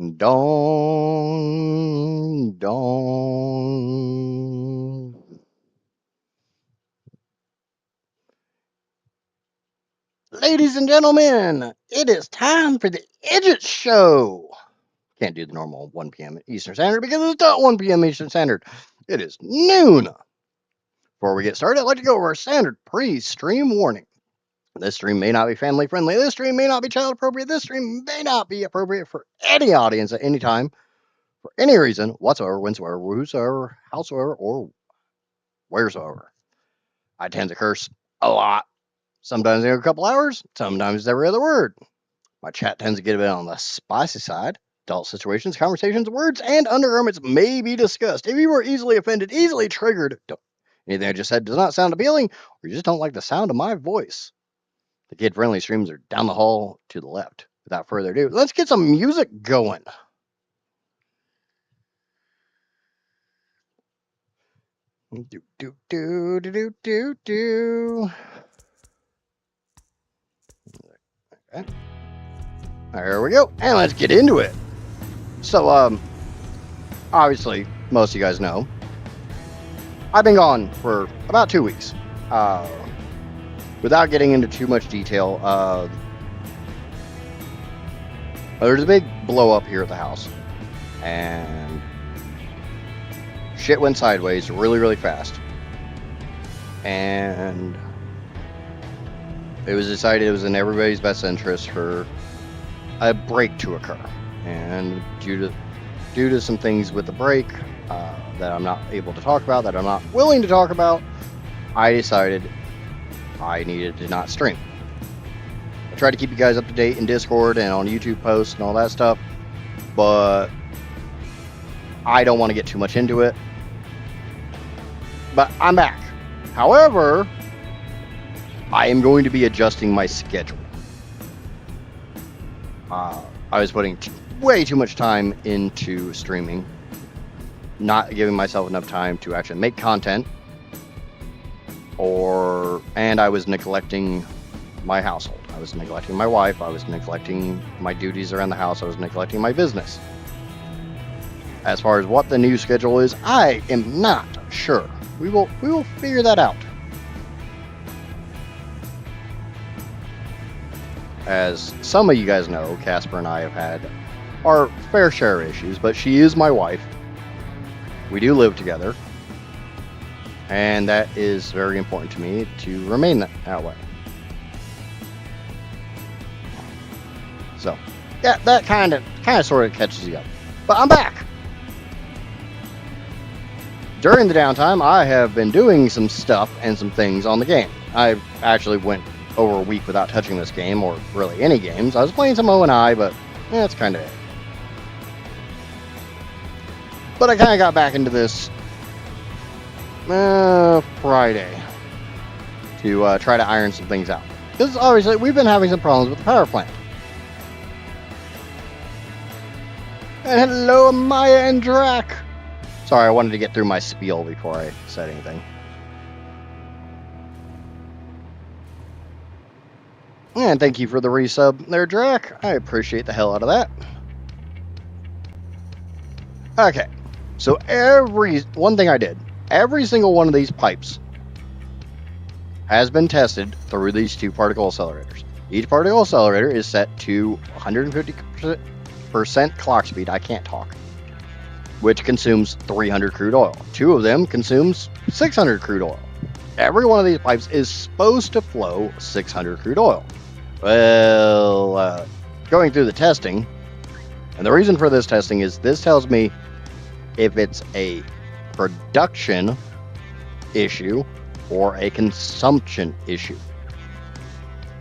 Dong, dong. Ladies and gentlemen, it is time for the Idget Show. Can't do the normal 1 p.m. Eastern Standard because it's not 1 p.m. Eastern Standard. It is noon. Before we get started, I'd like to go over our standard pre-stream warning. This stream may not be family friendly. This stream may not be child appropriate. This stream may not be appropriate for any audience at any time, for any reason whatsoever, whensoever, whosoever, howsoever, or wheresoever. I tend to curse a lot. Sometimes every couple hours, sometimes every other word. My chat tends to get a bit on the spicy side. Adult situations, conversations, words, and undergarments may be discussed. If you are easily offended, easily triggered, anything I just said does not sound appealing, or you just don't like the sound of my voice, the kid-friendly streams are down the hall to the left. Without further ado, let's get some music going. Do do do do do do. Okay. There we go, and let's get into it. So, obviously, most of you guys know, I've been gone for about 2 weeks. Without getting into too much detail, there's a big blow up here at the house, and shit went sideways really, really fast. And it was decided it was in everybody's best interest for a break to occur. And due to some things with the break that I'm not able to talk about, that I'm not willing to talk about, I decided I needed to not stream. I tried to keep you guys up to date in Discord and on YouTube posts and all that stuff, but I don't want to get too much into it. But I'm back. However, I am going to be adjusting my schedule. I was putting way too much time into streaming, not giving myself enough time to actually make content, and I was neglecting my household. I was neglecting my wife. I was neglecting my duties around the house. I was neglecting my business. As far as what the new schedule is, I am not sure. We will figure that out. As some of you guys know, Casper and I have had our fair share of issues, but she is my wife. We do live together, and that is very important to me to remain that way. So, yeah, that kind of sort of catches you up. But I'm back. During the downtime, I have been doing some stuff and some things on the game. I actually went over a week without touching this game, or really any games. I was playing some O&I, but that's kind of it. But I kind of got back into this Friday to try to iron some things out. Because obviously we've been having some problems with the power plant. And hello, Maya and Drac. Sorry, I wanted to get through my spiel before I said anything. And thank you for the resub there, Drac. I appreciate the hell out of that. Okay, so one thing I did, every single one of these pipes has been tested through these 2 particle accelerators. Each particle accelerator is set to 150% clock speed. I can't talk. Which consumes 300 crude oil. 2 of them consumes 600 crude oil. Every one of these pipes is supposed to flow 600 crude oil. Well, going through the testing, and the reason for this testing is this tells me if it's a production issue or a consumption issue.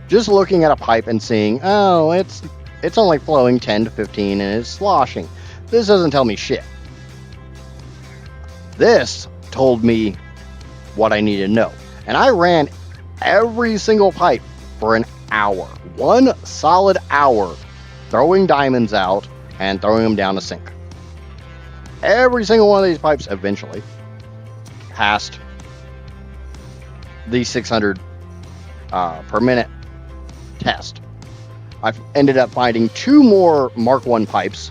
Just looking at a pipe and seeing, oh, it's only flowing 10 to 15 and it's sloshing. This doesn't tell me shit. This told me what I needed to know. And I ran every single pipe for an hour. 1 solid hour, throwing diamonds out and throwing them down a sink. Every single one of these pipes eventually passed the 600 per minute test. I've ended up finding 2 more Mark 1 pipes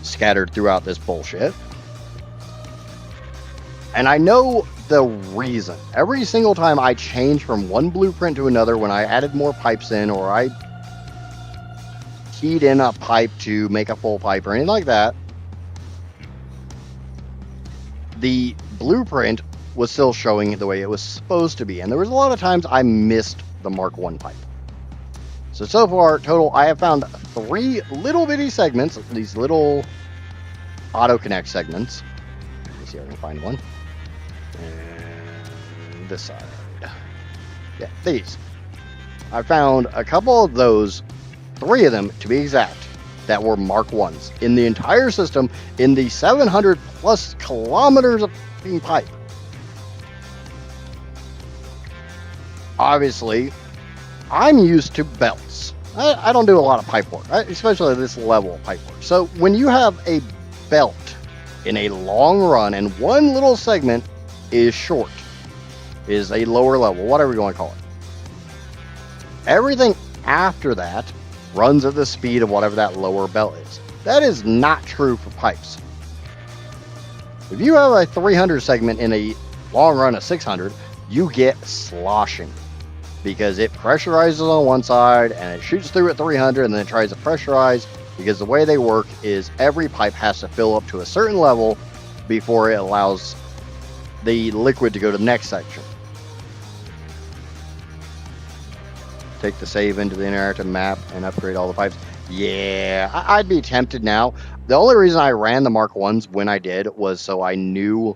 scattered throughout this bullshit. And I know the reason. Every single time I changed from one blueprint to another, when I added more pipes in, or I keyed in a pipe to make a full pipe or anything like that, the blueprint was still showing the way it was supposed to be. And there was a lot of times I missed the Mark 1 pipe. So far, total, I have found 3 little bitty segments, these little auto connect segments. Let me see if I can find one. And this side. Yeah, these. I found a couple of those, 3 of them to be exact, that were Mark 1s in the entire system, in the 700 plus kilometers of pipe. Obviously, I'm used to belts. I don't do a lot of pipe work, especially this level of pipe work. So when you have a belt in a long run and one little segment is short, is a lower level, whatever you want to call it, everything after that runs at the speed of whatever that lower belt is. That is not true for pipes. If you have a 300 segment in a long run of 600, you get sloshing, because it pressurizes on one side and it shoots through at 300 and then it tries to pressurize, because the way they work is every pipe has to fill up to a certain level before it allows the liquid to go to the next section. Take the save into the interactive map and upgrade all the pipes. Yeah, I'd be tempted now. The only reason I ran the Mark 1s when I did was so I knew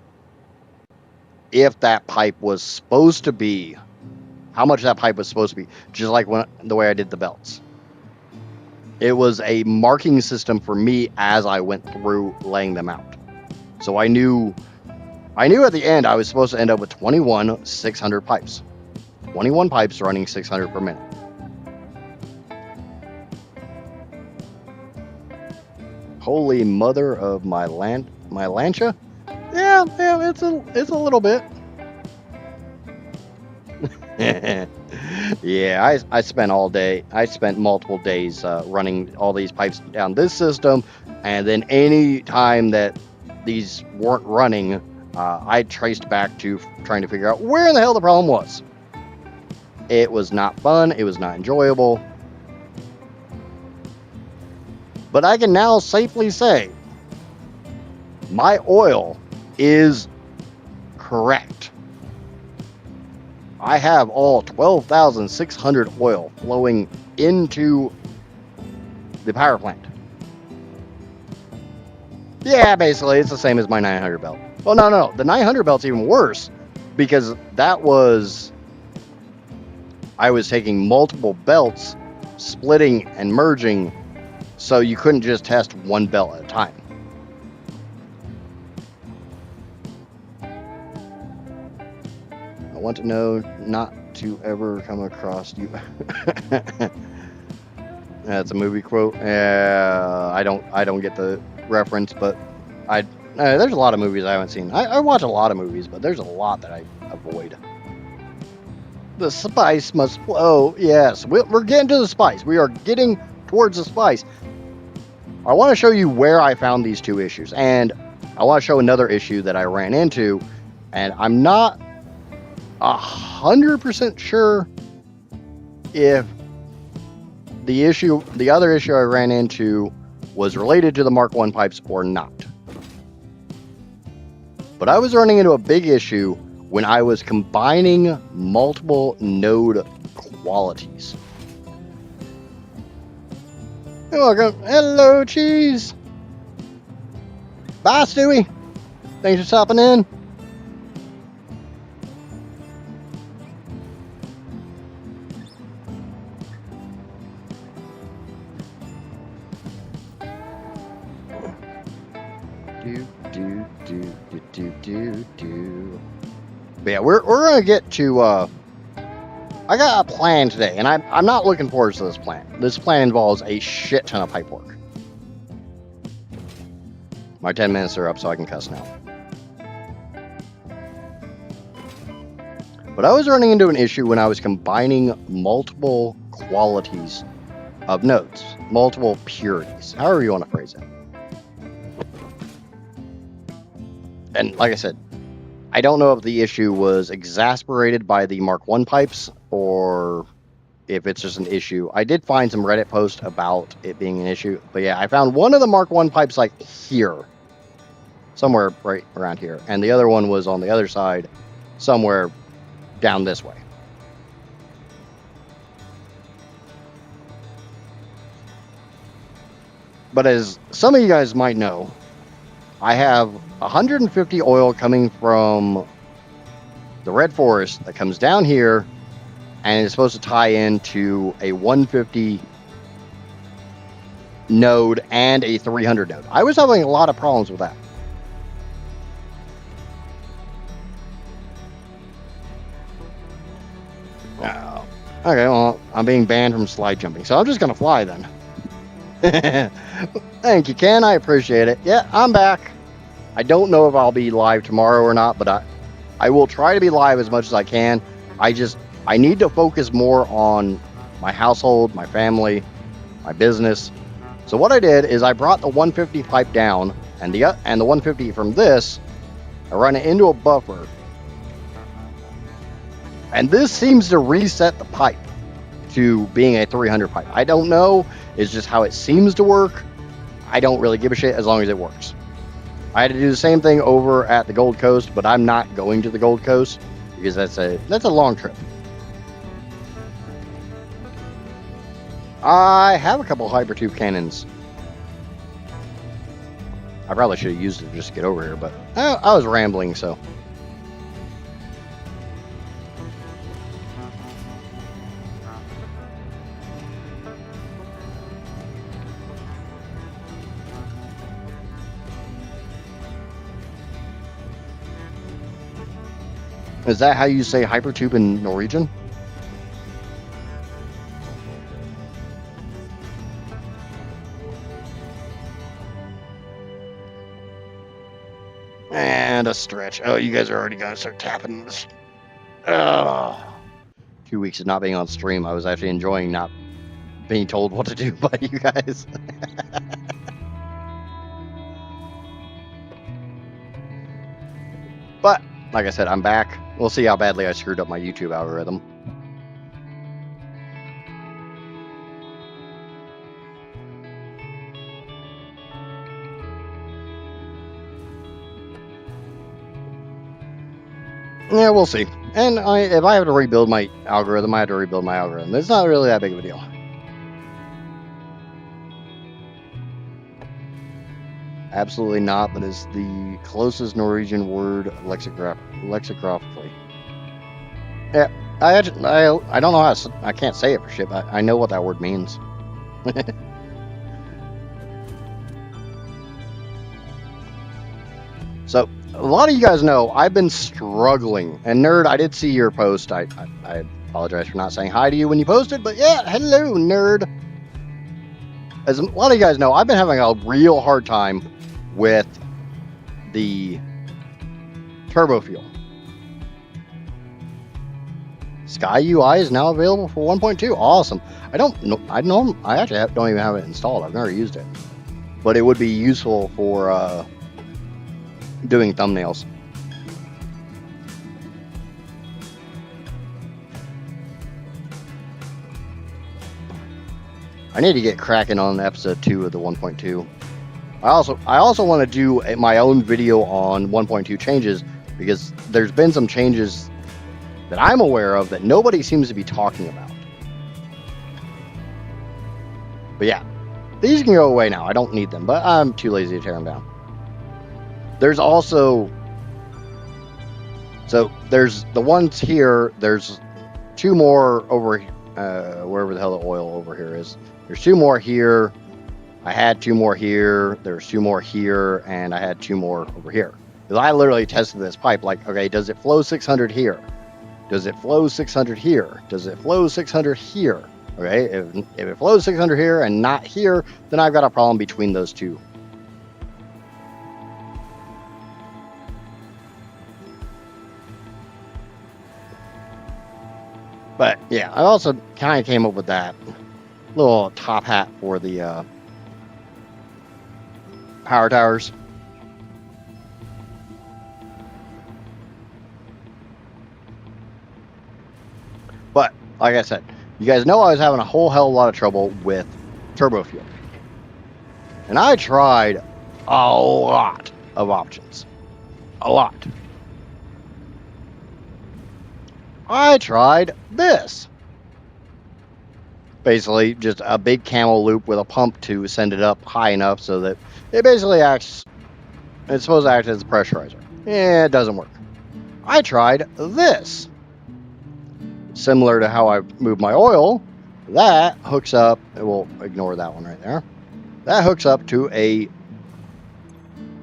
if that pipe was supposed to be, how much that pipe was supposed to be, just like the way I did the belts. It was a marking system for me as I went through laying them out. So I knew at the end I was supposed to end up with 21 600 pipes. 21 pipes running 600 per minute. Holy mother of my lancha. Yeah, it's a little bit. Yeah, I spent all day. I spent multiple days running all these pipes down this system, and then any time that these weren't running, I traced back to trying to figure out where in the hell the problem was. It was not fun. It was not enjoyable. But I can now safely say my oil is correct. I have all 12,600 oil flowing into the power plant. Yeah, basically, it's the same as my 900 belt. Well, no. The 900 belt's even worse, because that was... I was taking multiple belts, splitting and merging, so you couldn't just test one belt at a time. I want to know not to ever come across you. That's a movie quote. I don't get the reference, but there's a lot of movies I haven't seen. I watch a lot of movies, but there's a lot that I avoid. The spice must flow. Yes, we're getting to the spice. We are getting towards the spice. I want to show you where I found these 2 issues, and I want to show another issue that I ran into, and I'm not 100% sure if the other issue I ran into was related to the Mark 1 pipes or not. But I was running into a big issue when I was combining multiple node qualities. You're welcome. Hello, Cheese. Bye, Stewie. Thanks for stopping in. But yeah, we're gonna get to. I got a plan today, and I'm not looking forward to this plan. This plan involves a shit ton of pipe work. My 10 minutes are up, so I can cuss now. But I was running into an issue when I was combining multiple qualities of nodes, multiple purities, however you want to phrase it. And like I said, I don't know if the issue was exasperated by the Mark 1 pipes or if it's just an issue. I did find some Reddit posts about it being an issue, but yeah, I found one of the Mark 1 pipes like here, somewhere right around here, and the other one was on the other side, somewhere down this way. But as some of you guys might know, I have 150 oil coming from the Red Forest that comes down here and is supposed to tie into a 150 node and a 300 node. I was having a lot of problems with that. Oh, okay, well, I'm being banned from slide jumping, so I'm just going to fly then. Thank you, Ken. I appreciate it. Yeah, I'm back. I don't know if I'll be live tomorrow or not, but I will try to be live as much as I can. I need to focus more on my household, my family, my business. So what I did is I brought the 150 pipe down, and the 150 from this, I run it into a buffer, and this seems to reset the pipe to being a 300 pipe. I don't know. It's just how it seems to work. I don't really give a shit as long as it works. I had to do the same thing over at the Gold Coast, but I'm not going to the Gold Coast because that's a long trip. I have a couple hypertube cannons. I probably should have used it just to get over here, but I was rambling, so. Is that how you say hypertube in Norwegian? And a stretch. Oh, you guys are already going to start tapping this. 2 weeks of not being on stream. I was actually enjoying not being told what to do by you guys. But, like I said, I'm back. We'll see how badly I screwed up my YouTube algorithm. Yeah, we'll see. And if I have to rebuild my algorithm, I have to rebuild my algorithm. It's not really that big of a deal. Absolutely not. That is the closest Norwegian word lexicographically. Yeah, I don't know how I can't say it for shit, but I know what that word means. So, a lot of you guys know I've been struggling. And Nerd, I did see your post. I apologize for not saying hi to you when you posted, but yeah, hello, Nerd. As a lot of you guys know, I've been having a real hard time with the Turbofuel. Sky UI is now available for 1.2. Awesome. I actually don't even have it installed. I've never used it, but it would be useful for doing thumbnails. I need to get cracking on episode 2 of the 1.2. I also want to do my own video on 1.2 changes, because there's been some changes that I'm aware of that nobody seems to be talking about. But yeah, these can go away now. I don't need them, but I'm too lazy to tear them down. There's also, so there's the ones here. There's 2 more over wherever the hell the oil over here is. There's 2 more here. I had 2 more here. There's 2 more here, and I had 2 more over here. Because I literally tested this pipe. Like, okay, does it flow 600 here? Does it flow 600 here? Does it flow 600 here? Okay, if it flows 600 here and not here, then I've got a problem between those 2. But yeah, I also kind of came up with that little top hat for the power towers. like I said, you guys know I was having a whole hell of a lot of trouble with Turbofuel. And I tried a lot of options. A lot. I tried this. Basically, just a big camel loop with a pump to send it up high enough so that it basically acts, it's supposed to act as a pressurizer. Yeah, it doesn't work. I tried this. Similar to how I move my oil, that hooks up, we'll ignore that one right there. That hooks up to a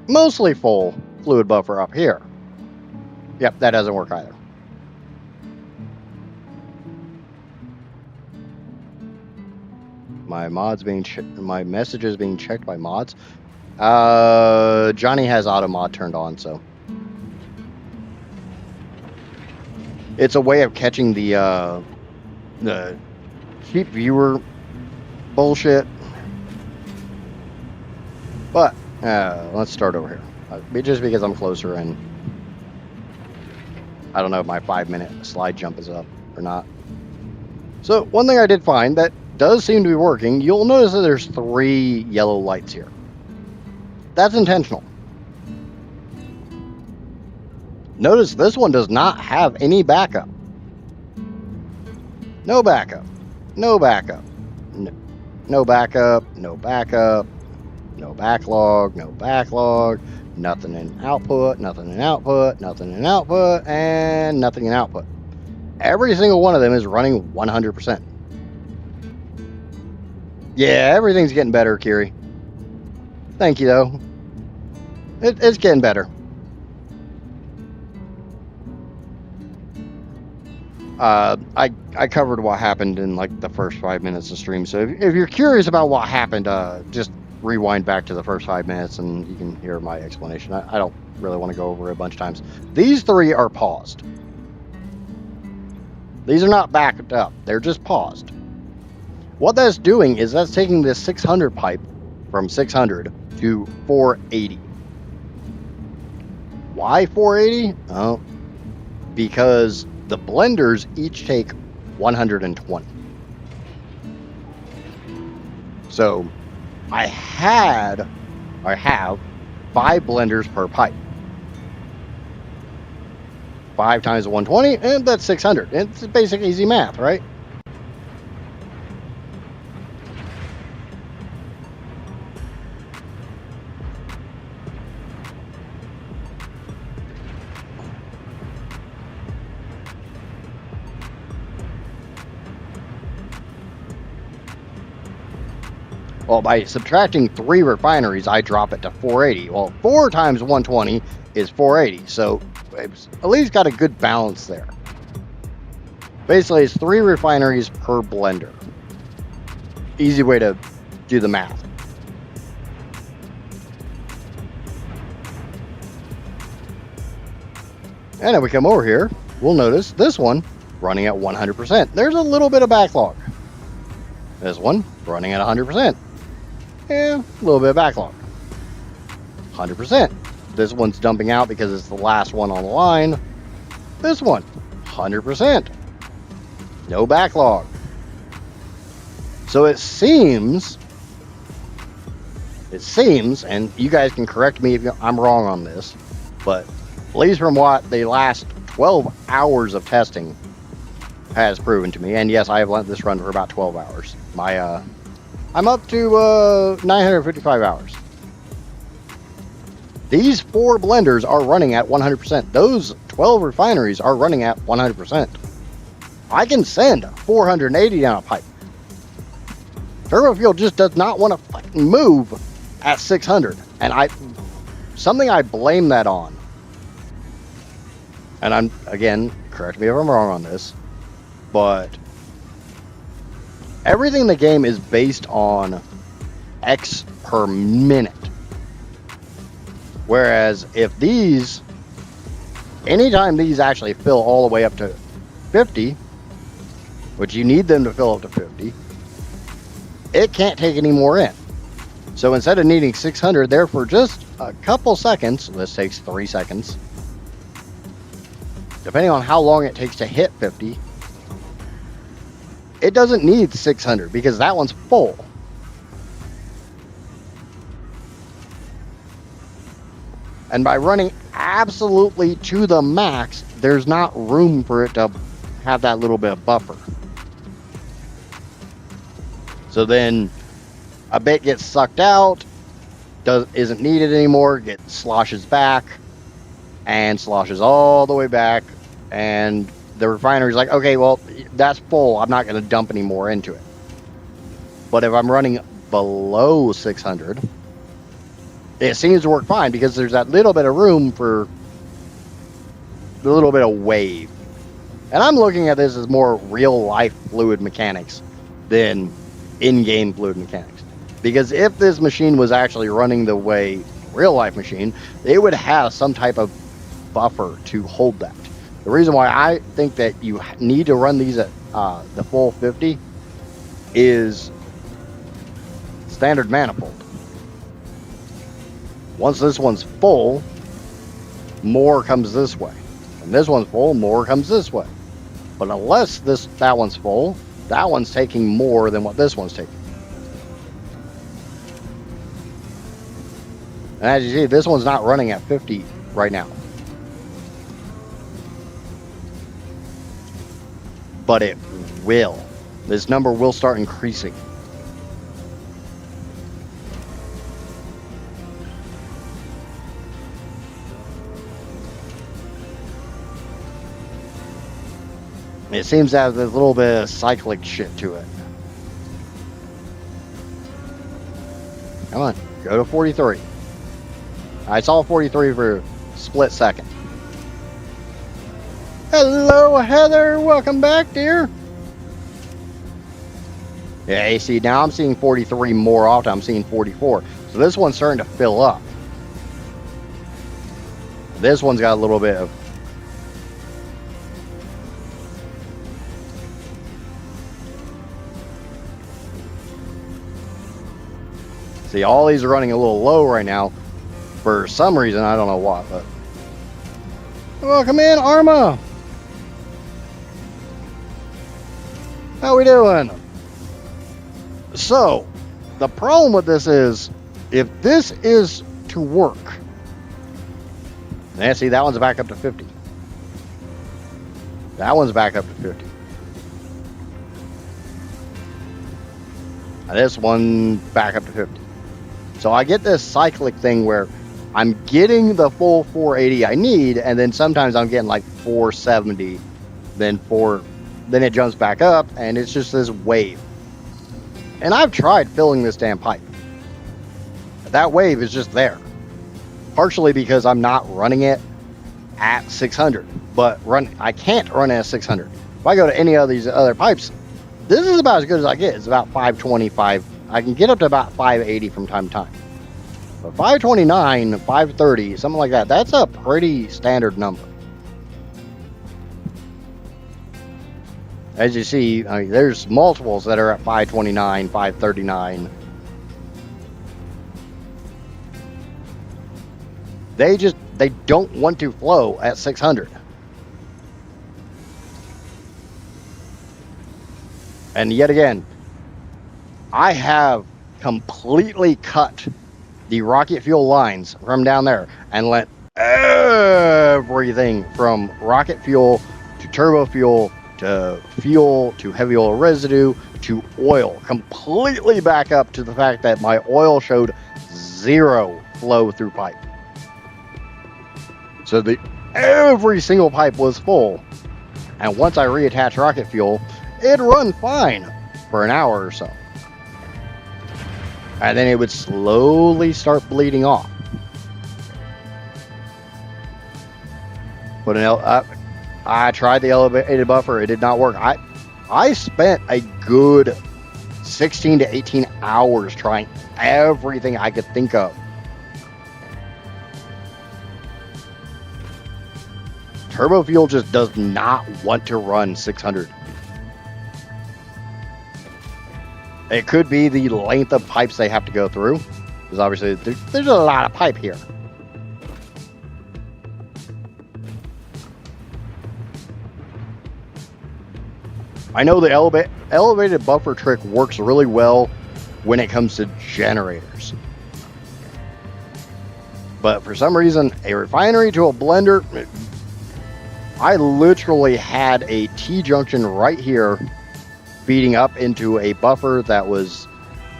mostly full fluid buffer up here. Yep, that doesn't work either. My messages being checked by mods. Johnny has auto mod turned on, so it's a way of catching the cheap viewer bullshit. But let's start over here. Just because I'm closer, and I don't know if my 5-minute slide jump is up or not. So one thing I did find that does seem to be working, you'll notice that there's 3 yellow lights here. That's intentional. Notice this one does not have any backup. No backup. No backup. No backup. No backup. No backlog. No backlog. Nothing in output. Nothing in output. Nothing in output. And nothing in output. Every single one of them is running 100%. Yeah, everything's getting better, Kiri. Thank you, though. It's getting better. I covered what happened in like the first 5 minutes of stream. So if you're curious about what happened, just rewind back to the first 5 minutes and you can hear my explanation. I don't really want to go over it a bunch of times. These 3 are paused. These are not backed up. They're just paused. What that's doing is that's taking this 600 pipe from 600 to 480. Why 480? Oh, because the blenders each take 120. So I have 5 blenders per pipe. 5 times 120, and that's 600. It's basic easy math, right? Well, by subtracting 3 refineries, I drop it to 480. Well, 4 times 120 is 480, so it's at least got a good balance there. Basically, it's 3 refineries per blender. Easy way to do the math. And if we come over here, we'll notice this one running at 100%. There's a little bit of backlog. This one running at 100%. Yeah, a little bit of backlog. 100%. This one's dumping out because it's the last one on the line. This one, 100%. No backlog. So it seems, and you guys can correct me if I'm wrong on this, but at least from what the last 12 hours of testing has proven to me, and yes, I have let this run for about 12 hours. I'm up to 955 hours. These 4 blenders are running at 100%. Those 12 refineries are running at 100%. I can send 480 down a pipe. Turbofuel just does not want to fucking move at 600. And something I blame that on. And I'm, again, correct me if I'm wrong on this, but everything in the game is based on X per minute. Whereas if these, anytime these actually fill all the way up to 50, which you need them to fill up to 50, it can't take any more in. So instead of needing 600 there for just a couple seconds, this takes 3 seconds, depending on how long it takes to hit 50, it doesn't need 600 because that one's full. And by running absolutely to the max, there's not room for it to have that little bit of buffer. So then a bit gets sucked out, isn't needed anymore, sloshes back, and sloshes all the way back. And the refinery's like, okay, well, that's full. I'm not going to dump any more into it. But if I'm running below 600, it seems to work fine because there's that little bit of room for the little bit of wave. And I'm looking at this as more real-life fluid mechanics than in-game fluid mechanics. Because if this machine was actually running the way real-life machine, it would have some type of buffer to hold that. The reason why I think that you need to run these at the full 50 is standard manifold. Once this one's full, more comes this way. And this one's full, more comes this way. But unless that one's full, that one's taking more than what this one's taking. And as you see, this one's not running at 50 right now. But it will. This number will start increasing. It seems to have a little bit of cyclic shit to it. Come on, go to 43. I saw 43 for a split second. Hello, Heather. Welcome back, dear. Yeah, you see, now I'm seeing 43 more often. I'm seeing 44. So this one's starting to fill up. This one's got a little bit of... See, all these are running a little low right now. For some reason, I don't know why, but... Welcome in, Arma! How we doing? So, the problem with this is, if this is to work... Yeah, see, that one's back up to 50. That one's back up to 50. And this one back up to 50. So I get this cyclic thing where I'm getting the full 480 I need, and then sometimes I'm getting like 470, then it jumps back up, and it's just this wave. And I've tried filling this damn pipe. That wave is just there. Partially because I'm not running it at 600, but I can't run it at 600. If I go to any of these other pipes, this is about as good as I get. It's about 525. I can get up to about 580 from time to time. But 529, 530, something like that, that's a pretty standard number. As you see, I mean, there's multiples that are at 529, 539. They don't want to flow at 600. And yet again, I have completely cut the rocket fuel lines from down there and let everything from rocket fuel to turbo fuel to heavy oil residue to oil completely back up to the fact that my oil showed zero flow through pipe. So every single pipe was full, and once I reattached rocket fuel, it'd run fine for an hour or so. And then it would slowly start bleeding off. But I tried the elevated buffer. It did not work. I spent a good 16 to 18 hours trying everything I could think of. Turbofuel just does not want to run 600. It could be the length of pipes they have to go through, because obviously there's a lot of pipe here. I know the elevated buffer trick works really well when it comes to generators. But for some reason, a refinery to a blender, I literally had a T-junction right here feeding up into a buffer that was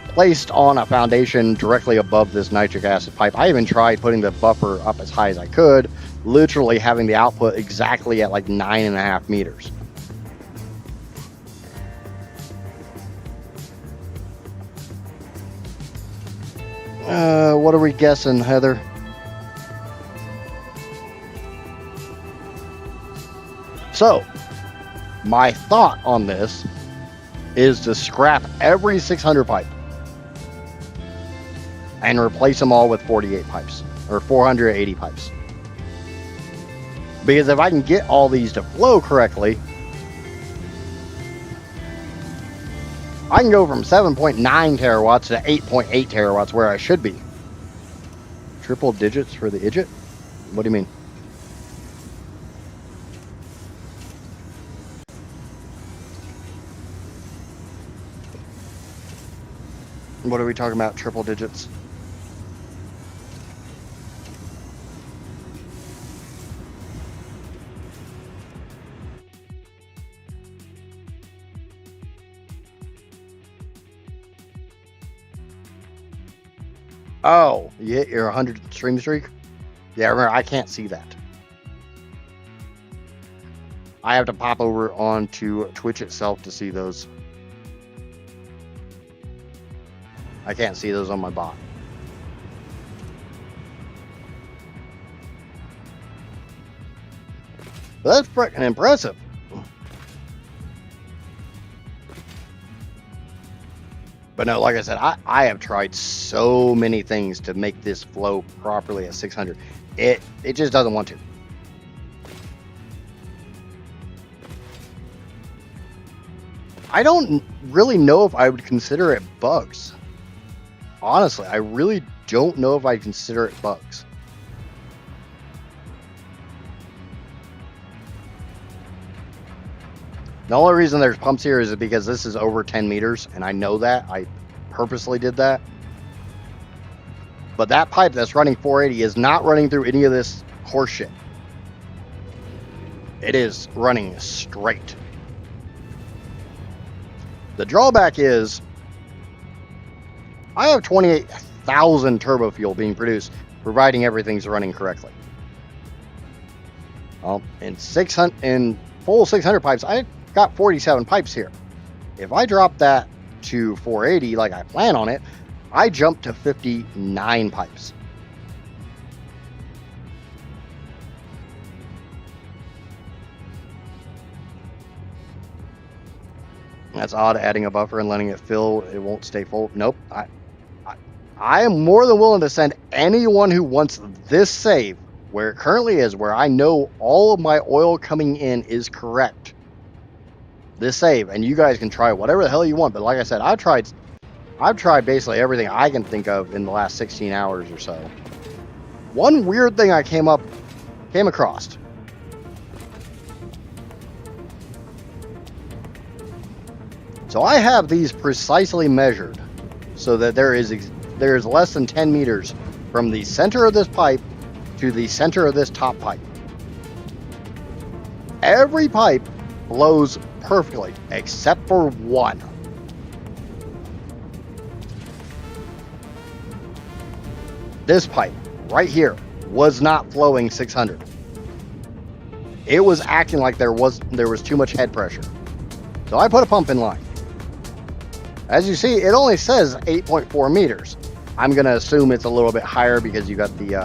placed on a foundation directly above this nitric acid pipe. I even tried putting the buffer up as high as I could, literally having the output exactly at like 9.5 meters. What are we guessing, Heather? So, my thought on this is to scrap every 600 pipe and replace them all with 48 pipes or 480 pipes. Because if I can get all these to flow correctly, I can go from 7.9 terawatts to 8.8 terawatts where I should be. Triple digits for the idjit? What do you mean? What are we talking about? Triple digits? Oh, you hit your 100 stream streak? Yeah, remember, I can't see that. I have to pop over onto Twitch itself to see those. I can't see those on my bot. That's freaking impressive. But no, like I said, I have tried so many things to make this flow properly at 600. It just doesn't want to. I don't really know if I would consider it bugs. Honestly, I really don't know if I consider it bugs. The only reason there's pumps here is because this is over 10 meters, and I know that. I purposely did that. But that pipe that's running 480 is not running through any of this horse shit. It is running straight. The drawback is I have 28,000 Turbofuel being produced, providing everything's running correctly. Well, in full 600 pipes, I got 47 pipes here. If I drop that to 480 like I plan on it, I jump to 59 pipes. That's odd, adding a buffer and letting it fill. It won't stay full. Nope. I am more than willing to send anyone who wants this save where it currently is, where I know all of my oil coming in is correct. This save, and you guys can try whatever the hell you want. But like I said, I've tried basically everything I can think of in the last 16 hours or so. One weird thing I came across. So I have these precisely measured so that there is less than 10 meters from the center of this pipe to the center of this top pipe. Every pipe flows perfectly except for one. This pipe right here was not flowing 600. It was acting like there was too much head pressure. So I put a pump in line. As you see, it only says 8.4 meters. I'm going to assume it's a little bit higher because you got the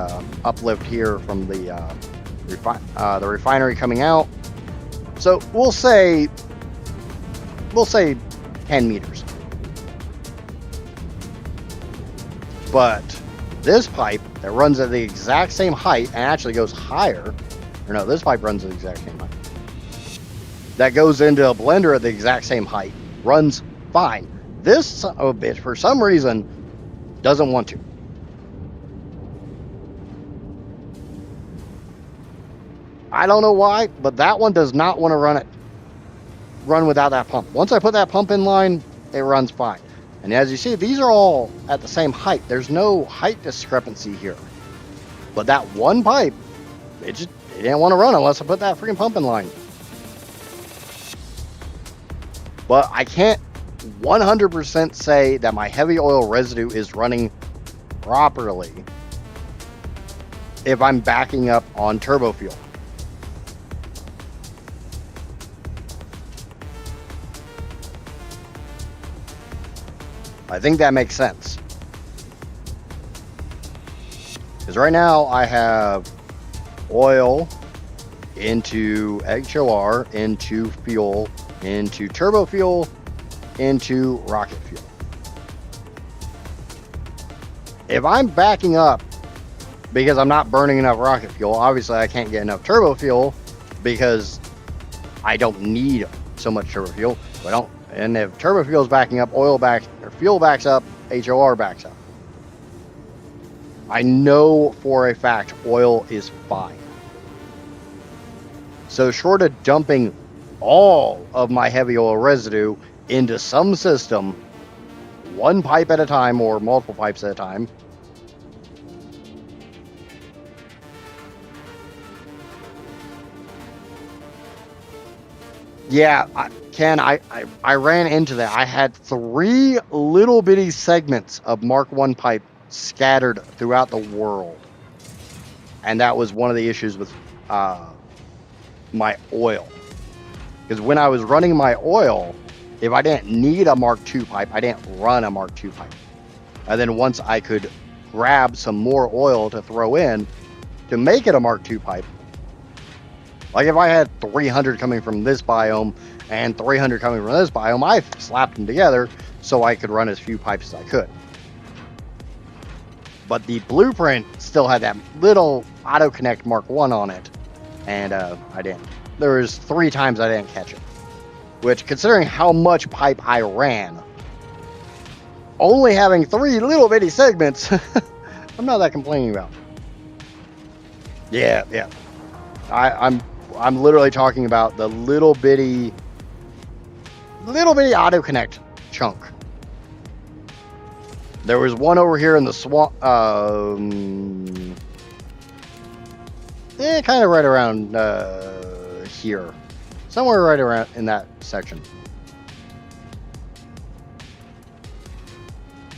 uplift here from the refinery coming out. So we'll say 10 meters. But this pipe that runs at the exact same height and actually goes higher, or no, this pipe runs at the exact same height. That goes into a blender at the exact same height, runs fine. This son of a bitch, for some reason, doesn't want to. I don't know why, but that one does not want to run it. run without that pump. Once I put that pump in line, it runs fine. And as you see, these are all at the same height. There's no height discrepancy here. But that one pipe, it didn't want to run unless I put that freaking pump in line. But I can't 100% say that my heavy oil residue is running properly if I'm backing up on Turbofuel. I think that makes sense. Because right now I have oil into HOR, into fuel, into Turbofuel, into rocket fuel. If I'm backing up because I'm not burning enough rocket fuel, obviously I can't get enough Turbofuel because I don't need so much Turbofuel. And if Turbofuel is backing up, fuel backs up, HOR backs up. I know for a fact oil is fine. So short of dumping all of my heavy oil residue into some system, one pipe at a time or multiple pipes at a time, yeah, Ken, I ran into that. I had 3 little bitty segments of Mark 1 pipe scattered throughout the world. And that was one of the issues with my oil. Because when I was running my oil, if I didn't need a Mark II pipe, I didn't run a Mark II pipe. And then once I could grab some more oil to throw in to make it a Mark II pipe, like if I had 300 coming from this biome and 300 coming from this biome, I slapped them together so I could run as few pipes as I could. But the blueprint still had that little auto connect Mark 1 on it, and I didn't. There was 3 times I didn't catch it, which, considering how much pipe I ran, only having 3 little bitty segments, I'm not that complaining about. Yeah. I'm literally talking about the little bitty auto connect chunk. There was one over here in the swamp, kind of right around here, somewhere right around in that section.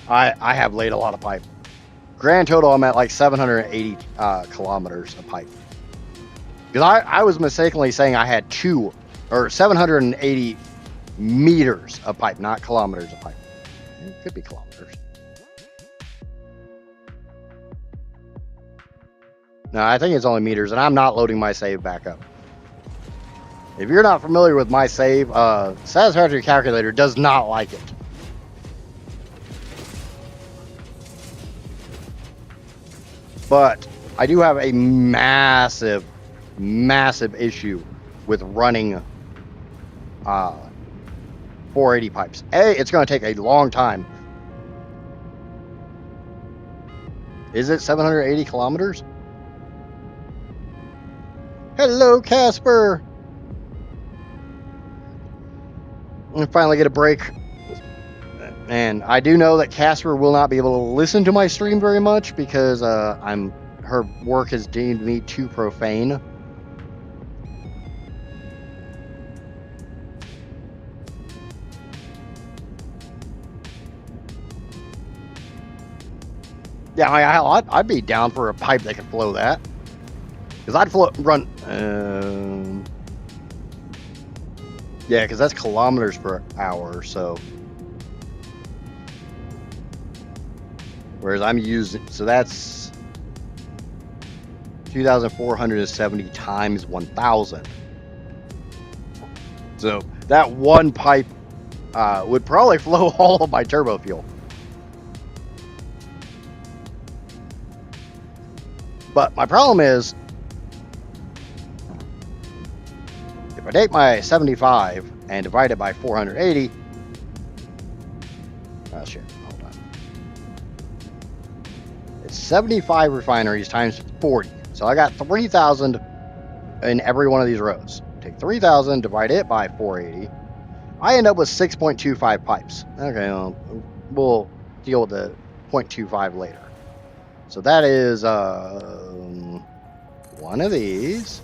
I have laid a lot of pipe. Grand total, I'm at like 780 kilometers of pipe. Because I was mistakenly saying I had 780 meters of pipe, not kilometers of pipe. It could be kilometers. No, I think it's only meters, and I'm not loading my save back up. If you're not familiar with my save, Satisfactory calculator does not like it. But I do have a massive issue with running 480 pipes. It's going to take a long time. Is it 780 kilometers? Hello, Casper. I finally get a break. And I do know that Casper will not be able to listen to my stream very much because her work has deemed me too profane. Yeah, I'd be down for a pipe that could flow that. Because I'd run... yeah, because that's kilometers per hour, so... Whereas I'm using... So that's... 2,470 times 1,000. So that one pipe would probably flow all of my turbo fuel. But my problem is, if I take my 75 and divide it by 480, oh shit, hold on. It's 75 refineries times 40. So I got 3,000 in every one of these rows. Take 3,000, divide it by 480. I end up with 6.25 pipes. Okay, well, we'll deal with the 0.25 later. So that is one of these.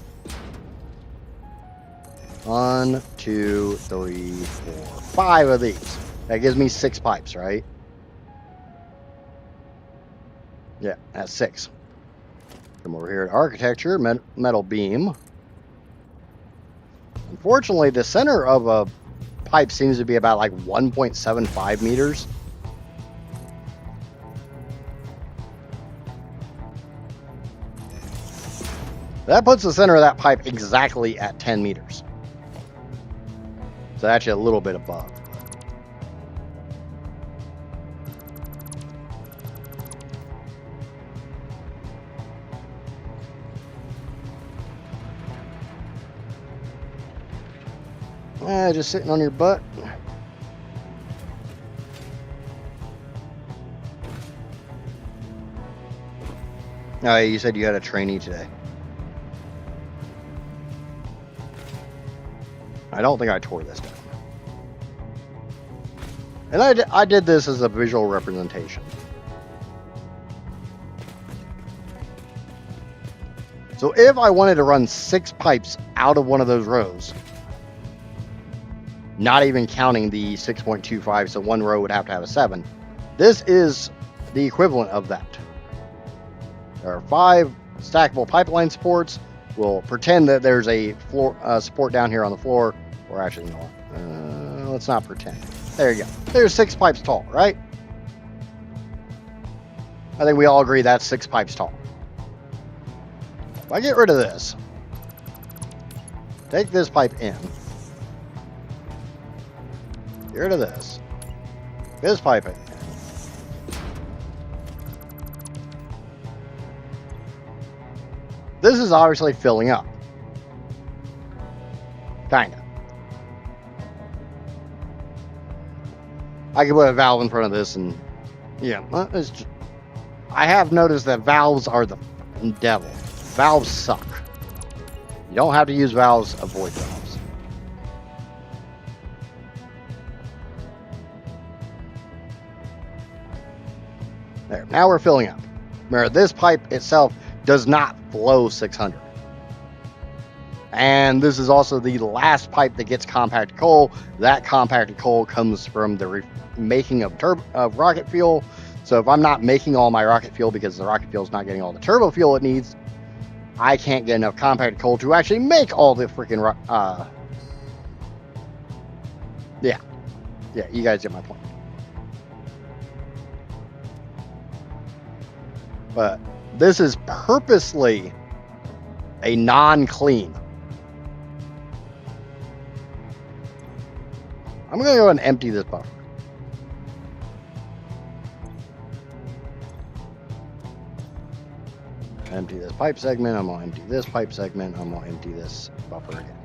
1, 2, 3, 4, 5 of these. That gives me 6 pipes, right? Yeah, that's 6. Come over here to architecture, metal beam. Unfortunately, the center of a pipe seems to be about like 1.75 meters. That puts the center of that pipe exactly at 10 meters. So actually a little bit above. Just sitting on your butt. Oh, you said you had a trainee today. I don't think I tore this down. And I did this as a visual representation. So if I wanted to run 6 pipes out of one of those rows, not even counting the 6.25, so one row would have to have a 7. This is the equivalent of that. There are 5 stackable pipeline supports. We'll pretend that there's a floor support down here on the floor. Or actually, you know what? Let's not pretend. There you go. There's 6 pipes tall, right? I think we all agree that's 6 pipes tall. If I get rid of this, take this pipe in, get rid of this pipe in. This is obviously filling up. Kinda. I could put a valve in front of this and, yeah, it's just, I have noticed that valves are the devil. Valves suck. You don't have to use valves, avoid valves. There, now we're filling up. Remember, this pipe itself does not flow 600. And this is also the last pipe that gets compacted coal. That compacted coal comes from the making of rocket fuel. So if I'm not making all my rocket fuel because the rocket fuel is not getting all the turbo fuel it needs, I can't get enough compacted coal to actually make all the freaking yeah, you guys get my point. But this is purposely a non-clean. I'm going to go and empty this buffer. Empty this pipe segment. I'm going to empty this pipe segment. I'm going to empty this buffer again.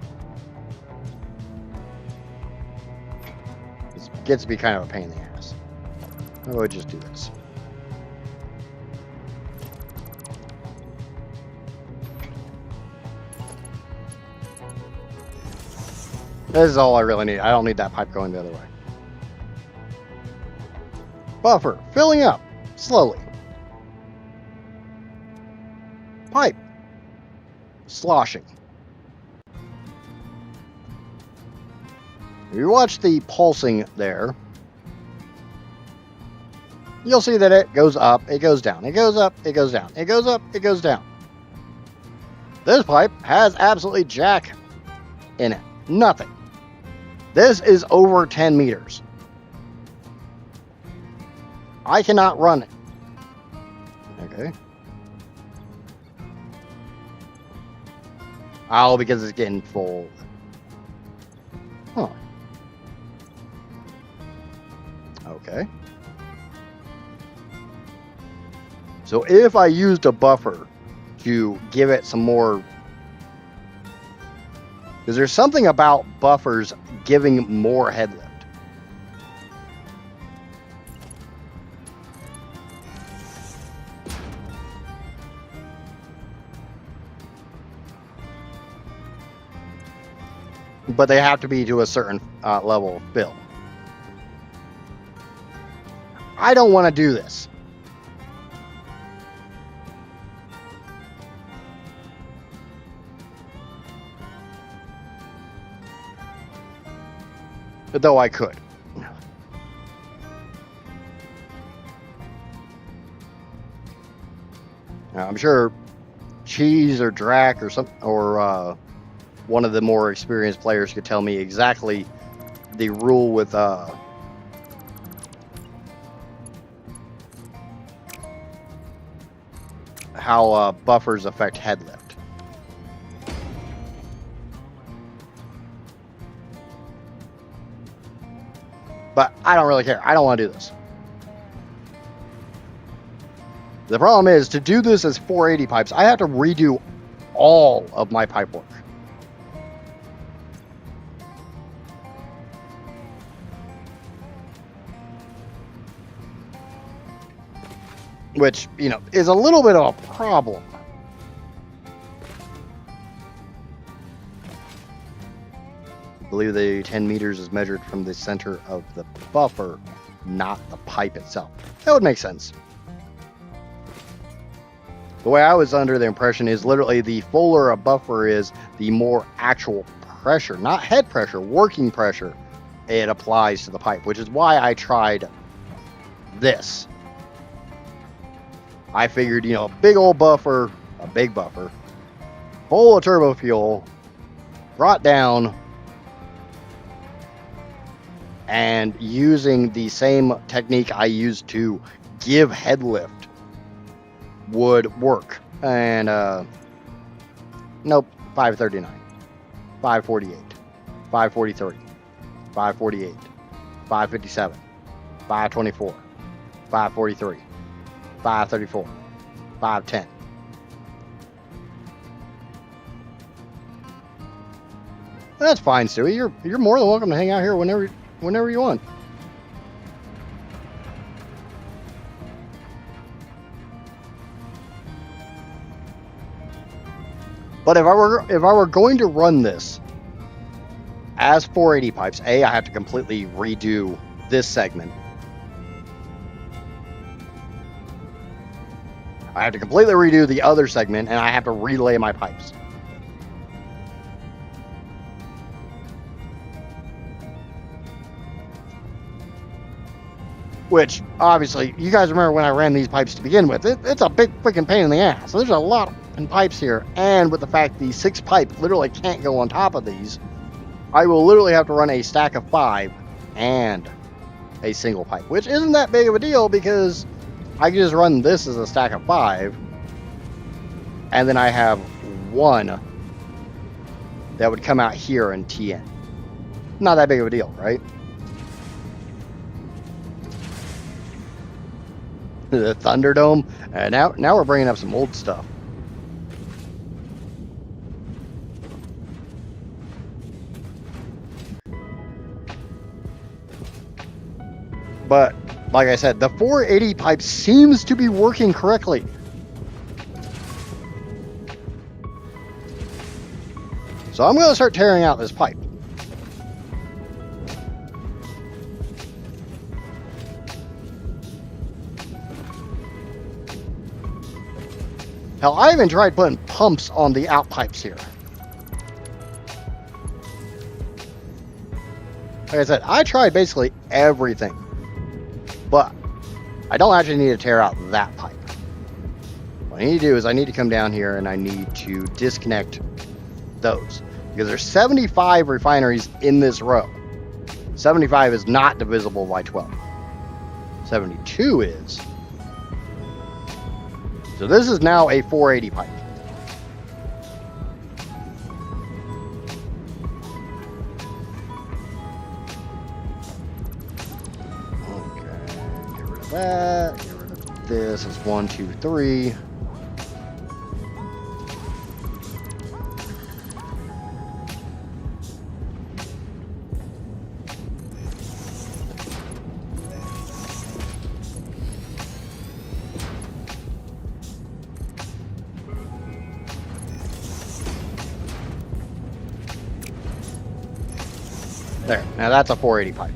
This gets to be kind of a pain in the ass. I'm going to just do this. This is all I really need. I don't need that pipe going the other way. Buffer filling up slowly. Pipe sloshing. If you watch the pulsing there, you'll see that it goes up, it goes down, it goes up, it goes down, it goes up, it goes down. This pipe has absolutely jack in it. Nothing. This is over 10 meters. I cannot run it. Okay. Oh, because it's getting full. Huh. Okay. So if I used a buffer to give it some more, because there's something about buffers giving more head lift. but they have to be to a certain level of fill. I don't want to do this. Though I could. Now, I'm sure Cheese or Drac or one of the more experienced players could tell me exactly the rule with how buffers affect head lift. But I don't really care. I don't want to do this. The problem is, to do this as 480 pipes, I have to redo all of my pipe work. Which, you know, is a little bit of a problem. I believe the 10 meters is measured from the center of the buffer, not the pipe itself. That would make sense. The way I was under the impression is literally the fuller a buffer is, the more actual pressure, not head pressure, working pressure, it applies to the pipe, which is why I tried this. I figured, you know, a big old buffer, a big buffer, full of turbo fuel, brought down, and using the same technique I used to give head lift would work. And nope, 539, 548, 543, 548, 557, 524, 543, 534, 510. That's fine, Stewie. You're more than welcome to hang out here whenever you want. But if I were going to run this as 480 pipes, I have to completely redo this segment. I have to completely redo the other segment, and I have to relay my pipes. Which, obviously, you guys remember when I ran these pipes to begin with. It's a big freaking pain in the ass. So there's a lot of pipes here, and with the fact the 6 pipe literally can't go on top of these, I will literally have to run a stack of 5 and a single pipe, which isn't that big of a deal because I can just run this as a stack of 5, and then I have 1 that would come out here in TN. Not that big of a deal, right? The Thunderdome, and now we're bringing up some old stuff. But like I said, the 480 pipe seems to be working correctly. So I'm going to start tearing out this pipe. Hell, I even tried putting pumps on the out pipes here. Like I said, I tried basically everything. But I don't actually need to tear out that pipe. What I need to do is I need to come down here and I need to disconnect those. Because there's 75 refineries in this row. 75 is not divisible by 12. 72 is. So this is now a 480 pipe. Okay, get rid of that, get rid of this. It's 1, 2, 3. There. Now that's a 480 pipe.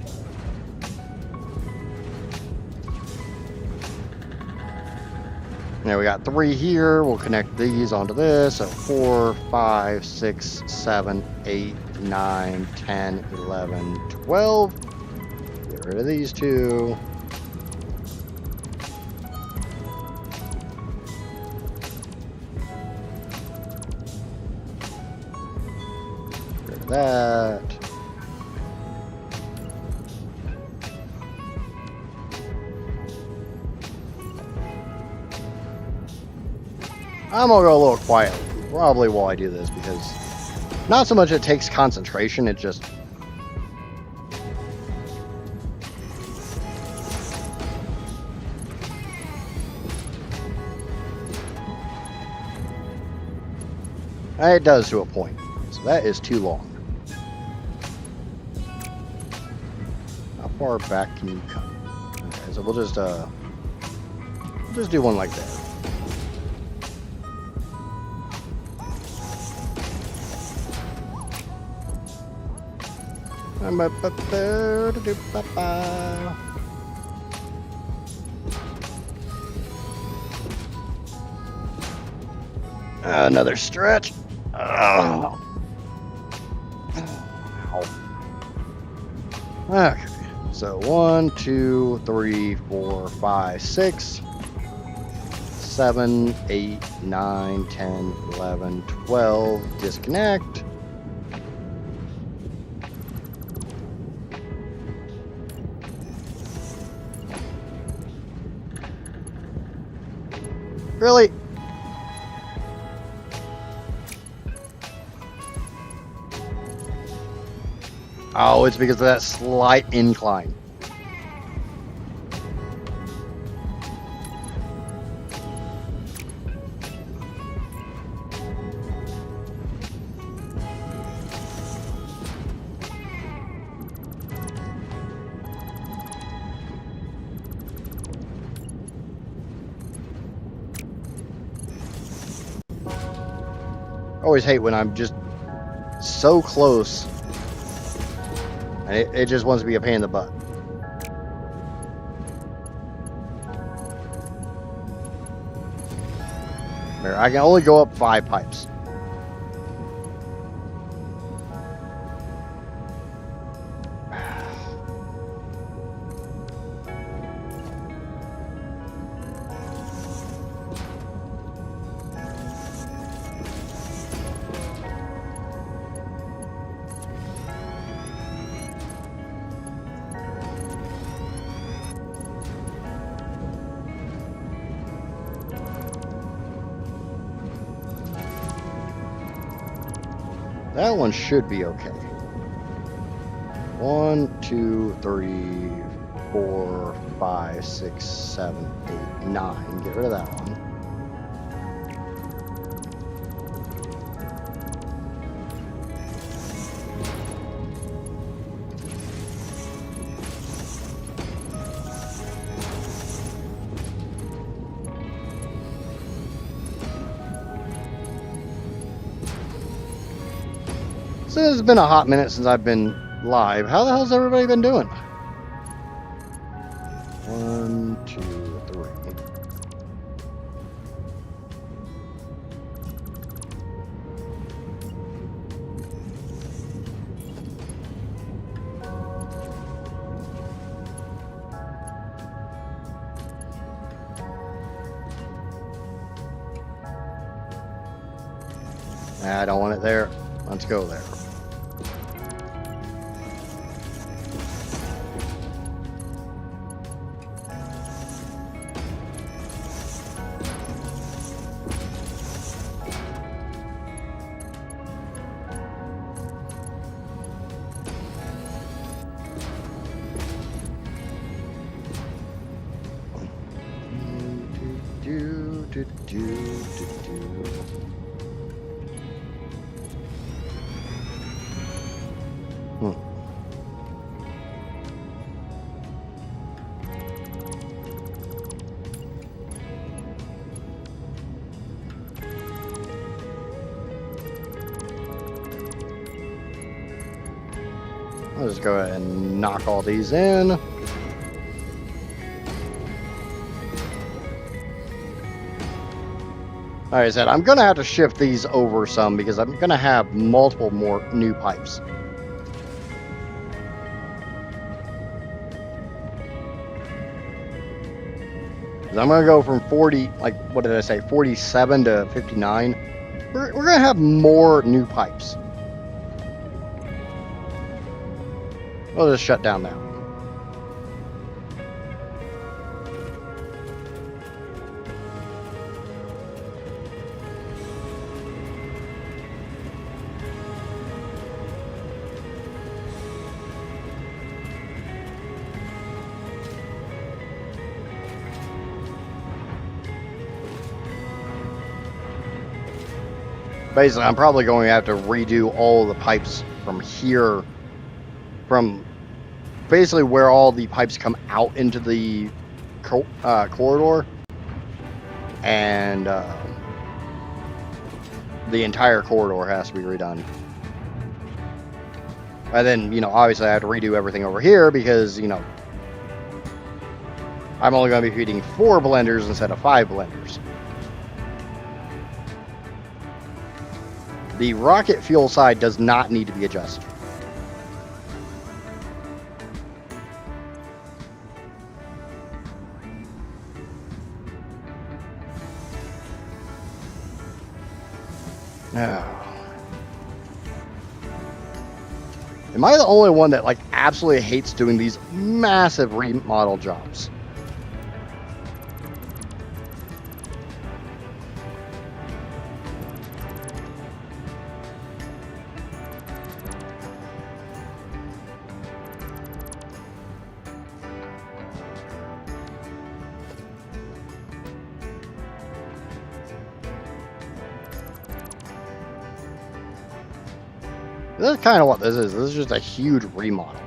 Now we got 3 here. We'll connect these onto this. So 4, 5, 6, 7, 8, 9, 10, 11, 12. Get rid of these 2. Get rid of that. I'm gonna go a little quiet, probably while I do this, because not so much it takes concentration, it just it does to a point. So that is too long. How far back can you cut? Okay, so we'll just do one like that. Another stretch. Oh. Okay, so 1, 2, 3, 4, 5, 6, 7, 8, 9, 10, 11, 12. Disconnect. Really? Oh, it's because of that slight incline. I always hate when I'm just so close and it just wants to be a pain in the butt. There, I can only go up 5 pipes. That one should be okay. 1, 2, 3, 4, 5, 6, 7, 8, 9. Get rid of that one. So it's been a hot minute since I've been live. How the hell's everybody been doing? 1, 2, 3. I don't want it there. Let's go there. Let's just go ahead and knock all these in. Like I said, I'm going to have to shift these over some because I'm going to have multiple more new pipes. I'm going to go from 40, like, what did I say, 47 to 59. We're going to have more new pipes. We'll just shut down now. Basically, I'm probably going to have to redo all the pipes from here, from basically where all the pipes come out into the corridor, and the entire corridor has to be redone. And then, you know, obviously I have to redo everything over here because, you know, I'm only going to be feeding 4 blenders instead of 5 blenders. The rocket fuel side does not need to be adjusted. Am I the only one that, like, absolutely hates doing these massive remodel jobs? This is kind of what this is. This is just a huge remodel.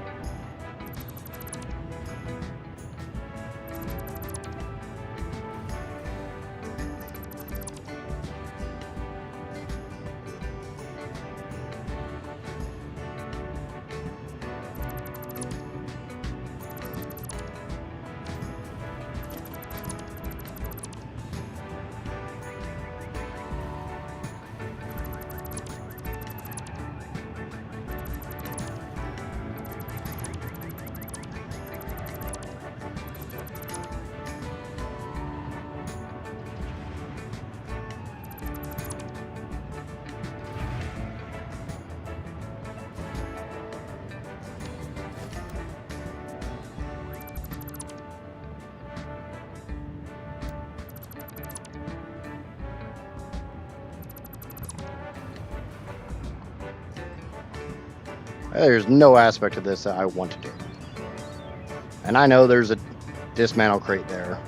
There's no aspect of this that I want to do. And I know there's a dismantle crate there.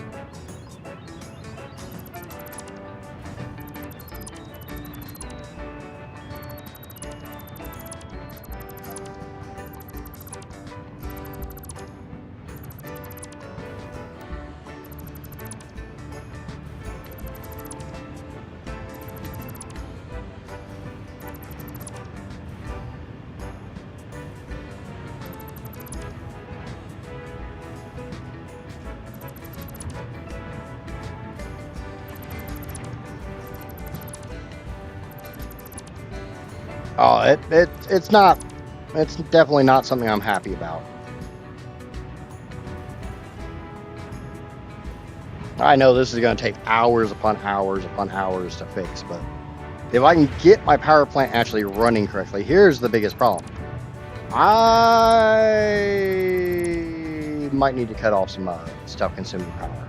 Oh, it's not. It's definitely not something I'm happy about. I know this is going to take hours upon hours upon hours to fix, but if I can get my power plant actually running correctly, here's the biggest problem. I might need to cut off some stuff consuming power.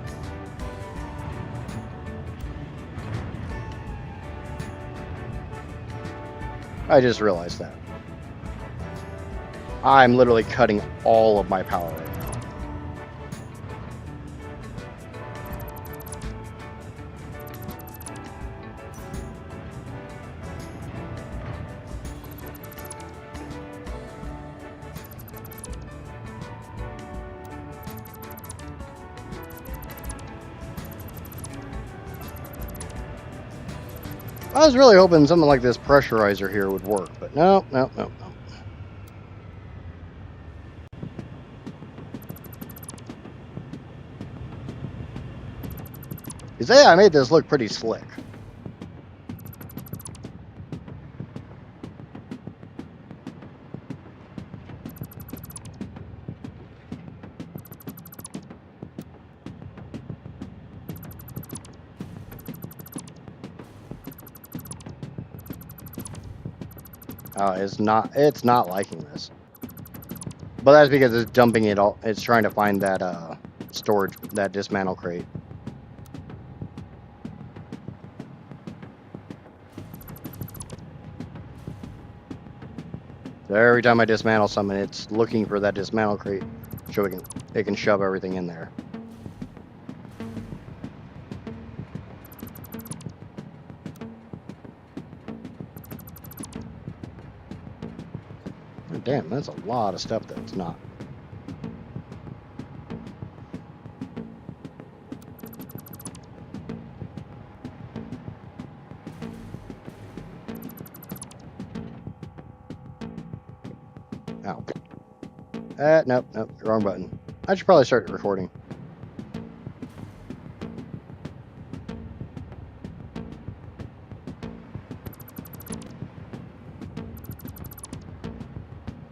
I just realized that. I'm literally cutting all of my power right now. I was really hoping something like this pressurizer here would work, but no. You say I made this look pretty slick. Oh, it's not liking this. But that's because it's dumping it all. It's trying to find that storage, that dismantle crate. So every time I dismantle something, it's looking for that dismantle crate so it can shove everything in there. Oh, damn, that's a lot of stuff that's not. Ow. Nope, wrong button. I should probably start recording.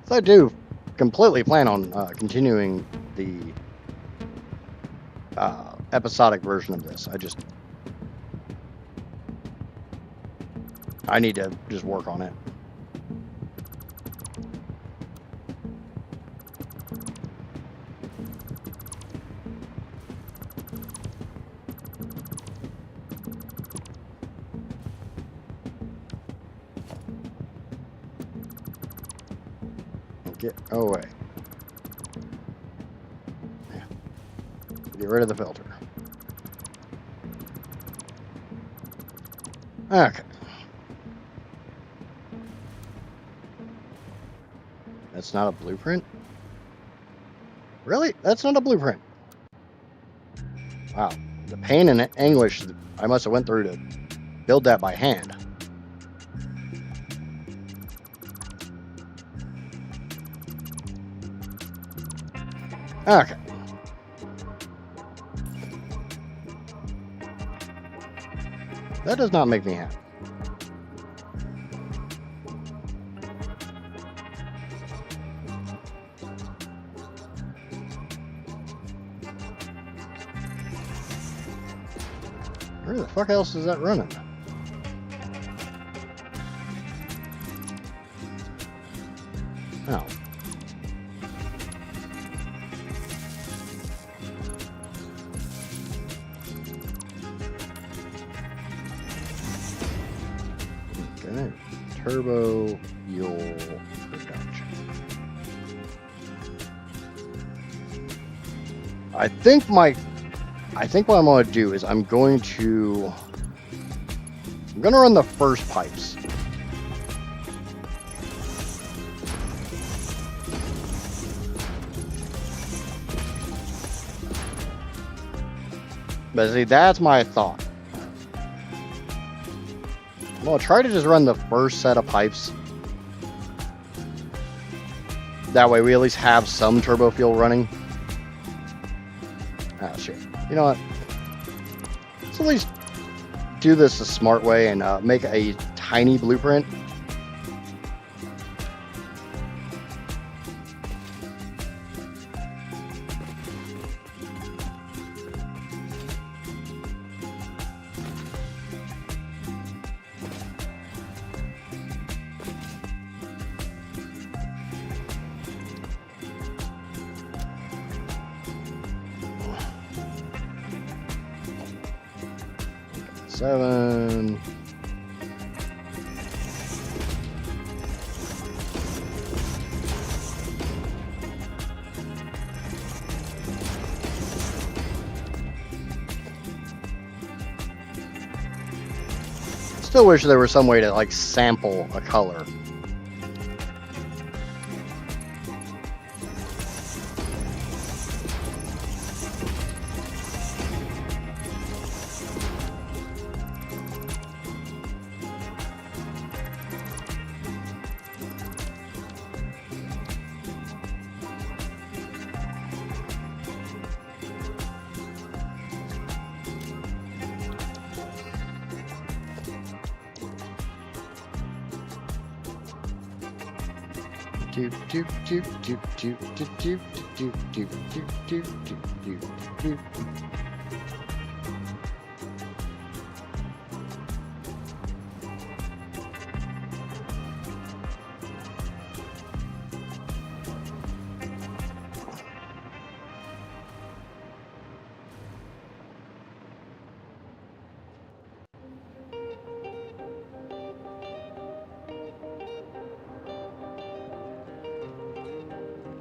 So I do completely plan on continuing the episodic version of this. I need to just work on it. Get away. Get rid of the filter. Okay. That's not a blueprint? Really? That's not a blueprint. Wow. The pain and anguish I must have went through to build that by hand. Okay. That does not make me happy. Where the fuck else is that running? Oh. Okay. Turbofuel production. I think what I'm going to do is I'm going to run the first pipes. But see, that's my thought. I'm going to try to just run the first set of pipes. That way we at least have some turbo fuel running. Oh, shit. You know what? Let's at least do this a smart way and make a tiny blueprint. Seven. Still wish there was some way to like sample a color.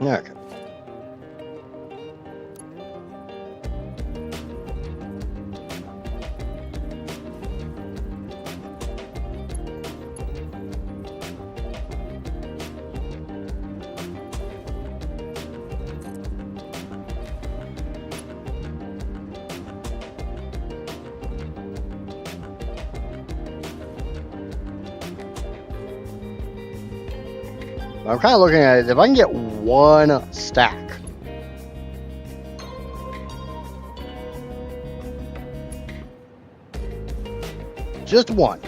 Okay. I'm kind of looking at it. If I can get one stack, just one,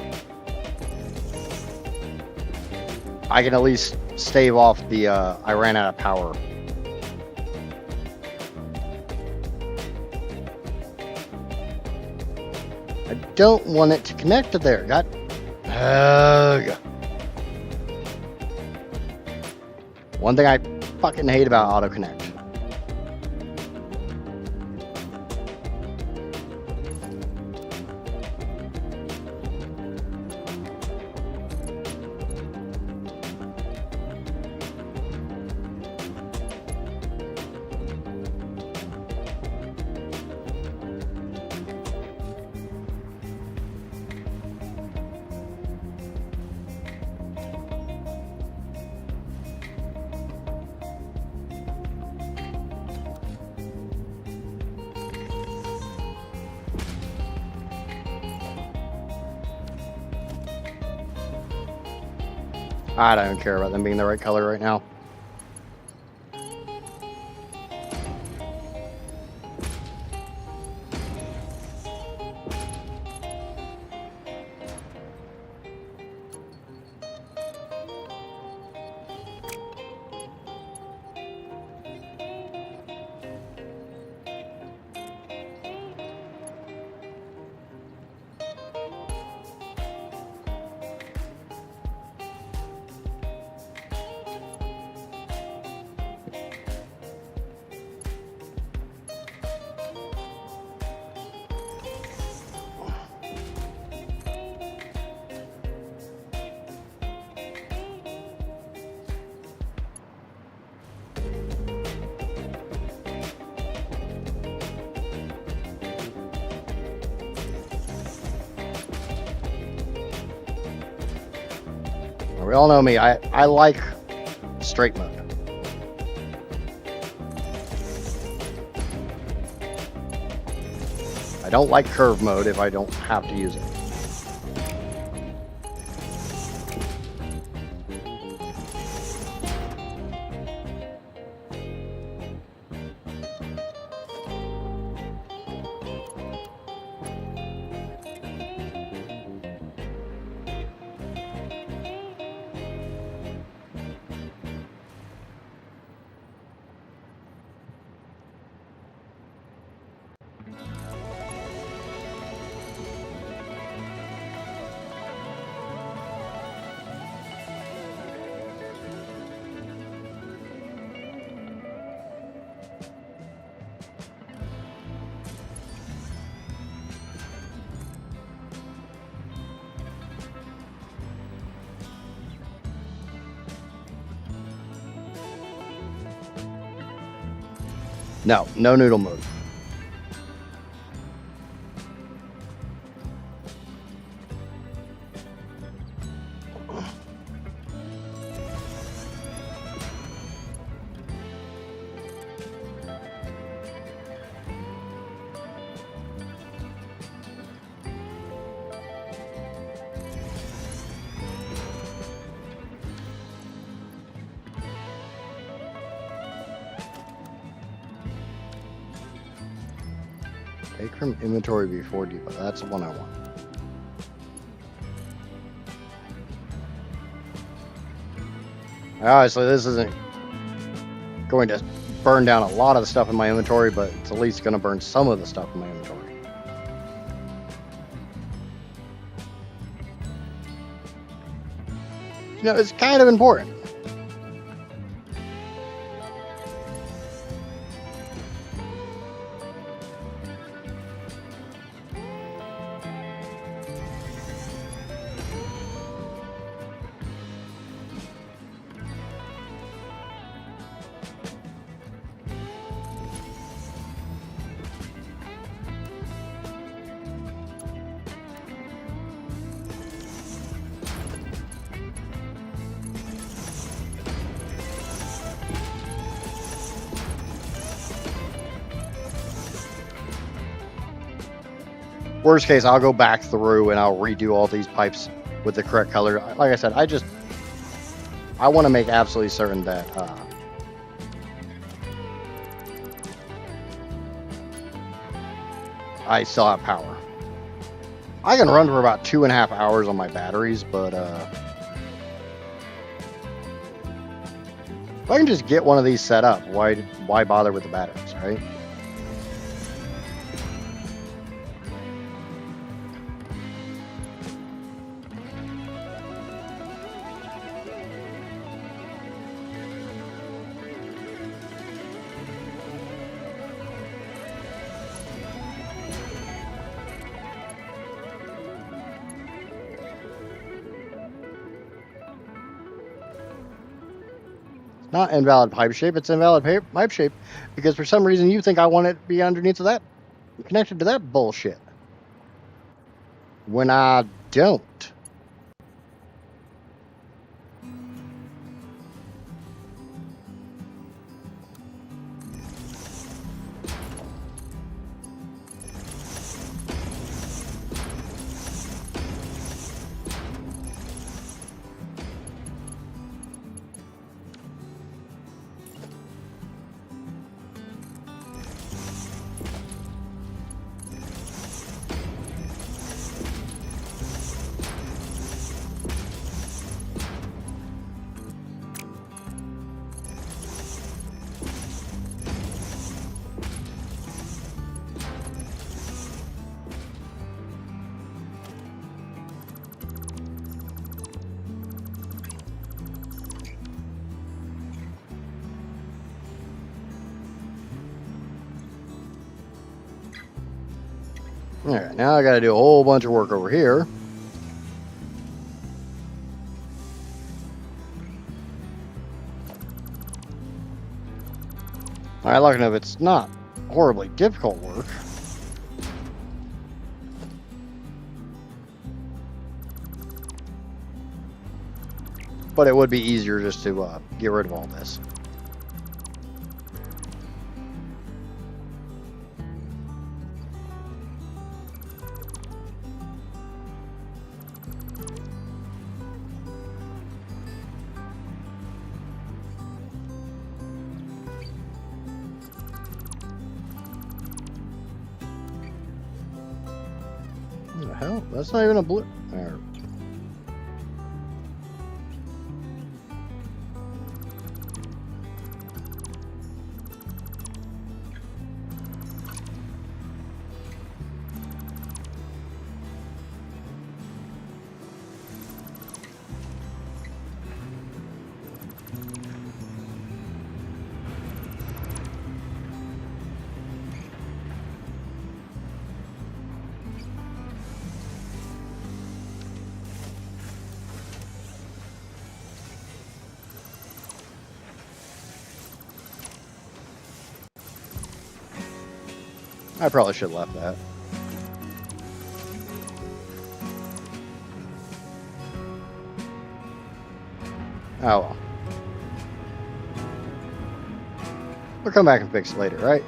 I can at least stave off the I ran out of power. I don't want it to connect to there. God. Ugh. One thing I fucking hate about auto connect. I don't care about them being the right color right now. We all know me. I like straight mode. I don't like curve mode if I don't have to use it. No noodle mode. Take from inventory before depot. That's the one I want. Obviously, this isn't going to burn down a lot of the stuff in my inventory, but it's at least going to burn some of the stuff in my inventory. You know, it's kind of important. Worst case, I'll go back through and I'll redo all these pipes with the correct color. Like I said, I want to make absolutely certain that I still have power. I can run for about 2.5 hours on my batteries, but if I can just get one of these set up, why bother with the batteries, right? Not invalid pipe shape, it's invalid pipe shape because for some reason you think I want it to be underneath of that, connected to that bullshit. When I don't. All right, now I got to do a whole bunch of work over here. All right, lucky enough, it's not horribly difficult work. But it would be easier just to get rid of all this. What the hell? That's not even a blue. There. I probably should have left that. Oh well. We'll come back and fix it later, right?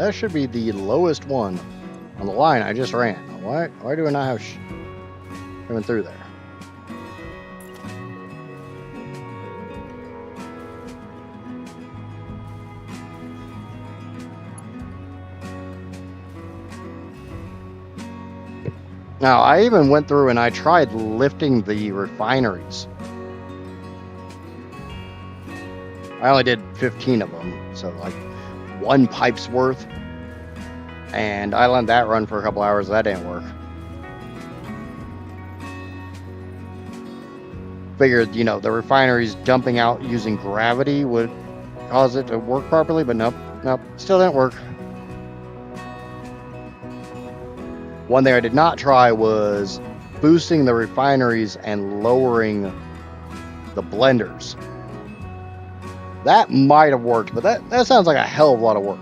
That should be the lowest one on the line I just ran. Why do I not have coming through there? Now, I even went through and I tried lifting the refineries. I only did 15 of them, so like one pipe's worth. And I let that run for a couple hours. That didn't work. Figured, you know, the refineries dumping out using gravity would cause it to work properly, but nope, still didn't work. One thing I did not try was boosting the refineries and lowering the blenders. That might have worked, but that sounds like a hell of a lot of work.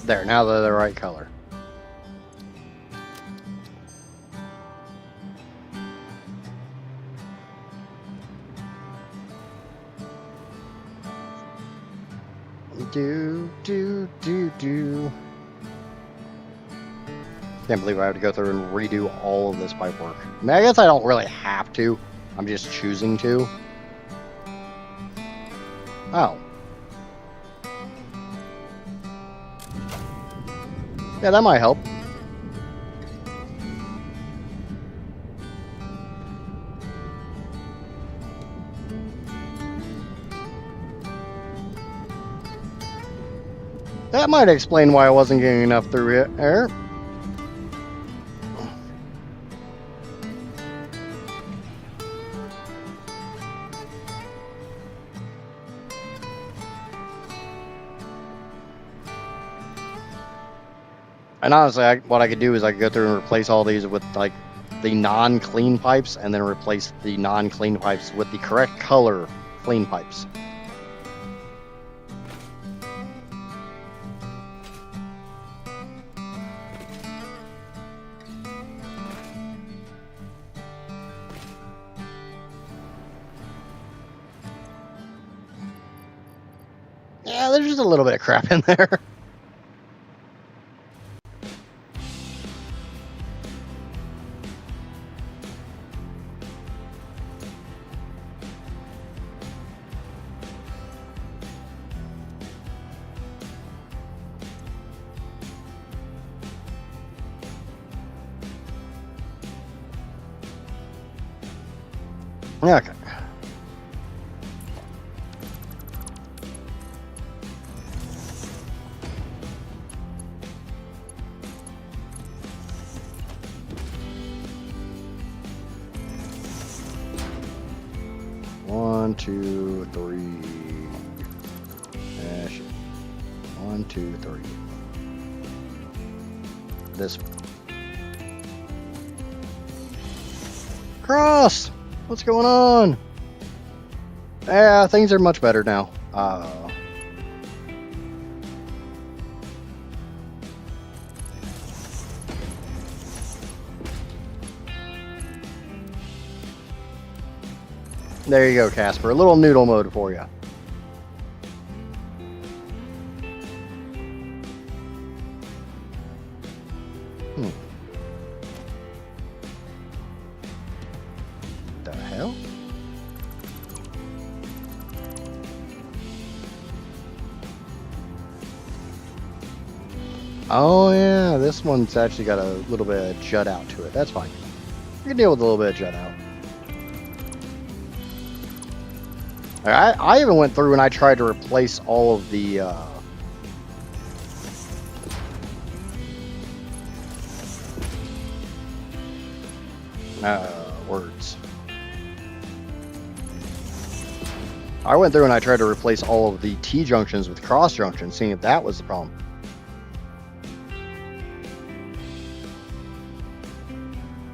There, now they're the right color. Do. Can't believe I have to go through and redo all of this pipe work. I mean, I guess I don't really have to. I'm just choosing to. Oh. Yeah, that might help. That might explain why I wasn't getting enough through here. And honestly, what I could do is I could go through and replace all these with like the non-clean pipes, and then replace the non-clean pipes with the correct color clean pipes. Yeah, there's just a little bit of crap in there. Okay. One, two, three. Shit. 1, 2, 3. This one. Cross! What's going on? Yeah, things are much better now. There you go, Casper. A little noodle mode for you. The hell? Oh yeah, this one's actually got a little bit of jut out to it. That's fine. You can deal with a little bit of jut out. I even went through and I tried to replace all of the words. I went through and I tried to replace all of the T junctions with cross junctions, seeing if that was the problem.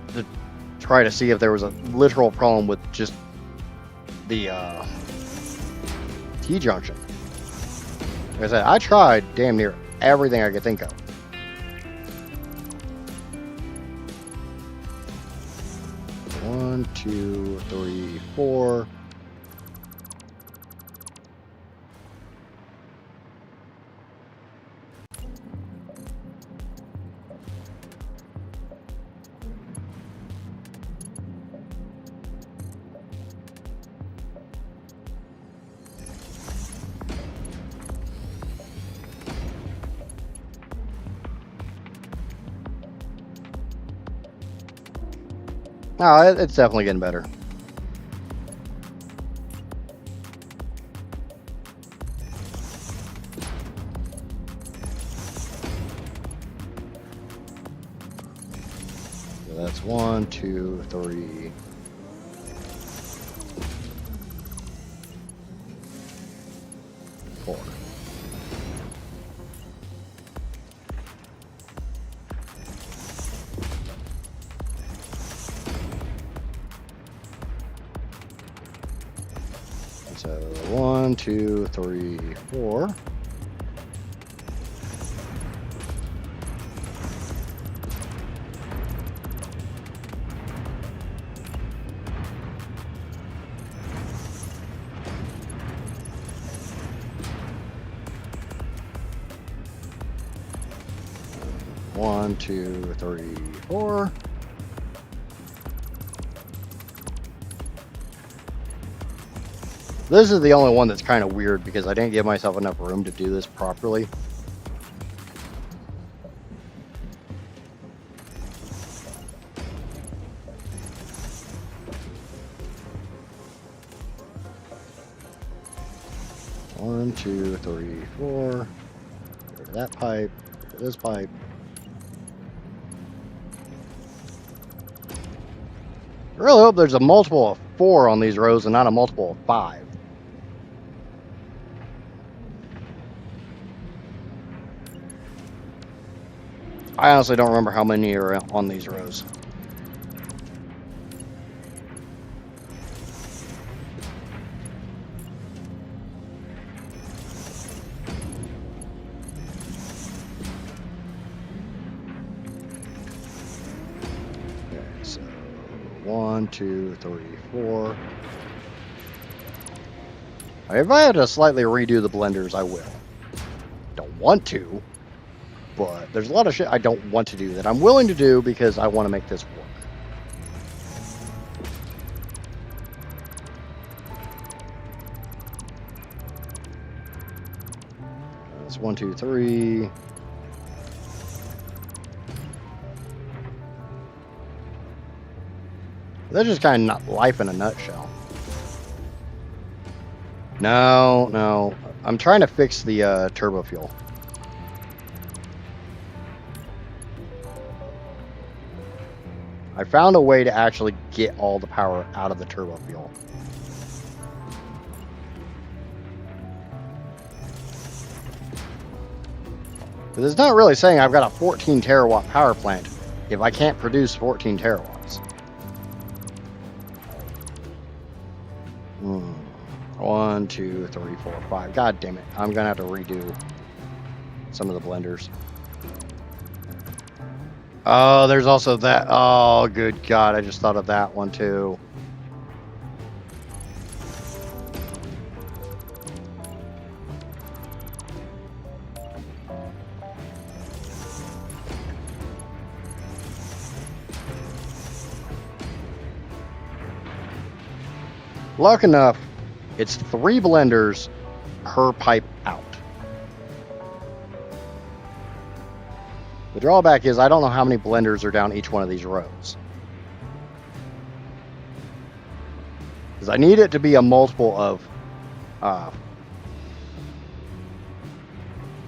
To try to see if there was a literal problem with just the T-junction. Like I said, I tried damn near everything I could think of. One, two, three, four. Oh, it's definitely getting better. So that's 1, 2, 3, 4. So 1, 2, 3, 4. One, two, three, 4. This is the only one that's kind of weird because I didn't give myself enough room to do this properly. One, two, three, 4. Get rid of that pipe. Get rid of this pipe. I really hope there's a multiple of 4 on these rows and not a multiple of 5. I honestly don't remember how many are on these rows. Okay, so 1, 2, 3, 4. If I had to slightly redo the blenders, I will. Don't want to, but there's a lot of shit I don't want to do that I'm willing to do because I want to make this work. That's 1, 2, 3. That's just kind of not life in a nutshell. No. I'm trying to fix the Turbofuel. I found a way to actually get all the power out of the Turbofuel. But it's not really saying I've got a 14 terawatt power plant if I can't produce 14 terawatts. 1, 2, 3, 4, 5. God damn it. I'm going to have to redo some of the blenders. Oh, there's also that. Oh, good God. I just thought of that one too. Luck enough, it's 3 blenders per pipe out. The drawback is I don't know how many blenders are down each one of these rows. Because I need it to be a multiple of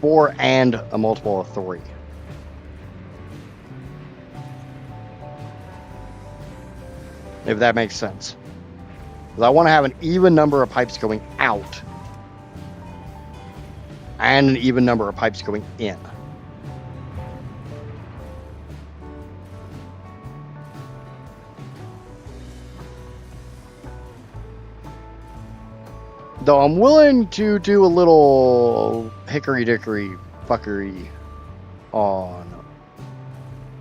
4 and a multiple of 3. If that makes sense. Because I want to have an even number of pipes going out and an even number of pipes going in. Though I'm willing to do a little hickory dickory fuckery on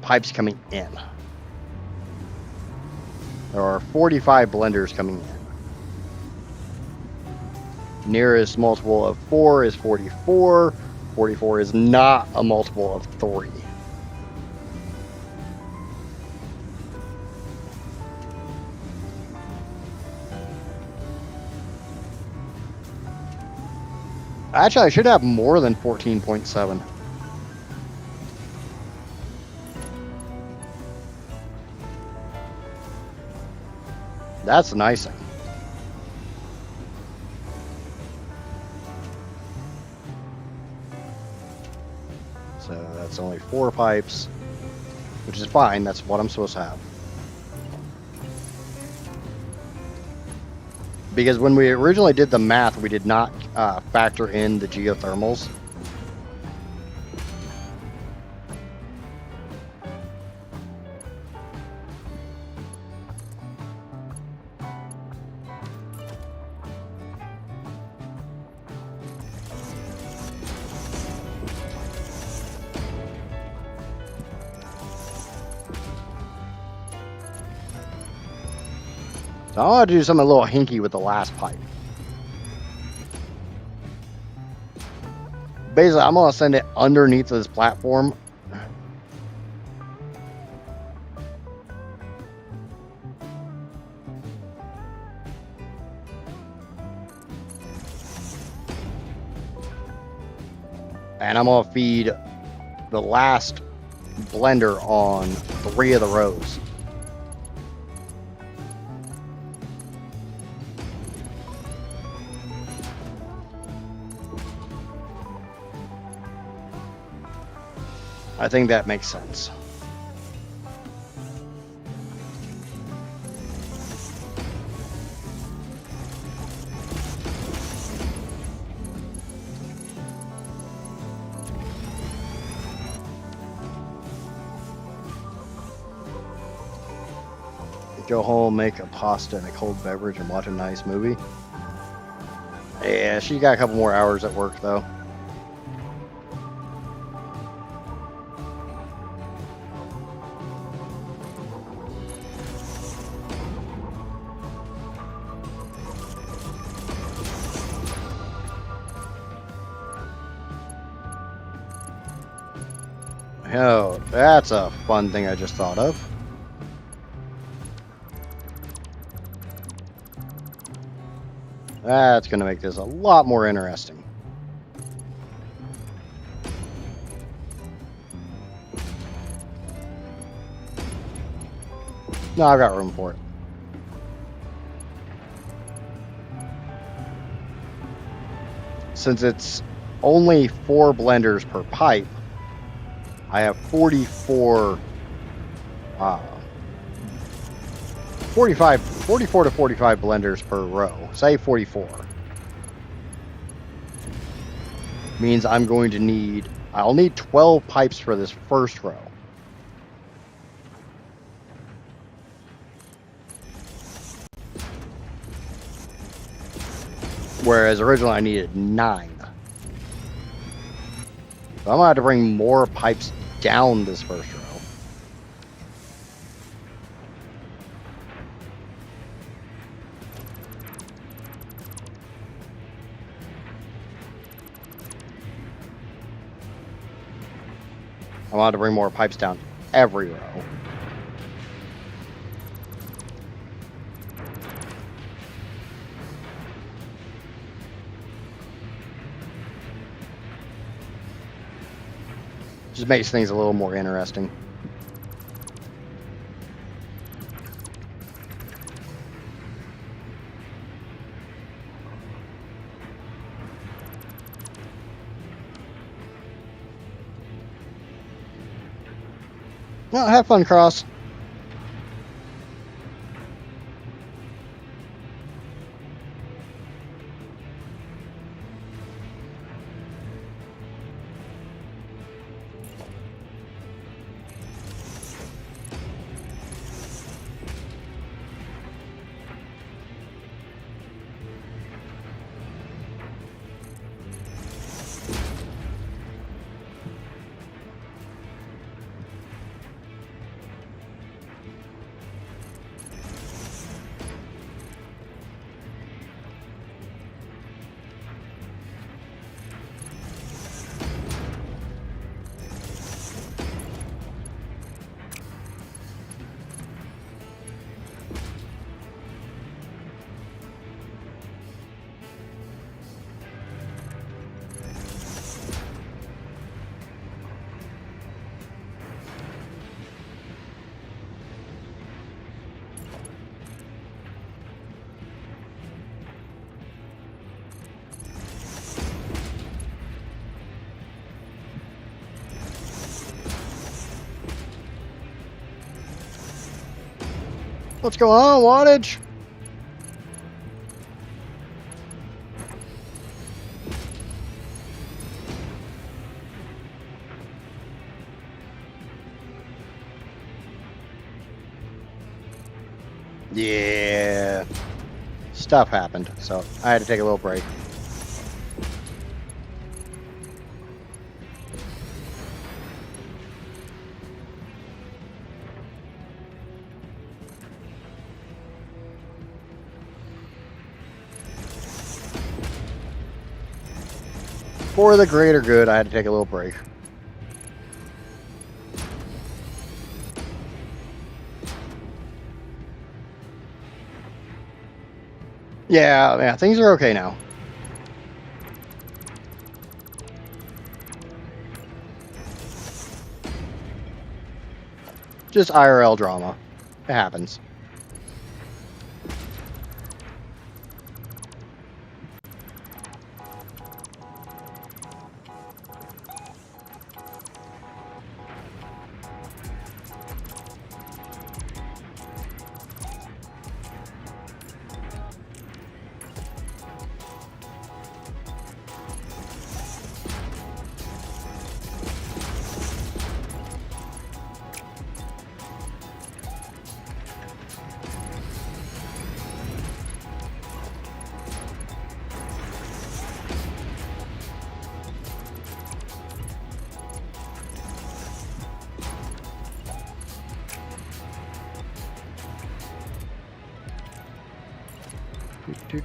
pipes coming in. There are 45 blenders coming in. Nearest multiple of 4 is 44. 44 is not a multiple of 3. Actually, I should have more than 14.7. That's the nice thing. So that's only 4 pipes, which is fine. That's what I'm supposed to have. Because when we originally did the math, we did not factor in the geothermals. So I want to do something a little hinky with the last pipe. Basically, I'm going to send it underneath this platform. And I'm going to feed the last blender on 3 of the rows. I think that makes sense. Go home, make a pasta and a cold beverage, and watch a nice movie. Yeah, she got a couple more hours at work, though. Oh, that's a fun thing I just thought of. That's going to make this a lot more interesting. No, I've got room for it. Since it's only 4 blenders per pipe, I have 44 to 45 blenders per row. Say 44. Means I'm going to need, I'll need 12 pipes for this first row. Whereas originally I needed 9. So I'm going to have to bring more pipes down this first row. I want to bring more pipes down every row. Just makes things a little more interesting. Well, have fun, Cross. What's going on, wattage? Yeah. Stuff happened, so I had to take a little break. For the greater good, I had to take a little break. Yeah, things are okay now. Just IRL drama. It happens. You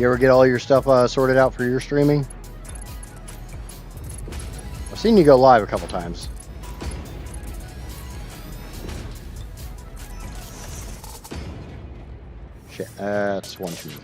ever get all your stuff sorted out for your streaming? I've seen you go live a couple times. Shit, that's one too many.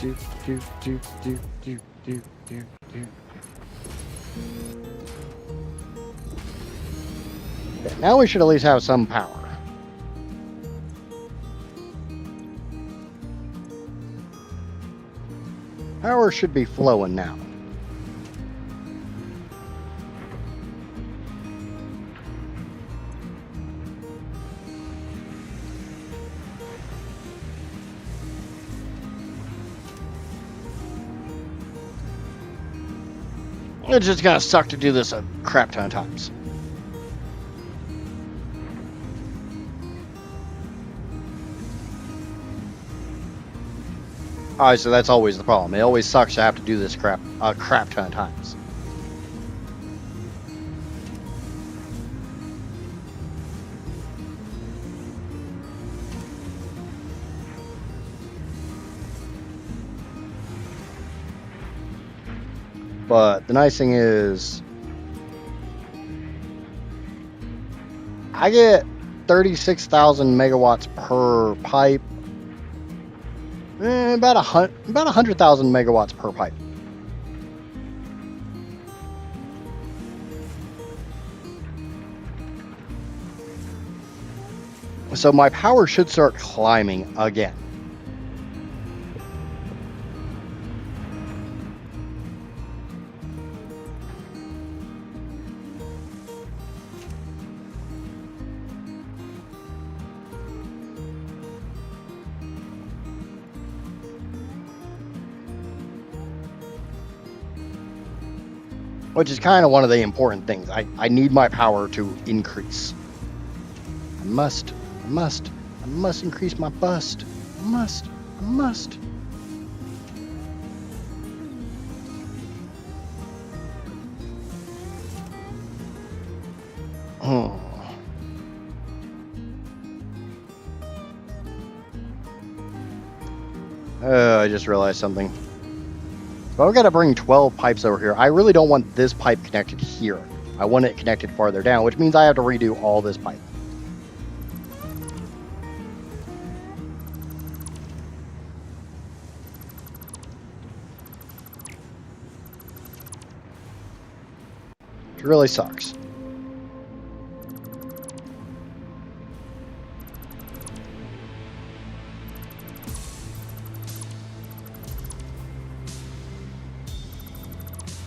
Okay, now we should at least have some power. Power should be flowing now. It's just gonna suck to do this a crap ton of times. Alright, so that's always the problem. It always sucks to have to do this crap a crap ton of times. But the nice thing is, I get 36,000 megawatts per pipe. About 100,000 megawatts per pipe. So my power should start climbing again. Which is kind of one of the important things. I need my power to increase. I must I must increase my bust. I must. Oh. I just realized something. So I've got to bring 12 pipes over here. I really don't want this pipe connected here. I want it connected farther down, which means I have to redo all this pipe. Which really sucks.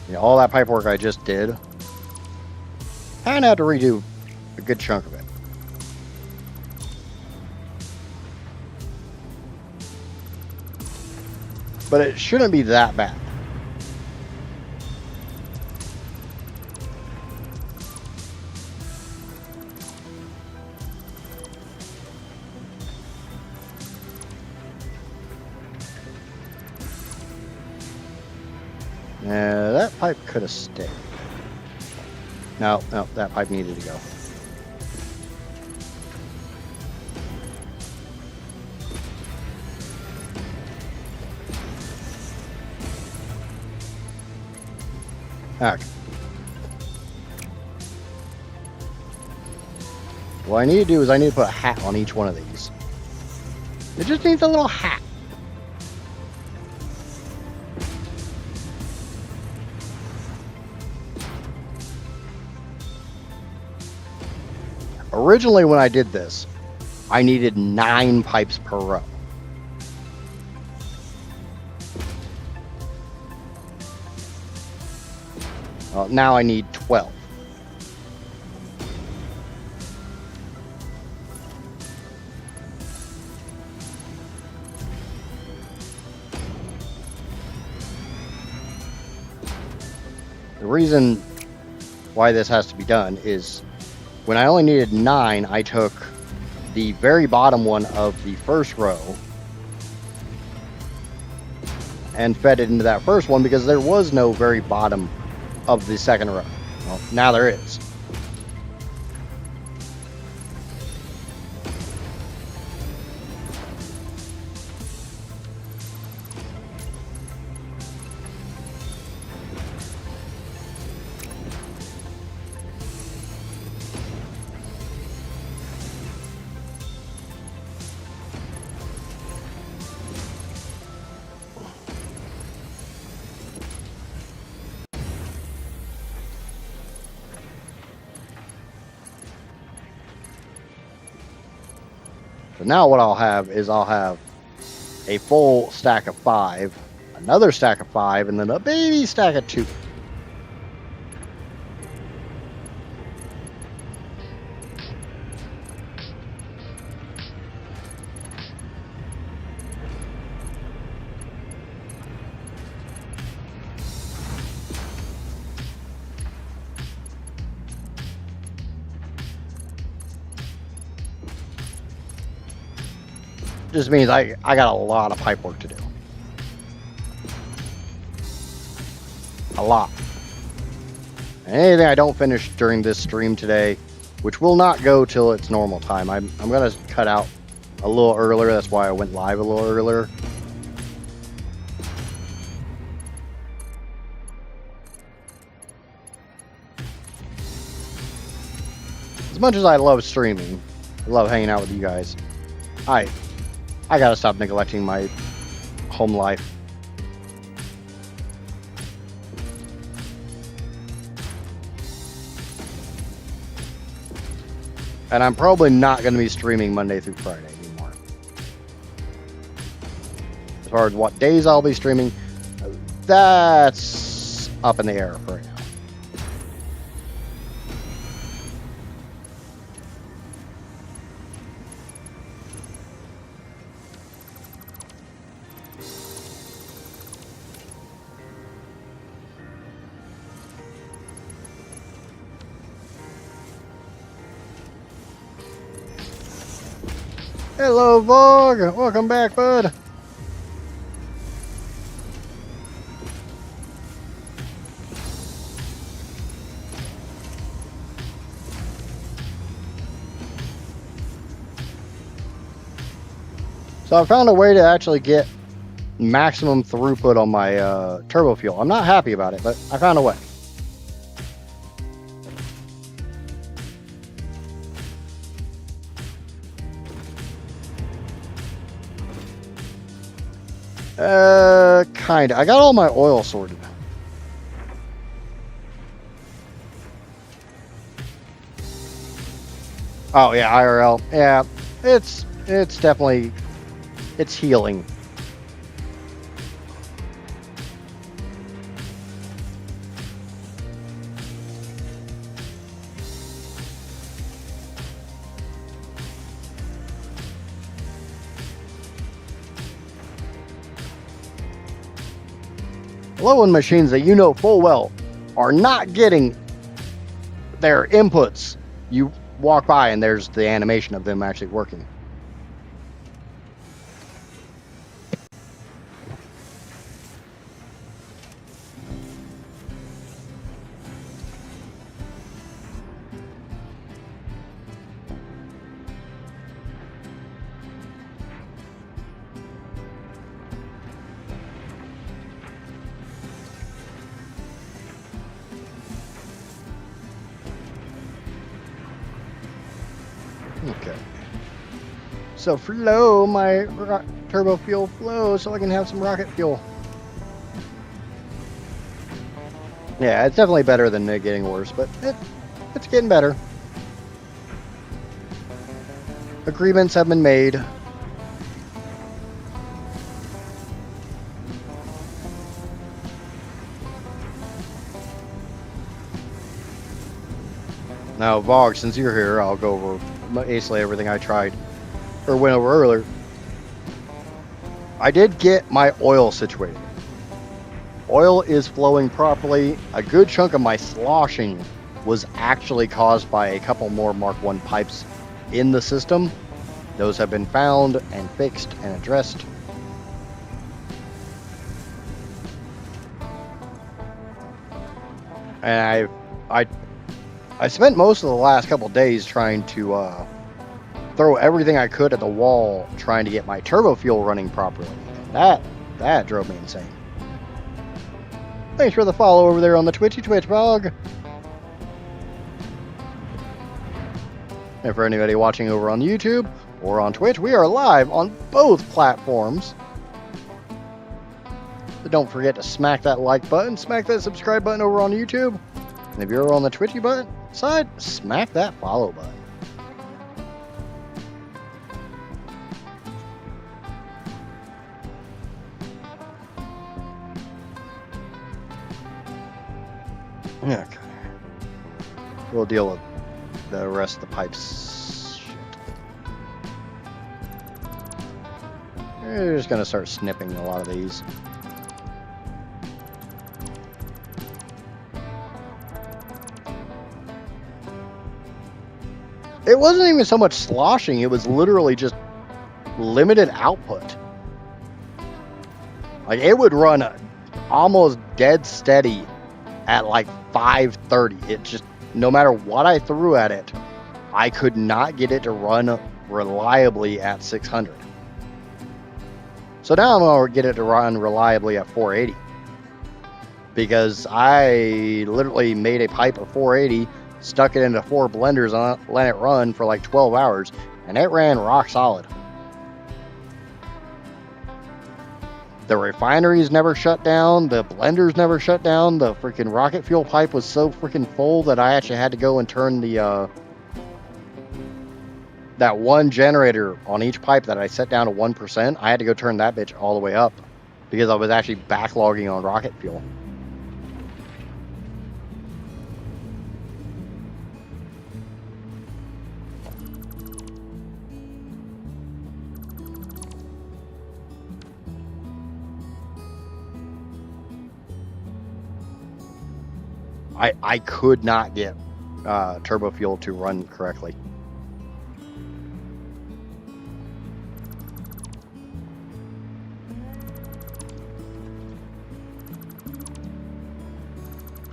You know, all that pipe work I just did, and I had to redo a good chunk of it. But it shouldn't be that bad. That pipe could have stayed. No, that pipe needed to go. Okay. What I need to do is I need to put a hat on each one of these. It just needs a little hat. Originally, when I did this, I needed 9 pipes per row. Well, now I need 12. The reason why this has to be done is when I only needed 9, I took the very bottom one of the first row and fed it into that first one because there was no very bottom of the second row. Well, now there is. So now what I'll have is I'll have a full stack of 5, another stack of 5, and then a baby stack of 2. Just means I got a lot of pipe work to do. A lot. And anything I don't finish during this stream today, which will not go till it's normal time. I'm gonna cut out a little earlier. That's why I went live a little earlier. As much as I love streaming, I love hanging out with you guys, I gotta stop neglecting my home life. And I'm probably not going to be streaming Monday through Friday anymore. As far as what days I'll be streaming, that's up in the air for right now. Hello, Vogue. Welcome back, bud. So I found a way to actually get maximum throughput on my Turbofuel. I'm not happy about it, but I found a way. Kinda. I got all my oil sorted. Oh yeah, IRL. Yeah, it's definitely, it's healing. Low-end machines that you know full well are not getting their inputs. You walk by and there's the animation of them actually working. Okay. So flow my turbo fuel flow so I can have some rocket fuel. Yeah, it's definitely better than it getting worse, but it's getting better. Agreements have been made. Now, Vogue, since you're here, I'll go over basically everything I tried or went over earlier. I did get my oil situated. Oil is flowing properly. A good chunk of my sloshing was actually caused by a couple more Mark I pipes in the system. Those have been found and fixed and addressed. And I spent most of the last couple days trying to throw everything I could at the wall trying to get my turbo fuel running properly. That drove me insane. Thanks for the follow over there on the Twitch Vlog. And for anybody watching over on YouTube or on Twitch, we are live on both platforms. So don't forget to smack that like button, smack that subscribe button over on YouTube. And if you're on the Twitchy button side, smack that follow button. Okay. We'll deal with the rest of the pipes. Shit. We're just gonna start snipping a lot of these. It wasn't even so much sloshing, it was literally just limited output. Like, it would run almost dead steady at like 530. It just, no matter what I threw at it, I could not get it to run reliably at 600. So now I'm going to get it to run reliably at 480. Because I literally made a pipe of 480, stuck it into 4 blenders and let it run for like 12 hours, and it ran rock solid. The refineries never shut down, the blenders never shut down, the freaking rocket fuel pipe was so freaking full that I actually had to go and turn the that one generator on each pipe that I set down to 1%, I had to go turn that bitch all the way up because I was actually backlogging on rocket fuel. I could not get turbo fuel to run correctly.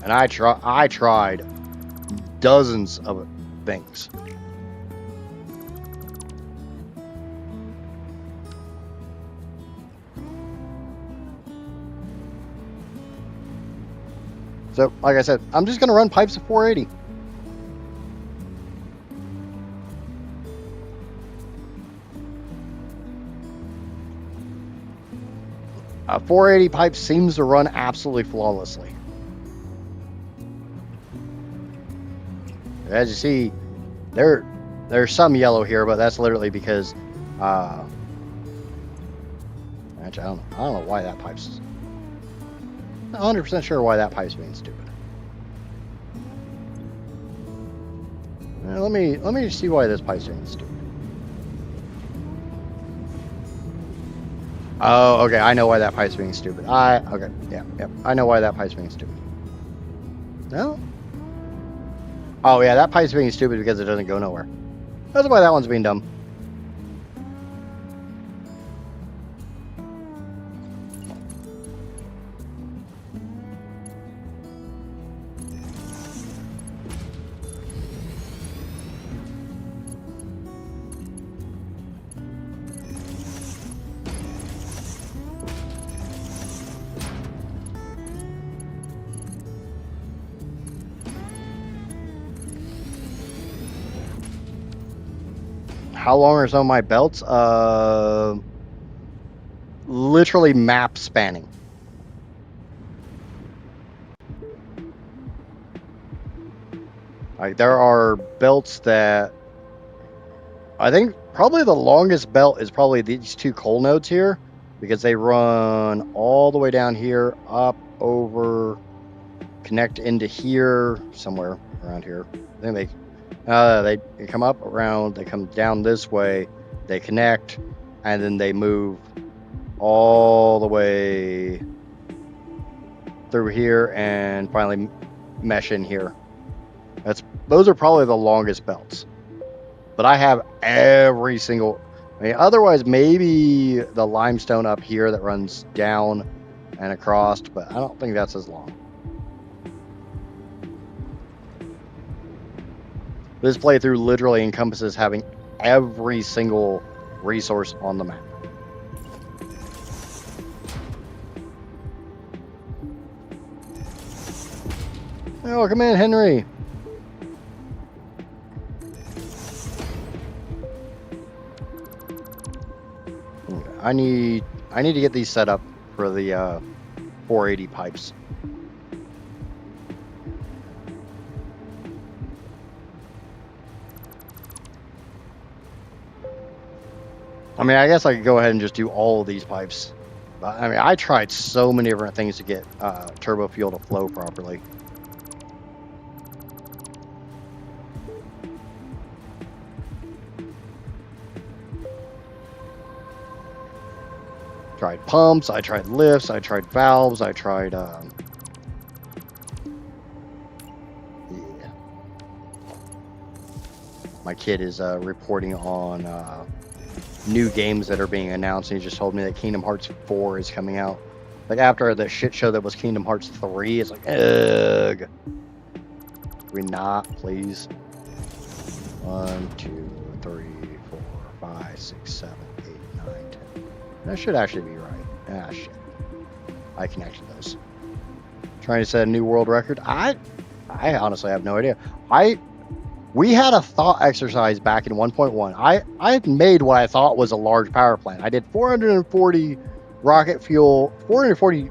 And I tried dozens of things. So, like I said, I'm just going to run pipes of 480. A 480 pipe seems to run absolutely flawlessly. As you see, there's some yellow here, but that's literally because actually, I don't know why that pipe's. Not 100% sure why that pipe's being stupid. Let me see why this pipe's being stupid. Oh, okay. I know why that pipe's being stupid. Okay. Yeah. I know why that pipe's being stupid. No? Oh, yeah. That pipe's being stupid because it doesn't go nowhere. That's why that one's being dumb. How long are some of my belts? Literally map spanning. Like, there are belts that I think probably the longest belt is probably these two coal nodes here, because they run all the way down here, up, over, connect into here, somewhere around here. I think they come up around, they come down this way, they connect, and then they move all the way through here and finally mesh in here. Those are probably the longest belts. But I have every single. I mean, otherwise maybe the limestone up here that runs down and across, but I don't think that's as long. This playthrough literally encompasses having every single resource on the map. Oh, come in, Henry. I need to get these set up for the 480 pipes. I mean, I guess I could go ahead and just do all of these pipes. But, I mean, I tried so many different things to get Turbofuel to flow properly. Tried pumps, I tried lifts, I tried valves, I tried yeah. My kid is reporting on new games that are being announced, and he just told me that Kingdom Hearts 4 is coming out. Like, after the shit show that was Kingdom Hearts 3, it's like, ugh. Can we not, please? 1, 2, 3, 4, 5, 6, 7, 8, 9, 10. That should actually be right. Ah, shit. I connected those. Trying to set a new world record. I honestly have no idea. We had a thought exercise back in 1.1. I had made what I thought was a large power plant. I did 440 rocket fuel, 440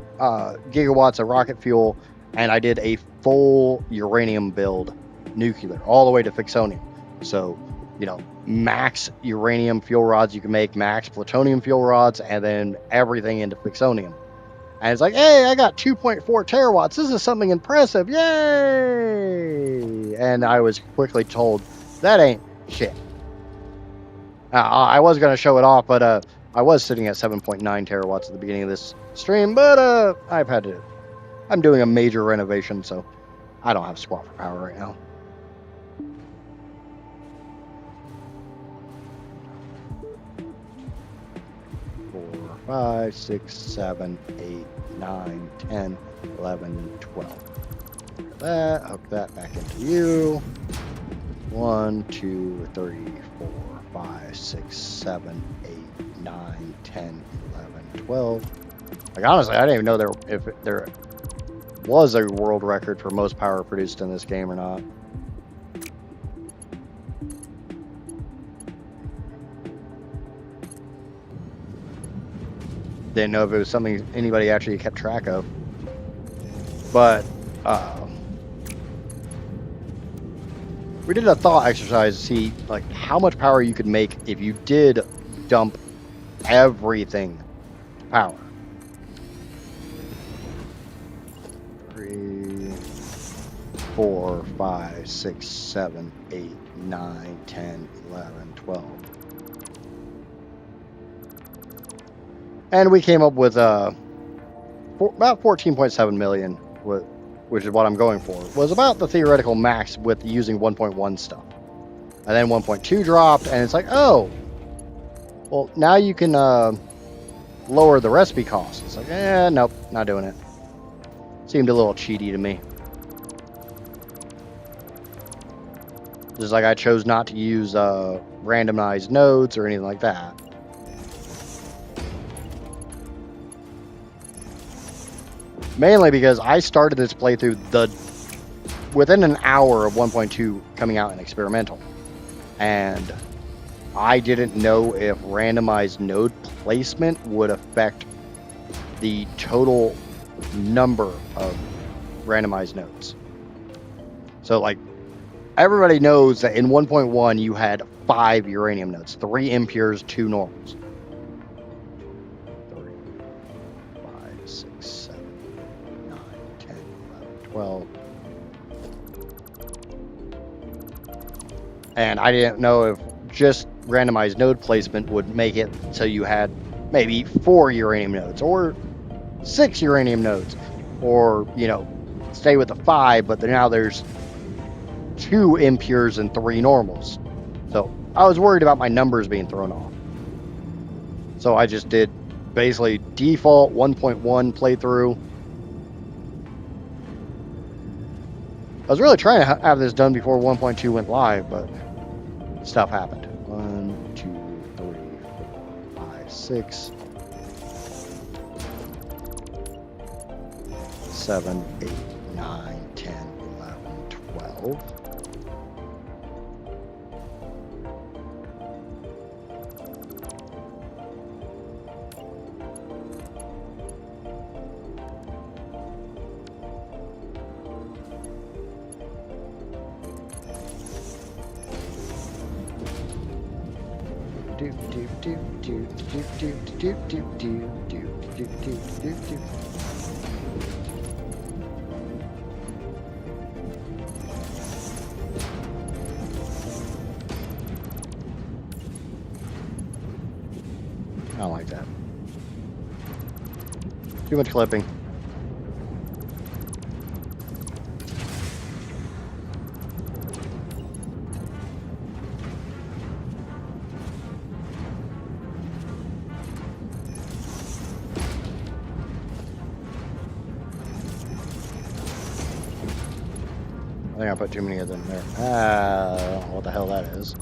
gigawatts of rocket fuel, and I did a full uranium build, nuclear, all the way to Fixonium. So, you know, max uranium fuel rods you can make, max plutonium fuel rods, and then everything into Fixonium. And it's like, hey, I got 2.4 terawatts. This is something impressive. Yay! And I was quickly told, that ain't shit. I was going to show it off, but I was sitting at 7.9 terawatts at the beginning of this stream, but I'm doing a major renovation, so I don't have squat for power right now. Four, 5, 6, 7, 8, 9, 10, 11, 12. that, hook that back into you. 1, 2, 3, 4, 5, 6, 7, 8, 9, 10, 11, 12. Like, honestly, I didn't even know if there was a world record for most power produced in this game or not. Didn't know if it was something anybody actually kept track of. But we did a thought exercise to see like how much power you could make if you did dump everything to power. 3, 4, 5, 6, 7, 8, 9, 10, 11, 12. And we came up with about 14.7 million, which is what I'm going for. Was about the theoretical max with using 1.1 stuff. And then 1.2 dropped, and it's like, oh, well, now you can lower the recipe cost. It's like, nope, not doing it. Seemed a little cheaty to me. Just like I chose not to use randomized nodes or anything like that. Mainly because I started this playthrough within an hour of 1.2 coming out in experimental. And I didn't know if randomized node placement would affect the total number of randomized nodes. So like everybody knows that in 1.1 you had 5 uranium nodes, 3 impures, 2 normals. 3, 5, 6, 7, 9, 10, 11, 12. And I didn't know if just randomized node placement would make it so you had maybe 4 uranium nodes or 6 uranium nodes, or stay with the 5, but now there's 2 impures and 3 normals. So I was worried about my numbers being thrown off. So I just did basically default 1.1 playthrough. I was really trying to have this done before 1.2 went live, but stuff happened. 1, 2, 3, 4, 5, 6, 7, 8, 9, 10, 11, 12. I don't like that. Too much clipping. I think I put too many of them there. I don't know what the hell that is.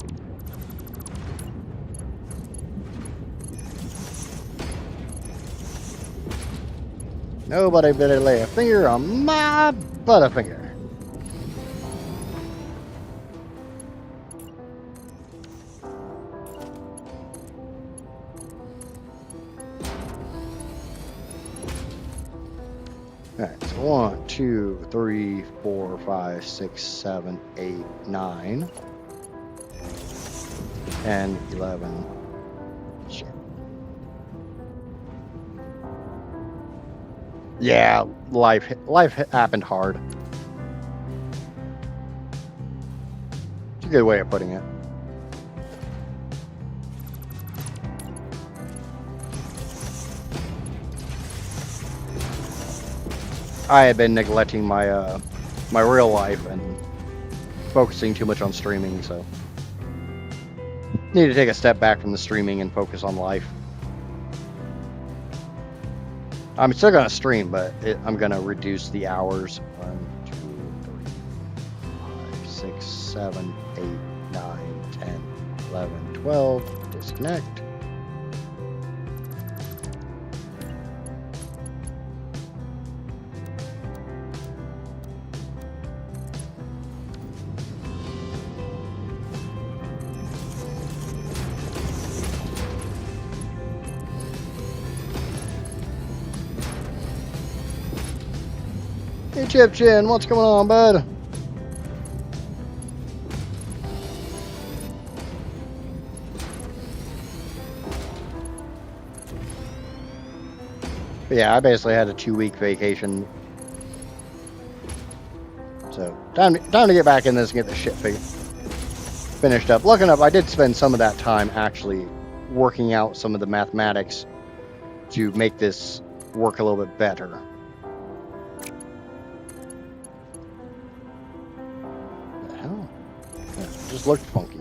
Nobody better lay a finger on my butterfinger. Alright, so 1, 2, 3, 4, 5, 6, 7, 8, 9, 10, 11. Shit. Yeah, life happened hard. It's a good way of putting it. I had been neglecting my my real life and focusing too much on streaming, so need to take a step back from the streaming and focus on life. I'm still gonna stream, but I'm gonna reduce the hours. 1, 2, 7, 8, 9, 10, 11, 12. Disconnect. Hey, Chip Chin, what's going on, bud? But yeah, I basically had a 2-week vacation. So, time to get back in this and get this shit finished up. Looking up, I did spend some of that time actually working out some of the mathematics to make this work a little bit better. What the hell? Yeah, it just looked funky.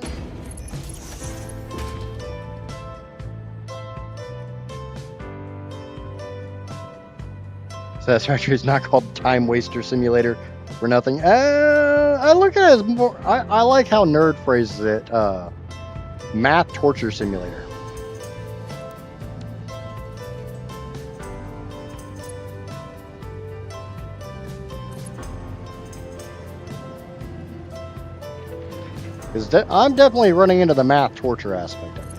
Satisfactory is not called Time Waster Simulator for nothing. I look at it as more. I like how Nerd phrases it. Math Torture Simulator. Because I'm definitely running into the math torture aspect of it.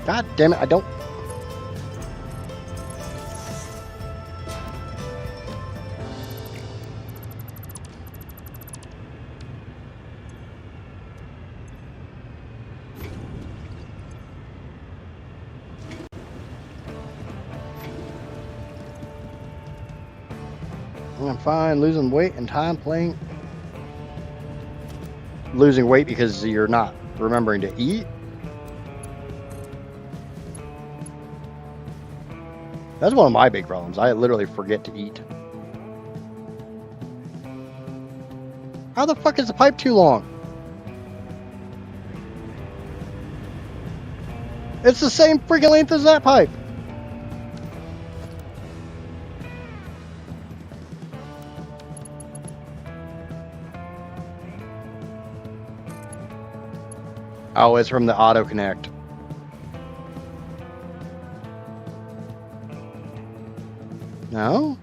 God damn it, I don't... I'm fine, losing weight and time playing. Losing weight because you're not remembering to eat. That's one of my big problems. I literally forget to eat. How the fuck is the pipe too long? It's the same freaking length as that pipe. Oh, it's from the auto connect. No?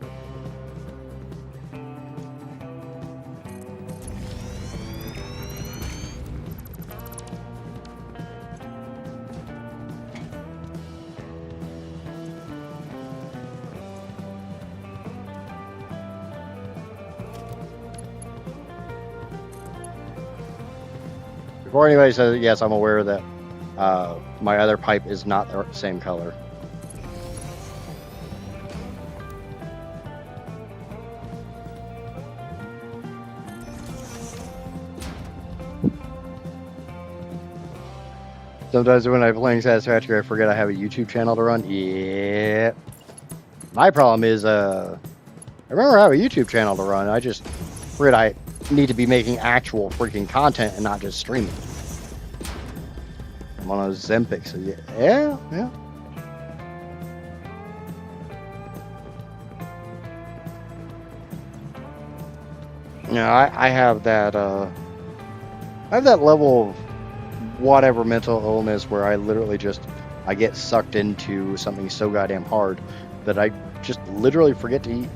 Before anybody says yes, I'm aware that my other pipe is not the same color. Sometimes when I'm playing Satisfactory, I forget I have a YouTube channel to run. Yeah. My problem is, I remember I have a YouTube channel to run. I just forget I need to be making actual freaking content and not just streaming. I'm on a Zempic, so yeah. Yeah, I have that, level of whatever mental illness where I literally I get sucked into something so goddamn hard that I just literally forget to eat.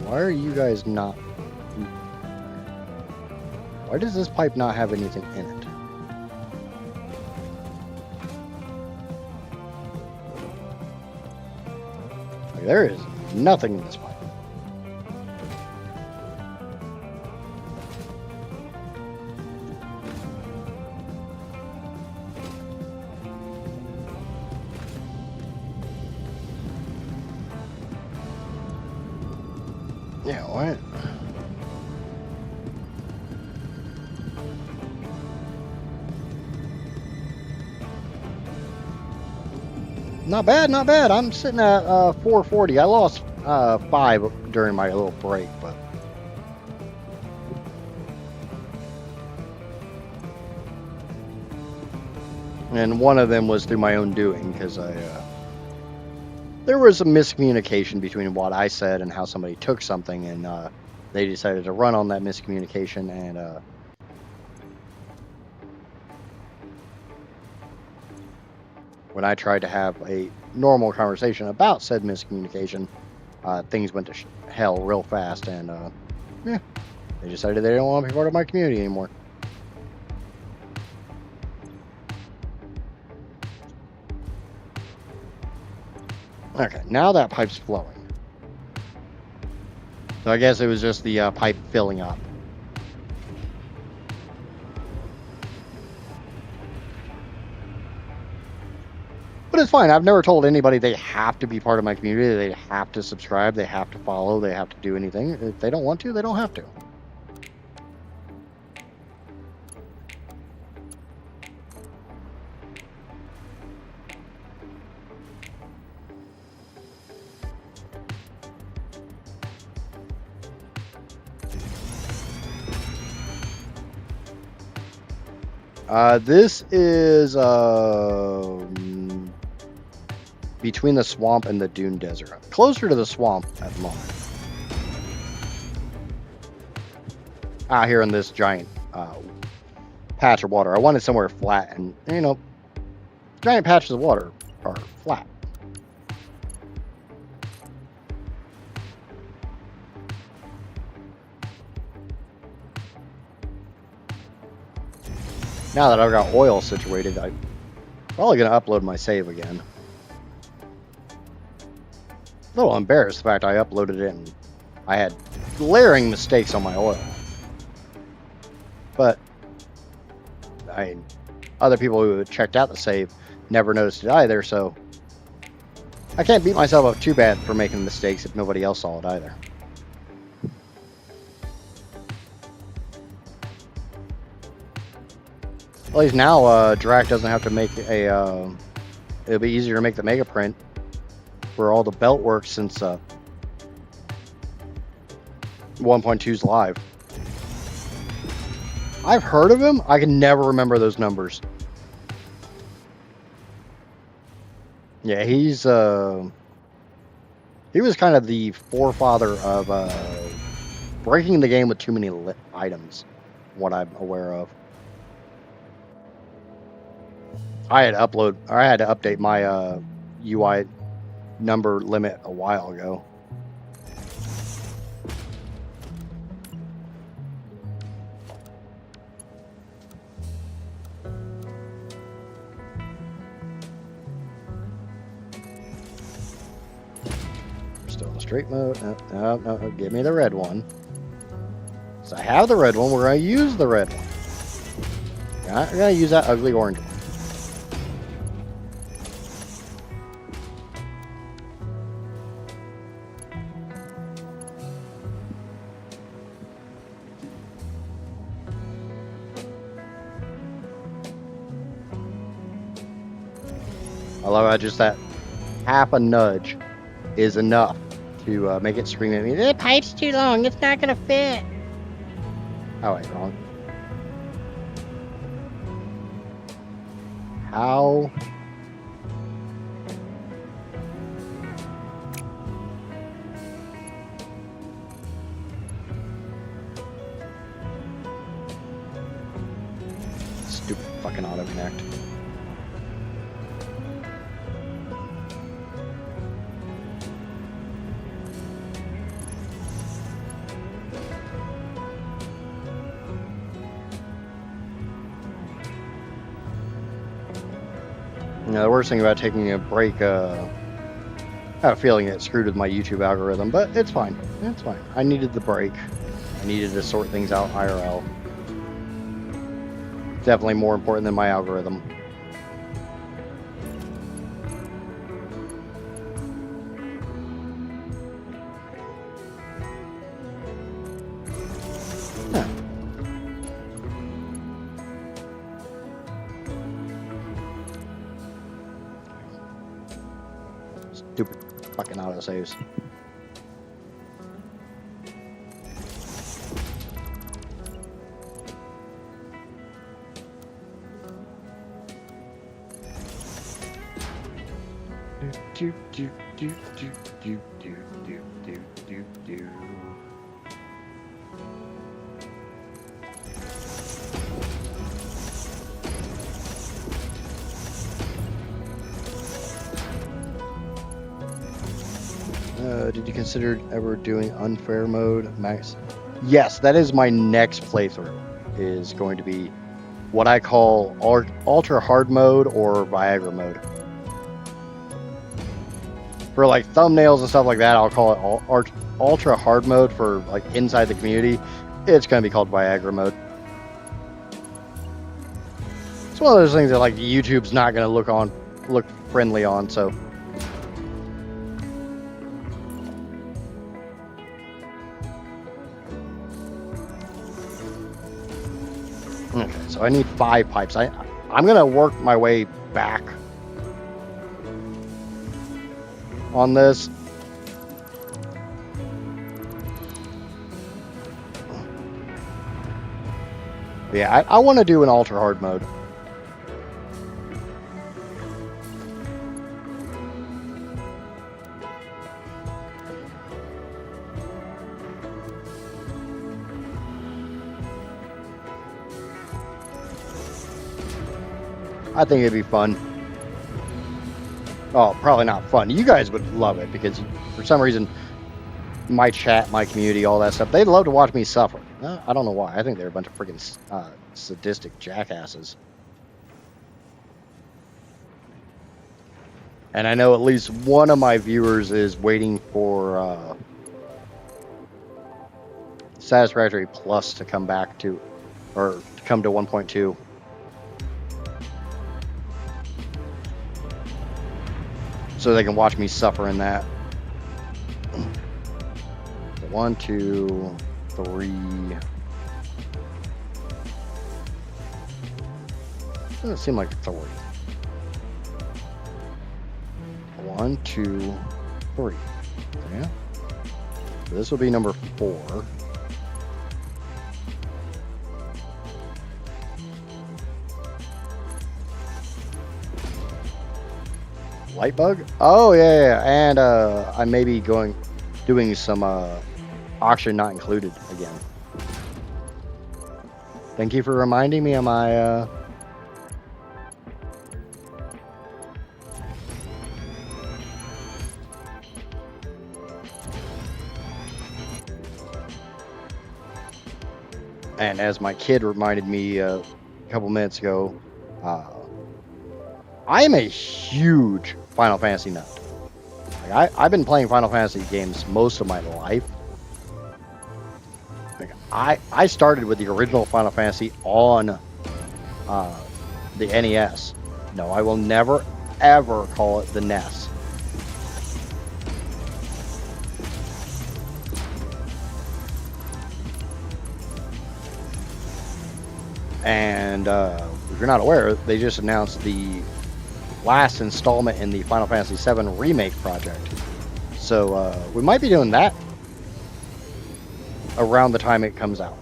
Why are you guys not... Why does this pipe not have anything in it? Like, there is nothing in this pipe. Yeah, what? Not bad, not bad. I'm sitting at 440. I lost 5 during my little break, but And one of them was through my own doing, because there was a miscommunication between what I said and how somebody took something, and they decided to run on that miscommunication, and when I tried to have a normal conversation about said miscommunication, things went to hell real fast, and yeah, they decided they don't want to be part of my community anymore. Okay, now that pipe's flowing. So I guess it was just the pipe filling up. But it's fine. I've never told anybody they have to be part of my community. They have to subscribe. They have to follow. They have to do anything. If they don't want to, they don't have to. This is between the swamp and the dune desert. Closer to the swamp at the moment. Out here in this giant patch of water. I wanted somewhere flat, and you know, giant patches of water are flat. Now that I've got oil situated, I'm probably going to upload my save again. A little embarrassed the fact I uploaded it and I had glaring mistakes on my oil. But other people who had checked out the save never noticed it either, so I can't beat myself up too bad for making mistakes if nobody else saw it either. At least now, Drac doesn't have to make a, it'll be easier to make the mega print for all the belt work since 1.2's live. I've heard of him. I can never remember those numbers. Yeah, he was kind of the forefather of breaking the game with too many items, what I'm aware of. I had to update my UI number limit a while ago. Still in straight mode. No, give me the red one. So I have the red one. We're going to use the red one. We're going to use that ugly orange one. I love how just that half a nudge is enough to make it scream at me, the pipe's too long, it's not going to fit. Oh, wait, wrong. How? Stupid fucking autoconnect. You know, the worst thing about taking a break, I have a feeling it screwed with my YouTube algorithm, but it's fine. It's fine. I needed the break. I needed to sort things out IRL. Definitely more important than my algorithm. Huh. Stupid fucking autosaves. Did you consider ever doing unfair mode, Max? Yes, that is my next playthrough. Is going to be what I call ultra hard mode or Viagra mode. For like thumbnails and stuff like that, I'll call it ultra hard mode. For like inside the community, it's going to be called Viagra mode. It's one of those things that like YouTube's not going to look friendly on. So. Okay, so I need 5 pipes. I'm gonna work my way back on this. Yeah, I want to do an ultra hard mode. I think it'd be fun. Oh, probably not fun. You guys would love it because for some reason, my chat, my community, all that stuff, they'd love to watch me suffer. I don't know why. I think they're a bunch of freaking sadistic jackasses. And I know at least one of my viewers is waiting for Satisfactory Plus to come back to, or to come to 1.2. So they can watch me suffer in that. 1, 2, 3. Doesn't seem like 3. 1, 2, 3. Yeah. So this will be number 4. Light bug? Oh yeah. And I may be doing some auction not included again. Thank you for reminding me of my and as my kid reminded me a couple minutes ago, I am a huge Final Fantasy nut. Like I've been playing Final Fantasy games most of my life. Like I started with the original Final Fantasy on the NES. No, I will never, ever call it the NES. And if you're not aware, they just announced the last installment in the Final Fantasy VII Remake project. So we might be doing that around the time it comes out.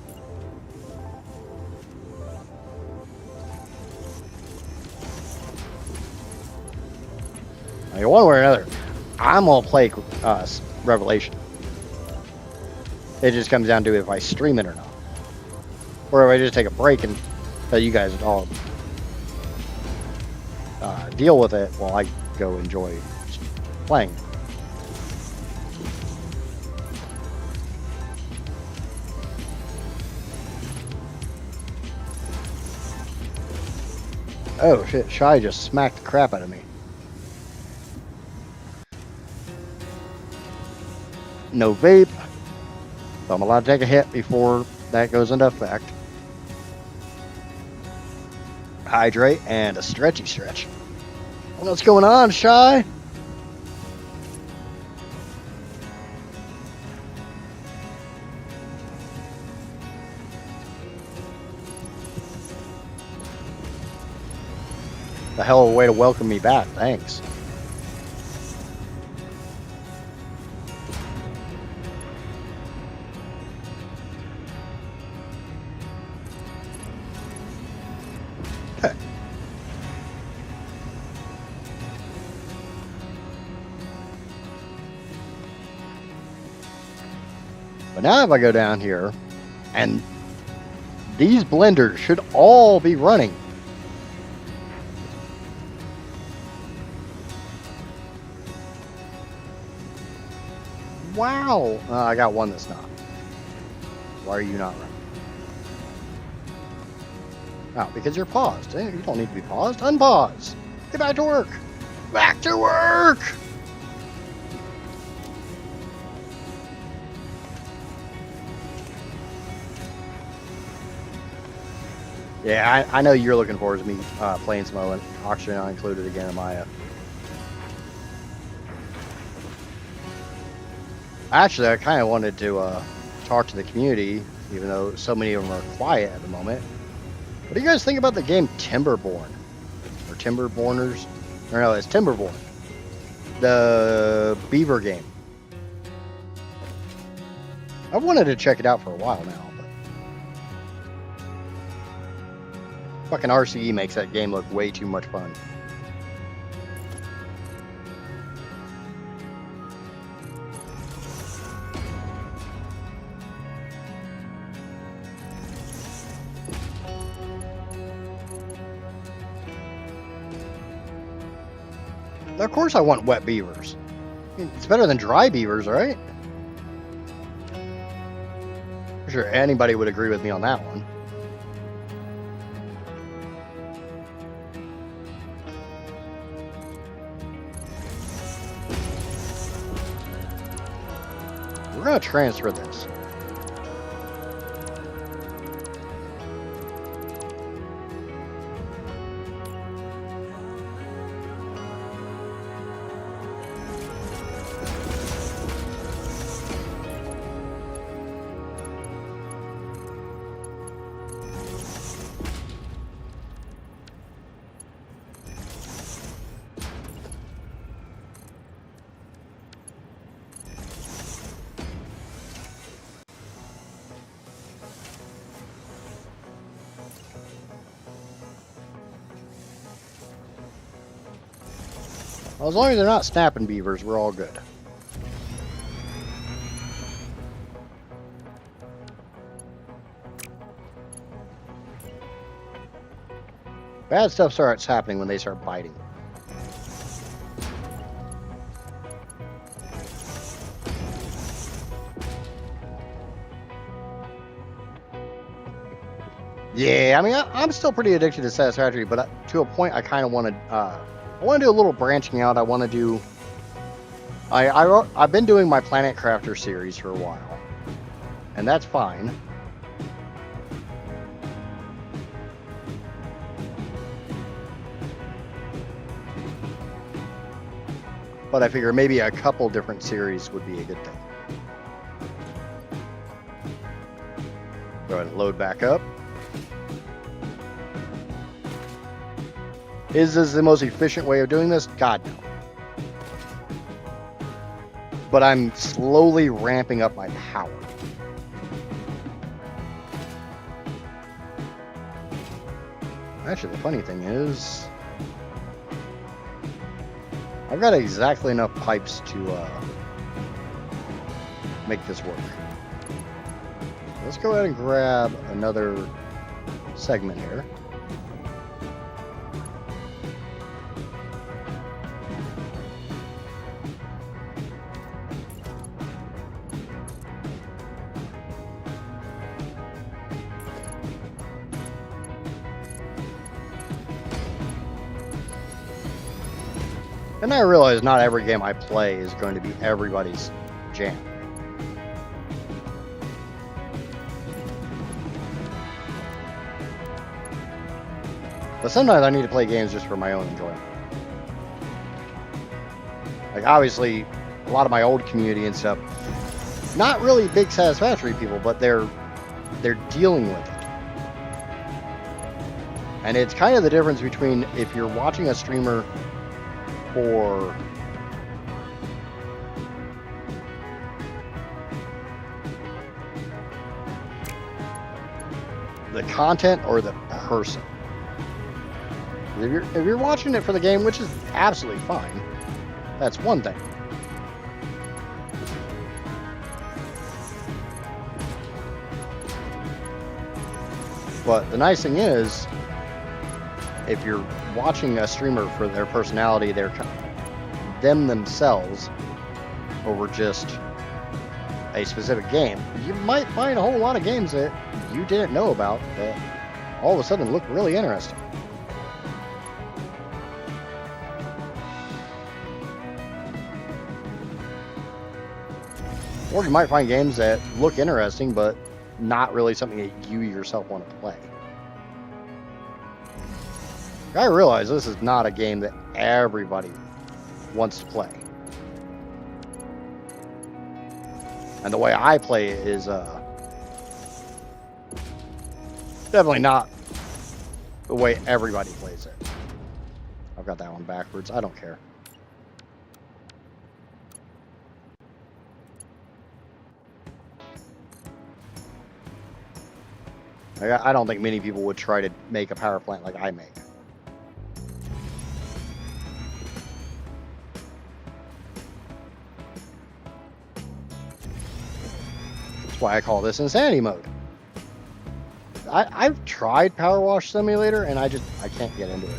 Like one way or another, I'm gonna play Revelation. It just comes down to if I stream it or not, or if I just take a break and let you guys all deal with it while I go enjoy playing. Oh shit, Shy just smacked the crap out of me. No vape. So I'm allowed to take a hit before that goes into effect. Hydrate and a stretchy stretch. What's going on, Shy? The hell of a way to welcome me back. Thanks. But now if I go down here, and these blenders should all be running. Wow. I got one that's not. Why are you not running? Oh, because you're paused. You don't need to be paused. Unpause. Get back to work. Back to work. Yeah, I know you're looking forward to me playing some Oxygen Not Included again, Amaya. Actually, I kind of wanted to talk to the community, even though so many of them are quiet at the moment. What do you guys think about the game Timberborn? Or Timberborners? Or no, it's Timberborn. The beaver game. I've wanted to check it out for a while now. Fucking RCE makes that game look way too much fun. Of course I want wet beavers. I mean, it's better than dry beavers, right? I'm sure anybody would agree with me on that one. We're going to transfer this. Well, as long as they're not snapping beavers, we're all good. Bad stuff starts happening when they start biting. Yeah, I mean, I'm still pretty addicted to Satisfactory, but to a point, I kind of want to. I want to do a little branching out. I want to do. I've been doing my Planet Crafter series for a while, and that's fine. But I figure maybe a couple different series would be a good thing. Go ahead and load back up. Is this the most efficient way of doing this? God, no. But I'm slowly ramping up my power. Actually, the funny thing is, I've got exactly enough pipes to make this work. Let's go ahead and grab another segment here. And I realize not every game I play is going to be everybody's jam. But sometimes I need to play games just for my own enjoyment. Like, obviously, a lot of my old community and stuff, not really big Satisfactory people, but they're dealing with it. And it's kind of the difference between if you're watching a streamer for the content or the person. If you're watching it for the game, which is absolutely fine, that's one thing. But the nice thing is, if you're watching a streamer for their personality, them themselves, over just a specific game, you might find a whole lot of games that you didn't know about that all of a sudden look really interesting. Or you might find games that look interesting, but not really something that you yourself want to play. I realize this is not a game that everybody wants to play. And the way I play it is definitely not the way everybody plays it. I've got that one backwards. I don't care. I don't think many people would try to make a power plant like I make. That's why I call this insanity mode. I've tried Power Wash Simulator and I can't get into it.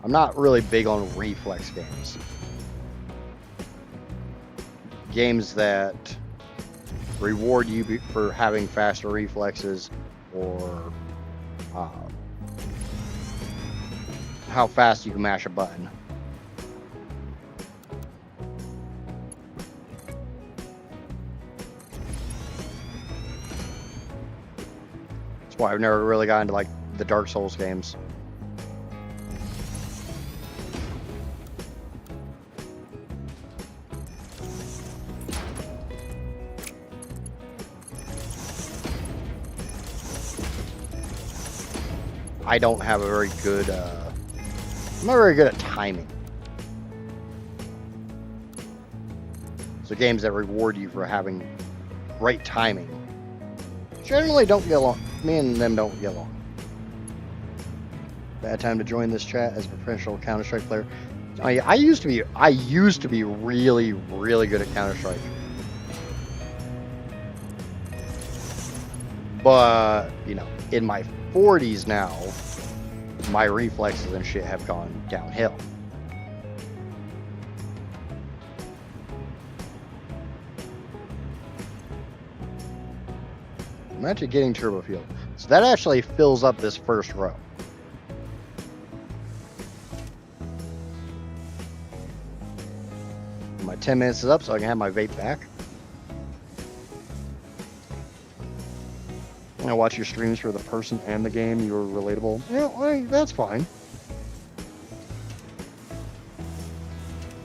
I'm not really big on reflex games. Games that reward you for having faster reflexes, or how fast you can mash a button. That's why I've never really gotten into like the Dark Souls games. I don't have a very good, I'm not very good at timing. So games that reward you for having great timing generally don't get along. Me and them don't get along. Bad time to join this chat as a professional Counter-Strike player. I used to be really, really good at Counter-Strike. But, you know, in my 40s now, my reflexes and shit have gone downhill. I'm actually getting Turbofuel. So that actually fills up this first row. My 10 minutes is up, so I can have my vape back. I watch your streams for the person and the game. You're relatable. Yeah, that's fine.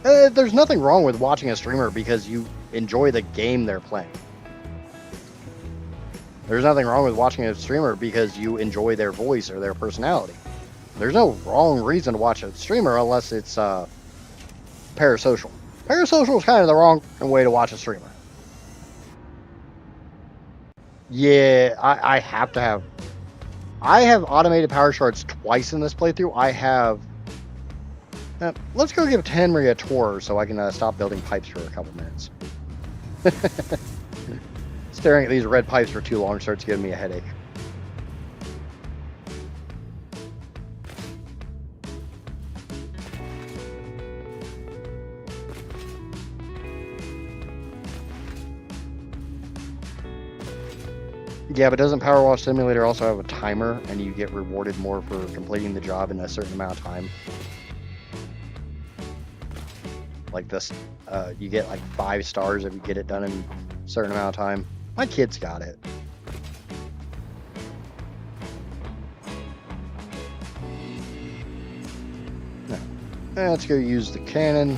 There's nothing wrong with watching a streamer because you enjoy the game they're playing. There's nothing wrong with watching a streamer because you enjoy their voice or their personality. There's no wrong reason to watch a streamer unless it's parasocial. Parasocial is kind of the wrong way to watch a streamer. Yeah, I have to have. I have automated power shards twice in this playthrough. I have. Let's go give Henry a tour so I can stop building pipes for a couple minutes. Staring at these red pipes for too long starts giving me a headache. Yeah, but doesn't Power Wash Simulator also have a timer and you get rewarded more for completing the job in a certain amount of time? Like this, you get like 5 stars if you get it done in a certain amount of time. My kid's got it. Yeah. Let's go use the cannon.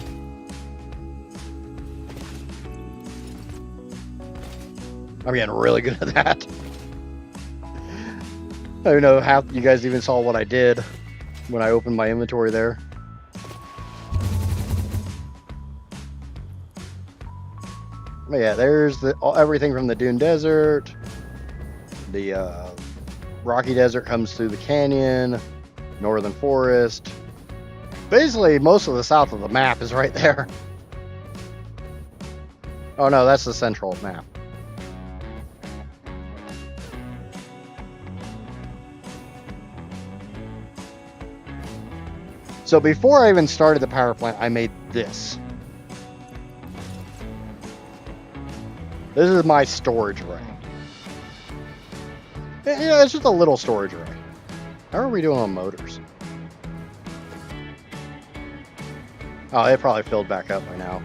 I'm getting really good at that. I don't know how you guys even saw what I did when I opened my inventory there. But yeah, there's everything from the Dune Desert. The Rocky Desert comes through the canyon, Northern Forest. Basically, most of the south of the map is right there. Oh no, that's the central map. So before I even started the power plant, I made this. This is my storage array. Yeah, it's just a little storage array. How are we doing on motors? Oh, it probably filled back up by now.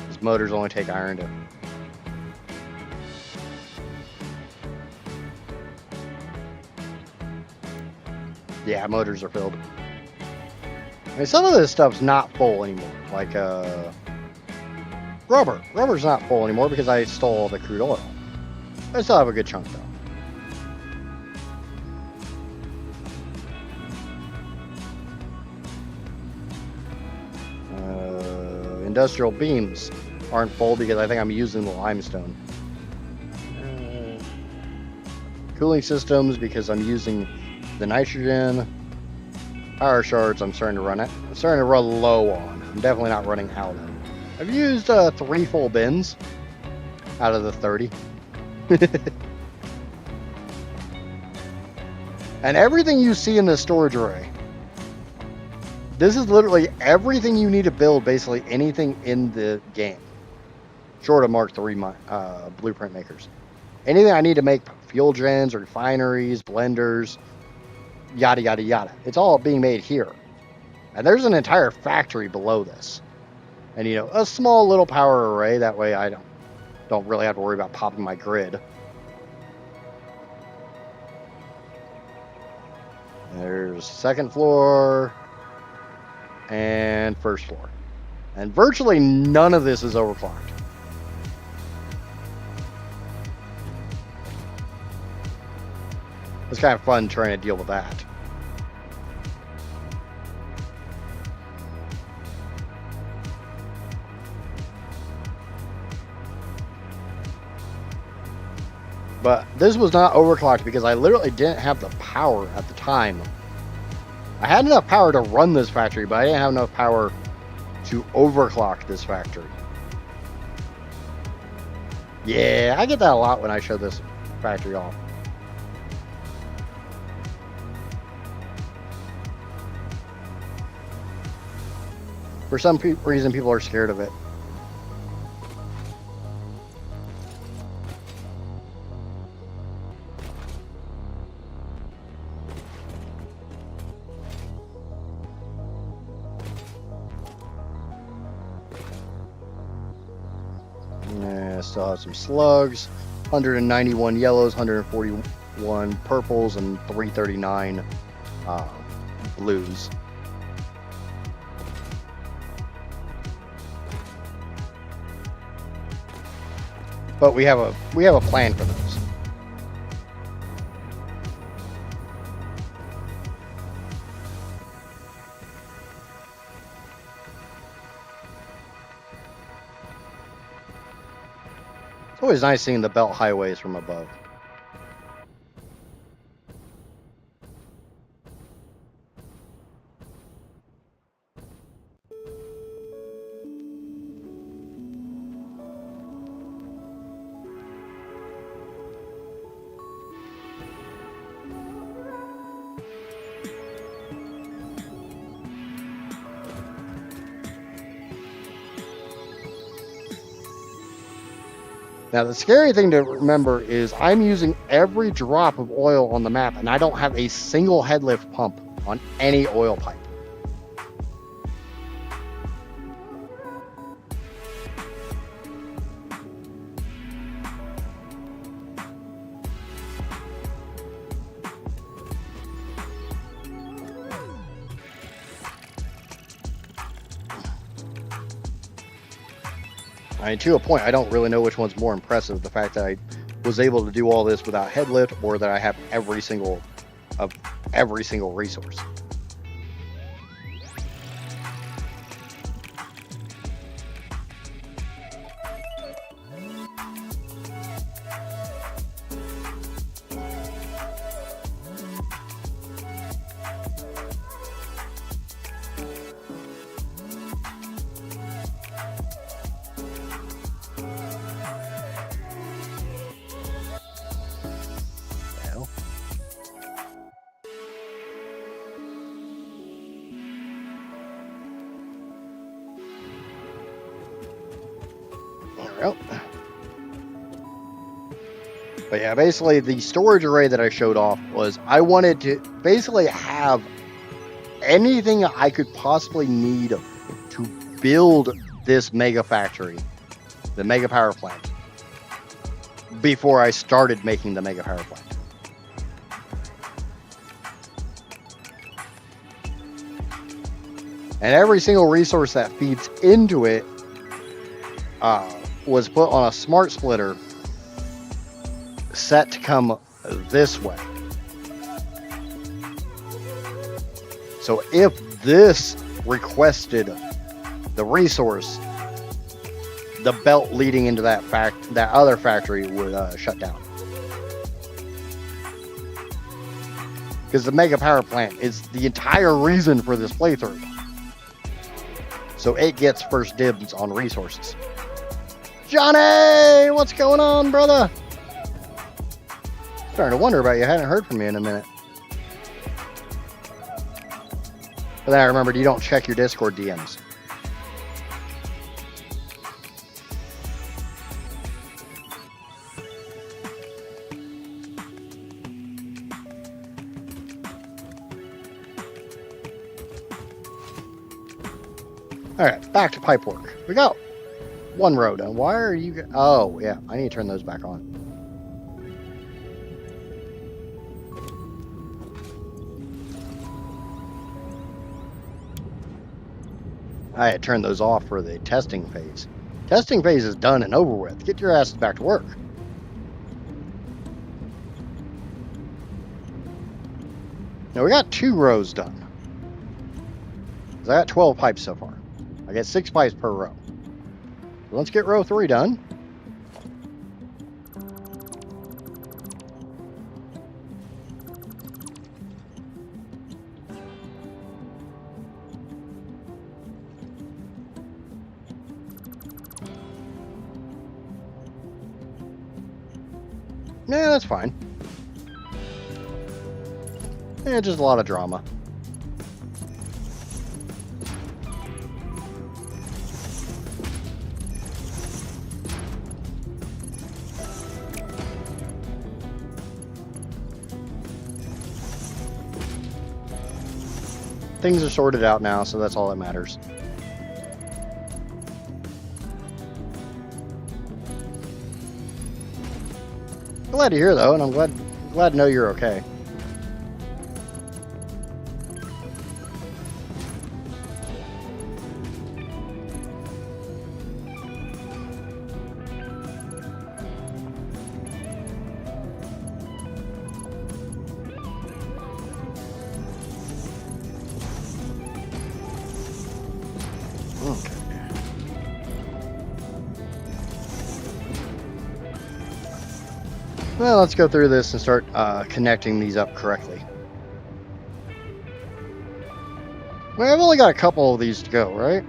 These motors only take iron to... Yeah, motors are filled. I mean, some of this stuff's not full anymore. Like, rubber. Rubber's not full anymore because I stole all the crude oil. I still have a good chunk, though. Industrial beams aren't full because I think I'm using the limestone. Cooling systems because I'm using the nitrogen. Power shards I'm starting to run it. I'm starting to run low on. I'm definitely not running out of them. I've used 3 full bins out of the 30. And everything you see in the storage array, this is literally everything you need to build basically anything in the game. Short of Mark III blueprint makers. Anything I need to make fuel gens, refineries, blenders, yada, yada, yada. It's all being made here. And there's an entire factory below this. And, you know, a small little power array. That way I don't really have to worry about popping my grid. There's second floor and first floor. And virtually none of this is overclocked. It's kind of fun trying to deal with that. But this was not overclocked because I literally didn't have the power at the time. I had enough power to run this factory, but I didn't have enough power to overclock this factory. Yeah, I get that a lot when I show this factory off. For some reason, people are scared of it. Still have some slugs, 191 yellows, 141 purples, and 339 blues. But we have a plan for those. It's always nice seeing the belt highways from above. Now, the scary thing to remember is I'm using every drop of oil on the map, and I don't have a single head lift pump on any oil pipe. I mean, to a point, I don't really know which one's more impressive. The fact that I was able to do all this without head lift, or that I have every single resource. we go. But yeah, basically the storage array that I showed off was I wanted to basically have anything I could possibly need to build this mega factory, the mega power plant, before I started making the mega power plant. And every single resource that feeds into it was put on a smart splitter set to come this way. So if this requested the resource, the belt leading into that other factory would shut down. Because the mega power plant is the entire reason for this playthrough. So it gets first dibs on resources. Johnny, what's going on, brother? Starting to wonder about you. I hadn't heard from you in a minute. But then I remembered you don't check your Discord DMs. Alright, back to pipe work. We got one row done. Why are you... Oh, yeah. I need to turn those back on. I had turned those off for the testing phase. Testing phase is done and over with. Get your asses back to work. Now we got 2 rows done. I got 12 pipes so far. I get 6 pipes per row. So let's get row 3 done. Yeah, that's fine. Yeah, just a lot of drama. Things are sorted out now, so that's all that matters. Glad to hear, though, and I'm glad to know you're okay. Okay. Well, let's go through this and start connecting these up correctly. Well, I've only got a couple of these to go, right?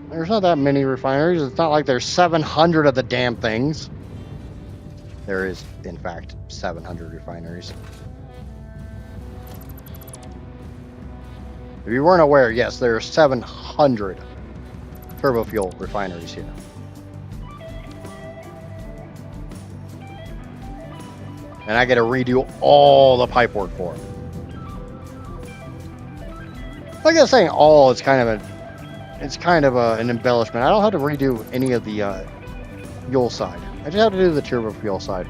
There's not that many refineries. It's not like there's 700 of the damn things. There is, in fact, 700 refineries. If you weren't aware, yes, there are 700 Turbofuel refineries here. And I got to redo all the pipe work for it. Like I was saying, all it's kind of an embellishment. I don't have to redo any of the fuel side. I just have to do the Turbofuel side.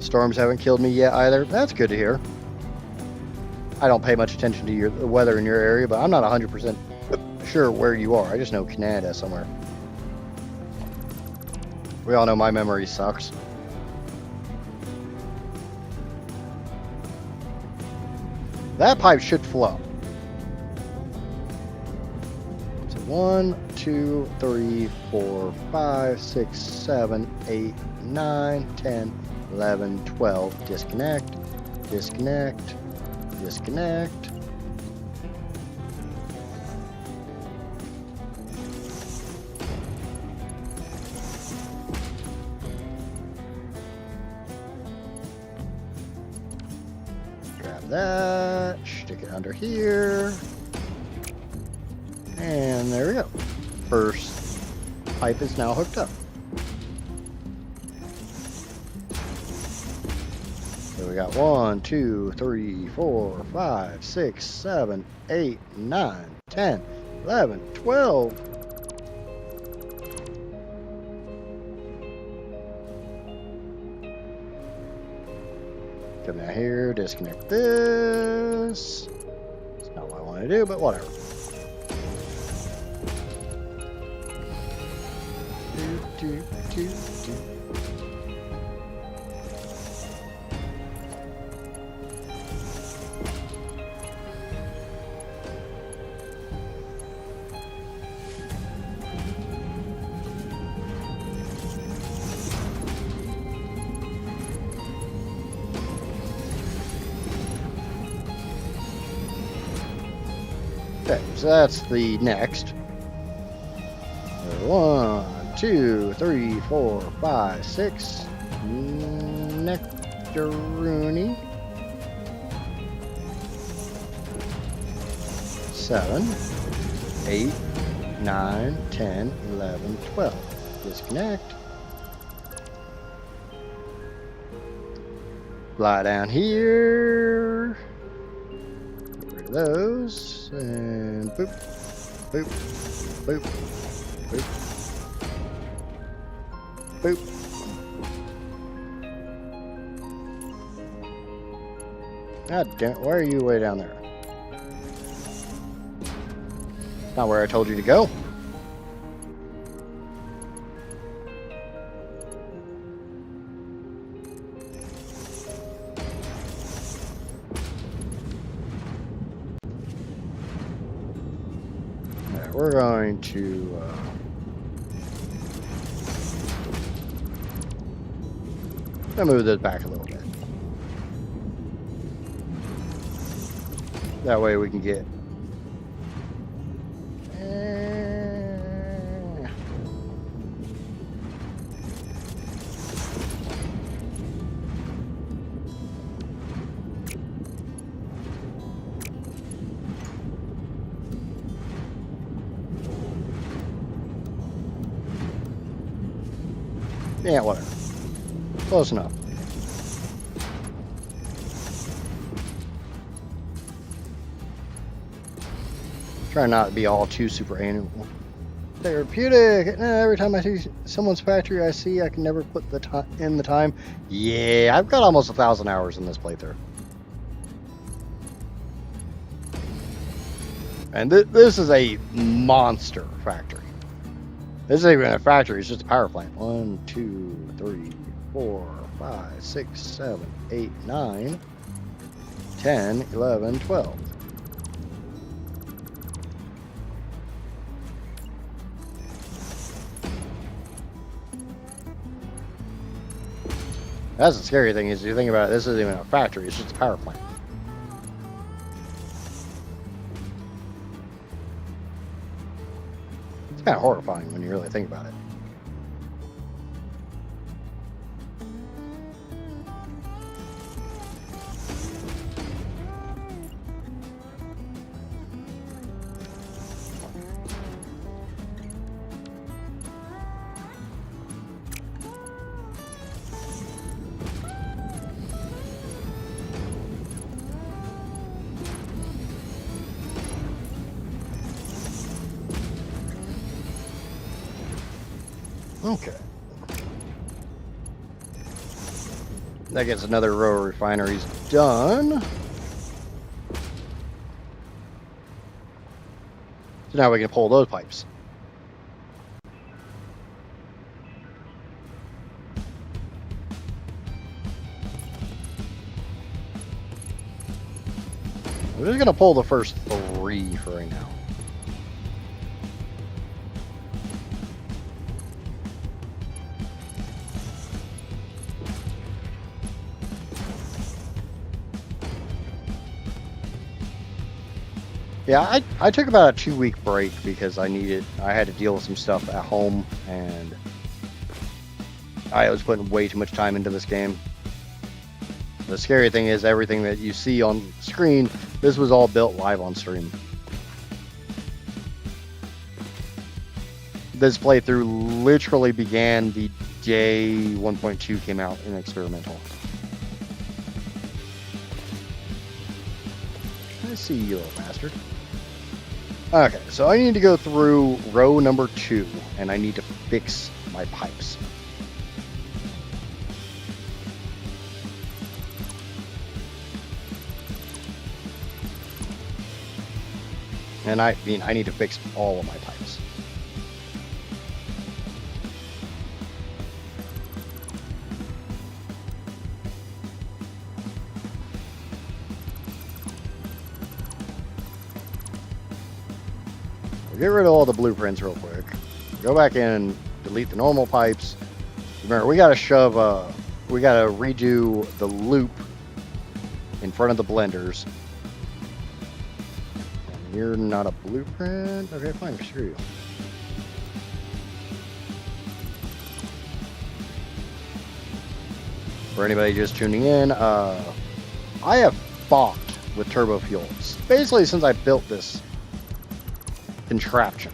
Storms haven't killed me yet either. That's good to hear. I don't pay much attention to the weather in your area, but I'm not 100% sure where you are. I just know Canada somewhere. We all know my memory sucks. That pipe should flow. So 1, 2, 3, 4, 5, 6, 7, 8, 9, 10, 11, 12. Disconnect, disconnect, disconnect. That, stick it under here, and there we go. First pipe is now hooked up. So we got 1, 2, 3, 4, 5, 6, 7, 8, 9, 10, 11, 12. Come down here, disconnect this. It's not what I want to do, but whatever. Do. Okay, so that's the next. 1, 2, 3, 4, 5, 6. Nectaruni. 7, 8, 9, 10, 11, 12. Disconnect. Fly down here. Get rid of those. And boop, boop, boop, boop, boop. God damn it, why are you way down there? Not where I told you to go. Alright, we're going to move this back a little bit. That way we can get yeah, whatever. Close enough. Try not to be all too super anal. Therapeutic. Every time I see someone's factory I see, I can never put in the time. Yeah, I've got almost 1,000 hours in this playthrough. And this is a monster factory. This isn't even a factory, it's just a power plant. 1, 2, 3, 4, 5, 6, 7, 8, 9, 10, 11, 12. That's the scary thing is you think about it, this isn't even a factory, it's just a power plant. It's kind of horrifying when you really think about it. Okay. That gets another row of refineries done. So now we can pull those pipes. We're just going to pull the first 3 for right now. Yeah, I took about a 2-week break because I had to deal with some stuff at home, and I was putting way too much time into this game. The scary thing is everything that you see on screen, this was all built live on stream. this playthrough literally began the day 1.2 came out in experimental. I see you, little bastard. Okay, so I need to go through row number 2, and I need to fix my pipes. And I mean, I need to fix all of my pipes. Get rid of all the blueprints real quick. Go back in and delete the normal pipes. Remember, we gotta we gotta redo the loop in front of the blenders. And you're not a blueprint? Okay, fine, screw you. For anybody just tuning in, I have fought with Turbofuel. Basically, since I built this contraption,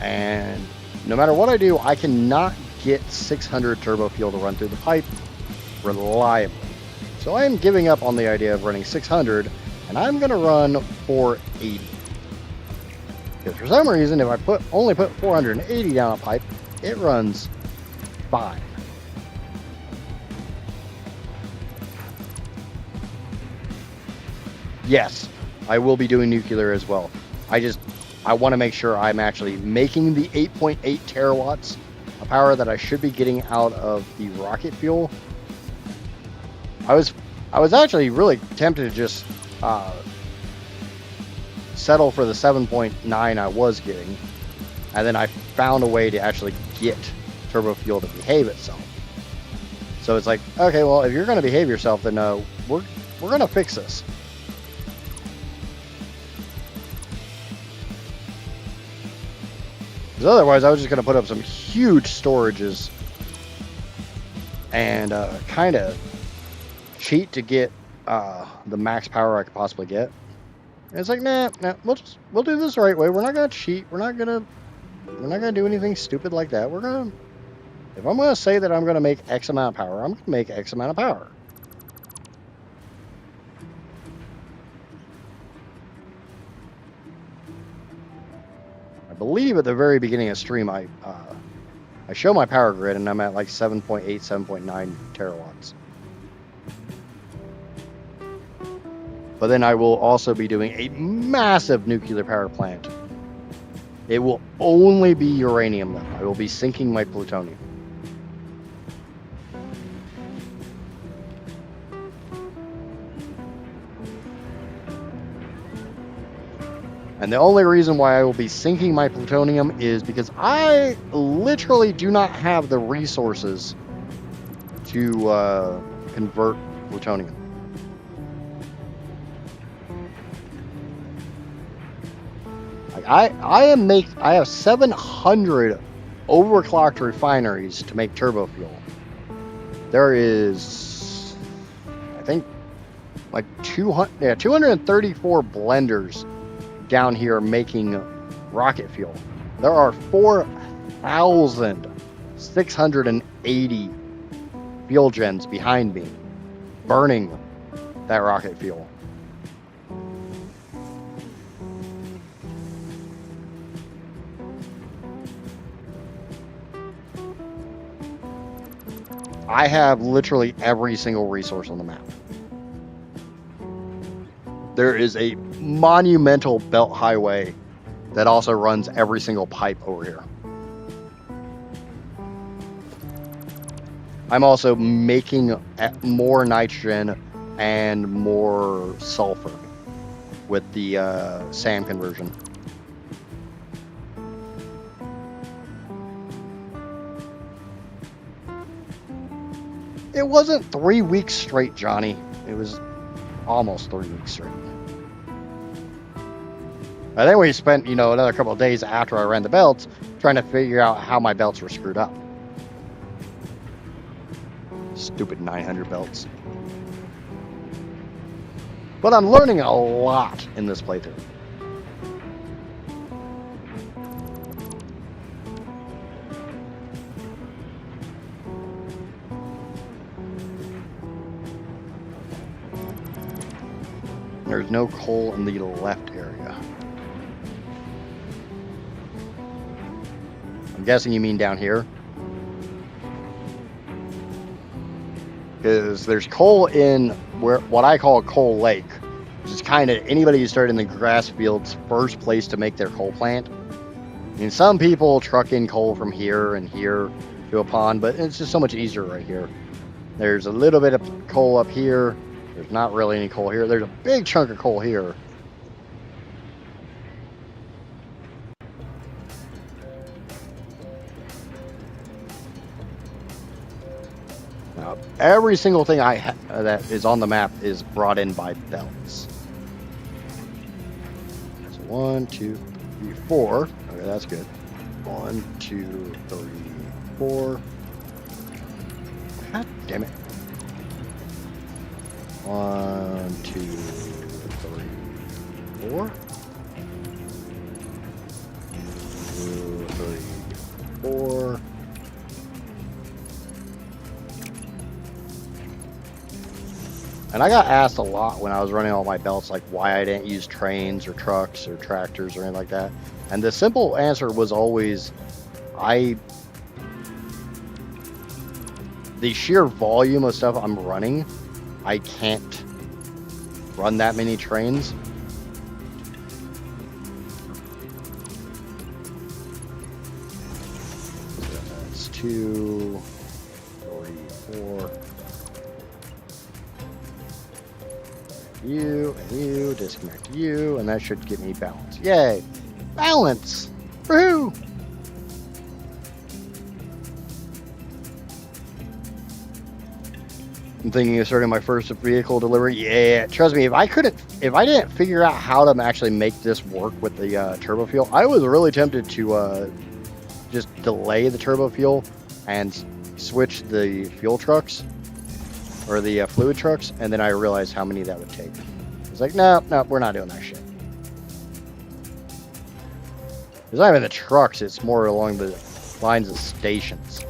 and no matter what I do, I cannot get 600 Turbofuel to run through the pipe reliably. So I am giving up on the idea of running 600, and I'm going to run 480. Because for some reason, if I only put 480 down a pipe, it runs fine. Yes, I will be doing nuclear as well. I want to make sure I'm actually making the 8.8 terawatts of power that I should be getting out of the rocket fuel. I was actually really tempted to just settle for the 7.9 I was getting, and then I found a way to actually get Turbofuel to behave itself. So it's like, okay, well, if you're going to behave yourself, then we're going to fix this. Because otherwise, I was just going to put up some huge storages and kind of cheat to get the max power I could possibly get. And it's like, nah, we'll do this the right way. We're not going to cheat. We're not going to do anything stupid like that. If I'm going to say that I'm going to make X amount of power, I'm going to make X amount of power. I believe at the very beginning of stream, I show my power grid, and I'm at like 7.8, 7.9 terawatts. But then I will also be doing a massive nuclear power plant. It will only be uranium, though. I will be sinking my plutonium. And the only reason why I will be sinking my plutonium is because I literally do not have the resources to convert plutonium. Like I have 700 overclocked refineries to make turbofuel. There is, I think, like 234 blenders down here making rocket fuel. There are 4,680 fuel gens behind me burning that rocket fuel. I have literally every single resource on the map. There is a monumental belt highway that also runs every single pipe over here. I'm also making more nitrogen and more sulfur with the SAM conversion. It wasn't 3 weeks straight, Johnny. It was almost 3 weeks straight. And then we spent, another couple of days after I ran the belts trying to figure out how my belts were screwed up. Stupid 900 belts. But I'm learning a lot in this playthrough. There's no coal in the left area. I'm guessing you mean down here. Because there's coal in what I call a coal lake, which is kind of anybody who started in the grass field's first place to make their coal plant. I mean, some people truck in coal from here and here to a pond, but it's just so much easier right here. There's a little bit of coal up here. There's not really any coal here. There's a big chunk of coal here. Now, every single thing that is on the map is brought in by belts. So 1, 2, 3, 4. Okay, that's good. 1, 2, 3, 4. God damn it. 1, 2, 3, 4. 2, 3, 4. And I got asked a lot when I was running all my belts, like why I didn't use trains or trucks or tractors or anything like that. And the simple answer was always, the sheer volume of stuff I'm running, I can't run that many trains. That's 2, 3, 4. You and you, disconnect you, and that should get me balance. Yay! Balance! Woohoo! I'm thinking of starting my first vehicle delivery. Yeah, trust me, if I didn't figure out how to actually make this work with the Turbofuel, I was really tempted to just delay the Turbofuel and switch the fuel trucks or the fluid trucks, and then I realized how many that would take. It's like, no, we're not doing that shit. It's not even the trucks, it's more along the lines of stations.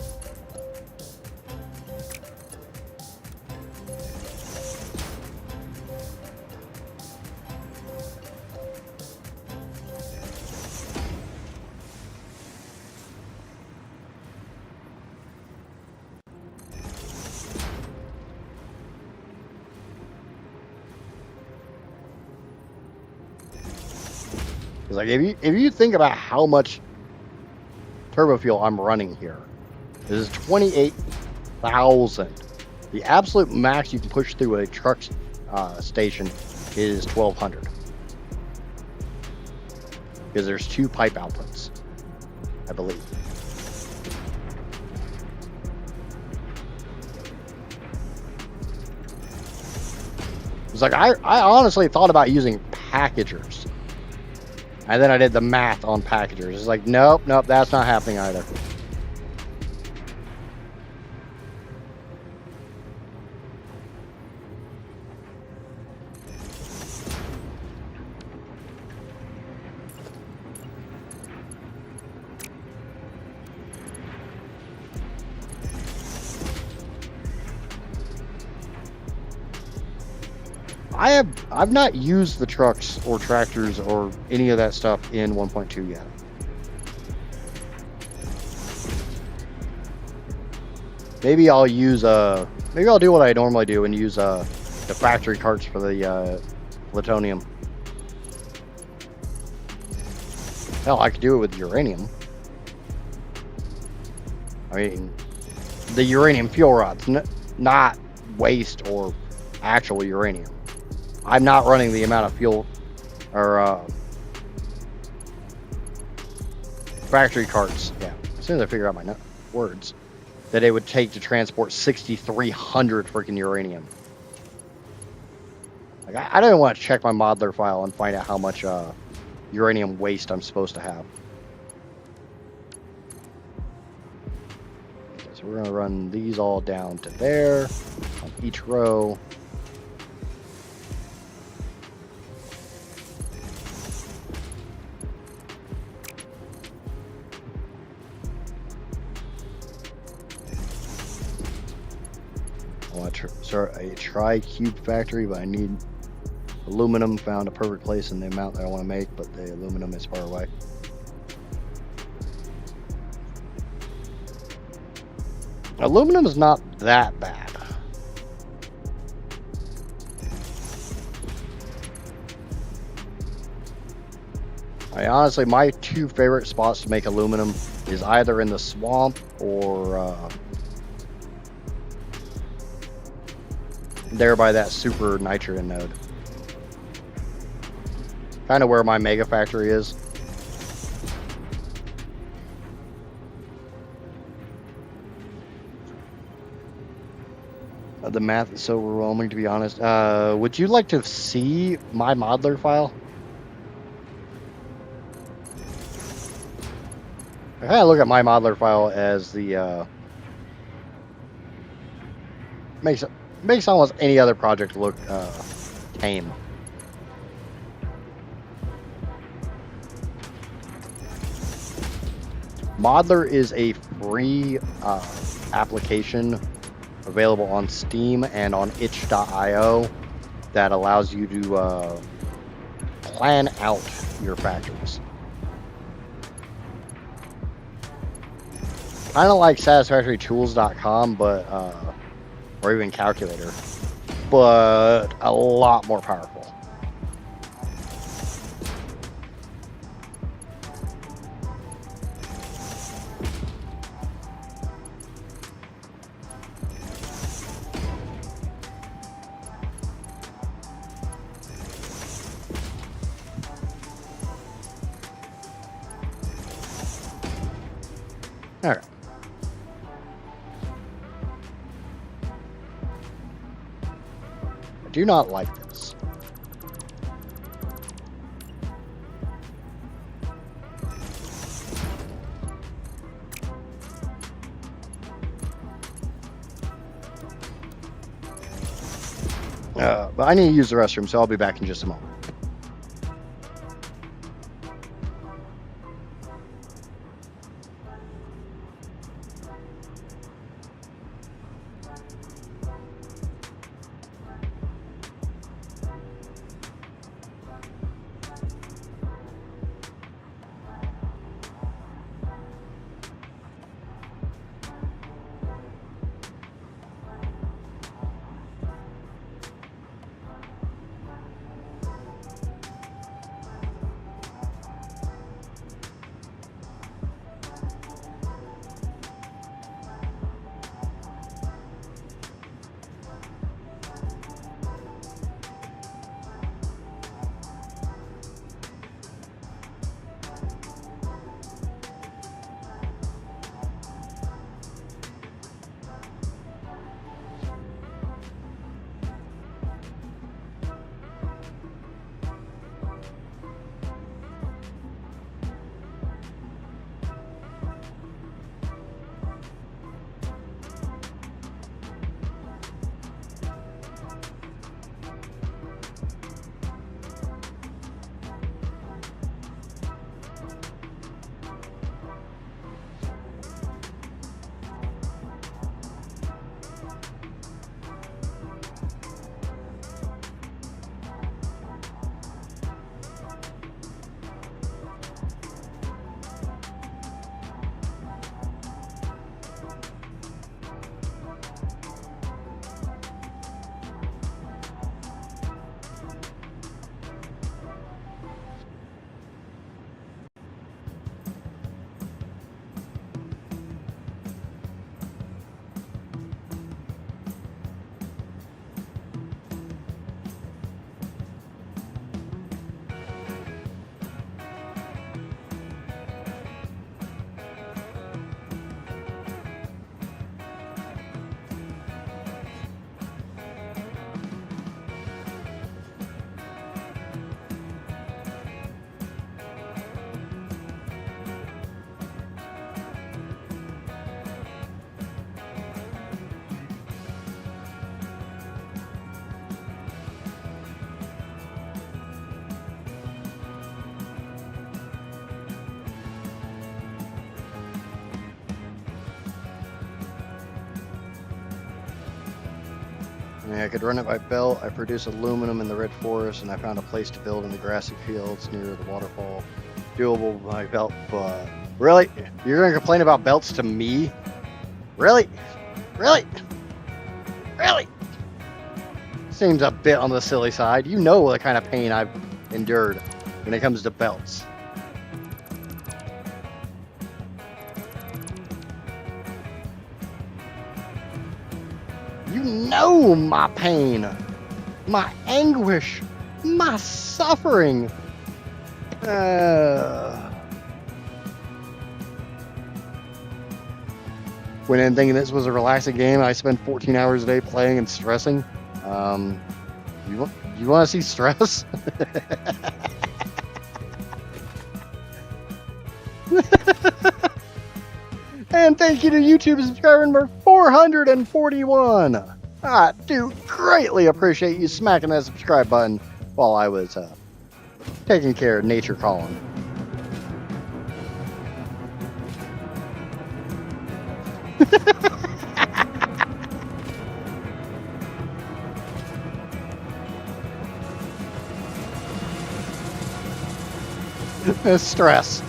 Like if you think about how much Turbofuel I'm running here, this is 28,000. The absolute max you can push through a truck station is 1,200, because there's 2 pipe outputs, I believe. It's like I honestly thought about using packagers. And then I did the math on packagers. It's like, nope, that's not happening either. I've not used the trucks or tractors or any of that stuff in 1.2 yet. Maybe I'll do what I normally do and use the factory carts for the plutonium. Hell, I could do it with uranium. I mean, the uranium fuel rods, not waste or actual uranium. I'm not running the amount of fuel or factory carts. Yeah, as soon as I figure out my words, that it would take to transport 6,300 freaking uranium. Like I don't even want to check my modeler file and find out how much uranium waste I'm supposed to have. Okay, so we're gonna run these all down to there on each row. I want to start a tri-cube factory, but I need Aluminum found a perfect place in the amount that I want to make, but the aluminum is far away. Aluminum is not that bad. Honestly, my two favorite spots to make aluminum is either in the swamp or there by that super nitrogen node. Kind of where my mega factory is. The math is so overwhelming, to be honest. Would you like to see my modeler file? I kind of look at my modeler file as the makes almost any other project look tame. Modeler is a free application available on Steam and on itch.io that allows you to plan out your factories. Kind of like satisfactorytools.com, but or even calculator, but a lot more powerful. All right. I do not like this. But I need to use the restroom, so I'll be back in just a moment. I could run it by belt. I produce aluminum in the red forest, and I found a place to build in the grassy fields near the waterfall. Doable by belt, but really? You're going to complain about belts to me? Really? Really? Really? Seems a bit on the silly side. You know the kind of pain I've endured when it comes to belts. You know my pain, my anguish, my suffering. When I'm thinking this was a relaxing game, I spend 14 hours a day playing and stressing. You want to see stress? And thank you to YouTube subscriber number 441. I do greatly appreciate you smacking that subscribe button while I was taking care of nature calling. Stress.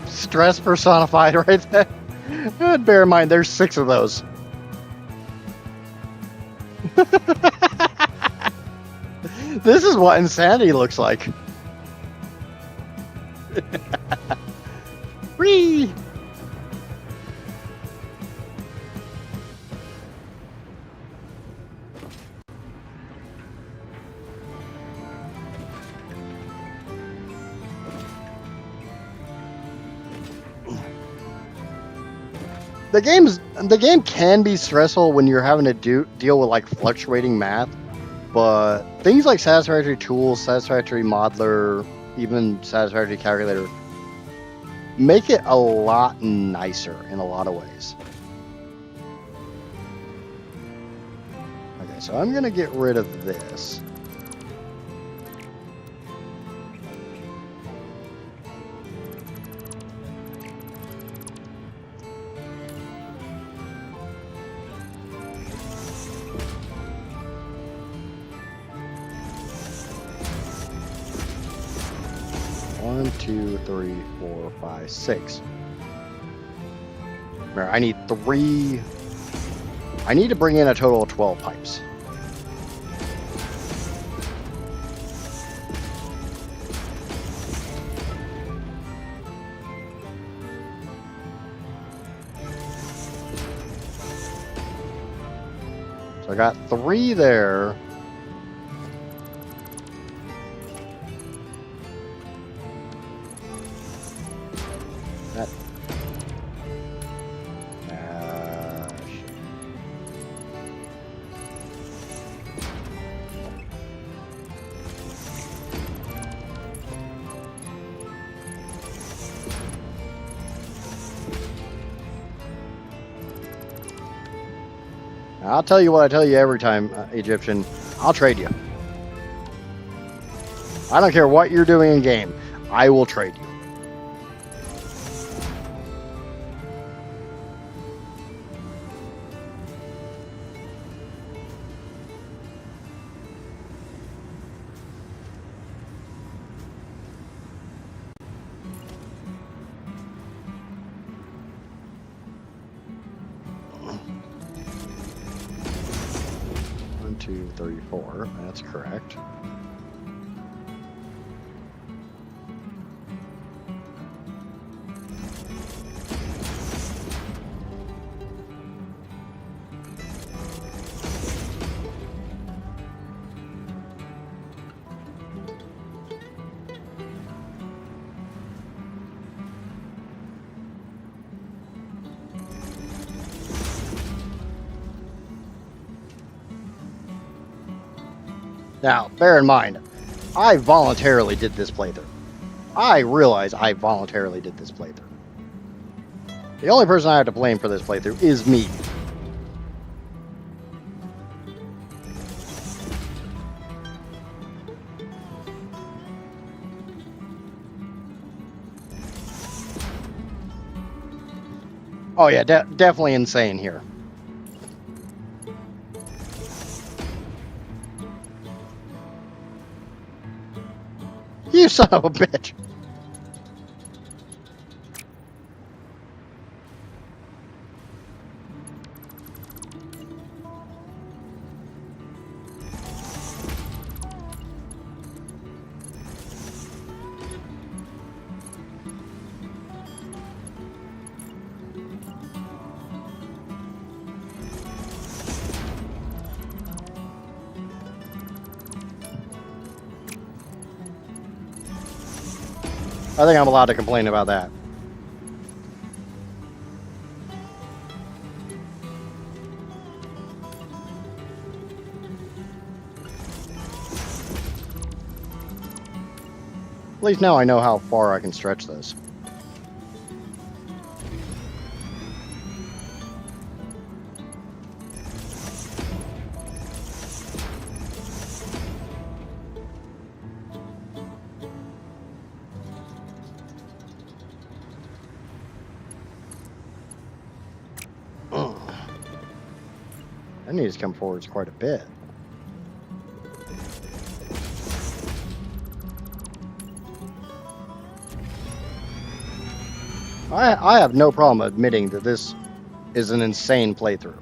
Stress personified right there. And bear in mind, there's 6 of those. This is what insanity looks like. Whee! The game can be stressful when you're having to deal with like fluctuating math, but things like Satisfactory Tools, Satisfactory Modeler, even Satisfactory Calculator make it a lot nicer in a lot of ways. Okay, so I'm gonna get rid of this. One, 2, 3, 4, 5, 6. Remember, I need 3. I need to bring in a total of 12 pipes. So I got 3 there. I'll tell you what I tell you every time, Egyptian. I'll trade you. I don't care what you're doing in game. I will trade you. One, 2, 3, 4. That's correct. Now, bear in mind, I voluntarily did this playthrough. I realize I voluntarily did this playthrough. The only person I have to blame for this playthrough is me. Oh yeah, definitely insane here. You son of a bitch. I think I'm allowed to complain about that. At least now I know how far I can stretch this. That needs to come forwards quite a bit. I have no problem admitting that this is an insane playthrough.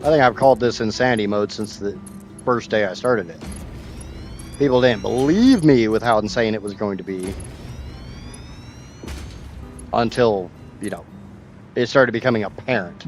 I think I've called this insanity mode since the first day I started it. People didn't believe me with how insane it was going to be until, you know, it started becoming apparent.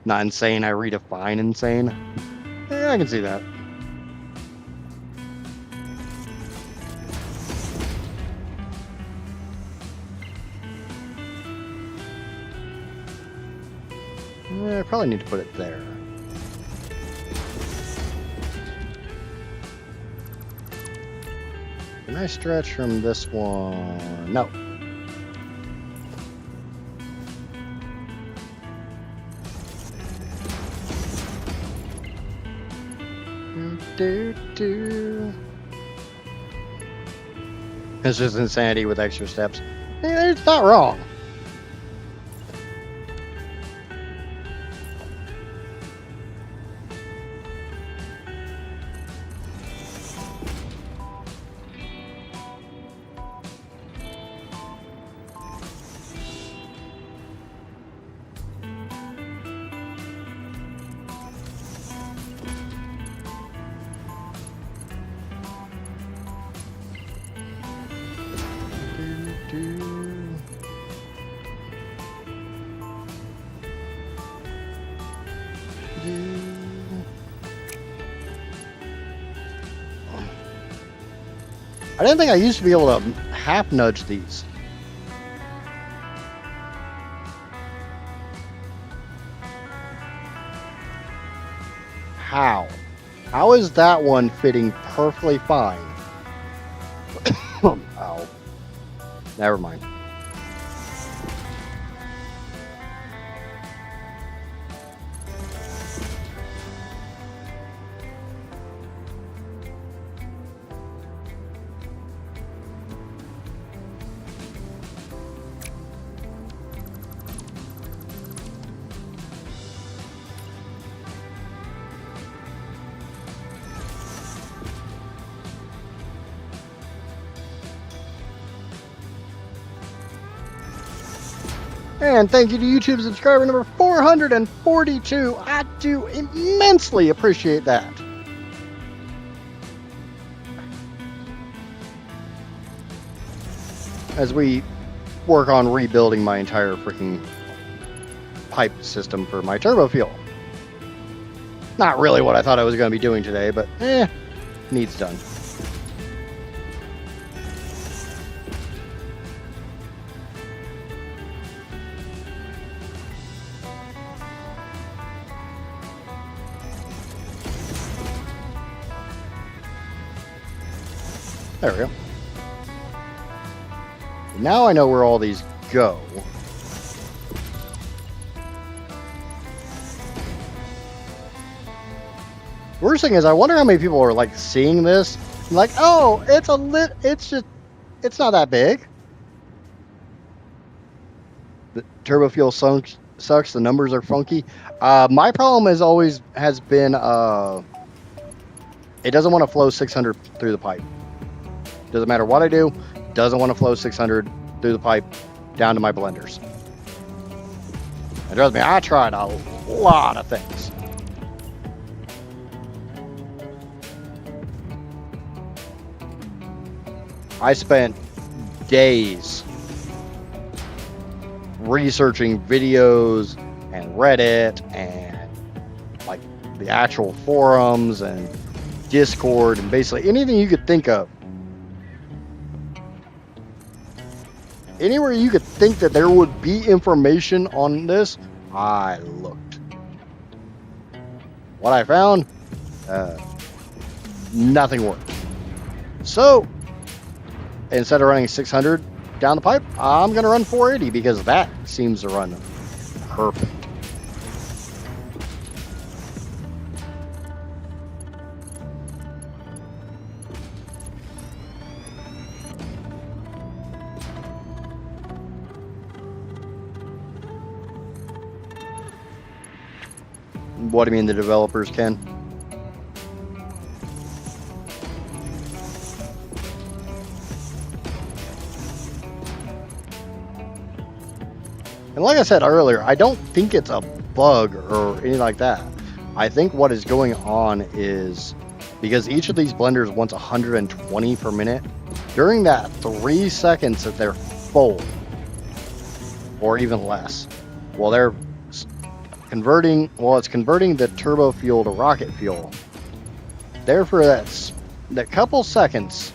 Not insane, I redefine insane. Yeah, I can see that. Yeah, I probably need to put it there. Can I stretch from this one? No. It's just insanity with extra steps. It's not wrong. I didn't think I used to be able to half nudge these. How? How is that one fitting perfectly fine? Ow. Never mind. And thank you to YouTube subscriber number 442. I do immensely appreciate that. As we work on rebuilding my entire freaking pipe system for my Turbofuel. Not really what I thought I was going to be doing today, but needs done. There we go. Now I know where all these go. Worst thing is, I wonder how many people are like seeing this, like, oh, it's not that big. The Turbofuel sucks. The numbers are funky. My problem has been it doesn't want to flow 600 through the pipe. Doesn't matter what I do, doesn't want to flow 600 through the pipe down to my blenders. And trust me, I tried a lot of things. I spent days researching videos and Reddit and like the actual forums and Discord and basically anything you could think of. Anywhere you could think that there would be information on this, I looked. What I found, nothing worked. So, instead of running 600 down the pipe, I'm going to run 480 because that seems to run perfect. What do you mean the developers can? And like I said earlier, I don't think it's a bug or anything like that. I think what is going on is because each of these blenders wants 120 per minute, during that 3 seconds that they're full, or even less, well, it's converting the turbo fuel to rocket fuel. There for that couple seconds,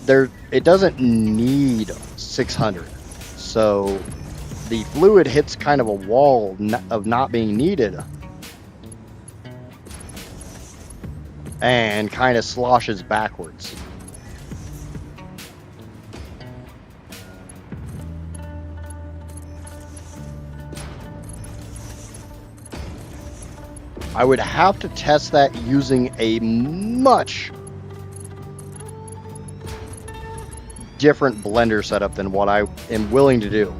it doesn't need 600. So the fluid hits kind of a wall of not being needed and kind of sloshes backwards. I would have to test that using a much different blender setup than what I am willing to do.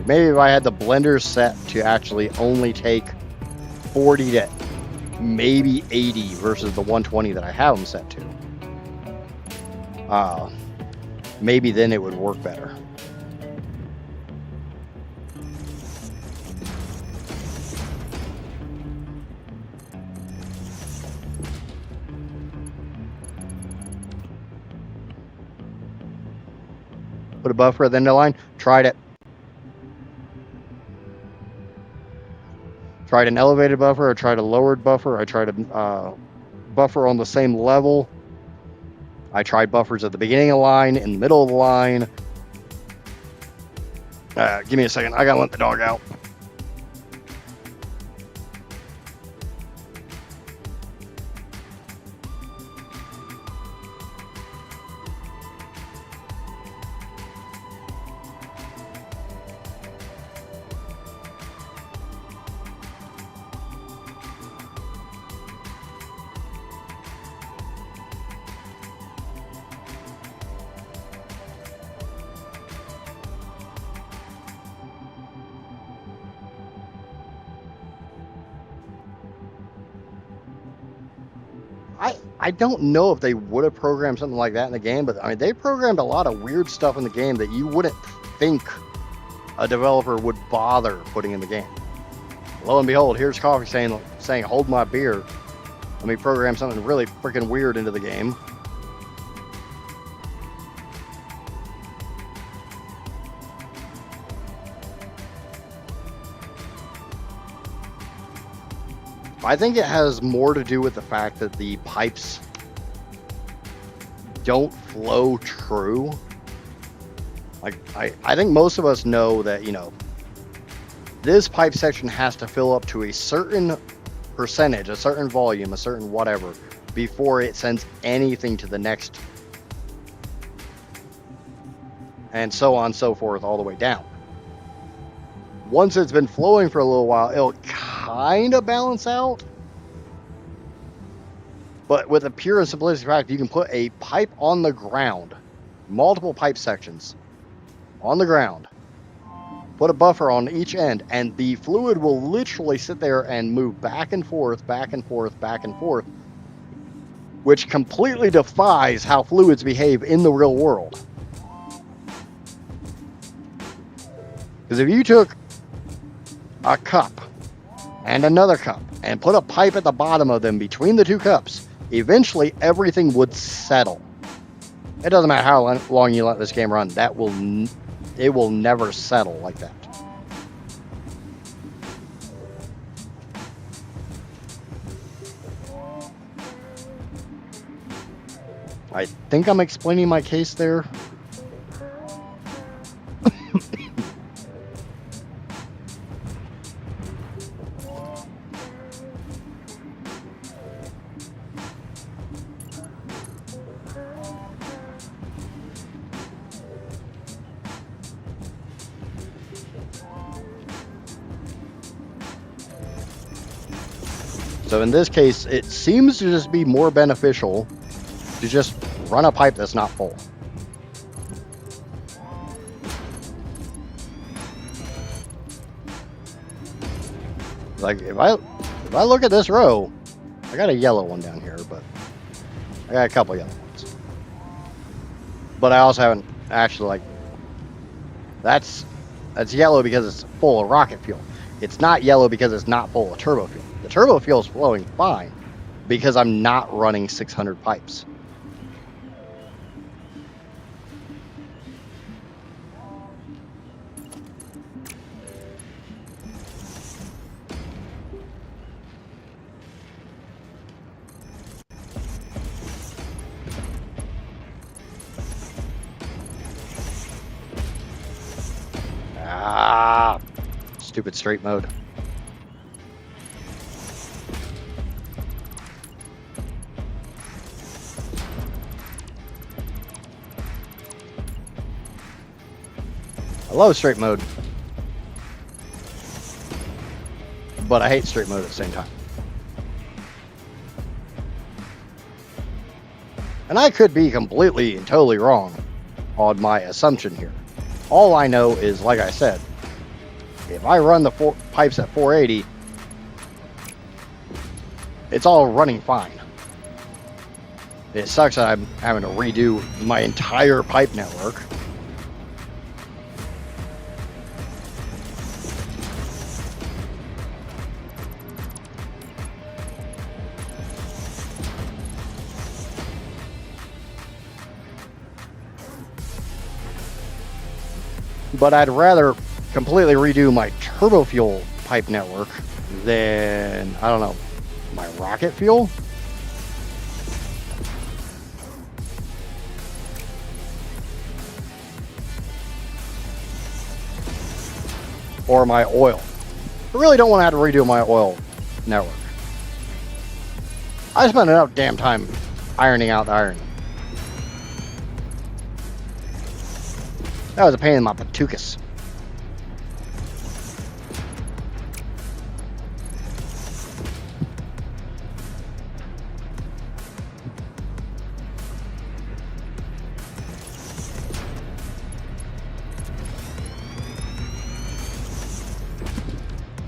Maybe if I had the blender set to actually only take 40 to maybe 80 versus the 120 that I have them set to. Maybe then it would work better. Put a buffer at the end of the line. Tried it. Tried an elevated buffer. I tried a lowered buffer. I tried a buffer on the same level. I tried buffers at the beginning of the line, in the middle of the line. Give me a second. I gotta let the dog out. I don't know if they would have programmed something like that in the game, but I mean, they programmed a lot of weird stuff in the game that you wouldn't think a developer would bother putting in the game. Lo and behold, here's Coffee saying, hold my beer. Let me program something really freaking weird into the game. I think it has more to do with the fact that the pipes don't flow true. Like, I think most of us know that, this pipe section has to fill up to a certain percentage, a certain volume, a certain whatever, before it sends anything to the next, and so on and so forth, all the way down. Once it's been flowing for a little while, it'll kind of balance out. But with a pure and simplistic fact, you can put a pipe on the ground, multiple pipe sections on the ground, put a buffer on each end, and the fluid will literally sit there and move back and forth, back and forth, back and forth, which completely defies how fluids behave in the real world. Because if you took a cup and another cup and put a pipe at the bottom of them between the two cups, eventually everything would settle. It doesn't matter how long you let this game run, it will never settle like that. I think I'm explaining my case there. So in this case, it seems to just be more beneficial to just run a pipe that's not full. Like if I look at this row, I got a yellow one down here, but I got a couple yellow ones. But I also haven't actually that's yellow because it's full of rocket fuel. It's not yellow because it's not full of turbo fuel. The turbo fuel is flowing fine because I'm not running 600 pipes. Stupid straight mode. I love straight mode, but I hate straight mode at the same time. And I could be completely and totally wrong on my assumption here. All I know is, like I said, if I run the pipes at 480, it's all running fine. It sucks that I'm having to redo my entire pipe network. But I'd rather completely redo my turbo fuel pipe network than, I don't know, my rocket fuel. Or my oil. I really don't want to have to redo my oil network. I spent enough damn time ironing out the iron. That was a pain in my patukas.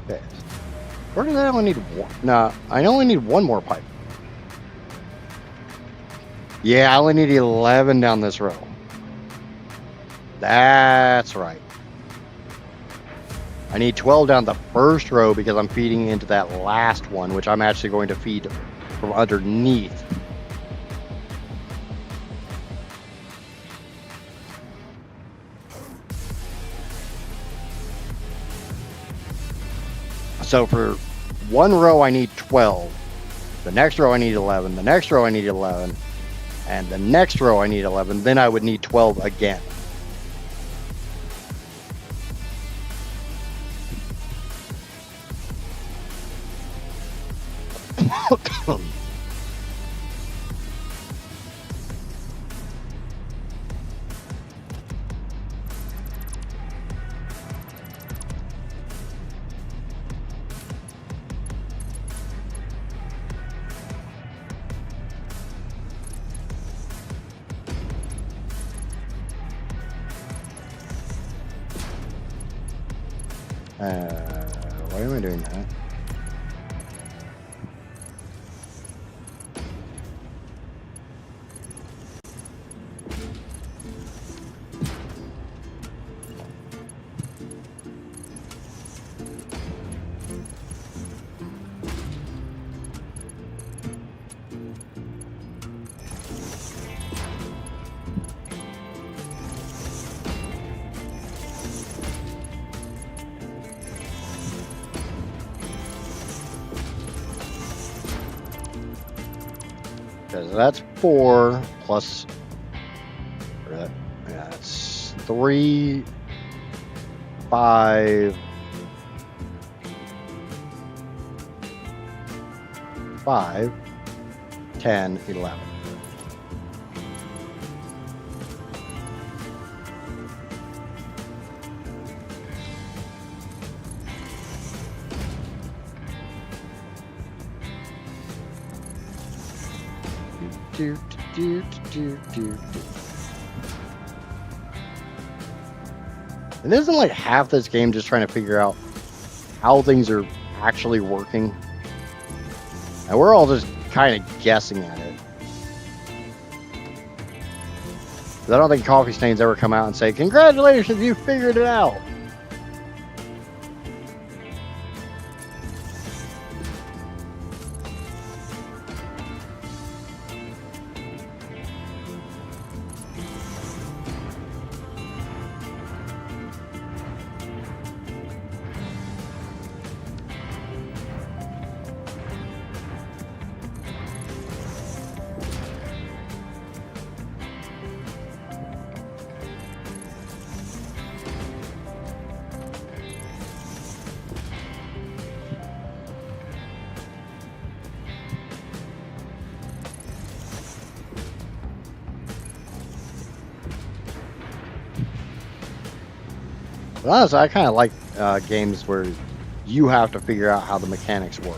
Okay. Where did I only need one? Nah, I only need one more pipe. Yeah, I only need 11 down this row. That's right. I need 12 down the first row because I'm feeding into that last one, which I'm actually going to feed from underneath. So for one row I need 12. The next row I need 11. The next row I need 11. And the next row I need 11. Then I would need 12 again. Why am I doing that? Because that's 4 plus. Yeah, it's 3, 5, 5, 10, 11. And isn't like half this game just trying to figure out how things are actually working? And we're all just kind of guessing at it. I don't think Coffee Stains ever come out and say, "Congratulations, you figured it out." But honestly, I kind of like games where you have to figure out how the mechanics work.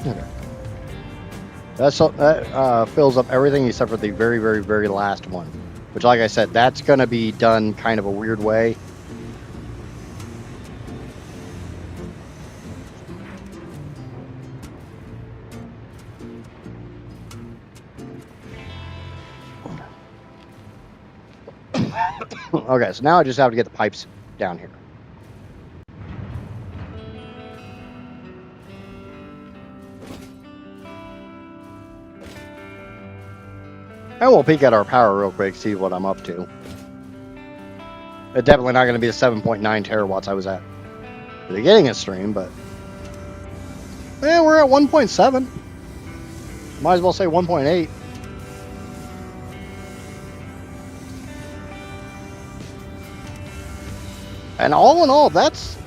Okay. That fills up everything except for the very, very, very last one. Which, like I said, that's going to be done kind of a weird way. Okay, so now I just have to get the pipes down here. And we'll peek at our power real quick, see what I'm up to. It's definitely not going to be the 7.9 terawatts I was at the beginning of stream, but yeah, we're at 1.7. Might as well say 1.8. And all in all, that's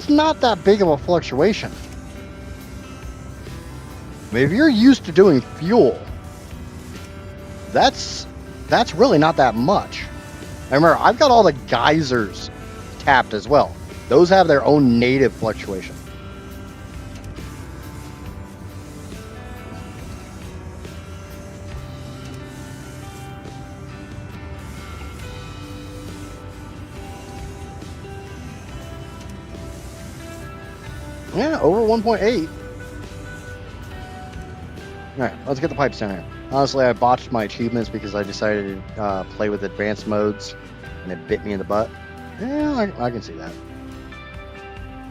not that big of a fluctuation. I mean, if you're used to doing fuel, that's really not that much. I remember I've got all the geysers tapped as well. Those have their own native fluctuation. Yeah, over 1.8. Alright, let's get the pipes down here. Honestly, I botched my achievements because I decided to play with advanced modes, and it bit me in the butt. Yeah, I can see that.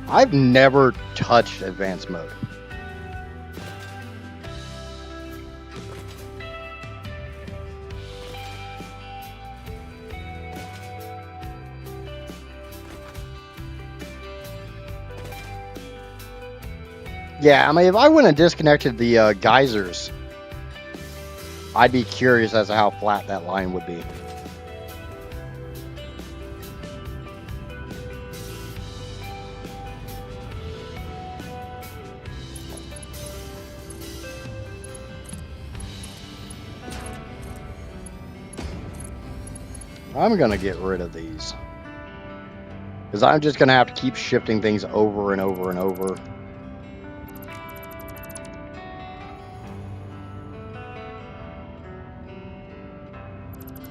I've never touched advanced mode. Yeah, I mean, if I went and disconnected the geysers, I'd be curious as to how flat that line would be. I'm going to get rid of these. Because I'm just going to have to keep shifting things over and over and over.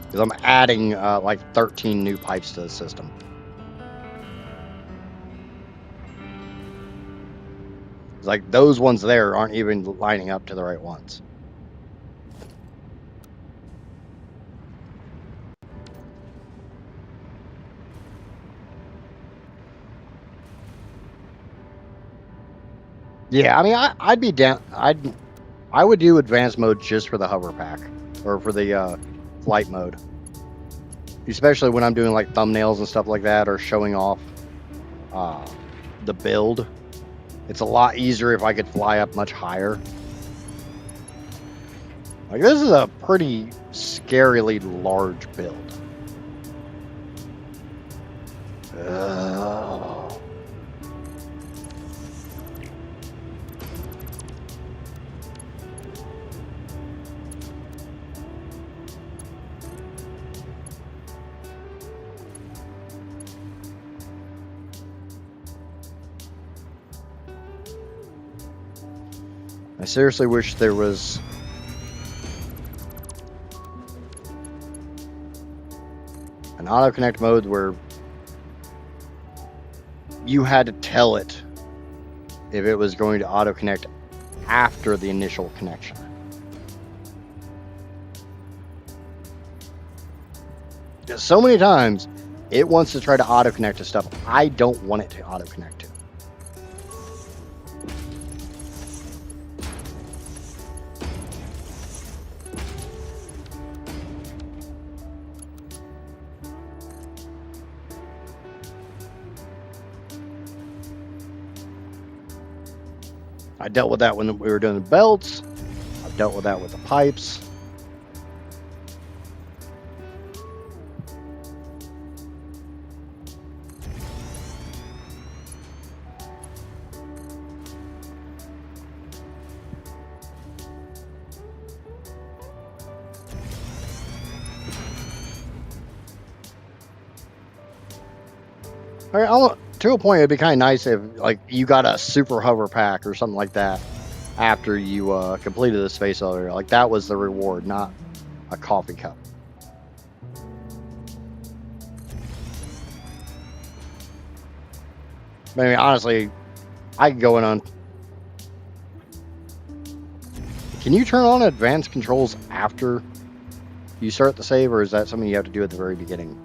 Because I'm adding like 13 new pipes to the system. It's like those ones there aren't even lining up to the right ones. Yeah, I mean, I'd be down. I would do advanced mode just for the hover pack or for the flight mode, especially when I'm doing like thumbnails and stuff like that or showing off the build. It's a lot easier if I could fly up much higher. Like, this is a pretty scarily large build. I seriously wish there was an auto connect mode where you had to tell it if it was going to auto connect after the initial connection. Because so many times it wants to try to auto connect to stuff I don't want it to auto connect to. I dealt with that when we were doing the belts. I've dealt with that with the pipes. All right, to a point, it'd be kind of nice if, like, you got a super hover pack or something like that after you completed the space elevator. Like, that was the reward, not a coffee cup. I mean, honestly, I can go in on. Can you turn on advanced controls after you start the save, or is that something you have to do at the very beginning?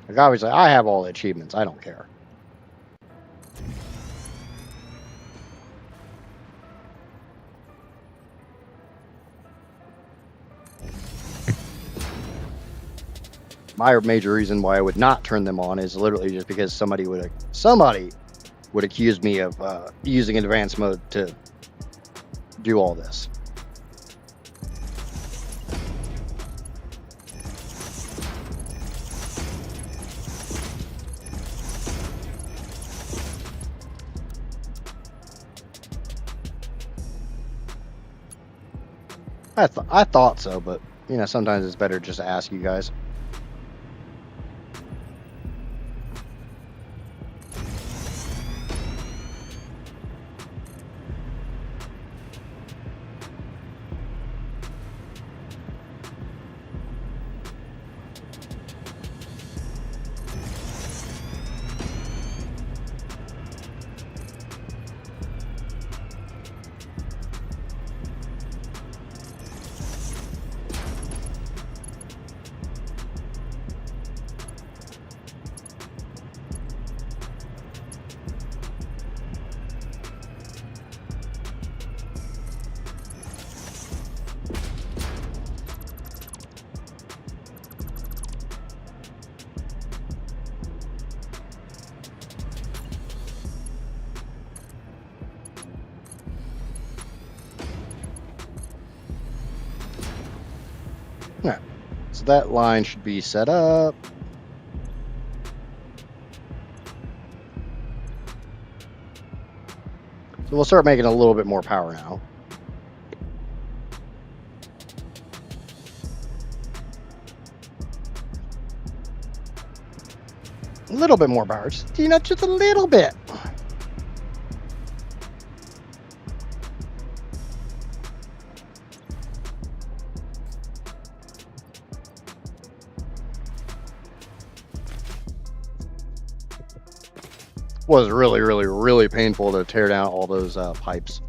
Like, obviously, I have all the achievements. I don't care. My major reason why I would not turn them on is literally just because somebody would accuse me of using advanced mode to do all this. I thought so, but you know, sometimes it's better just to ask you guys. Alright, so that line should be set up. So we'll start making a little bit more power now. A little bit more power, just, you know, just a little bit. Was really, really, really painful to tear down all those pipes.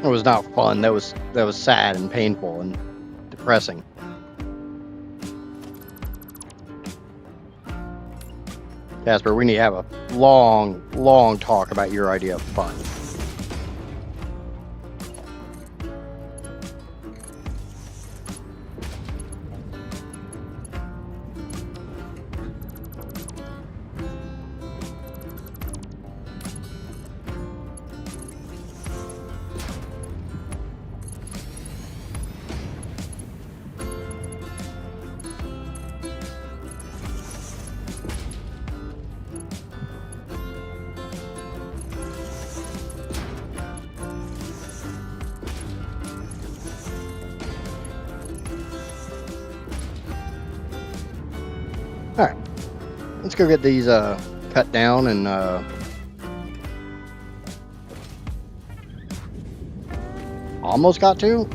It was not fun. That was sad and painful and depressing. Casper, we need to have a long, long talk about your idea of fun. All right, let's go get these cut down and almost got to.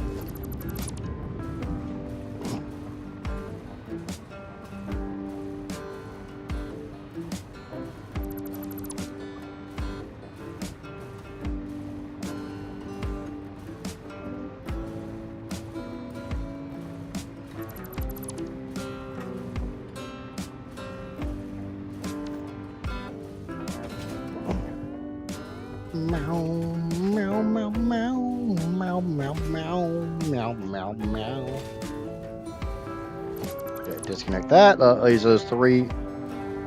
Meow, meow, meow, meow, meow, meow, meow, meow, meow, meow. Okay, disconnect that. Leaves those three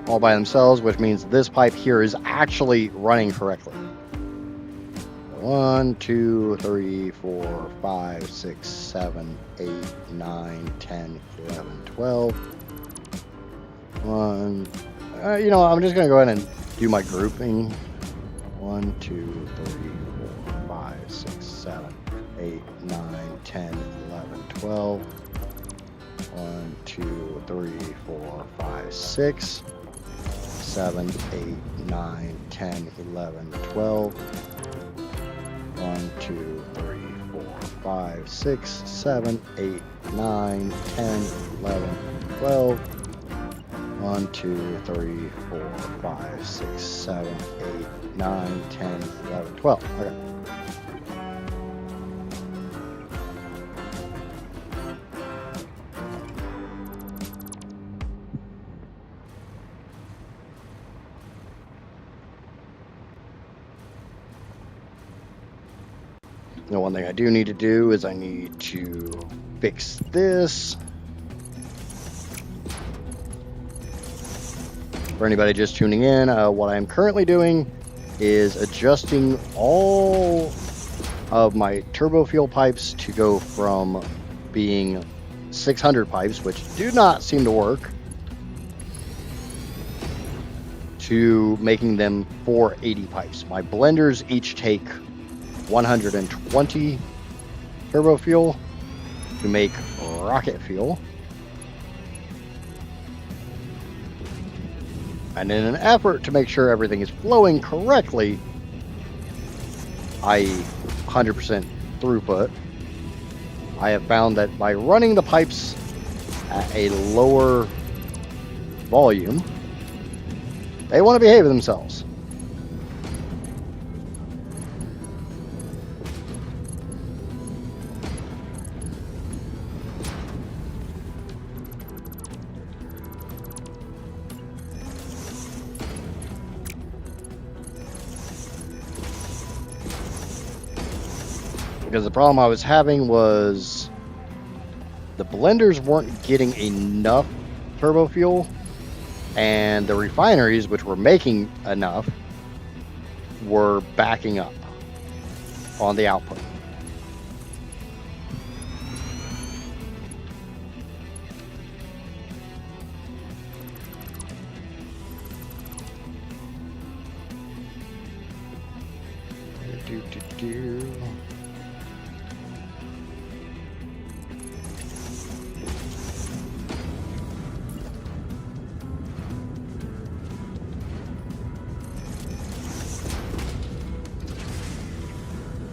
all by themselves, which means this pipe here is actually running correctly. 1, 2, 3, 4, 5, 6, 7, 8, 9, 10, 11, 12. You know, I'm just gonna go ahead and do my grouping. 1, 2, 3, 4, 5, 6, 7, 8, 9, 10, 11, 12. 1, 2, 3, 4, 5, 6, 7, 8, 9, 10, 11, 12. 1, 2, 3, 4, 5, 6, 7, 8, 9, 10, 11, 12. 1, 2, 3, 4, 5, 6, 7, 8, 9, 10, 11, 12. Okay. The one thing I do need to do is I need to fix this. For anybody just tuning in, what I'm currently doing is adjusting all of my Turbofuel pipes to go from being 600 pipes, which do not seem to work, to making them 480 pipes. My blenders each take 120 Turbofuel to make rocket fuel. And in an effort to make sure everything is flowing correctly, i.e. 100% throughput, I have found that by running the pipes at a lower volume, they want to behave themselves. Because the problem I was having was the blenders weren't getting enough turbofuel, and the refineries, which were making enough, were backing up on the output.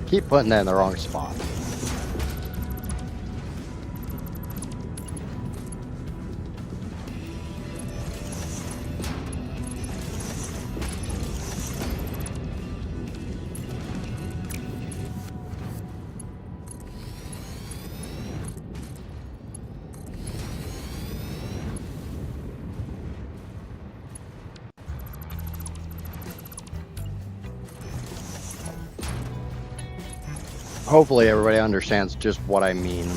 Keep putting that in the wrong spot. Hopefully everybody understands just what I mean.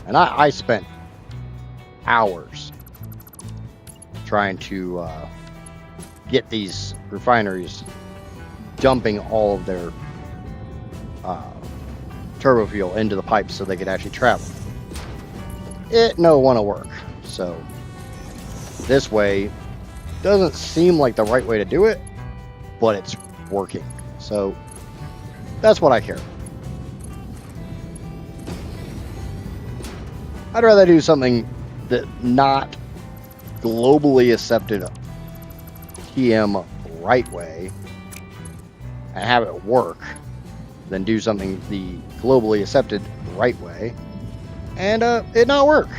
And I spent hours trying to get these refineries dumping all of their turbofuel into the pipes so they could actually travel. It no want to work. So this way doesn't seem like the right way to do it, but it's working. So that's what I care. I'd rather do something that not globally accepted TM right way and have it work than do something the globally accepted right way and it not work.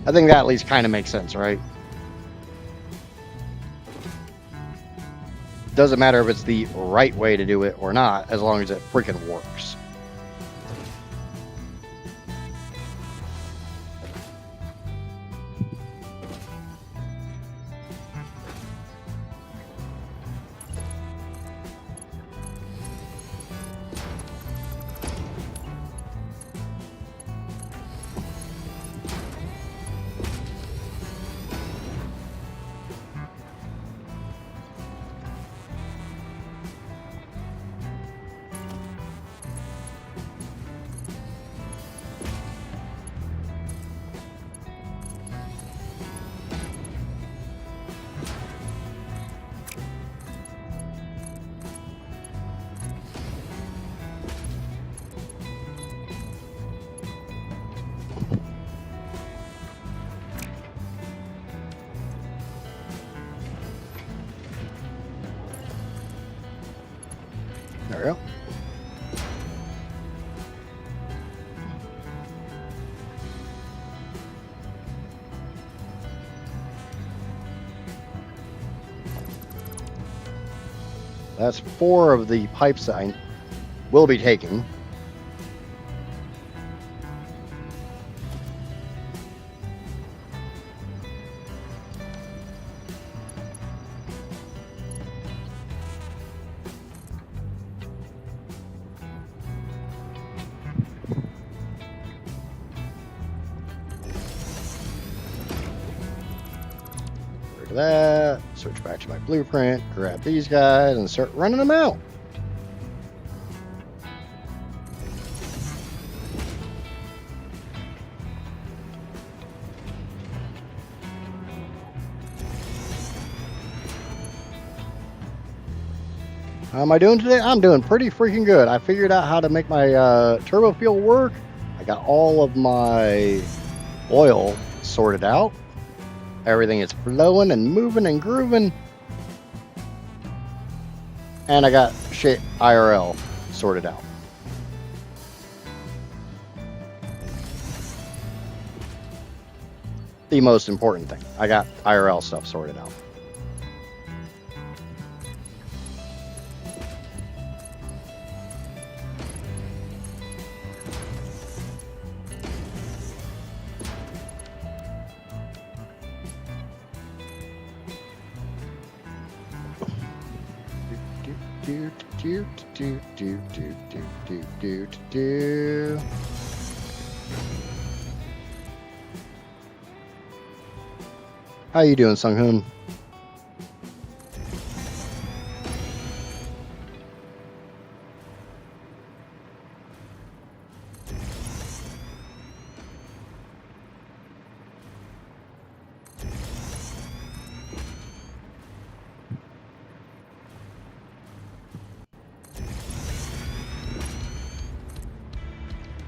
I think that at least kind of makes sense, right? Doesn't matter if it's the right way to do it or not, as long as it freaking works. There we go. That's 4 of the pipes that I will be taking. That, switch back to my blueprint, grab these guys, and start running them out. How am I doing today? I'm doing pretty freaking good. I figured out how to make my Turbofuel work. I got all of my oil sorted out. Everything is flowing and moving and grooving. And I got shit IRL sorted out. The most important thing. I got IRL stuff sorted out. How you doing, Sung-hoon?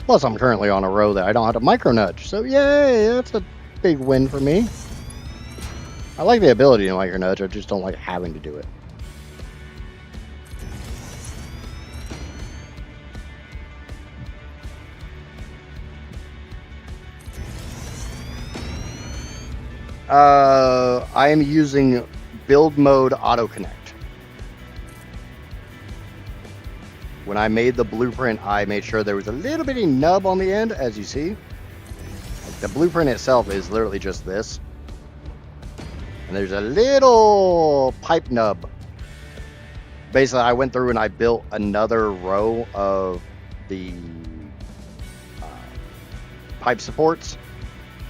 Plus, I'm currently on a row that I don't have to micro nudge. So, yay, that's a big win for me. I like the ability to micro nudge, I just don't like having to do it. I am using build mode auto connect. When I made the blueprint, I made sure there was a little bitty nub on the end, as you see. Like the blueprint itself is literally just this. And there's a little pipe nub. Basically, I went through and I built another row of the pipe supports.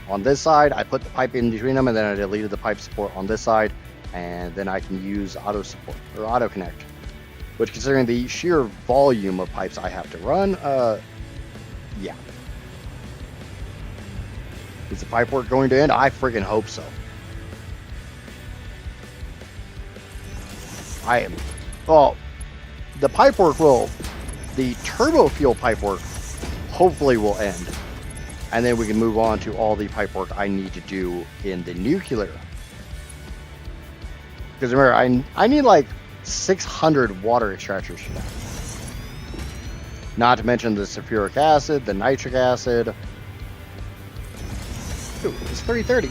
On this side, I put the pipe in between them, and then I deleted the pipe support on this side, and then I can use auto support or auto connect. Which, considering the sheer volume of pipes I have to run, yeah. Is the pipe work going to end? I freaking hope so. Well, the pipe work the Turbofuel pipe work hopefully will end. And then we can move on to all the pipe work I need to do in the nuclear. Because remember, I need like 600 water extractors for that. Not to mention the sulfuric acid, the nitric acid. Ooh, it's 3:30.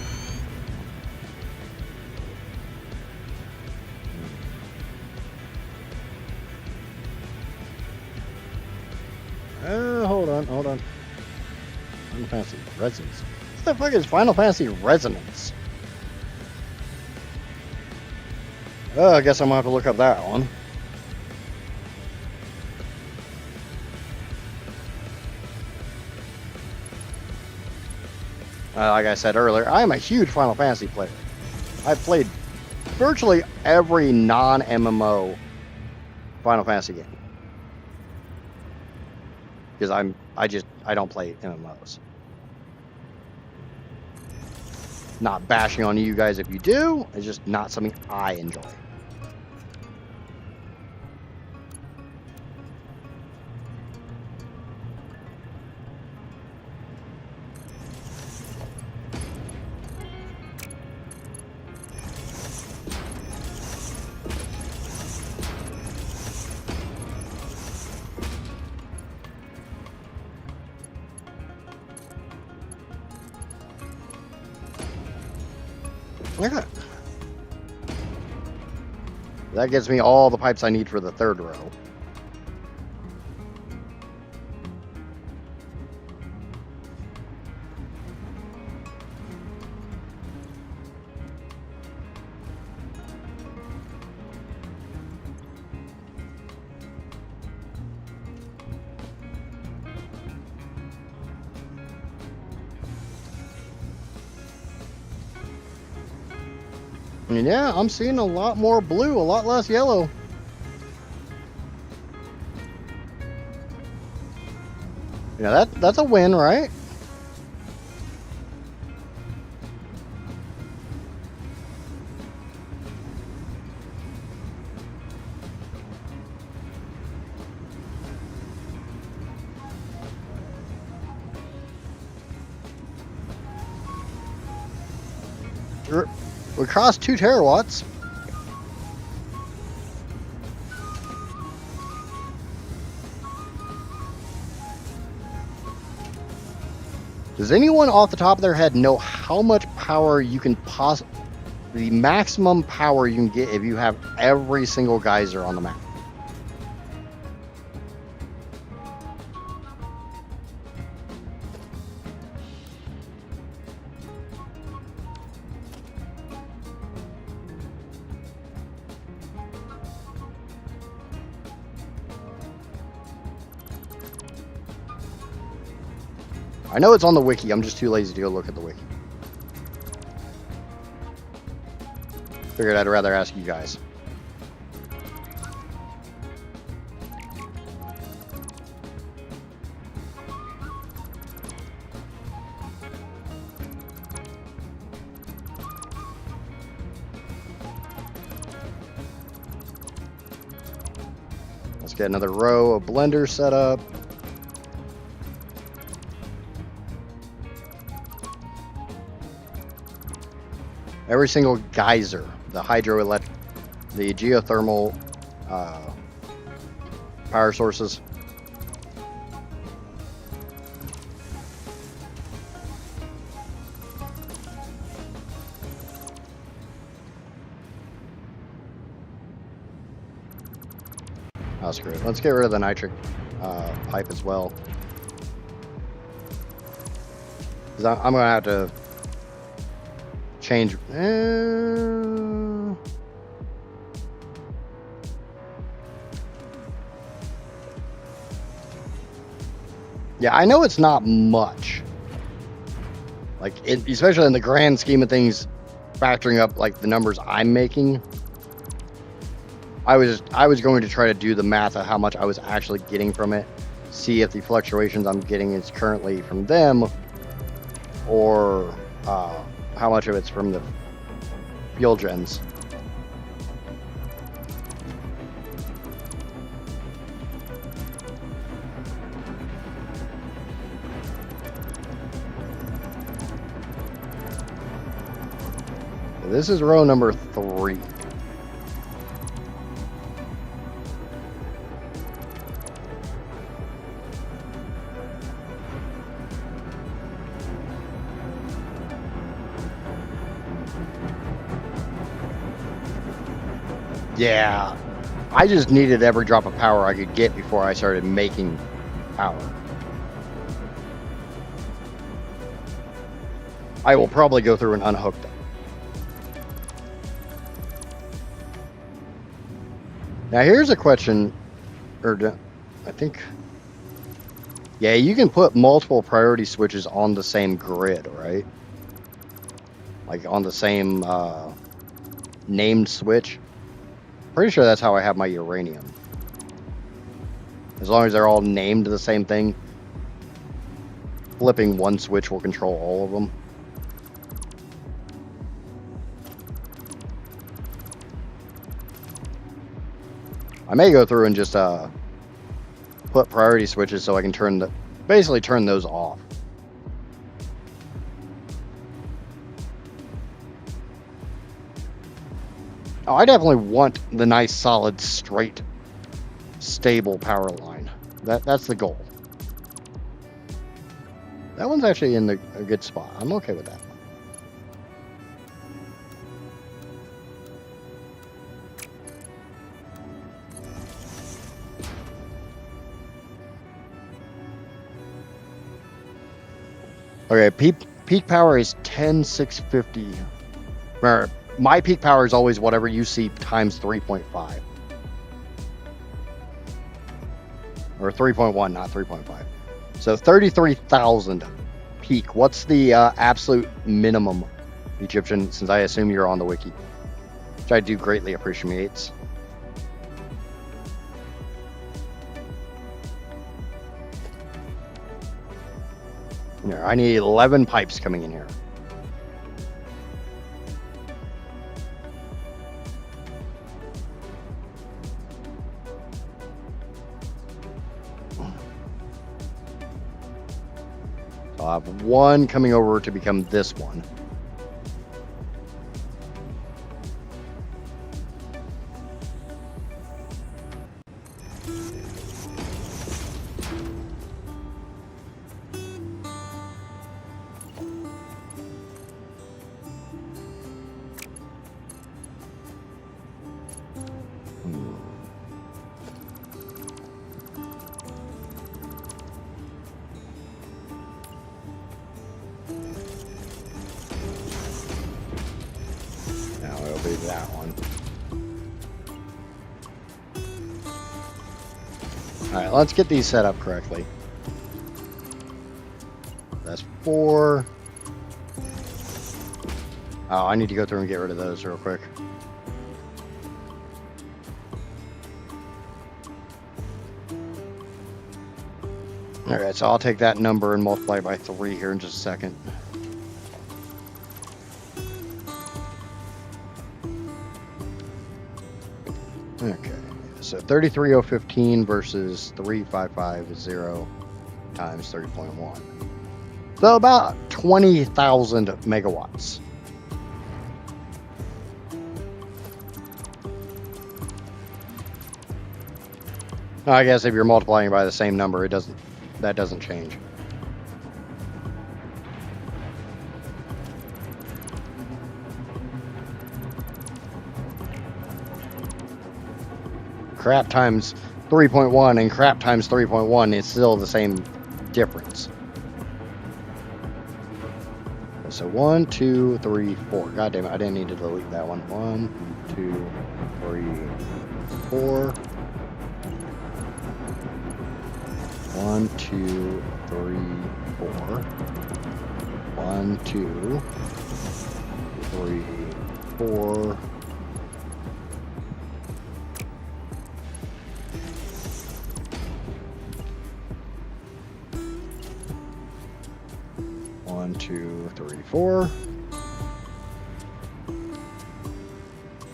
Hold on. Final Fantasy Resonance. What the fuck is Final Fantasy Resonance? I guess I'm gonna have to look up that one. Like I said earlier, I am a huge Final Fantasy player. I've played virtually every non-MMO Final Fantasy game. Because I don't play MMOs. Not bashing on you guys if you do, it's just not something I enjoy. Okay. That gives me all the pipes I need for the third row. And yeah, I'm seeing a lot more blue, a lot less yellow. Yeah, that's a win, right? We crossed 2 terawatts. Does anyone off the top of their head know how much power you can the maximum power you can get if you have every single geyser on the map? I know it's on the wiki, I'm just too lazy to go look at the wiki. Figured I'd rather ask you guys. Let's get another row of blenders set up. Every single geyser, the hydroelectric, the geothermal power sources. Oh, screw it. Let's get rid of the nitric pipe as well. Because I'm going to have to change. Yeah, I know it's not much. Like, especially in the grand scheme of things, factoring up like the numbers I'm making. I was going to try to do the math of how much I was actually getting from it, see if the fluctuations I'm getting is currently from them, or how much of it's from the fuel gens. This is row number 3. Yeah, I just needed every drop of power I could get before I started making power. I will probably go through and unhook them. Now here's a question, or I think, yeah, you can put multiple priority switches on the same grid, right? Like on the same named switch. Pretty sure that's how I have my uranium. As long as they're all named the same thing, flipping one switch will control all of them. I may go through and just put priority switches so I can basically turn those off. Oh, I definitely want the nice, solid, straight, stable power line. That's the goal. That one's actually in a good spot. I'm okay with that. Okay, peak power is 10,650. My peak power is always whatever you see times 3.5. Or 3.1, not 3.5. So 33,000 peak. What's the absolute minimum, Egyptian, since I assume you're on the wiki? Which I do greatly appreciate. Here, I need 11 pipes coming in here. I'll have one coming over to become this one. All right, let's get these set up correctly. That's 4. Oh, I need to go through and get rid of those real quick. All right, so I'll take that number and multiply it by 3 here in just a second. Okay, so 33,015 versus 3,550 times 30.1. So about 20,000 megawatts. I guess if you're multiplying by the same number, that doesn't change. Crap times 3.1 and crap times 3.1 is still the same difference. So 1, 2, 3, 4. God damn it, I didn't need to delete that one. 1, 2, 3, 4. 1, 2, 3, 4. 1, 2, 3, 4. One, 2, 3, 4.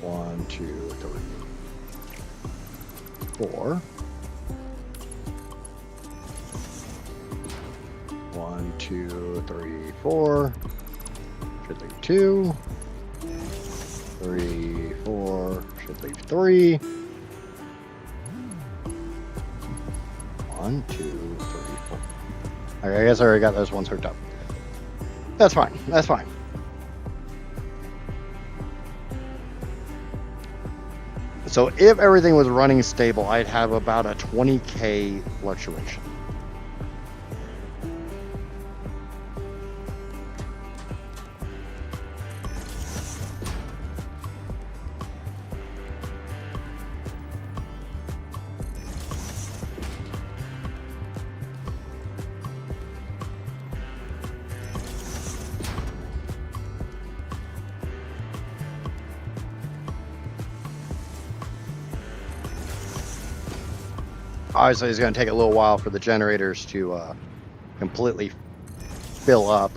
1, 2, 3, 4. 1, 2, 3, 4. Should leave 2. 3, 4. Should leave 3. 1, 2, 3, 4. Okay, I guess I already got those ones hooked up. That's fine. That's fine. So if everything was running stable, I'd have about a 20K fluctuation. Obviously, it's going to take a little while for the generators to completely fill up.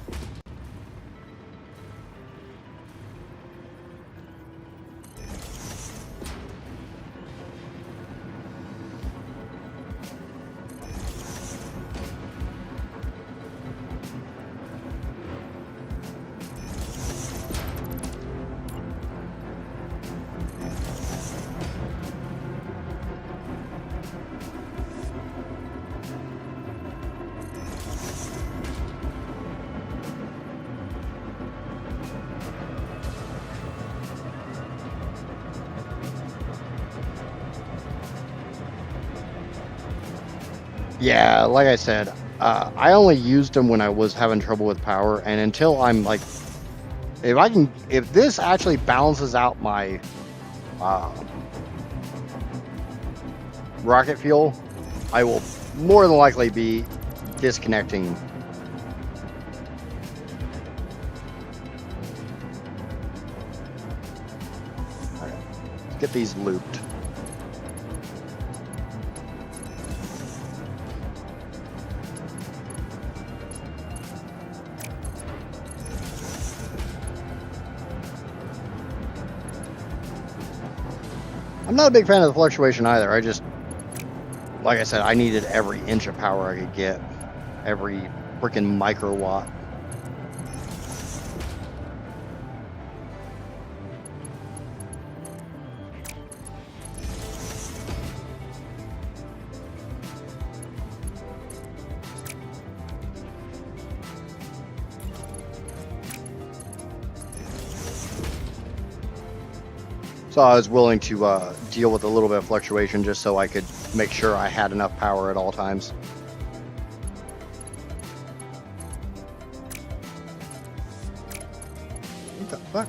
Yeah, like I said, I only used them when I was having trouble with power, and until I'm like, if this actually balances out my rocket fuel, I will more than likely be disconnecting. Okay, let's get these looped. I'm not a big fan of the fluctuation either. I just, like I said, I needed every inch of power I could get, every freaking microwatt. So I was willing to deal with a little bit of fluctuation just so I could make sure I had enough power at all times. What the fuck?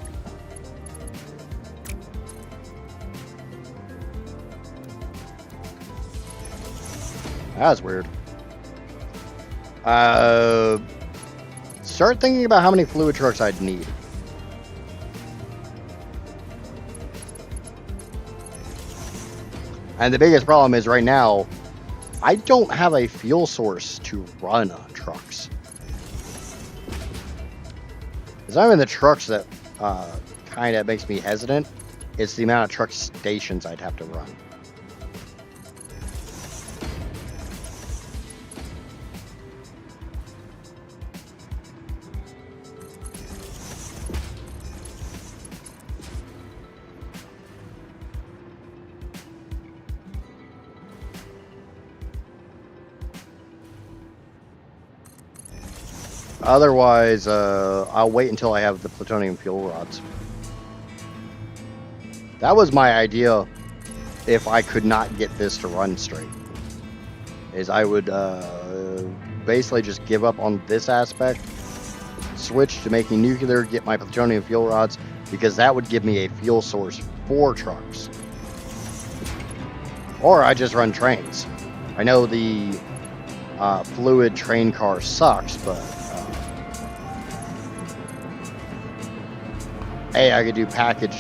That's weird. Start thinking about how many fluid trucks I'd need. And the biggest problem is right now, I don't have a fuel source to run trucks. Because I'm in the trucks that kind of makes me hesitant. It's the amount of truck stations I'd have to run. Otherwise, I'll wait until I have the plutonium fuel rods. That was my idea if I could not get this to run straight. Is I would basically just give up on this aspect, switch to making nuclear, get my plutonium fuel rods, because that would give me a fuel source for trucks. Or I just run trains. I know the fluid train car sucks, but hey, I could do package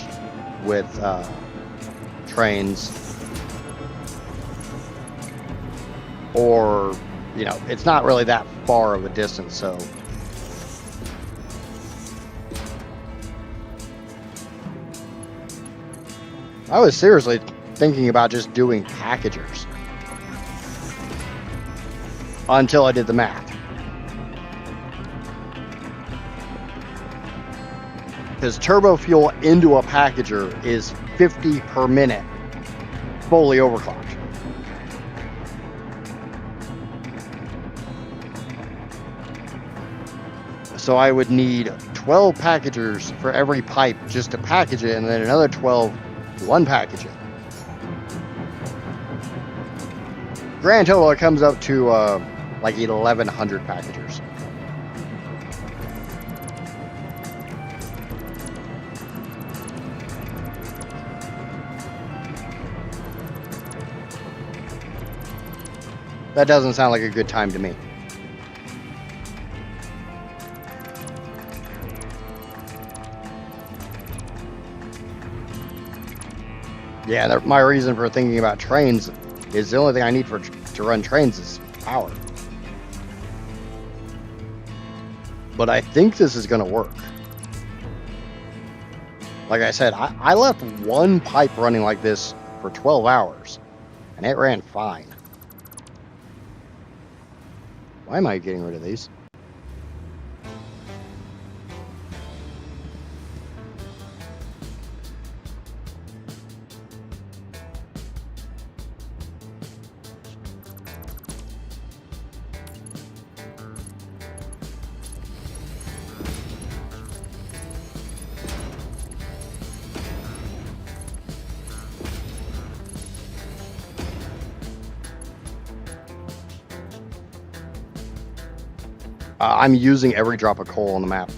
with trains, or you know, it's not really that far of a distance, so I was seriously thinking about just doing packagers until I did the math. Because Turbofuel into a packager is 50 per minute, fully overclocked. So I would need 12 packagers for every pipe just to package it, and then another 12 to unpackage it. Grand total, it comes up to like 1,100 packagers. That doesn't sound like a good time to me. Yeah, my reason for thinking about trains is the only thing I need to run trains is power. But I think this is going to work. Like I said, I left one pipe running like this for 12 hours, and it ran fine. Why am I getting rid of these? I'm using every drop of coal on the map.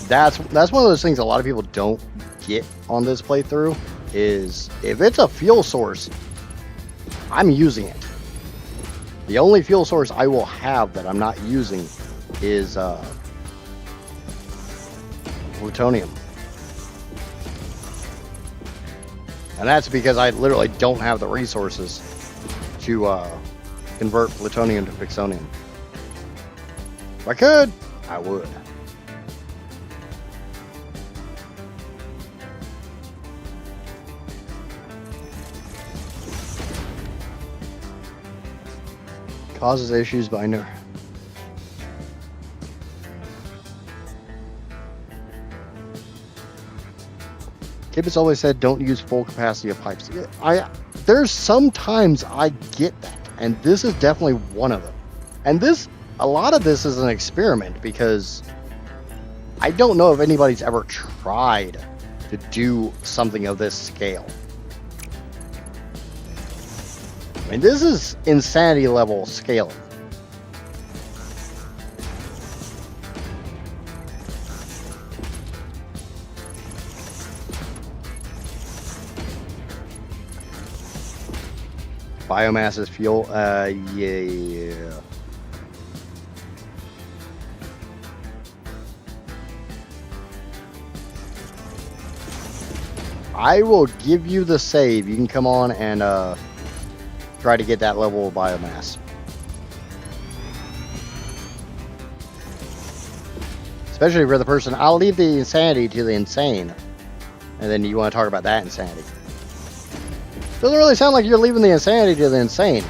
That's one of those things a lot of people don't get on this playthrough, is if it's a fuel source, I'm using it. The only fuel source I will have that I'm not using is plutonium. And that's because I literally don't have the resources to convert plutonium to fixonium. If I could, I would. Causes issues, but I know. Kip has always said don't use full capacity of pipes. There's sometimes I get that, and this is definitely one of them. And a lot of this is an experiment, because I don't know if anybody's ever tried to do something of this scale. I mean, this is insanity level scaling. Biomass is fuel. Yeah. I will give you the save. You can come on and try to get that level of biomass. Especially for the person. I'll leave the insanity to the insane. And then you want to talk about that insanity. Doesn't really sound like you're leaving the insanity to the insane.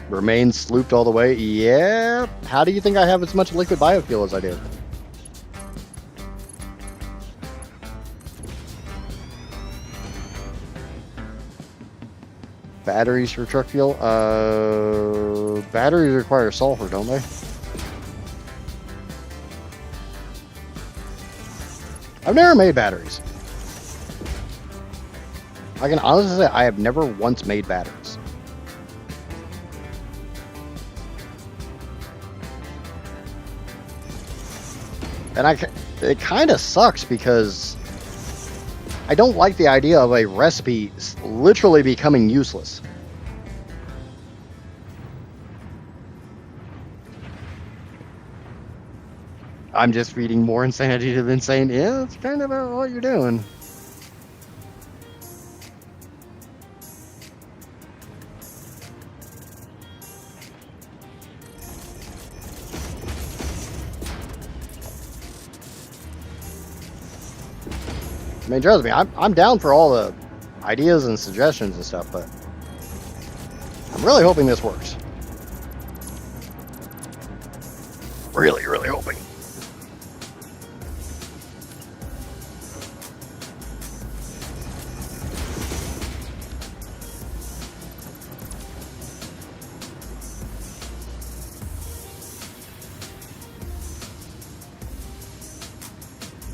Remain slooped all the way. Yeah. How do you think I have as much liquid biofuel as I do? Batteries for truck fuel? Batteries require sulfur, don't they? I've never made batteries. I can honestly say I have never once made batteries. And it kind of sucks because I don't like the idea of a recipe literally becoming useless. I'm just feeding more insanity to the insane. Yeah, that's kind of what you're doing. I mean, trust me, I'm down for all the ideas and suggestions and stuff, but I'm really hoping this works. Really, really hoping.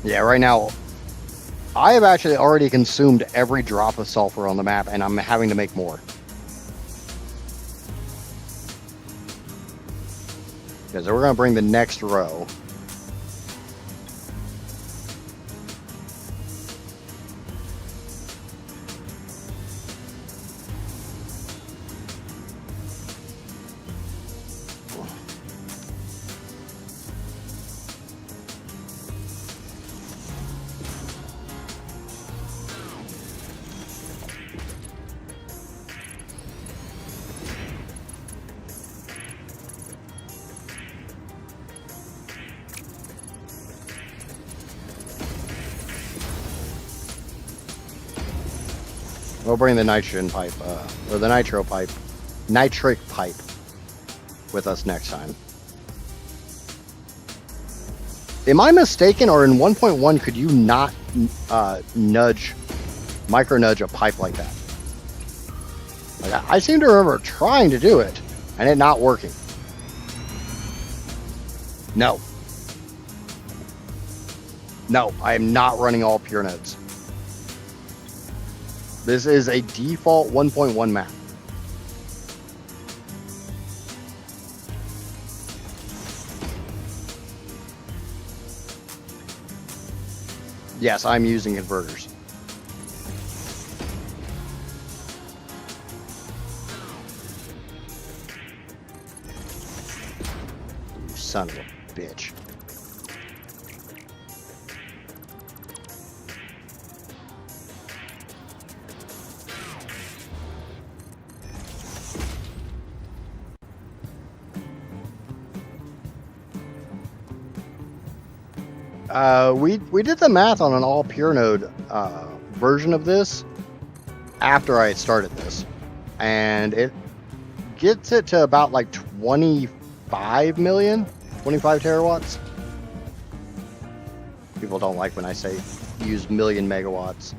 Yeah, right now, I have actually already consumed every drop of sulfur on the map, and I'm having to make more. Because we're going to bring the next row. We'll bring the nitrogen pipe, or the nitric pipe with us next time. Am I mistaken, or in 1.1 could you not micro nudge a pipe like that? Like, I seem to remember trying to do it and it not working. No. No, I am not running all pure nodes. This is a default 1.1 map. Yes, I'm using converters. You son of a bitch. We did the math on an all pure node version of this after I had started this, and it gets it to about like 25 terawatts. People don't like when I say use million megawatts.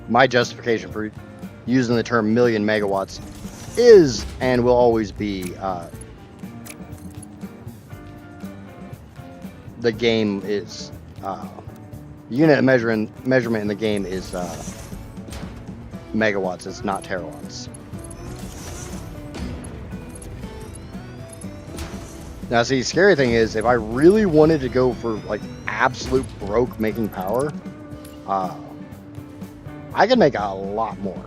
My justification for using the term million megawatts is and will always be the game is unit of measurement in the game is megawatts. It's not terawatts. Now, see, scary thing is, if I really wanted to go for like absolute broke making power, I could make a lot more.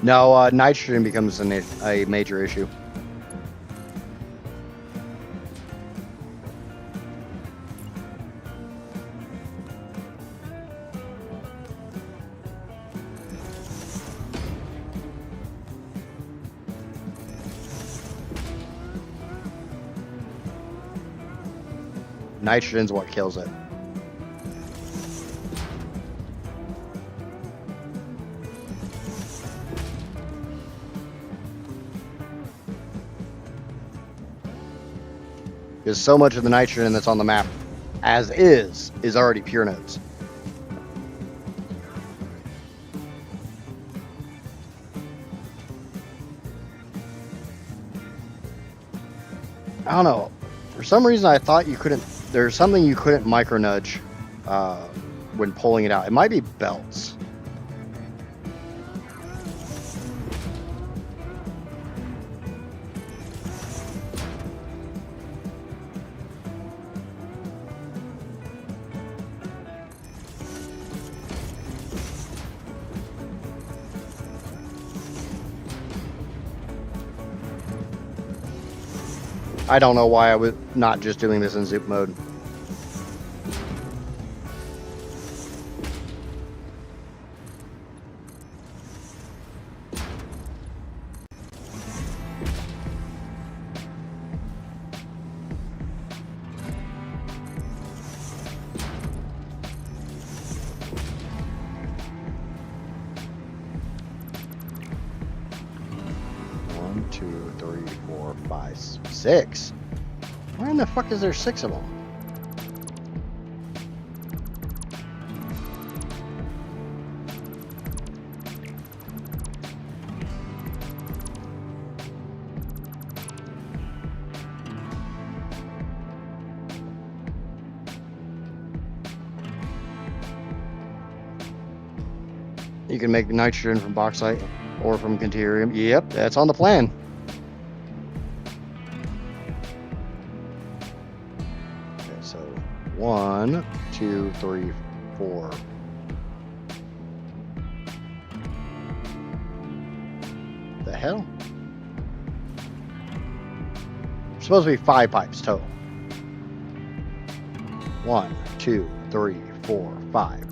No, nitrogen becomes a major issue. Nitrogen's what kills it. Because so much of the nitrogen that's on the map, as is already pure nodes. I don't know. For some reason, I thought you couldn't. There's something you couldn't micro nudge when pulling it out. It might be belts. I don't know why I was not just doing this in zoop mode. One, two, three, four, five, six. Why in the fuck is there 6 of them? You can make nitrogen from bauxite or from Conterium. Yep, that's on the plan. Okay, so 1, 2, 3, 4. The hell? Supposed to be 5 pipes total. 1, 2, 3, 4, 5.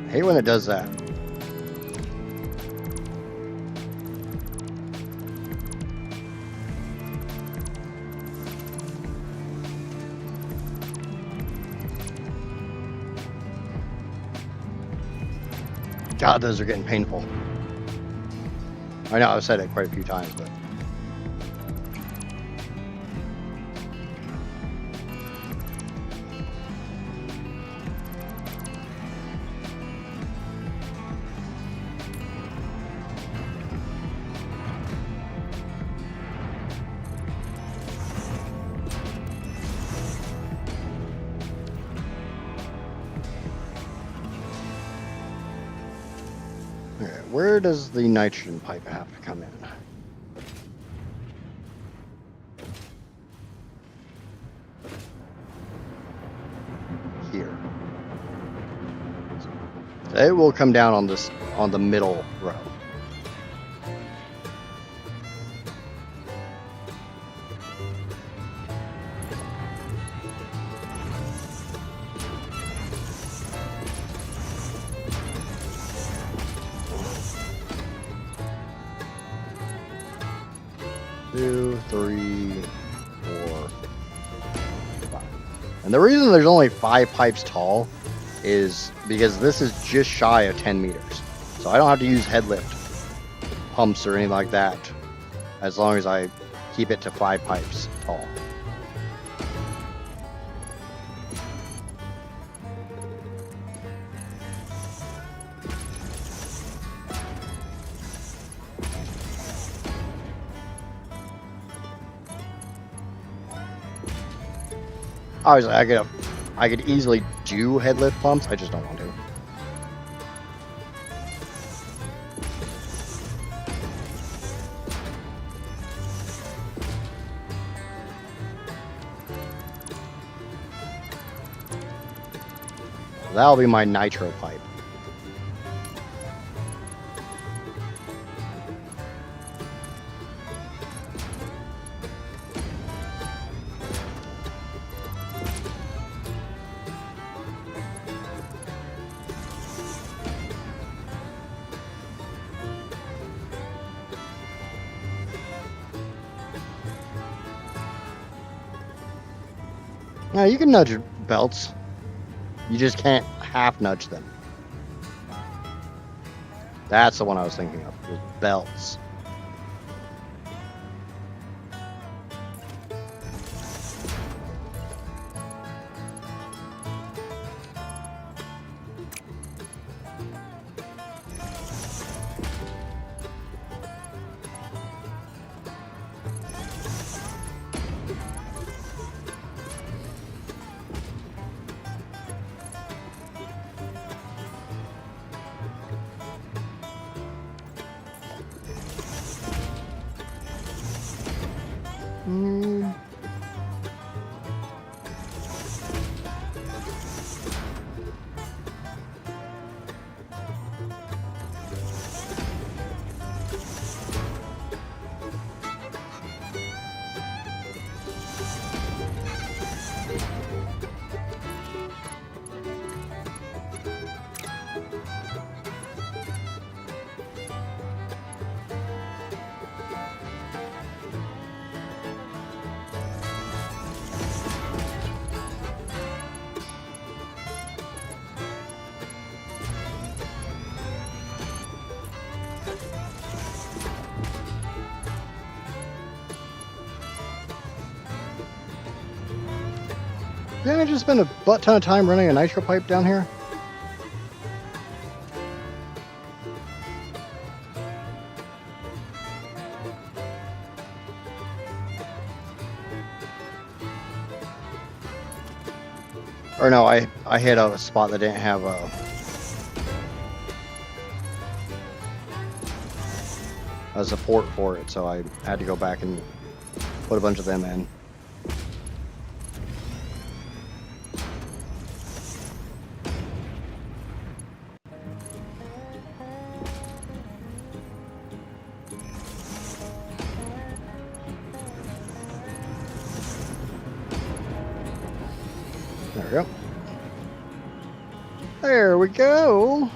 I hate when it does that. God, those are getting painful. I know I've said it quite a few times, but where does the nitrogen pipe have to come in? Here. So it will come down on the middle row. Two, three, four, five. And the reason there's only 5 pipes tall is because this is just shy of 10 meters. So I don't have to use head lift pumps or anything like that, as long as I keep it to 5 pipes tall. Obviously, I could easily do head lift pumps. I just don't want to. That'll be my nitro pipe. Now you can nudge belts. You just can't half nudge them. That's the one I was thinking of, was belts. Didn't I just spend a butt ton of time running a nitro pipe down here? Or no, I hit a spot that didn't have a support for it, so I had to go back and put a bunch of them in. There we go. There we go.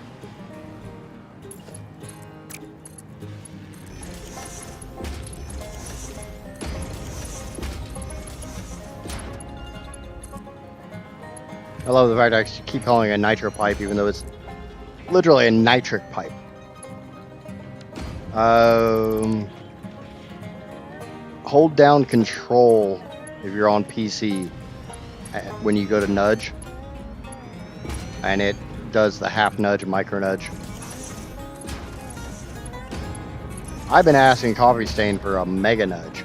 I love the fact I keep calling it a nitro pipe, even though it's literally a nitric pipe. Hold down control if you're on PC when you go to nudge, and it does the half nudge, micro nudge. I've been asking Coffee Stain for a mega nudge.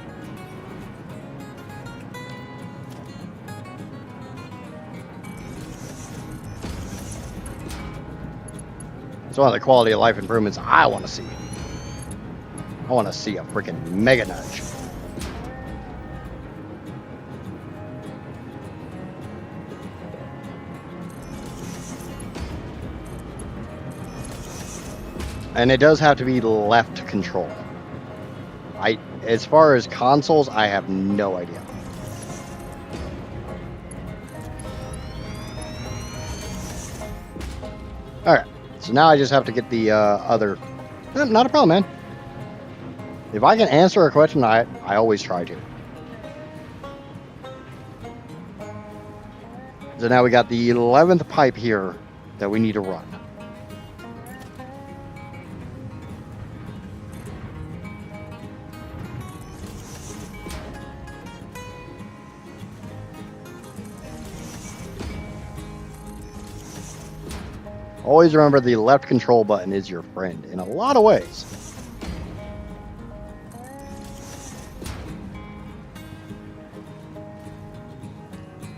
It's one of the quality of life improvements I want to see. I want to see a freaking mega nudge. And it does have to be left control. As far as consoles, I have no idea. Alright, so now I just have to get the other... Not a problem, man. If I can answer a question, I always try to. So now we got the 11th pipe here that we need to run. Always remember the left control button is your friend in a lot of ways.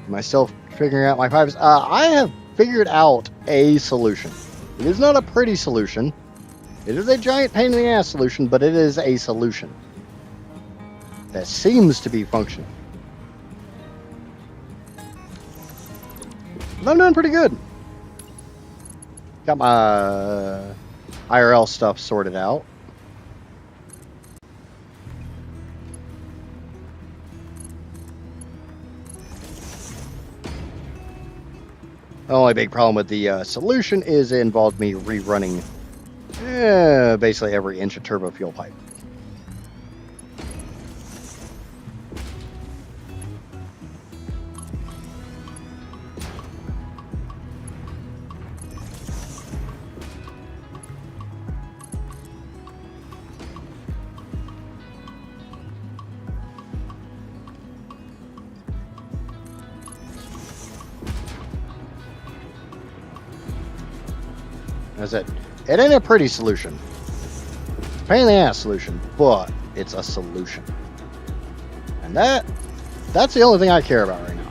Am I still figuring out my pipes? I have figured out a solution. It is not a pretty solution. It is a giant pain in the ass solution, but it is a solution that seems to be functioning. I'm doing pretty good. Got my IRL stuff sorted out. The only big problem with the solution is it involved me rerunning basically every inch of Turbofuel pipe. That's it. It ain't a pretty solution. It's a pain in the ass solution, but it's a solution. And that's the only thing I care about right now.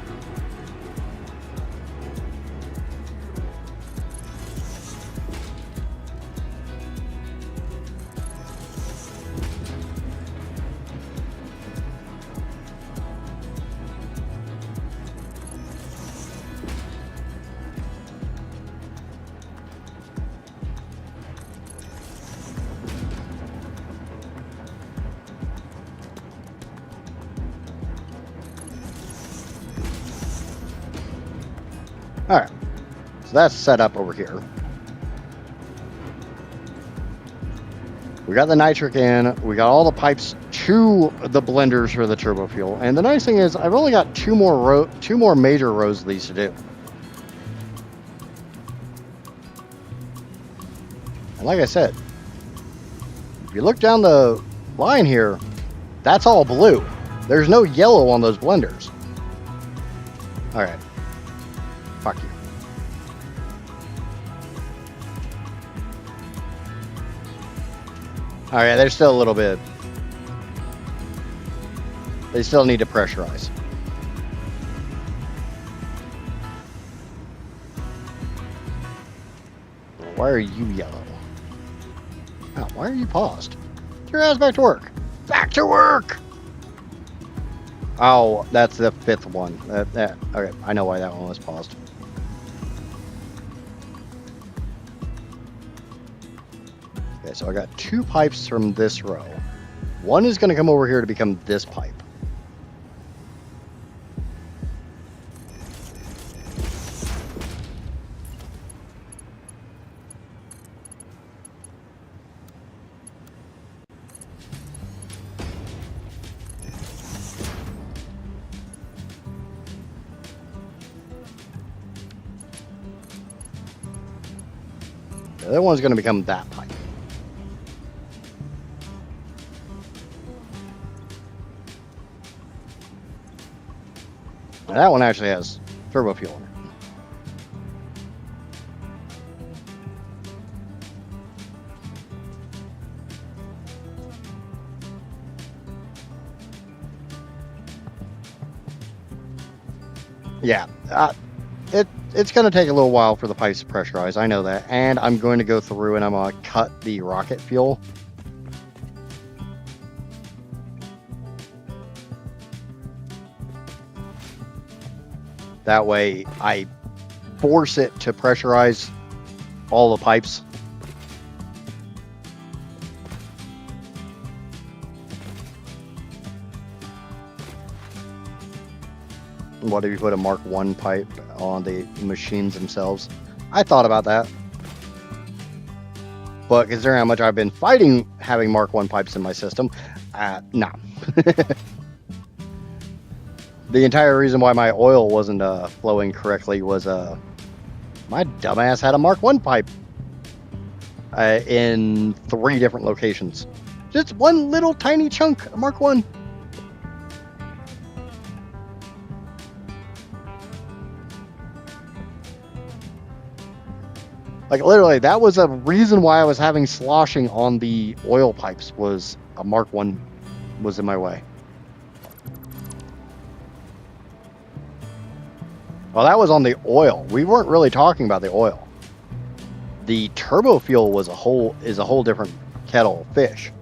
Alright, so that's set up over here. We got the nitric in, we got all the pipes to the blenders for the Turbofuel, and the nice thing is I've only got two more major rows of these to do. And like I said, if you look down the line here, that's all blue. There's no yellow on those blenders. Alright. Fuck you. Alright, there's still a little bit. They still need to pressurize. Why are you yellow? Oh, why are you paused? Get your ass back to work. Back to work! Oh, that's the fifth one. Okay, I know why that one was paused. Okay, so I got two pipes from this row. One is going to come over here to become this pipe. The other one's going to become that pipe. And that one actually has Turbofuel in it. Yeah, it's going to take a little while for the pipes to pressurize. I know that. And I'm going to go through and I'm going to cut the rocket fuel. That way I force it to pressurize all the pipes. What if you put a Mark 1 pipe on the machines themselves? I thought about that. But considering how much I've been fighting having Mark 1 pipes in my system, nah. The entire reason why my oil wasn't flowing correctly was my dumbass had a Mark 1 pipe in 3 different locations. Just one little tiny chunk of Mark 1. Like literally, that was a reason why I was having sloshing on the oil pipes, was a Mark 1 was in my way. Well, that was on the oil. We weren't really talking about the oil. The turbofuel is a whole different kettle of fish.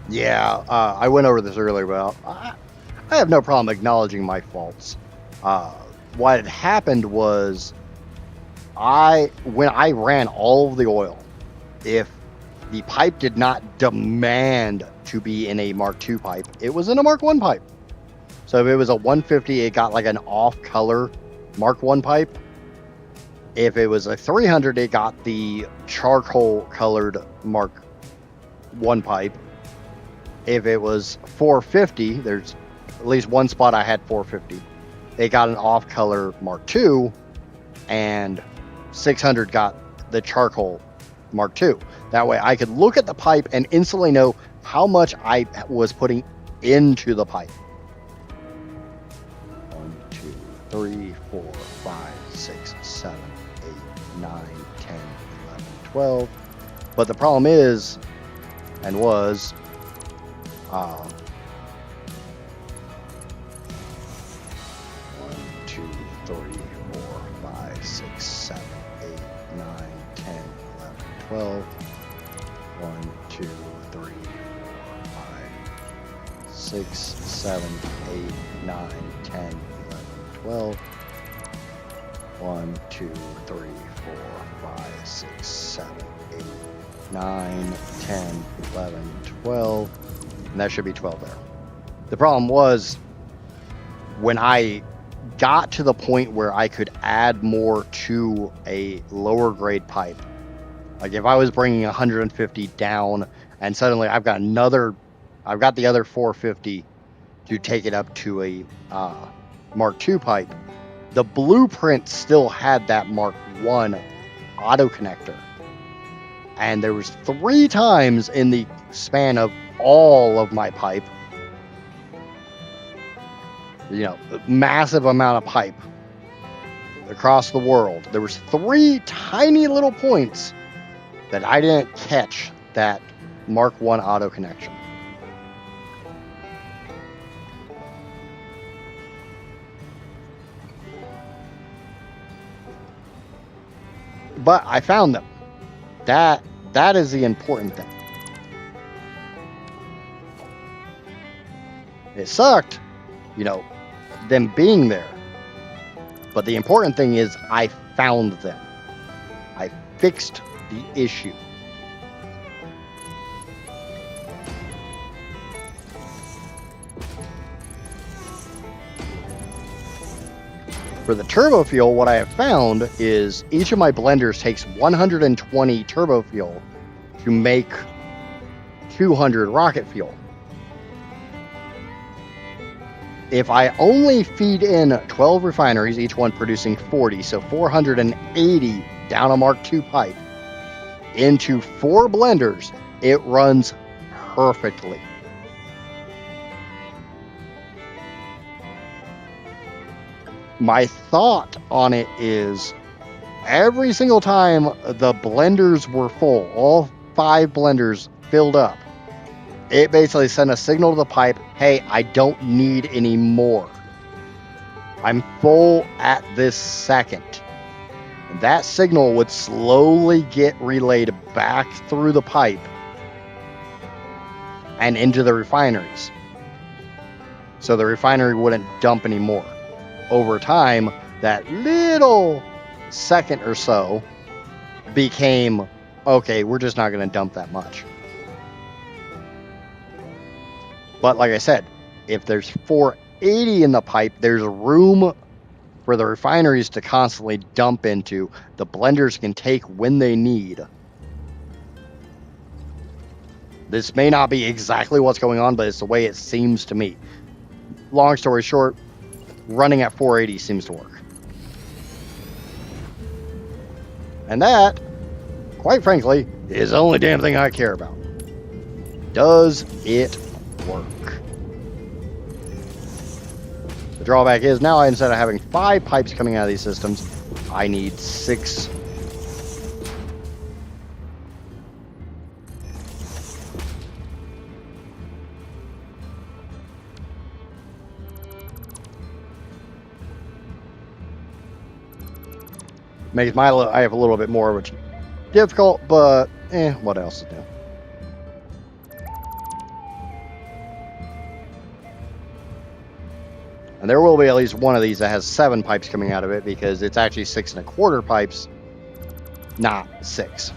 Yeah, I went over this earlier, but I have no problem acknowledging my faults. What had happened was when I ran all of the oil, if the pipe did not demand to be in a Mark II pipe, it was in a Mark I pipe. So if it was a 150, it got like an off-color Mark I pipe. If it was a 300, it got the charcoal-colored Mark I pipe. If it was 450, there's at least one spot I had 450. It got an off-color Mark II, and 600 got the charcoal Mark II. That way I could look at the pipe and instantly know how much I was putting into the pipe. 1, 2, 3, 4, 5, 6, 7, 8, 9, 10, 11, 12. But the problem is, and was, 1, 2, 3, 4, 5, 6, 7, 8, 9, 10, 11, 12. 1, 2, 3, 4, 5, 6, 7, 8, 9, 10, 11, 12. 1, 2, 3, 4, 5, 6, 7, 8, 9, 10, 11, 12. And that should be 12 there. The problem was when I got to the point where I could add more to a lower grade pipe. Like if I was bringing 150 down and suddenly I've got the other 450 to take it up to a Mark II pipe. The blueprint still had that Mark I auto connector. And there was 3 times in the span of all of my pipe, massive amount of pipe across the world. There was 3 tiny little points that I didn't catch that Mark I auto connection. But I found them. That is the important thing. It sucked, them being there. But the important thing is I found them. I fixed the issue. For the turbofuel, what I have found is each of my blenders takes 120 turbofuel to make 200 rocket fuel. If I only feed in 12 refineries, each one producing 40, so 480 down a Mark II pipe, into 4 blenders, it runs perfectly. My thought on it is every single time the blenders were full, all 5 blenders filled up, it basically sent a signal to the pipe, hey, I don't need any more. I'm full at this second. And that signal would slowly get relayed back through the pipe and into the refineries. So the refinery wouldn't dump any more. Over time, that little second or so became, okay, we're just not going to dump that much. But like I said, if there's 480 in the pipe, there's room for the refineries to constantly dump into. The blenders can take when they need. This may not be exactly what's going on, but it's the way it seems to me. Long story short, running at 480 seems to work. And that, quite frankly, is the only damn thing I care about. Does it work? The drawback is now instead of having 5 pipes coming out of these systems, I need 6. Makes I have a little bit more, which is difficult, but what else is new? And there will be at least one of these that has 7 pipes coming out of it because it's actually 6 1/4 pipes, not 6.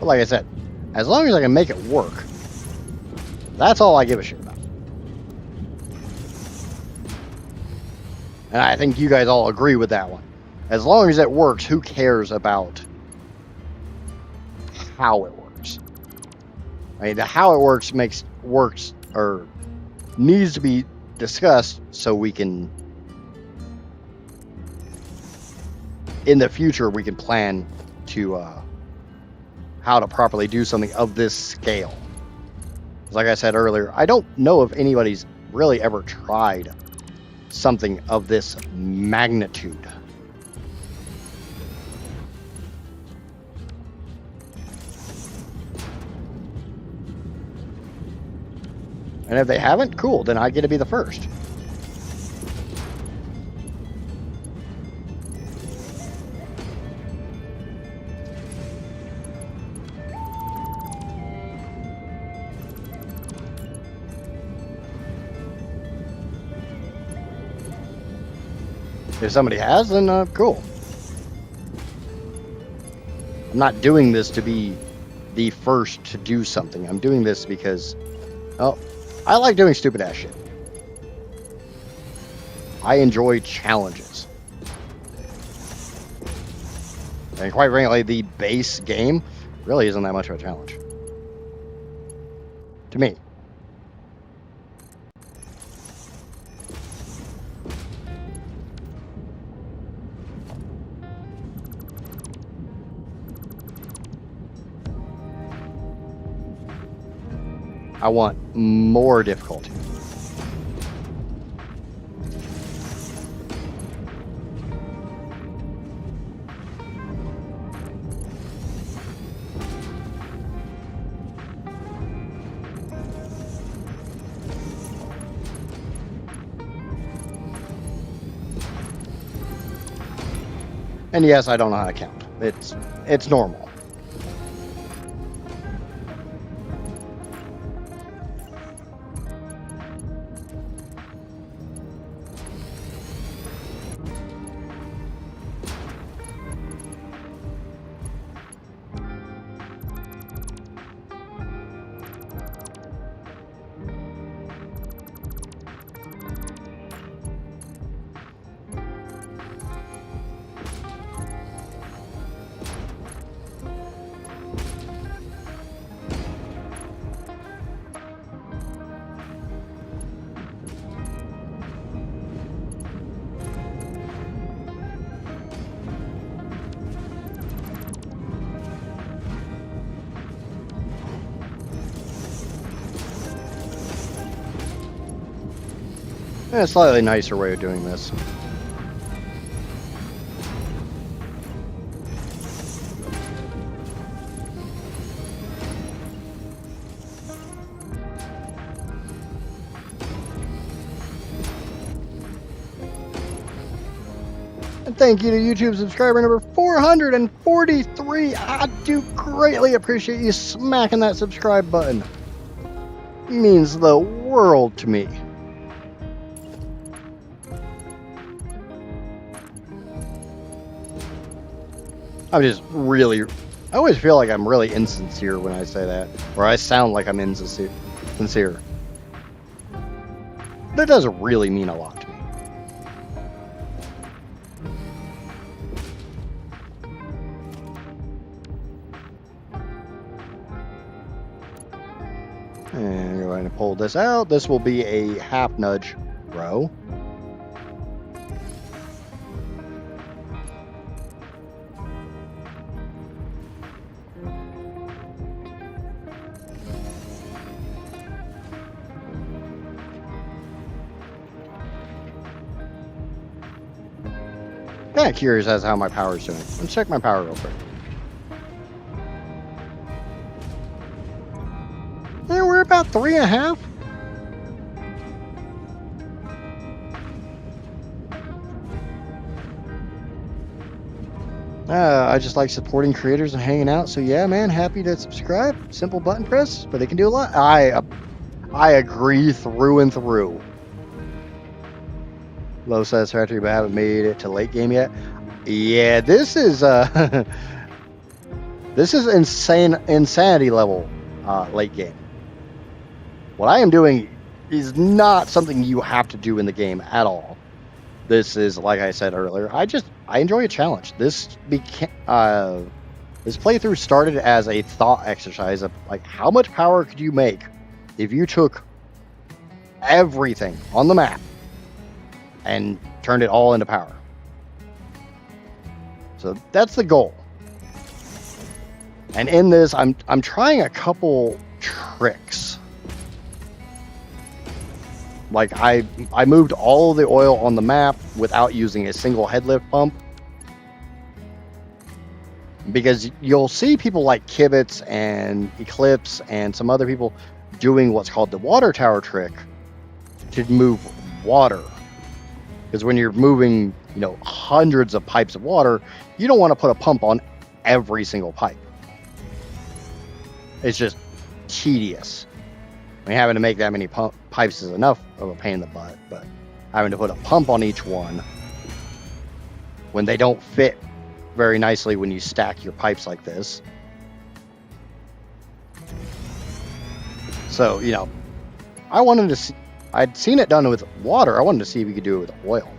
But like I said, as long as I can make it work, that's all I give a shit about. And I think you guys all agree with that one. As long as it works, who cares about how it works? I mean, the how it works needs to be discussed so we can, in the future, we can plan to how to properly do something of this scale. Like I said earlier, I don't know if anybody's really ever tried something of this magnitude. And if they haven't, cool, then I get to be the first. If somebody has, then cool. I'm not doing this to be the first to do something. I'm doing this because, well, I like doing stupid ass shit. I enjoy challenges. And quite frankly, the base game really isn't that much of a challenge. To me. I want more difficulty. And yes, I don't know how to count. It's normal. A slightly nicer way of doing this. And thank you to YouTube subscriber number 443. I do greatly appreciate you smacking that subscribe button. It means the world to me. I'm just really, I always feel like I'm really insincere when I say that, or I sound like I'm insincere. But it does really mean a lot to me. And go ahead and pull this out. This will be a half nudge row. Kind of curious as to how my power is doing. Let's check my power real quick. Yeah, we're about 3.5. I just like supporting creators and hanging out. So yeah, man, happy to subscribe. Simple button press, but they can do a lot. I agree through and through. Low Satisfactory, but haven't made it to late game yet. Yeah, this is this is insanity level late game. What I am doing is not something you have to do in the game at all. This is, like I said earlier, I enjoy a challenge. This playthrough started as a thought exercise of like how much power could you make if you took everything on the map and turned it all into power. So that's the goal. And in this, I'm trying a couple tricks. Like I moved all of the oil on the map without using a single headlift pump. Because you'll see people like Kibitz and Eclipse and some other people doing what's called the water tower trick to move water. Because when you're moving, hundreds of pipes of water, you don't want to put a pump on every single pipe. It's just tedious. I mean, having to make that many pipes is enough of a pain in the butt, but having to put a pump on each one when they don't fit very nicely when you stack your pipes like this. So, I wanted to see, I'd seen it done with water. I wanted to see if you could do it with oil.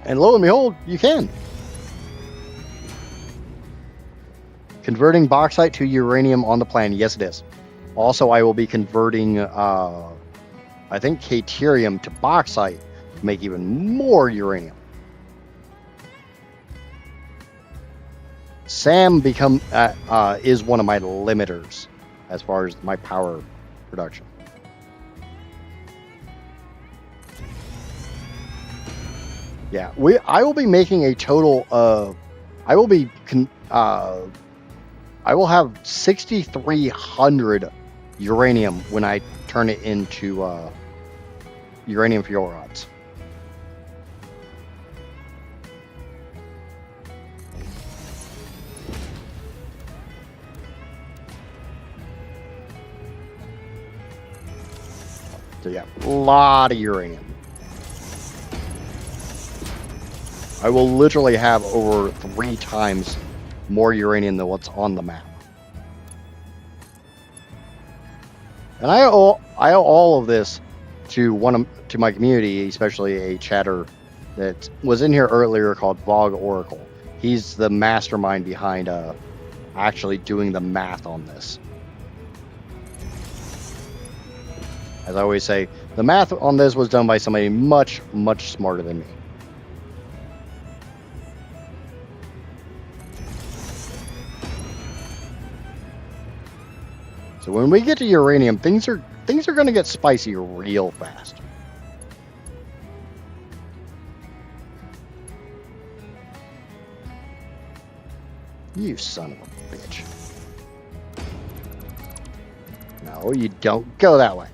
And lo and behold, you can. Converting bauxite to uranium on the plan. Yes, it is. Also, I will be converting, I think, caterium to bauxite to make even more uranium. SAM is one of my limiters as far as my power production. Yeah, I will be making a total of, I will have 6,300 uranium when I turn it into uranium fuel rods. So yeah, a lot of uranium. I will literally have over 3 times more uranium than what's on the map. And I owe all of this to my community, especially a chatter that was in here earlier called Vog Oracle. He's the mastermind behind actually doing the math on this. As I always say, the math on this was done by somebody much, much smarter than me. So when we get to uranium, things are going to get spicy real fast. You son of a bitch. No, you don't go that way.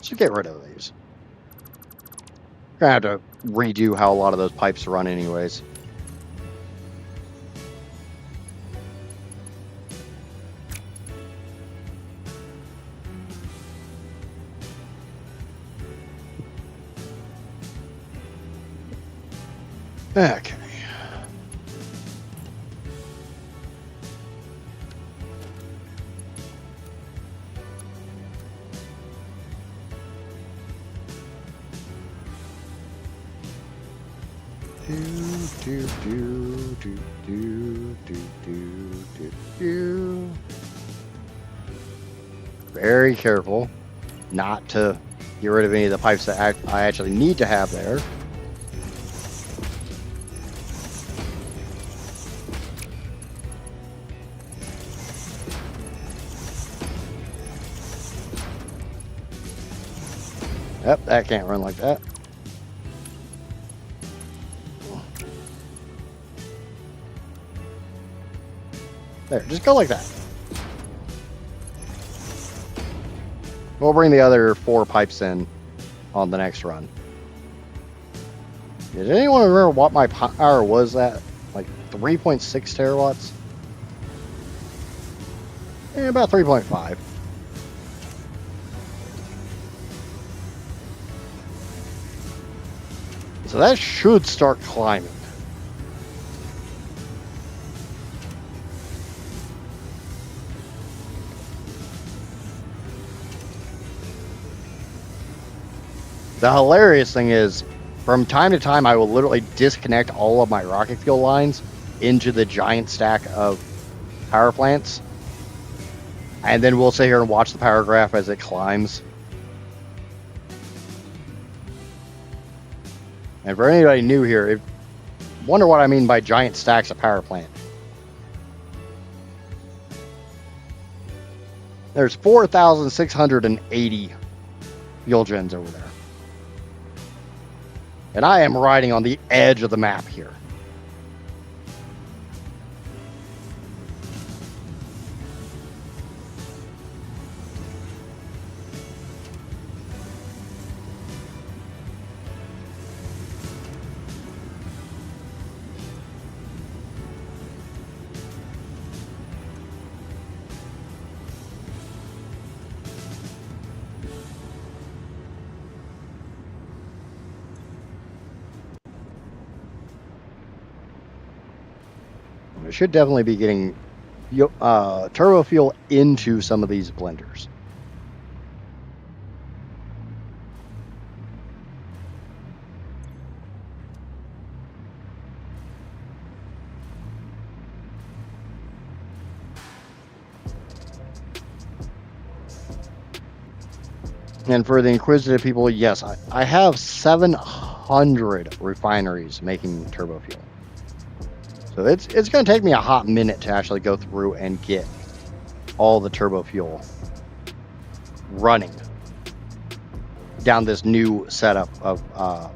So get rid of these. Gonna have to redo how a lot of those pipes run anyways. Okay. Very careful not to get rid of any of the pipes that I actually need to have there. Yep, that can't run like that. There, just go like that. We'll bring the other 4 pipes in on the next run. Did anyone remember what my power was at? Like 3.6 terawatts? About 3.5. So that should start climbing. The hilarious thing is, from time to time, I will literally disconnect all of my rocket fuel lines into the giant stack of power plants. And then we'll sit here and watch the power graph as it climbs. And for anybody new here, wonder what I mean by giant stacks of power plant. There's 4,680 fuel gens over there. And I am riding on the edge of the map here. I should definitely be getting Turbofuel into some of these blenders. And for the inquisitive people, yes, I have 700 refineries making Turbofuel. So it's going to take me a hot minute to actually go through and get all the Turbofuel running down this new setup of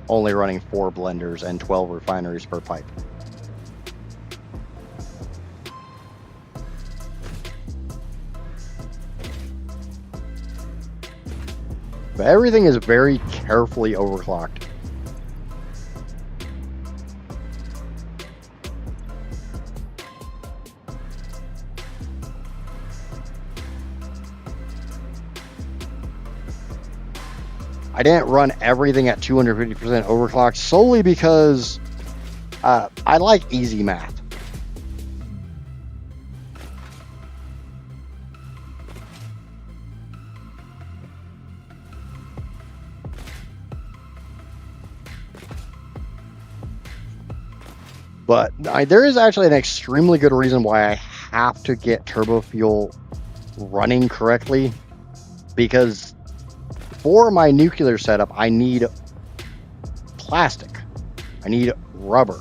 only running 4 blenders and 12 refineries per pipe. But everything is very carefully overclocked. I didn't run everything at 250% overclock solely because I like easy math. But there is actually an extremely good reason why I have to get Turbofuel running correctly, because for my nuclear setup, I need plastic. I need rubber.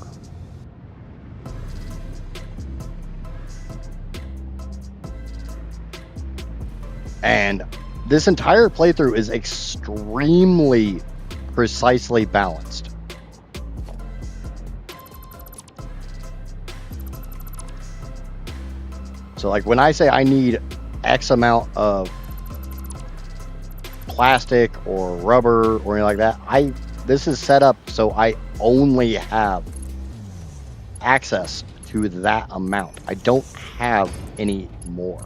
And this entire playthrough is extremely precisely balanced. So like when I say I need X amount of plastic or rubber or anything like that, this is set up so I only have access to that amount. I don't have any more.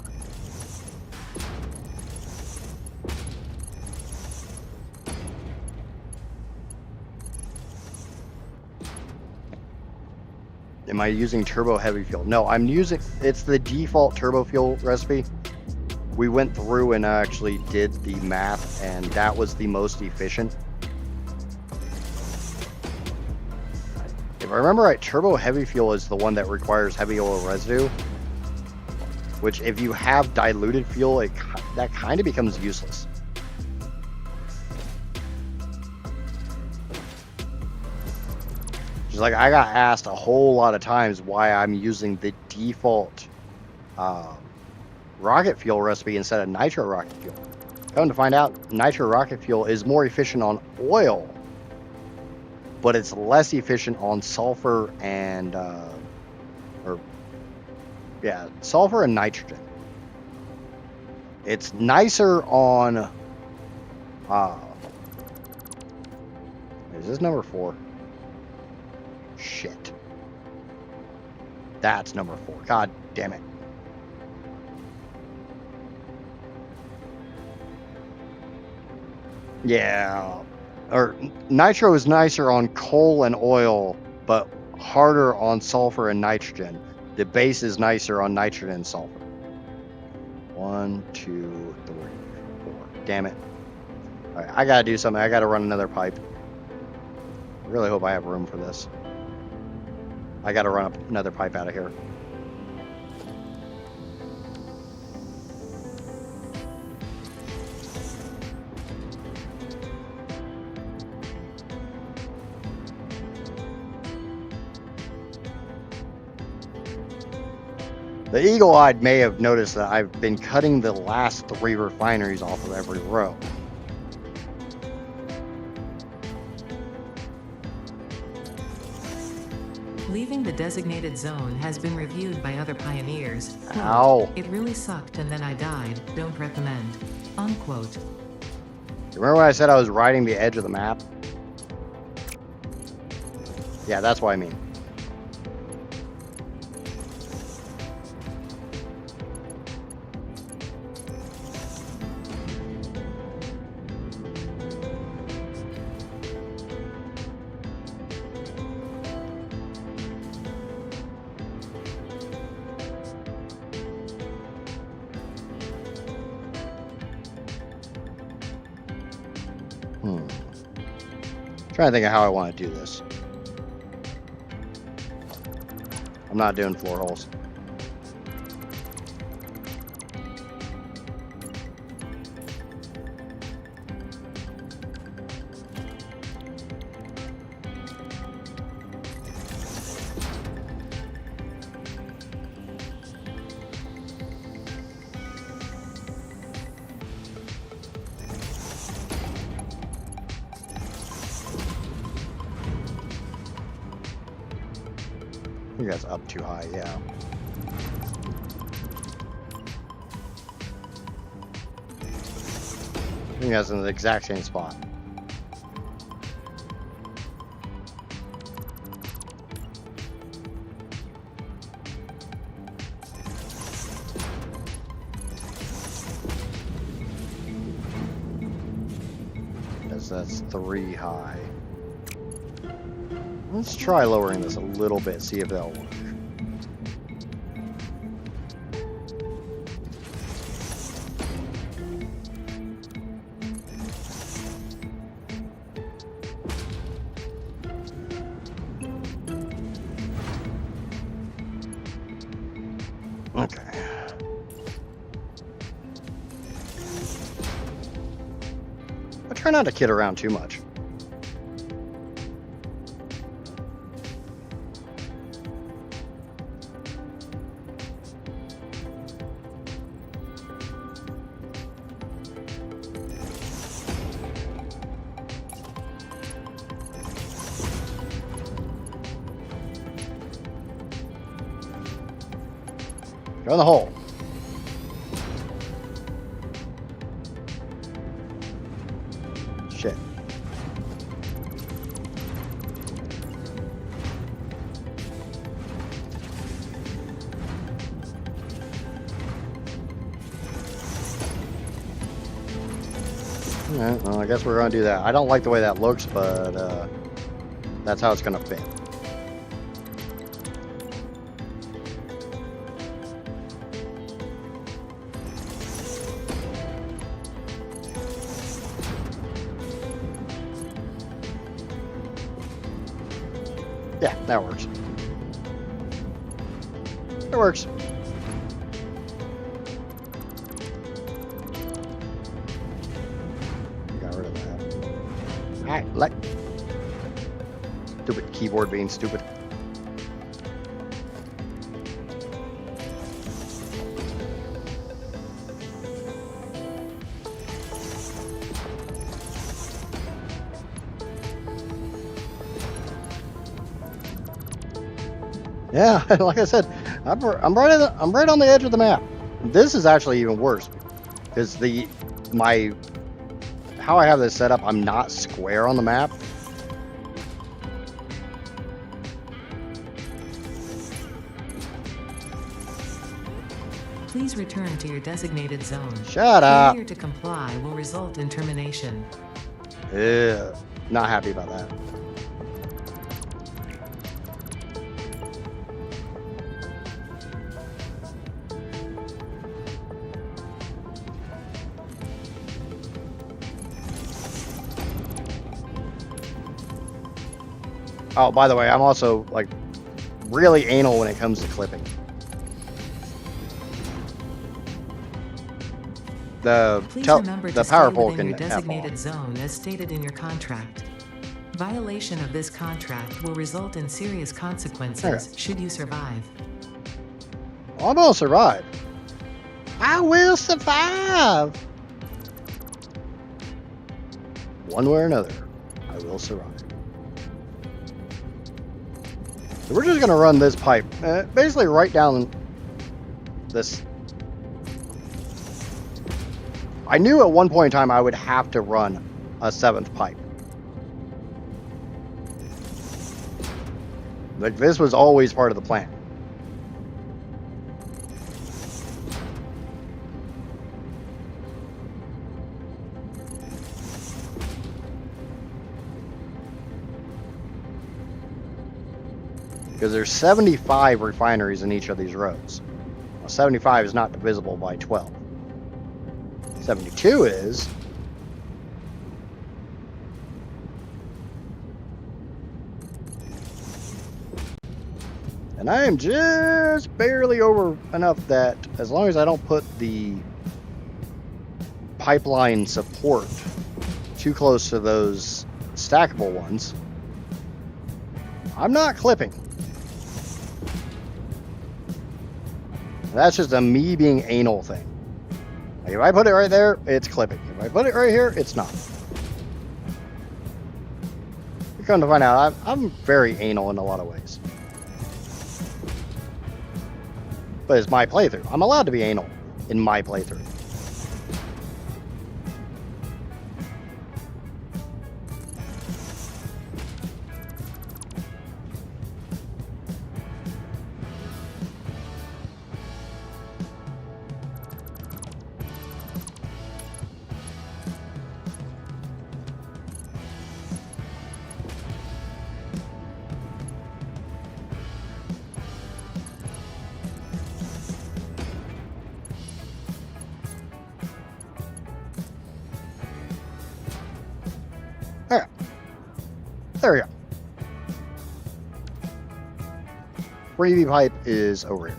Am I using turbo heavy fuel? No, it's the default turbo fuel recipe. We went through and actually did the math, and that was the most efficient. If I remember right, turbo heavy fuel is the one that requires heavy oil residue, which if you have diluted fuel, that kind of becomes useless. Just like I got asked a whole lot of times why I'm using the default rocket fuel recipe instead of nitro rocket fuel. Come to find out, nitro rocket fuel is more efficient on oil, but it's less efficient on sulfur and sulfur and nitrogen. It's nicer on is this number 4? Shit. That's number 4. God damn it. Yeah. Or nitro is nicer on coal and oil, but harder on sulfur and nitrogen. The base is nicer on nitrogen and sulfur. 1, 2, 3, 4. Damn it. All right, I gotta do something. I gotta run another pipe. I really hope I have room for this. I gotta run another pipe out of here. The eagle-eyed may have noticed that I've been cutting the last 3 refineries off of every row. Leaving the designated zone has been reviewed by other pioneers. Quote, Ow. "It really sucked and then I died. Don't recommend." Unquote. Remember when I said I was riding the edge of the map? Yeah, that's what I mean. Trying to think of how I want to do this. I'm not doing floor holes. I think that's up too high, yeah. I think that's in the exact same spot. Because that's 3 high. Let's try lowering this a little bit, see if that'll work. Okay. I try not to kid around too much. Go in the hole. Shit. Alright, well, I guess we're gonna do that. I don't like the way that looks, but that's how it's gonna fit. Yeah, that works. It works. Got rid of that. Alright, let. Stupid keyboard being stupid. Yeah, like I said, I'm right on the edge of the map. This is actually even worse because how I have this set up, I'm not square on the map. Please return to your designated zone. Shut up. Failure to comply will result in termination. Ugh, not happy about that. Oh, by the way, I'm also like really anal when it comes to clipping. Please remember to The stay power pole within your can F designated off. zone as stated in your contract. Violation of this contract will result in serious consequences Okay. should you survive. I'm gonna survive. I will survive. One way or another, I will survive. So we're just gonna run this pipe, basically right down this. I knew at one point in time I would have to run a 7th pipe. Like this was always part of the plan. Because there's 75 refineries in each of these rows. Now, 75 is not divisible by 12. 72 is. And I am just barely over enough that as long as I don't put the pipeline support too close to those stackable ones, I'm not clipping. That's just a me being anal thing. Like if I put it right there, it's clipping. If I put it right here, it's not. You're going to find out I'm very anal in a lot of ways. But it's my playthrough. I'm allowed to be anal in my playthrough. Alright. There we go. Freebie pipe is over here.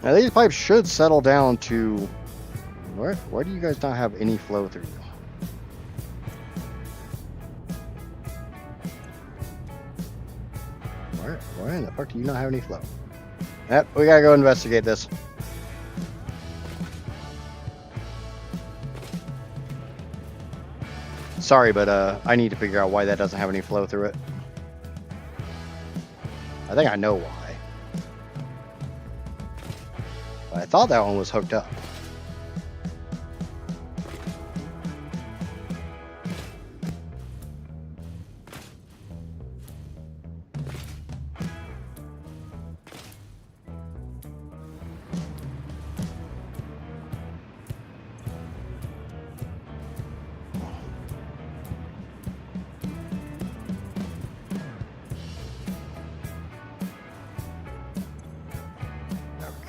Now these pipes should settle down to where do you guys not have any flow through? Why in the fuck do you not have any flow? Yep, we gotta go investigate this. Sorry, but I need to figure out why that doesn't have any flow through it. I think I know why. But I thought that one was hooked up.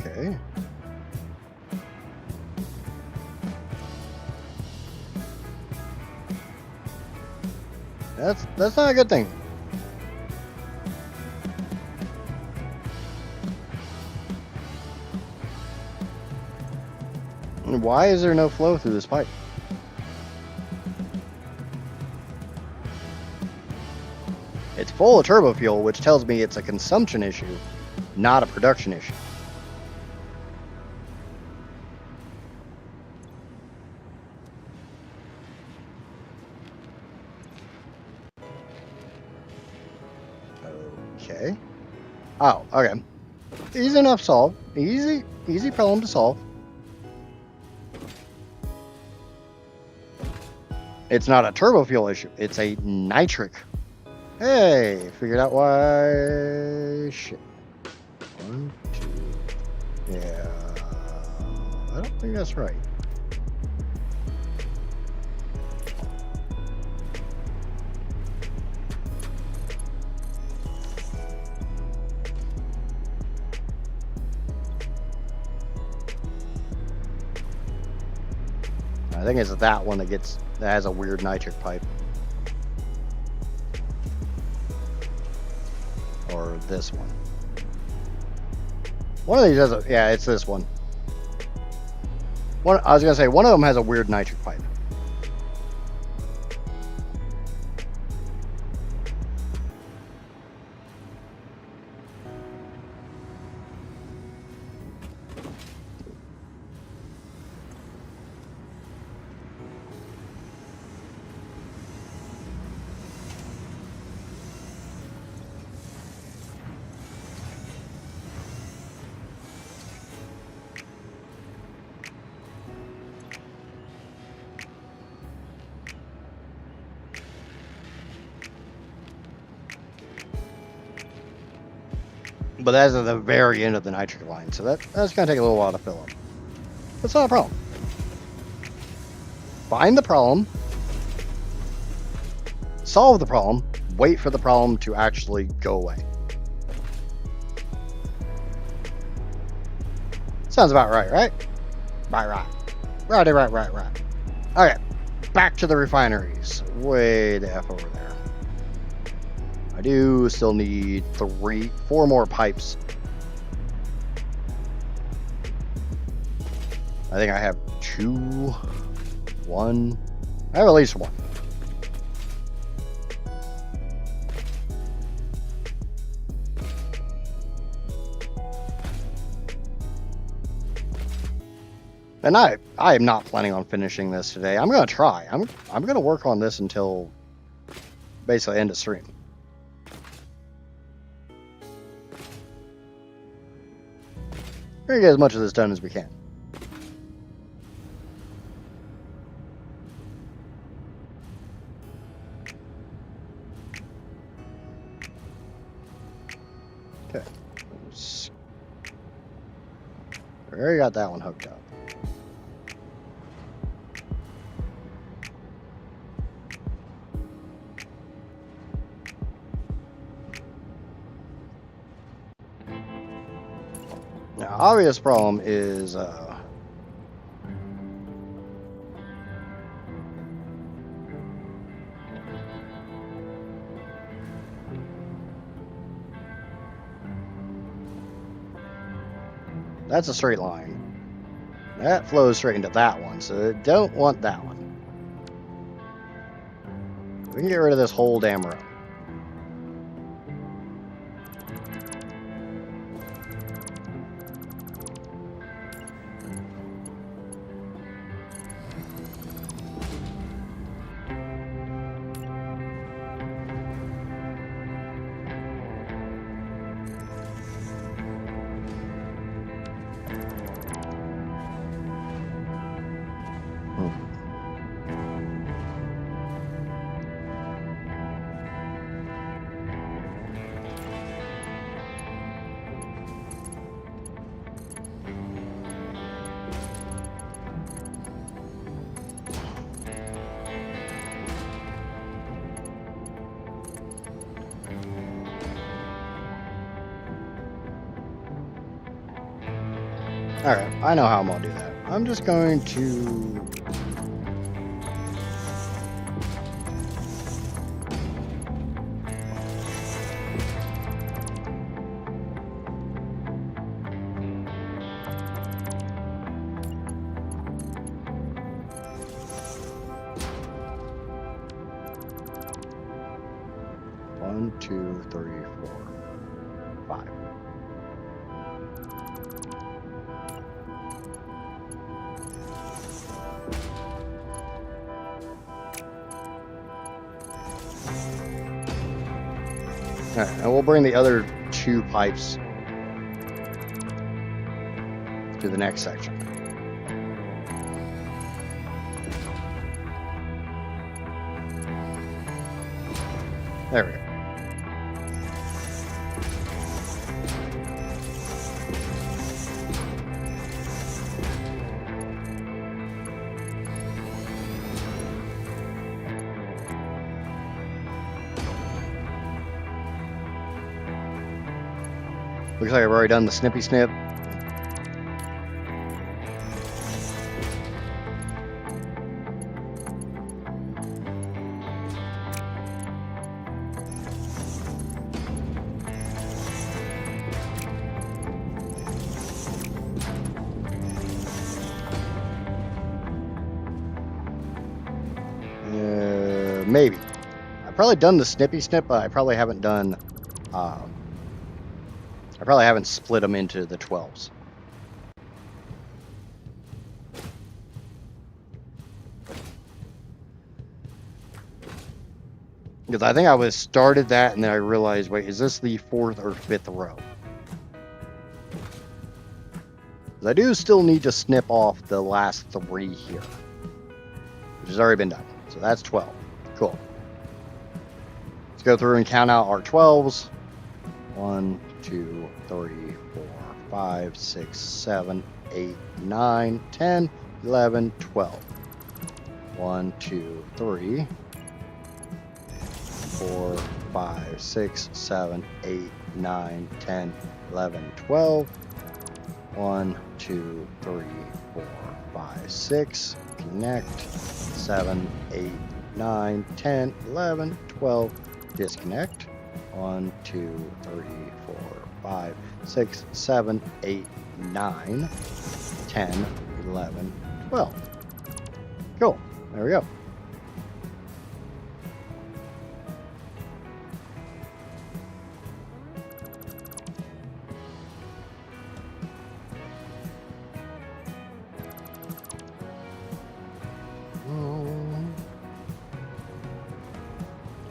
Okay. That's not a good thing. Why is there no flow through this pipe? It's full of turbofuel, which tells me it's a consumption issue, not a production issue. Okay. Oh, okay. Easy enough solve. Easy problem to solve. It's not a turbofuel issue. It's a nitric. Hey, figured out why. Shit. 1, 2. Yeah. I don't think that's right. I think it's that one that has a weird nitric pipe. Or this one. One of these has a, yeah, it's this one. I was gonna say, one of them has a weird nitric pipe. But that's at the very end of the nitric line, so that's gonna take a little while to fill up. That's not a problem. Find the problem, solve the problem, wait for the problem to actually go away. Sounds about right, right? Right. Okay, back to the refineries. Way the F over there. I do still need 4 more pipes. I think I have 2, 1. I have at least 1. And I am not planning on finishing this today. I'm gonna try. I'm gonna work on this until basically end of stream. We're gonna get as much of this done as we can. Okay. We already got that one hooked up. Now, obvious problem is that's a straight line. That flows straight into that one, so I don't want that one. We can get rid of this whole damn row. Alright, I know how I'm gonna do that. I'm just going to... One, 2, 3, 4, 5. Alright, and we'll bring the other 2 pipes to the next section. There we go. Looks like I've already done the snippy snip. Maybe. I've probably done the snippy snip, but I probably haven't done. I probably haven't split them into the 12s. Because I think I was started that and then I realized, wait, is this the 4th or 5th row? Because I do still need to snip off the last 3 here, which has already been done. So that's 12. Cool. Let's go through and count out our 12s. 1, 2, 3, 4, 5, 6, 7, 8, 9, 10, 11, 12. 1, 2, 3, 4, 5, 6, 7, 8, 9, 10, 11, 12. 1, 2, 3, 4, 5, 6. Connect. 7, 8, 9, 10, 11, 12. Disconnect. 1, 2, 3, 4, 5, 6, 7, 8, 9, 10, 11, 12. Cool. There we go.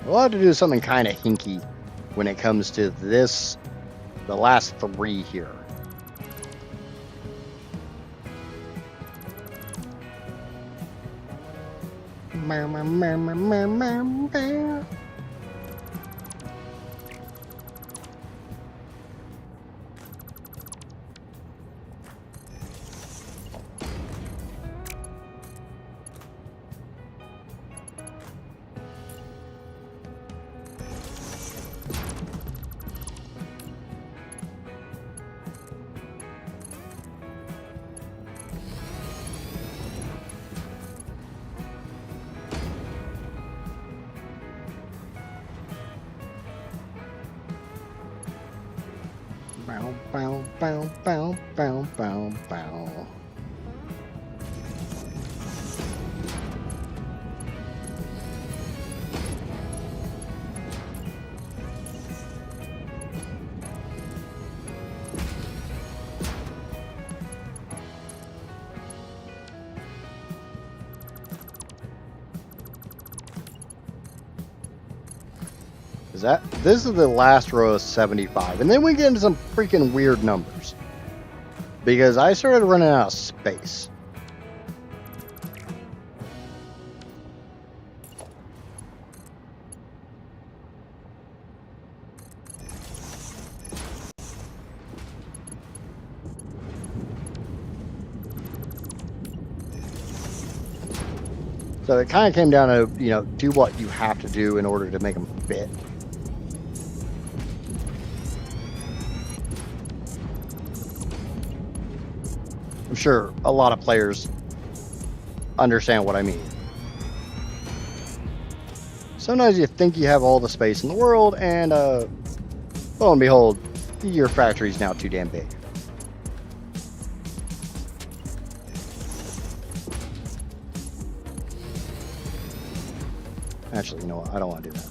We'll have to do something kind of hinky when it comes to this, the last 3 here. Bow, bow, bow, bow, bow, bow, bow. This is the last row of 75, and then we get into some freaking weird numbers because I started running out of space. So it kind of came down to, you know, do what you have to do in order to make them fit. I'm sure a lot of players understand what I mean. Sometimes you think you have all the space in the world, and lo and behold, your factory's now too damn big. Actually, you know what? I don't want to do that.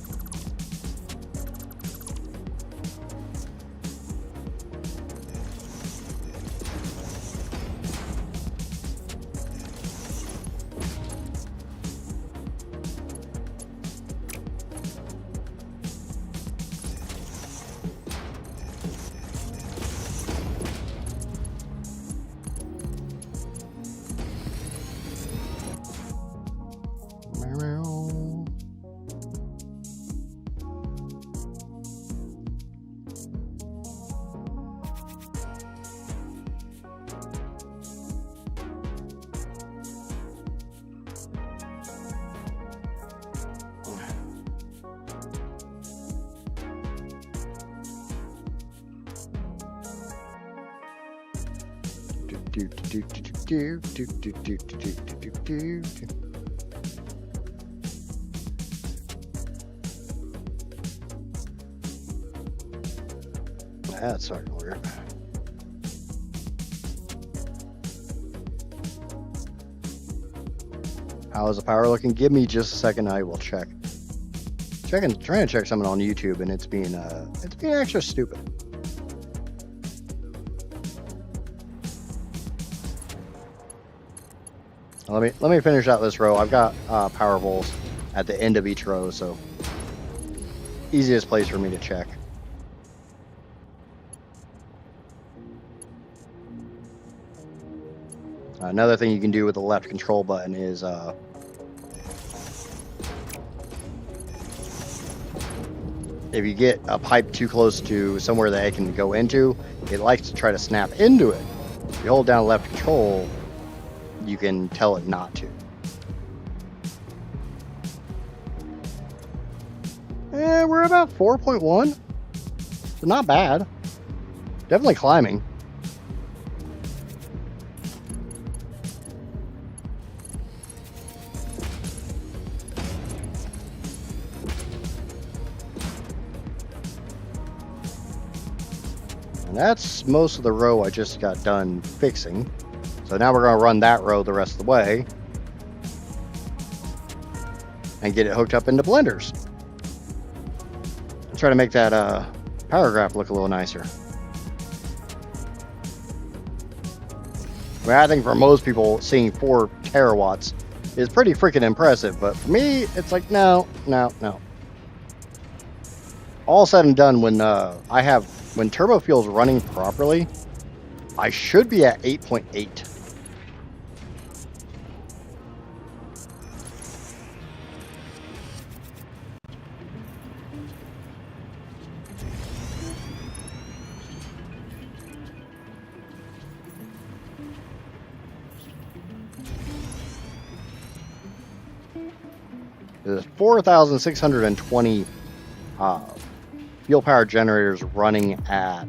That's fucking weird. How is the power looking? Give me just a second. I will check. Trying to check something on YouTube, and it's being extra stupid. Let me finish out this row. I've got power poles at the end of each row, so easiest place for me to check. Another thing you can do with the left control button is if you get a pipe too close to somewhere that it can go into, it likes to try to snap into it. If you hold down left control, you can tell it not to. We're about 4.1. So not bad. Definitely climbing. And that's most of the row I just got done fixing. So now we're going to run that row the rest of the way and get it hooked up into blenders. Try to make that power graph look a little nicer. I mean, I think for most people, seeing 4 terawatts is pretty freaking impressive, but for me, it's like, no. All said and done, when Turbofuel is running properly, I should be at 8.8. There's 4,620 fuel power generators running at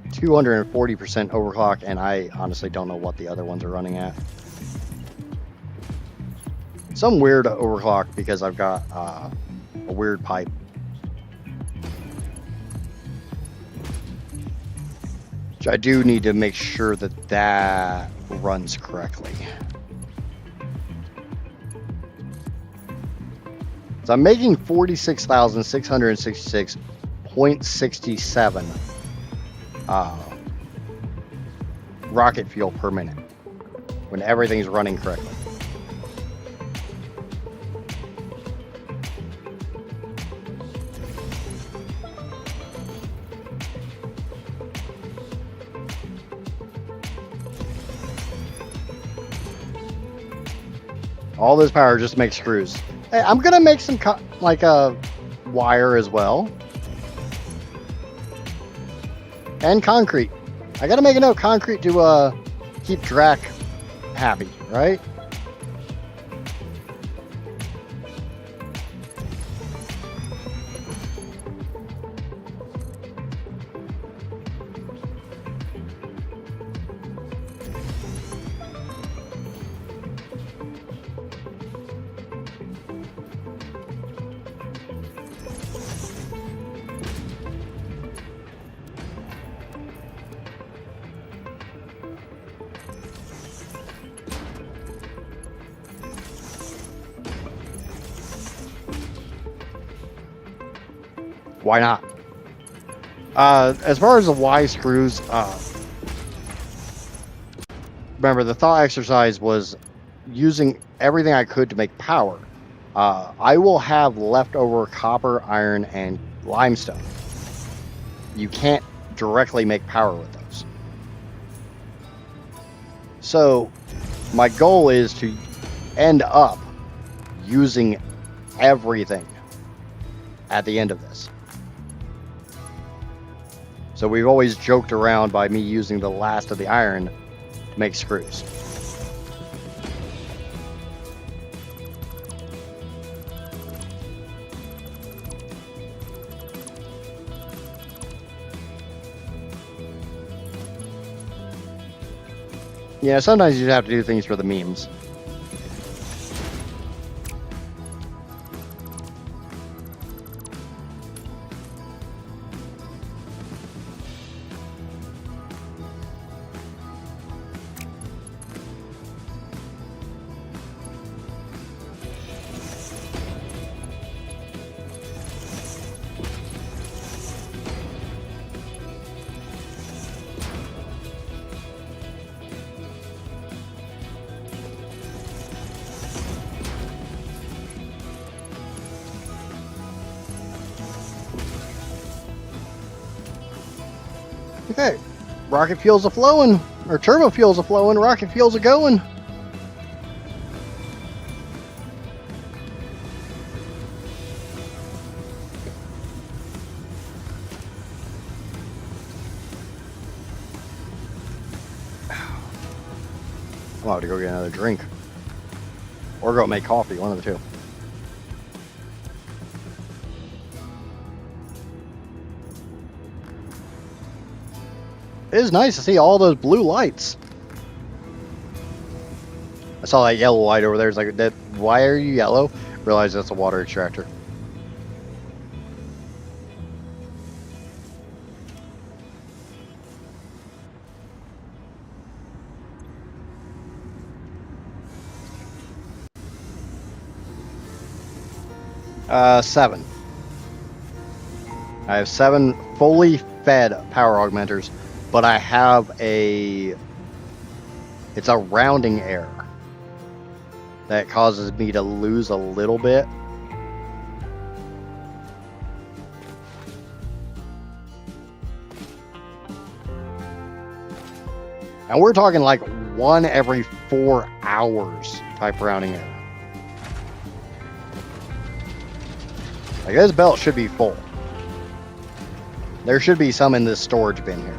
240% overclock, and I honestly don't know what the other ones are running at. Some weird overclock because I've got a weird pipe. Which I do need to make sure that runs correctly. So I'm making 46,666.67 rocket fuel per minute when everything's running correctly. All this power just makes screws. Hey, I'm gonna make some wire as well, and concrete. I gotta make enough concrete to keep Drac happy, right? Why not? As far as the Y screws, remember the thought exercise was using everything I could to make power. I will have leftover copper, iron, and limestone. You can't directly make power with those. So my goal is to end up using everything at the end of this. So we've always joked around by me using the last of the iron to make screws. Yeah, sometimes you have to do things for the memes. Okay, rocket fuels are flowing, or turbo fuels are flowing, rocket fuels are going. I'll have to go get another drink. Or go make coffee, one of the two. It is nice to see all those blue lights. I saw that yellow light over there. It's like, why are you yellow? Realize that's a water extractor. Seven. I have 7 fully fed power augmenters, but I have it's a rounding error that causes me to lose a little bit. And we're talking like 1 every 4 hours type rounding error. Like, this belt should be full. There should be some in this storage bin here.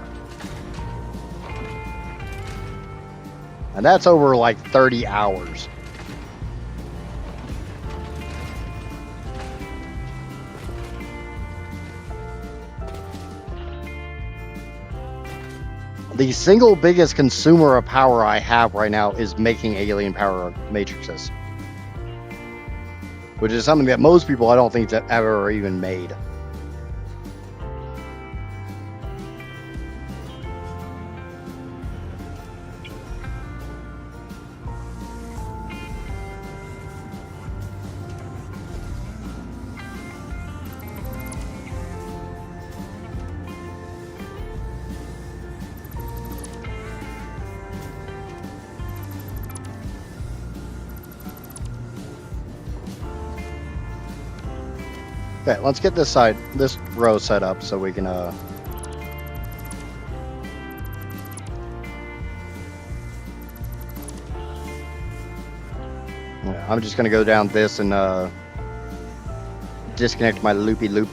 And that's over like 30 hours. The single biggest consumer of power I have right now is making alien power matrices. Which is something that most people I don't think have ever even made. Okay, let's get this row set up so we can I'm just gonna go down this and disconnect my loopy loop.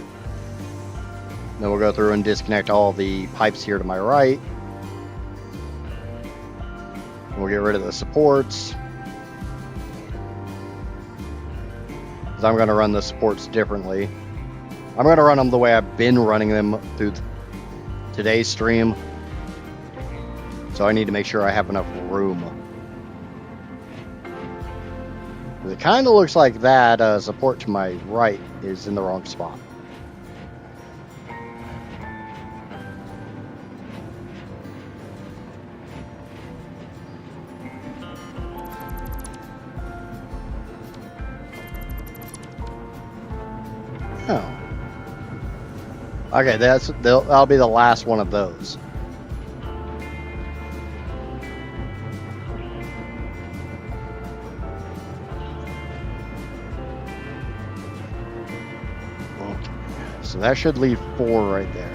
Then we'll go through and disconnect all the pipes here to my right. We'll get rid of the supports. Because I'm going to run the supports differently. I'm going to run them the way I've been running them through today's stream. So I need to make sure I have enough room. It kind of looks like that support to my right is in the wrong spot. Oh. Okay, that'll be the last one of those. Okay. So that should leave 4 right there.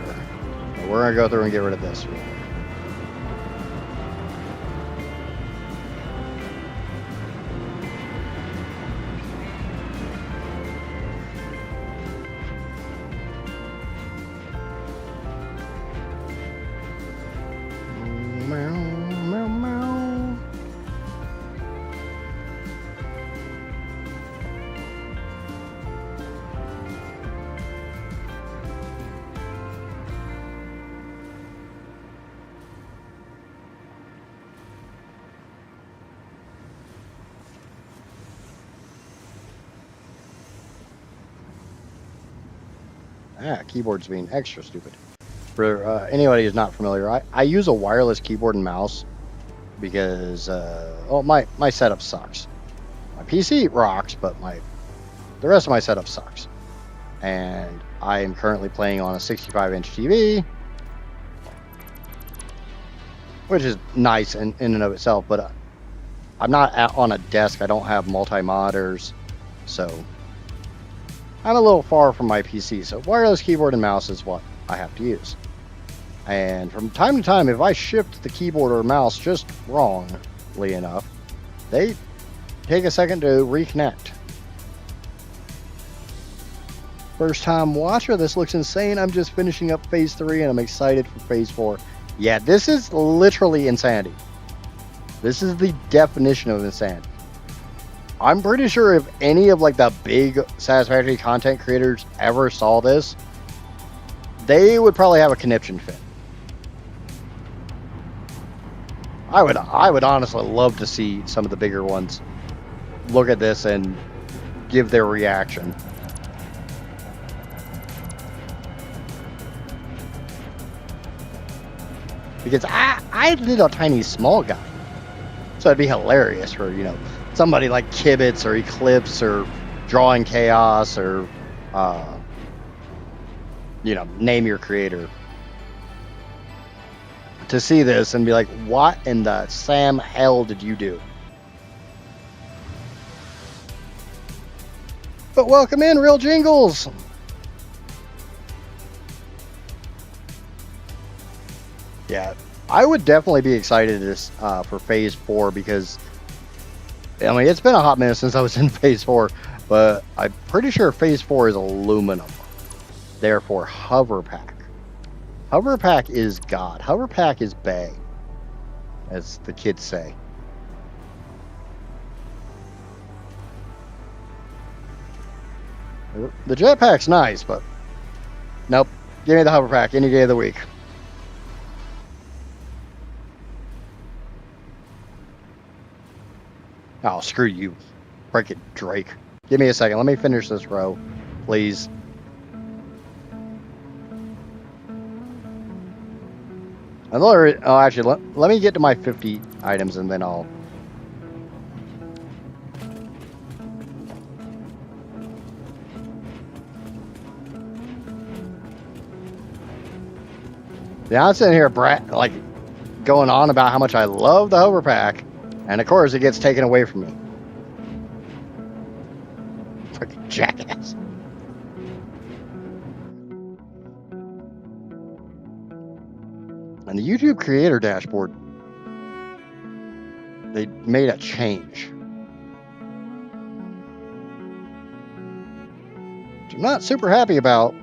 But we're gonna go through and get rid of this one. Keyboard's being extra stupid. For anybody who's not familiar, I use a wireless keyboard and mouse because my setup sucks. My PC rocks, but the rest of my setup sucks. And I am currently playing on a 65-inch TV, which is nice in and of itself, but I'm not on a desk. I don't have multi-monitors, so I'm a little far from my PC. So wireless keyboard and mouse is what I have to use. And from time to time, if I shift the keyboard or mouse just wrongly enough, they take a second to reconnect. First time watcher, this looks insane. I'm just finishing up phase 3 and I'm excited for phase 4. Yeah, this is literally insanity. This is the definition of insanity. I'm pretty sure if any of like the big Satisfactory content creators ever saw this, they would probably have a conniption fit. I would honestly love to see some of the bigger ones look at this and give their reaction. Because I little tiny small guy. So it'd be hilarious for, somebody like Kibitz or Eclipse or Drawing Chaos or, name your creator, to see this and be like, what in the Sam hell did you do? But welcome in, Real Jingles. Yeah, I would definitely be excited for phase 4 because, it's been a hot minute since I was in phase 4, but I'm pretty sure phase 4 is aluminum. Therefore, hover pack. Hover pack is God. Hover pack is bae, as the kids say. The jetpack's nice, but nope. Give me the hover pack any day of the week. Oh, screw you. Break it, Drake. Give me a second. Let me finish this row, please. Actually, let me get to my 50 items and then I'll... Yeah, I'm sitting here, going on about how much I love the hover pack, and of course it gets taken away from me. Freaking jackass. And the YouTube creator dashboard, they made a change, which I'm not super happy about.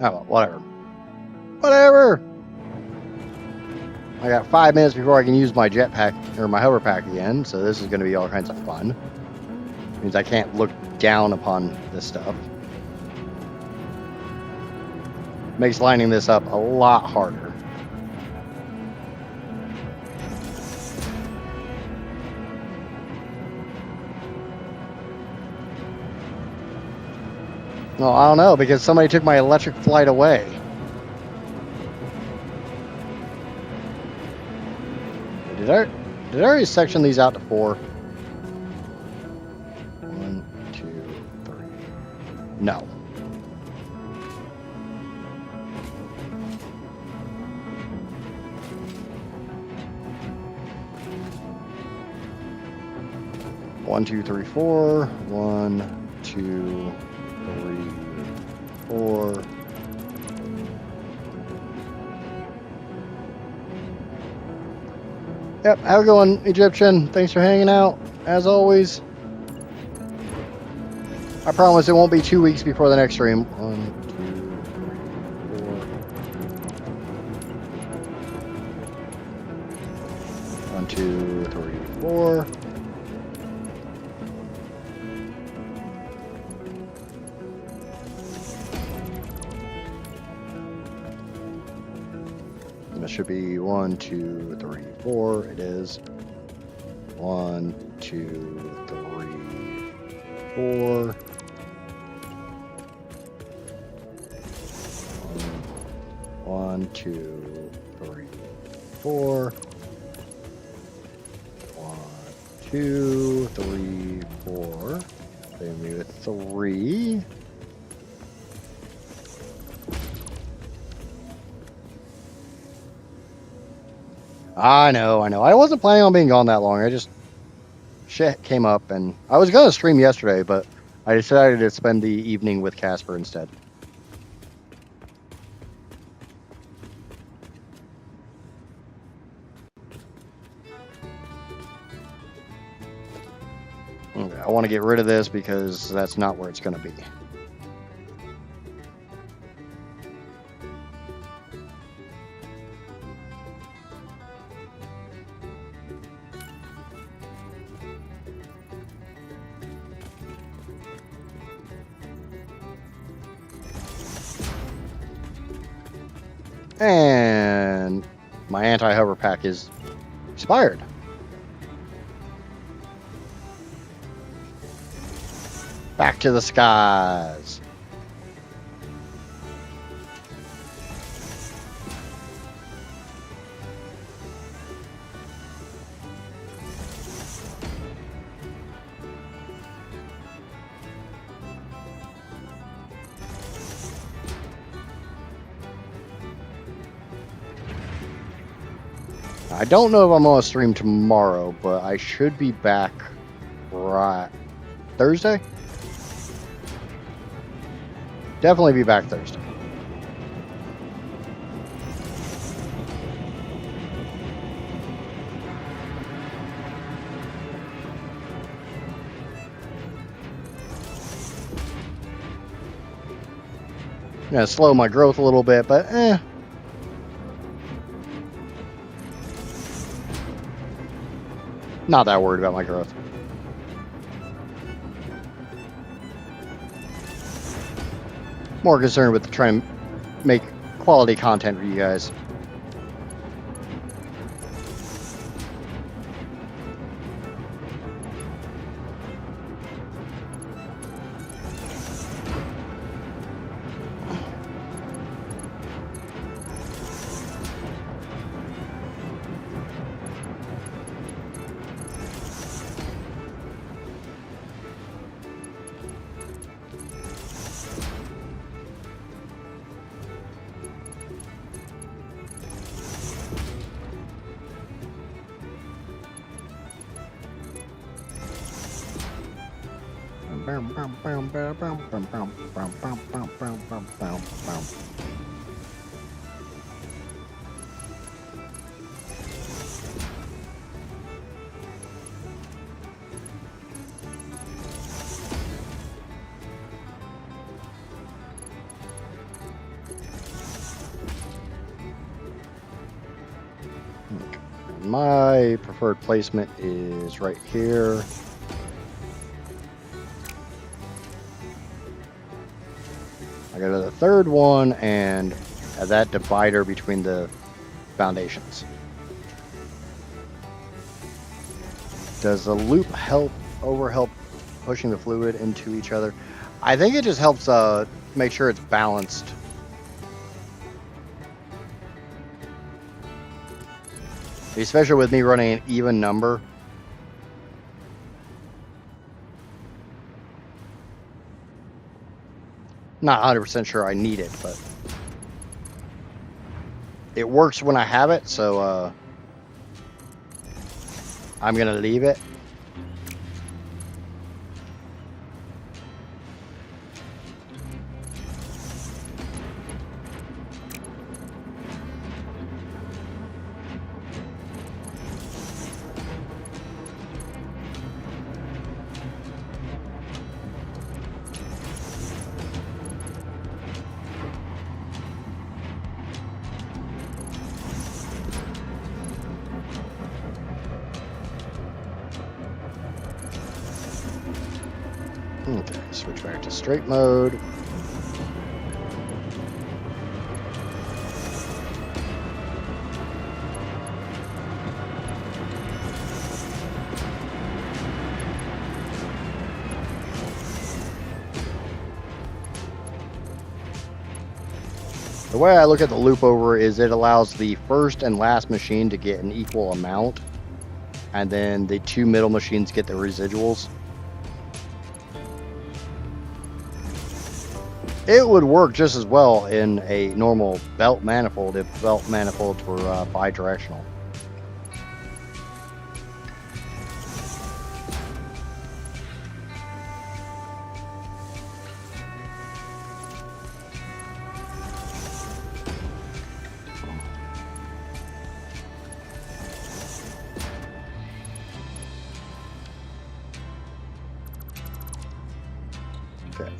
Oh, well, whatever. Whatever! I got 5 minutes before I can use my jetpack, or my hover pack again, so this is going to be all kinds of fun. Means I can't look down upon this stuff. Makes lining this up a lot harder. Well, I don't know, because somebody took my electric flight away. Did I already section these out to 4? 1, 2, 3. No. One, 2, 3, 4. 1, 2, 3, 4. Yep, have a good one, Egyptian. Thanks for hanging out, as always. promise it won't be 2 weeks before the next stream. 1, 2, 3, 4. 1, 2, 3, 4. And it should be 1, 2, 3, 4. It is 1, 2, 3, 4. 1, 2, 3, 4. 1, 2, 3, 4. Then we with 3. I know. I wasn't planning on being gone that long. I just shit came up, and I was gonna stream yesterday, but I decided to spend the evening with Casper instead. Okay, I want to get rid of this because that's not where it's gonna be. And my anti-hover pack is expired. Back to the skies. I don't know if I'm going to stream tomorrow, but I should be back right Thursday. Definitely be back Thursday. Gonna slow my growth a little bit, but not that worried about my growth. More concerned with trying to make quality content for you guys. My preferred placement is right here. I got the third one and that divider between the foundations. Does the loop help pushing the fluid into each other? I think it just helps make sure it's balanced. Especially with me running an even number. Not 100% sure I need it, but it works when I have it, so I'm gonna leave it. switch back to straight mode. The way I look at the loop over is it allows the first and last machine to get an equal amount, and then the two middle machines get the residuals. It would work just as well in a normal belt manifold if belt manifolds were bi-directional. Okay.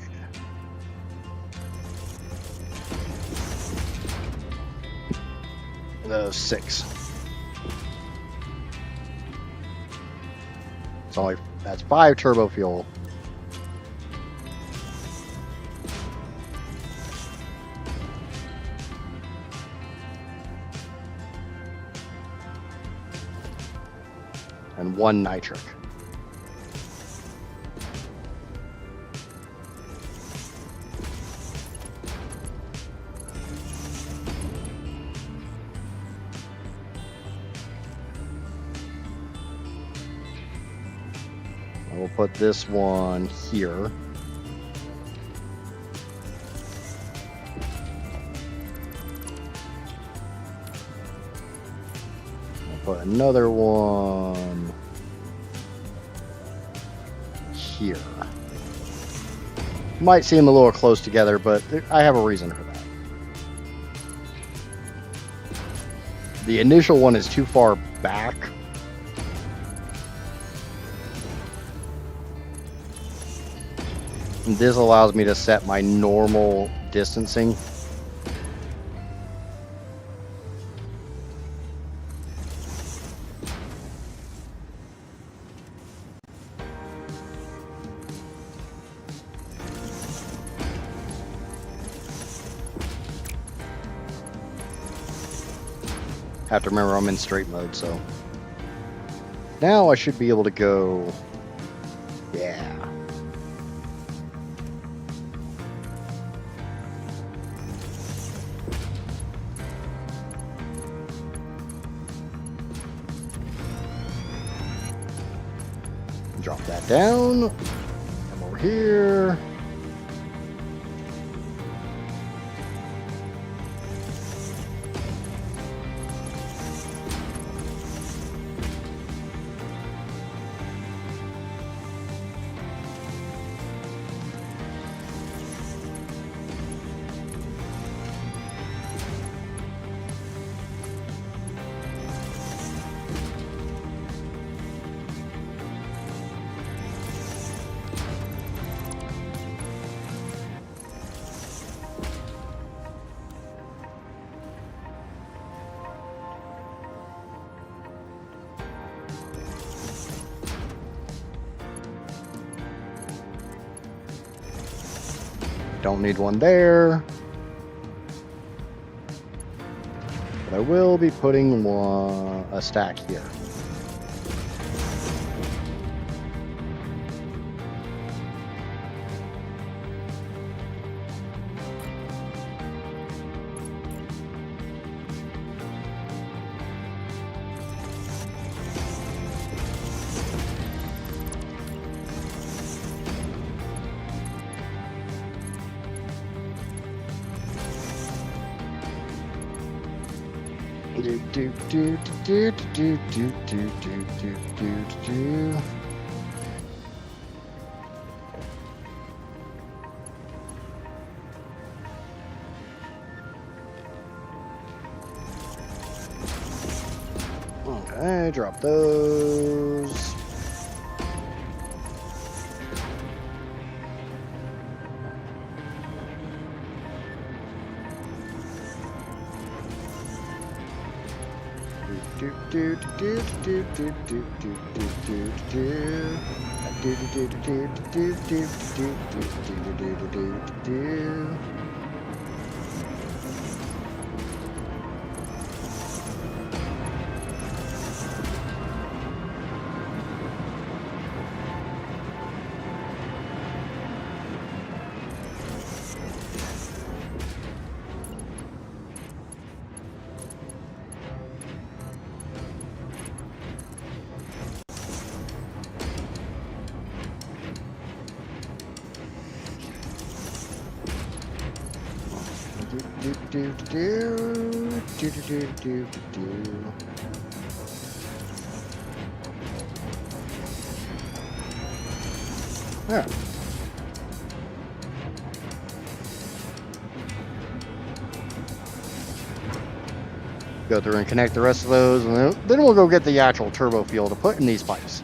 Those 6. It's only, that's 5 turbo fuel. And 1 nitric. We'll put this one here. We'll put another one here. Might seem a little close together, but I have a reason for that. The initial one is too far back. This allows me to set my normal distancing. Have to remember I'm in straight mode, so now I should be able to go. Yeah. Drop that down. Come over here. Don't need one there. But I will be putting a stack here. Okay, drop those. That Yeah. Go through and connect the rest of those, and then we'll go get the actual turbo fuel to put in these pipes.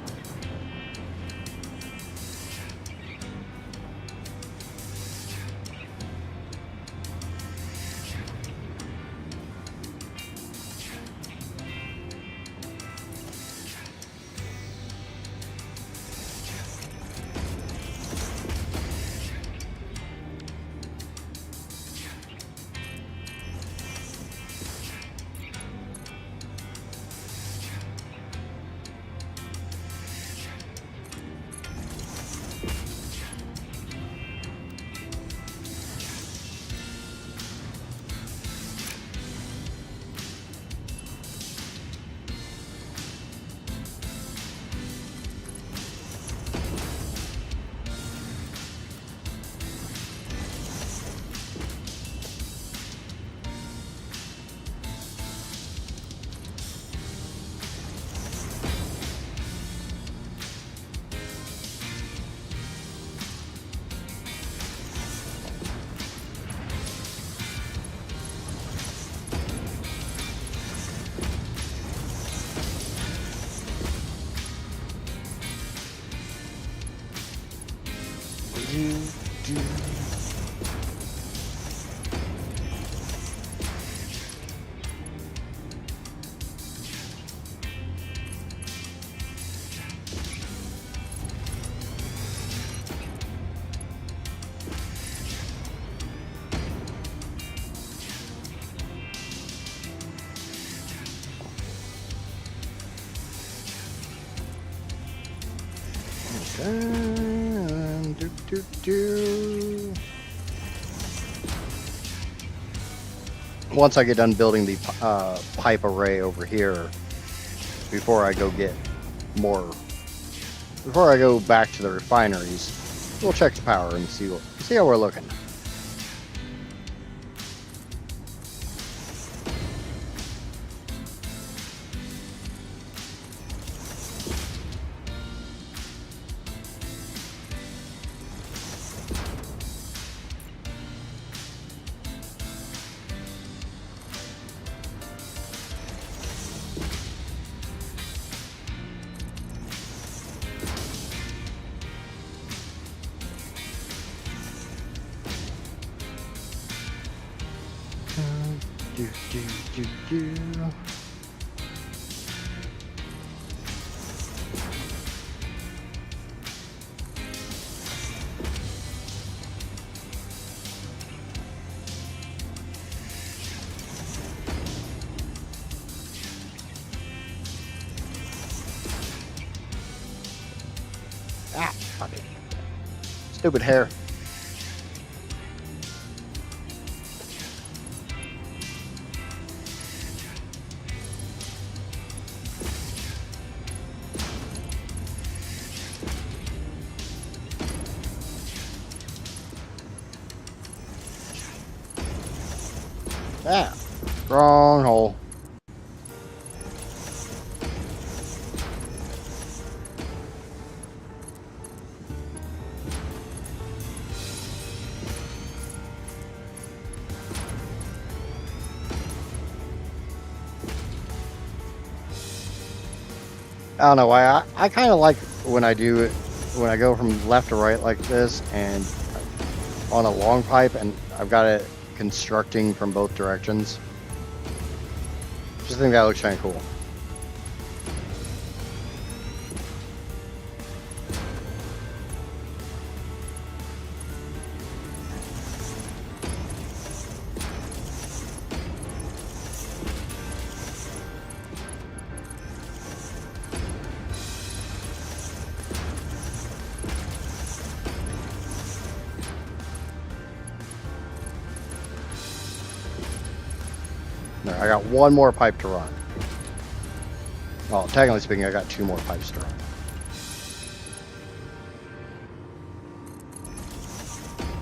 Once I get done building the pipe array over here, before I go back to the refineries, we'll check the power and see how we're looking. Ah, fuck it. Stupid hair. Ah, wrong hole. I don't know why. I kind of like when I do it, when I go from left to right like this and on a long pipe and I've got it constructing from both directions. Just think that looks kind of cool. There, I got one more pipe to run. Well, technically speaking, I got two more pipes to run.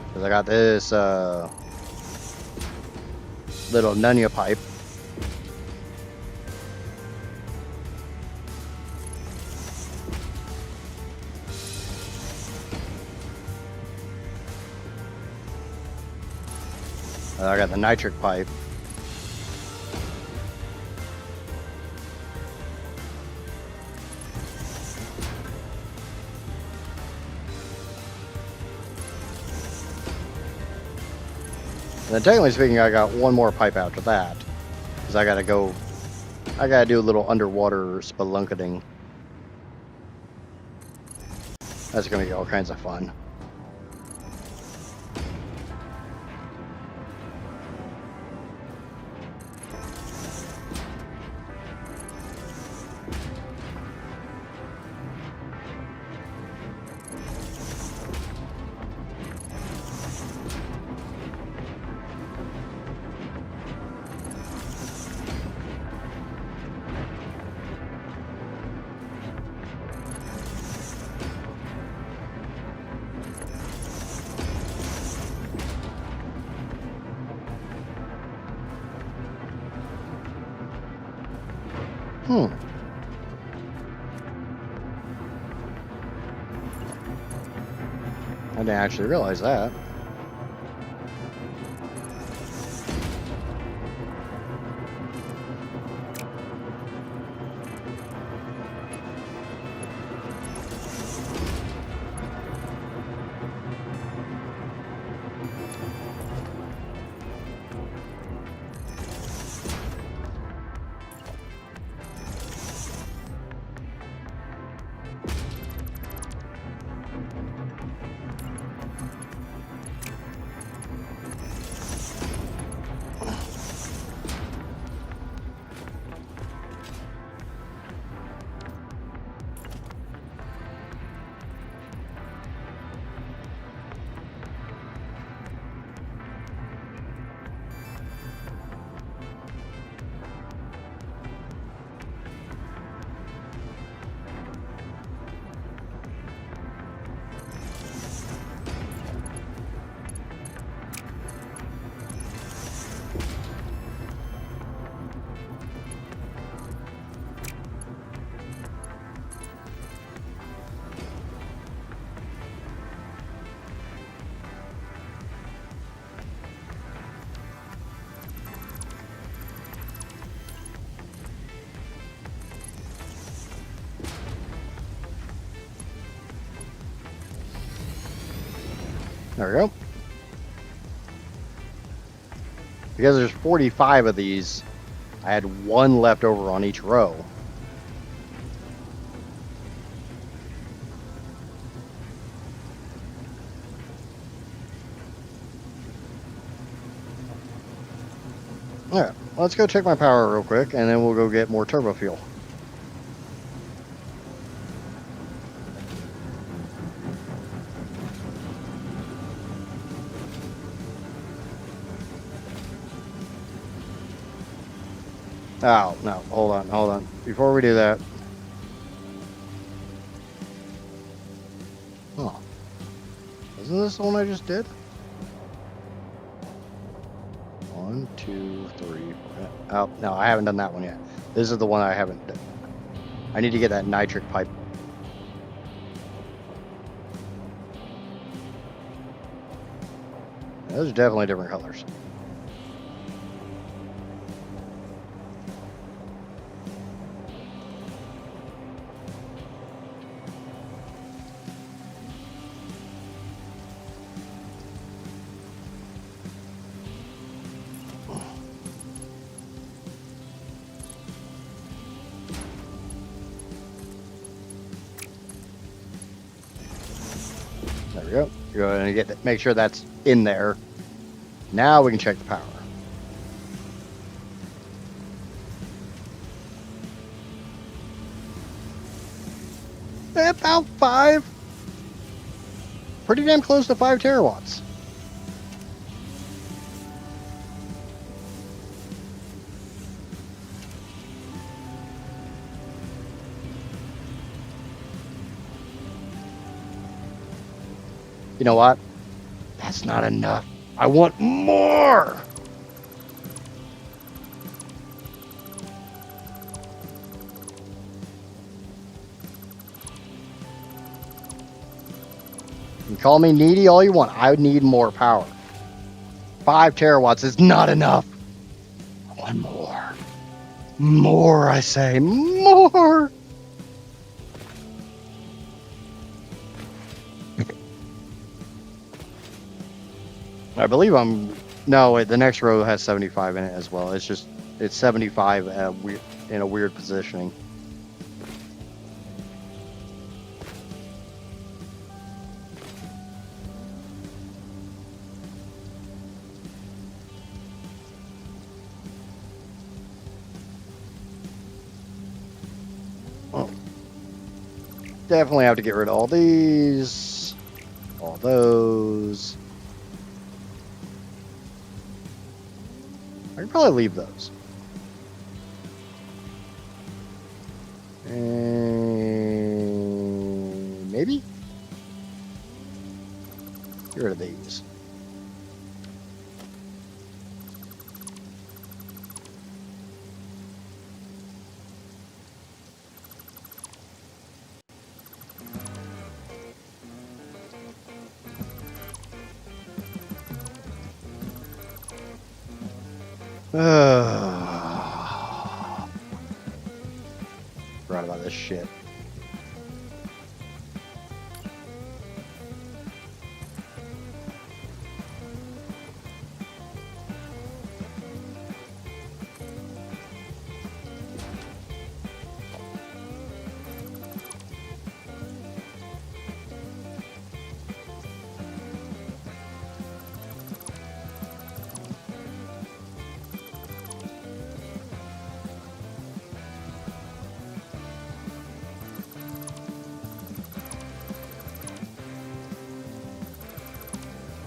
Because I got this little Nunya pipe. I got the nitric pipe. And then technically speaking, I got one more pipe after that. Because I gotta do a little underwater spelunketing. That's gonna be all kinds of fun. I didn't actually realize that. There we go. Because there's 45 of these, I had one left over on each row. Alright, let's go check my power real quick, and then we'll go get more turbo fuel. Oh, no, hold on. Before we do that. Oh. Isn't this the one I just did? 1, 2, 3, 4. Oh, no, I haven't done that one yet. This is the one I haven't done. I need to get that nitric pipe. Those are definitely different colors. There we go. You're going to make sure that's in there. Now we can check the power. About 5. Pretty damn close to 5 terawatts. You know what? That's not enough. I want more. You can call me needy all you want. I would need more power. 5 terawatts is not enough. I want more. More, I say. More. I believe I'm... No, wait, the next row has 75 in it as well. It's just... It's 75 in a weird positioning. Oh. Definitely have to get rid of all these. All those. I can probably leave those. And maybe? Get rid of these. Forgot about this shit.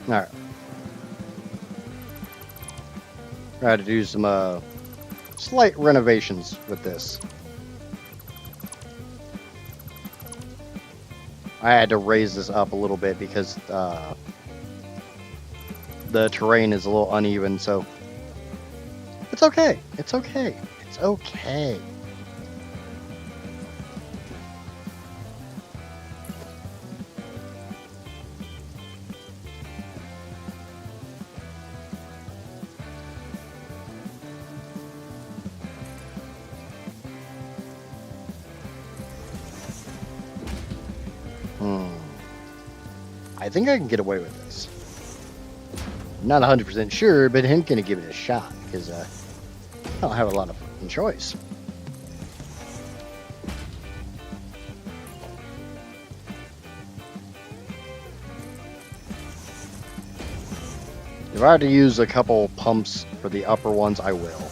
All right. I had to do some slight renovations with this. I had to raise this up a little bit because the terrain is a little uneven, so it's okay. It's okay. It's okay. I think I can get away with this. I'm not 100% sure, but I'm going to give it a shot because I don't have a lot of choice. If I had to use a couple pumps for the upper ones, I will.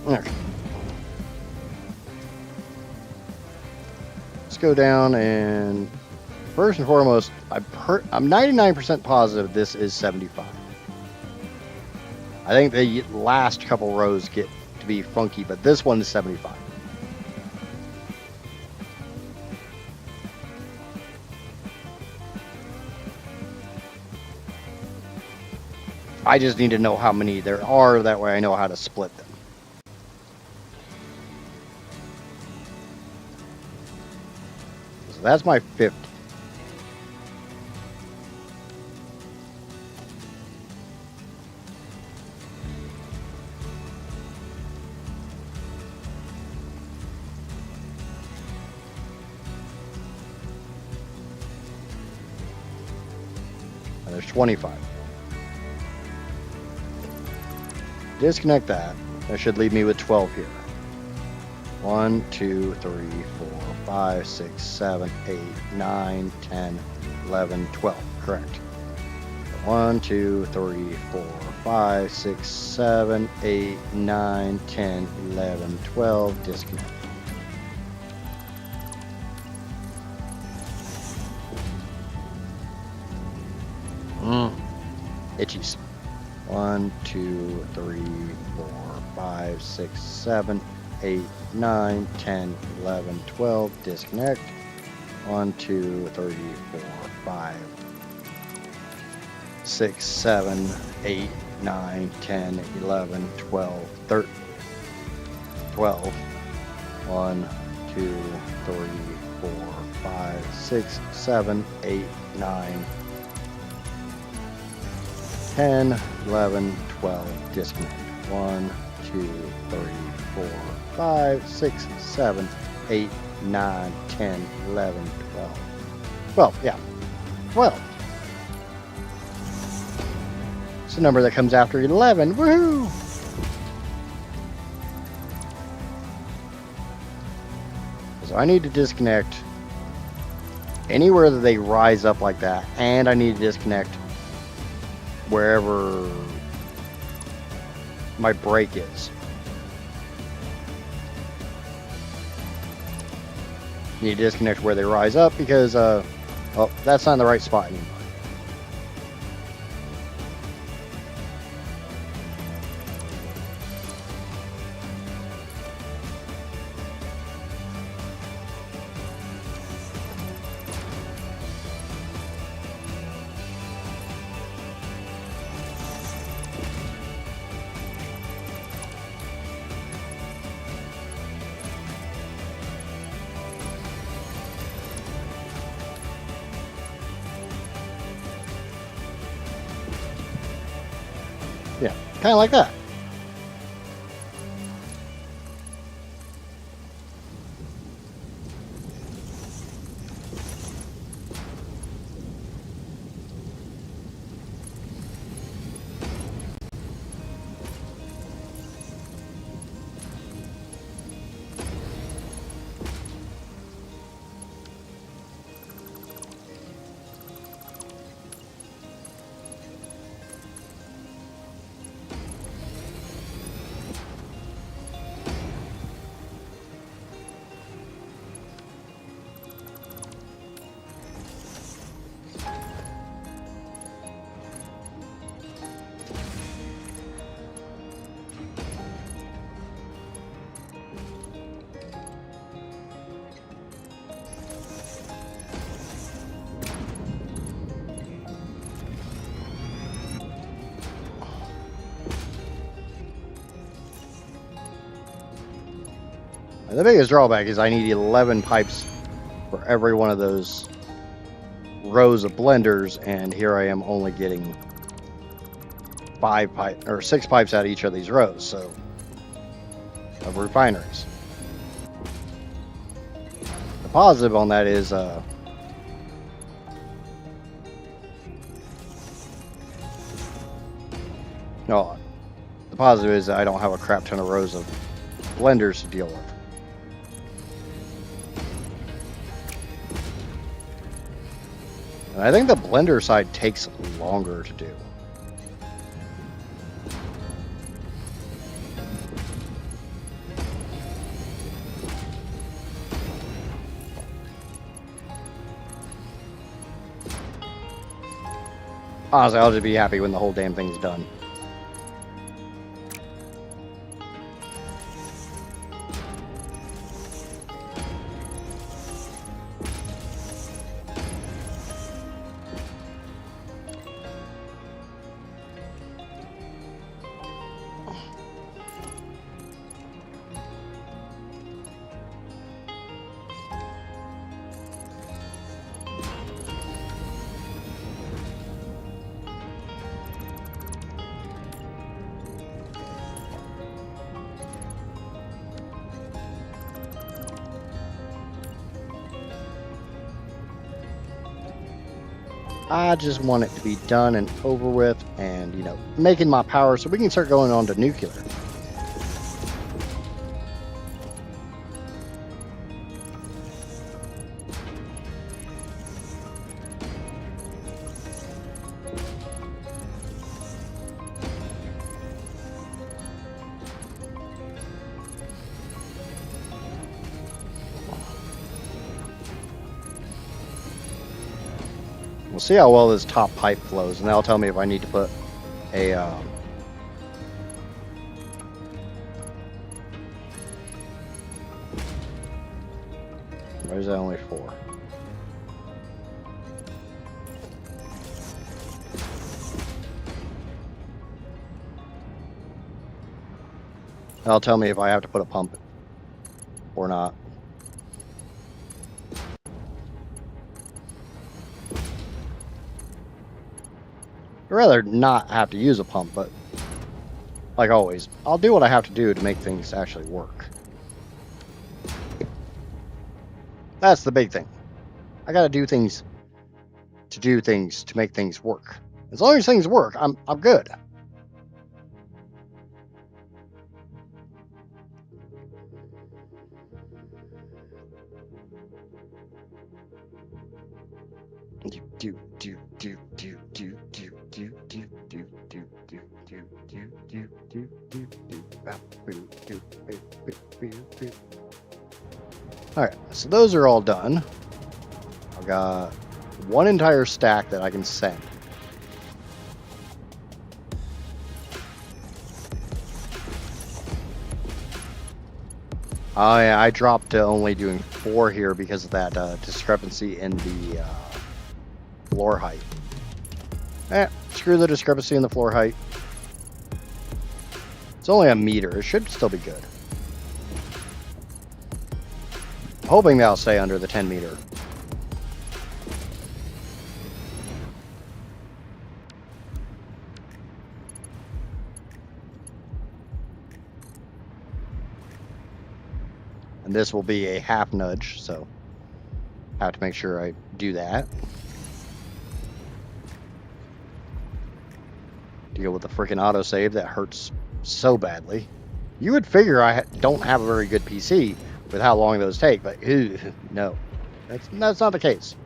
Okay. Let's go down and first and foremost, I'm 99% positive this is 75. I think the last couple rows get to be funky, but this one is 75. I just need to know how many there are, that way I know how to split them. So that's my 50. And there's 25. Disconnect that. That should leave me with 12 here. 1, 2, 3, 4, 5, 6, 7, 8, 9, 10, 11, 12. Correct. 1, 2, 3, 4, 5, 6, 7, 8, 9, 10, 11, 12. Disconnect. Itchies. 1, 2, 3, 4, 5, 6, 7, 8, 9, 10, 11, 12. Disconnect. 1, 2, 3, 4, 5, 6, 7, 8, 9, 10, 11, 12, 13, 12. 1, 2, 3, 4, 5, 6, 7, 8, 9, 10, 11, 12. Disconnect. 1, 2, 3, 4, 5, 6, 7, 8, 9, 10, 11, 12. 12, yeah. 12. It's the number that comes after 11. Woohoo! So I need to disconnect anywhere that they rise up like that, and I need to disconnect wherever my break is. Need to disconnect where they rise up because, oh, that's not in the right spot anymore. Yeah, kind of like that. The biggest drawback is I need 11 pipes for every one of those rows of blenders, and here I am only getting 6 pipes out of each of these rows, so of refineries. The positive on that is no, the positive is I don't have a crap ton of rows of blenders to deal with. And I think the blender side takes longer to do. Honestly, I'll just be happy when the whole damn thing's done. I just want it to be done and over with, and making my power so we can start going on to nuclear. We'll see how well this top pipe flows, and that'll tell me if I need to put a why is that only 4? That'll tell me if I have to put a pump or not. I'd rather not have to use a pump, but like always, I'll do what I have to do to make things actually work. That's the big thing. I gotta do things to make things work. As long as things work, I'm good. Alright, so those are all done. I've got one entire stack that I can send. Oh yeah, I dropped to only doing 4 here because of that discrepancy in the floor height. Screw the discrepancy in the floor height. It's only a meter. It should still be good. I'm hoping that'll stay under the 10 meter. And this will be a half nudge, so I have to make sure I do that. Deal with the freaking autosave that hurts so badly. You would figure I don't have a very good PC with how long those take, but no, that's not the case.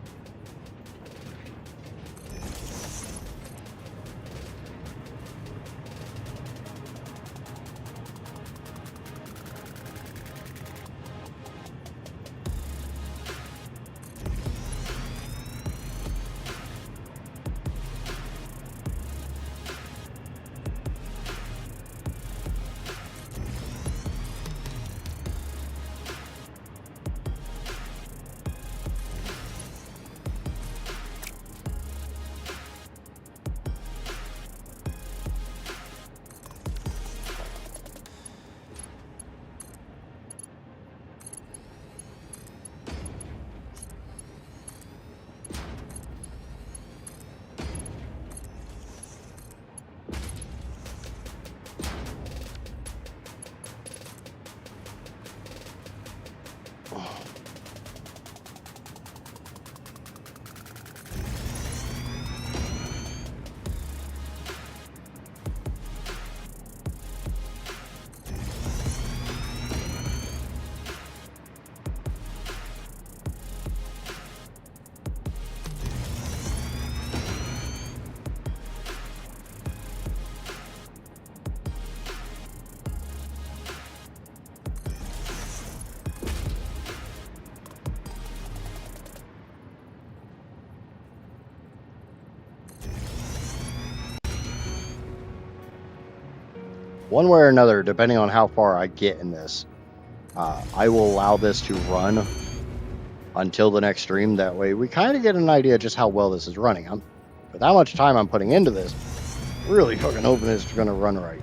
One way or another, depending on how far I get in this, I will allow this to run until the next stream. That way we kind of get an idea just how well this is running. With how much time I'm putting into this, really fucking hoping it's going to run right.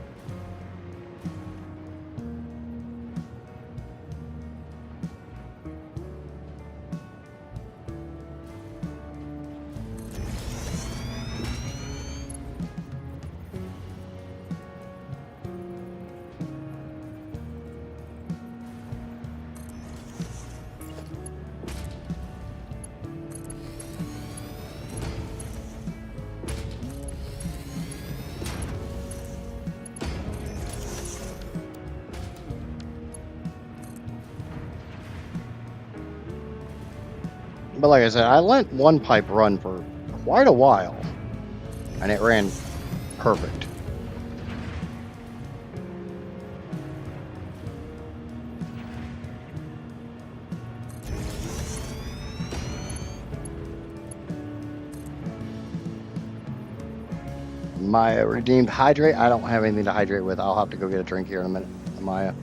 But like I said, I let one pipe run for quite a while, and it ran perfect. Maya redeemed hydrate. I don't have anything to hydrate with. I'll have to go get a drink here in a minute. Maya.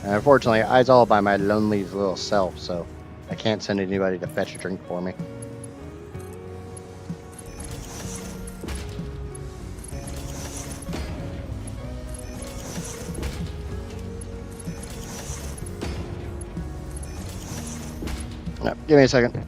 And unfortunately, I was all by my lonely little self, so I can't send anybody to fetch a drink for me. No, give me a second.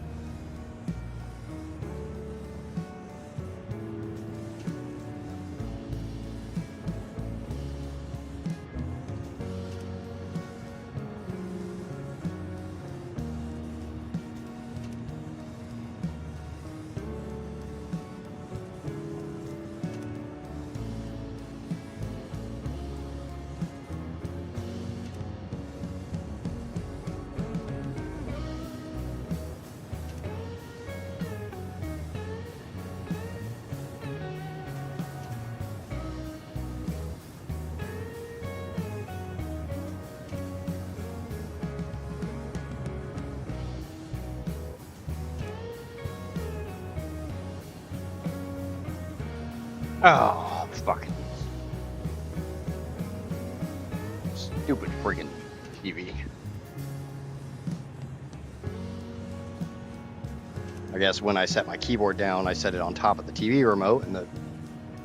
Oh, fucking stupid friggin' TV. I guess when I set my keyboard down, I set it on top of the TV remote, and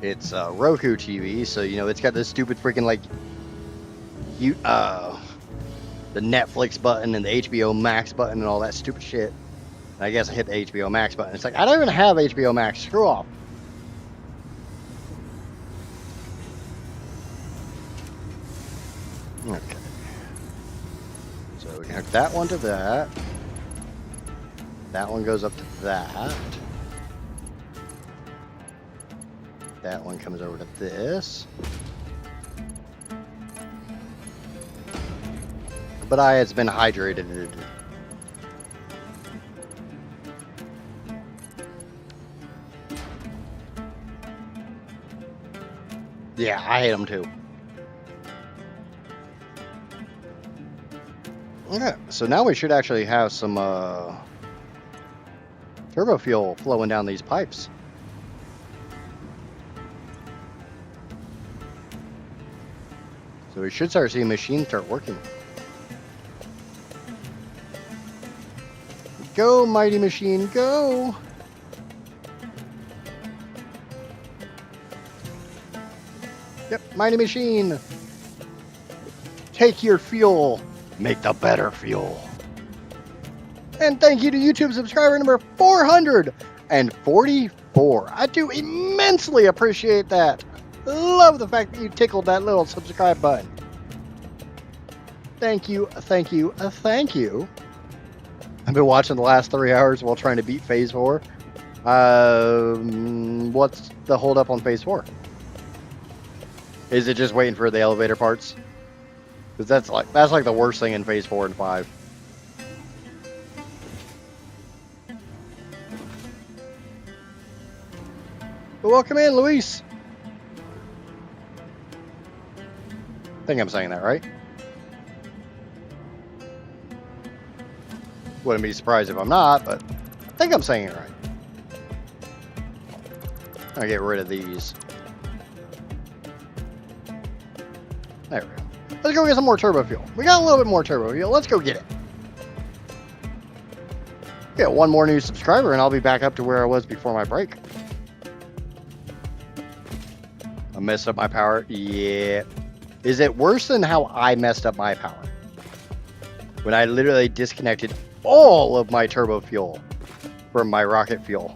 it's a Roku TV, so you know it's got this stupid freaking like the Netflix button and the HBO Max button and all that stupid shit. And I guess I hit the HBO Max button. It's like I don't even have HBO Max. Screw off. Okay. So we can hook that one to that. That one goes up to that. That one comes over to this. But it's been hydrated. Yeah, I hate them too. Okay, so now we should actually have some turbo fuel flowing down these pipes. So we should start seeing machines start working. Go, mighty machine, go! Yep, mighty machine. Take your fuel. Make the better fuel. And thank you to YouTube subscriber number 444. I do immensely appreciate that. Love the fact that you tickled that little subscribe button. Thank you, thank you, thank you. I've been watching the last 3 hours while trying to beat Phase 4. What's the holdup on Phase 4? Is it just waiting for the elevator parts? Because that's like the worst thing in Phase 4 and 5. Well, welcome in, Luis. I think I'm saying that right. Wouldn't be surprised if I'm not, but I think I'm saying it right. I'll get rid of these. There we go. Let's go get some more turbo fuel. We got a little bit more turbo fuel. Let's go get it. Get one more new subscriber and I'll be back up to where I was before my break. I messed up my power. Yeah. Is it worse than how I messed up my power? When I literally disconnected all of my turbo fuel from my rocket fuel.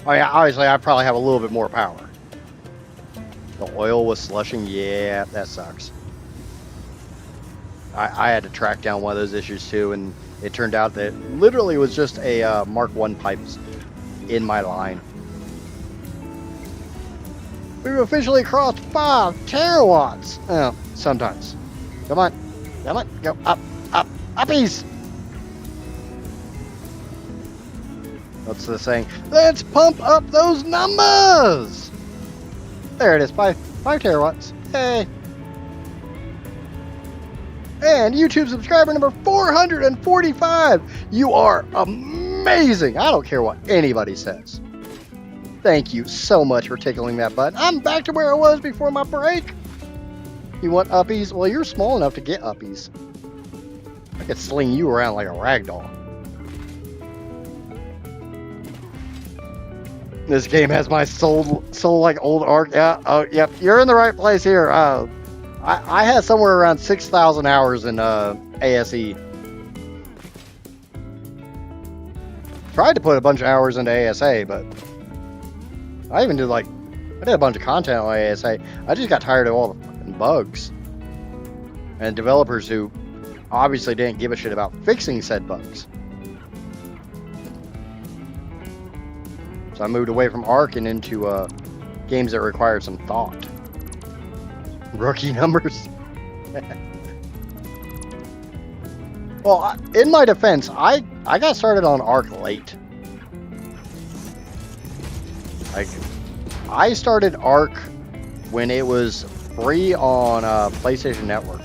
Oh yeah, obviously I probably have a little bit more power. The oil was slushing. Yeah, that sucks. I had to track down one of those issues too, and it turned out that it literally was just a Mark 1 pipes in my line. We've officially crossed 5 terawatts. Sometimes. Come on. Come on. Go up, up, uppies. What's the saying? Let's pump up those numbers. There it is. 5 terawatts. Hey. And YouTube subscriber number 445. You are amazing. I don't care what anybody says. Thank you so much for tickling that button. I'm back to where I was before my break. You want uppies? Well, you're small enough to get uppies. I could sling you around like a rag doll. This game has my soul like old Ark. Yeah, oh, yep. You're in the right place here. I had somewhere around 6,000 hours in ASE. Tried to put a bunch of hours into ASA, but I even did I did a bunch of content on ASA. I just got tired of all the fucking bugs. And developers who obviously didn't give a shit about fixing said bugs. So I moved away from Ark and into games that required some thought. Rookie numbers. Well, in my defense, I got started on Ark late. I started Ark when it was free on PlayStation Network.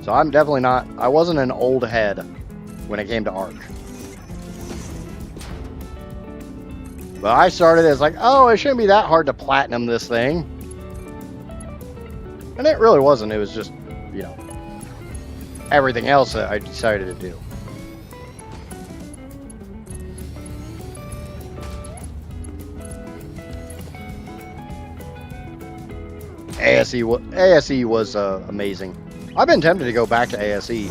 So I'm definitely not, I wasn't an old head when it came to Ark. But I started as like, oh, it shouldn't be that hard to platinum this thing. And it really wasn't. It was just, you know, everything else that I decided to do. ASE was amazing. I've been tempted to go back to ASE.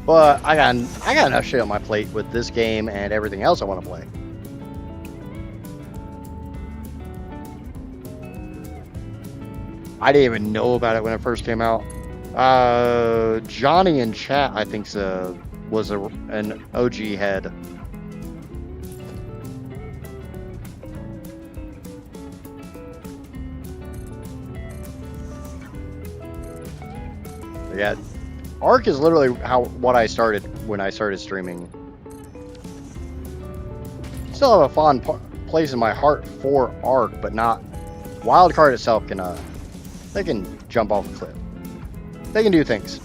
But I got enough shit on my plate with this game and everything else I want to play. I didn't even know about it when it first came out. Johnny in chat, I think, was an OG head. Yeah, Ark is literally what I started when I started streaming. Still have a fond place in my heart for Ark, but not. Wildcard itself can they can jump off a cliff. They can do things.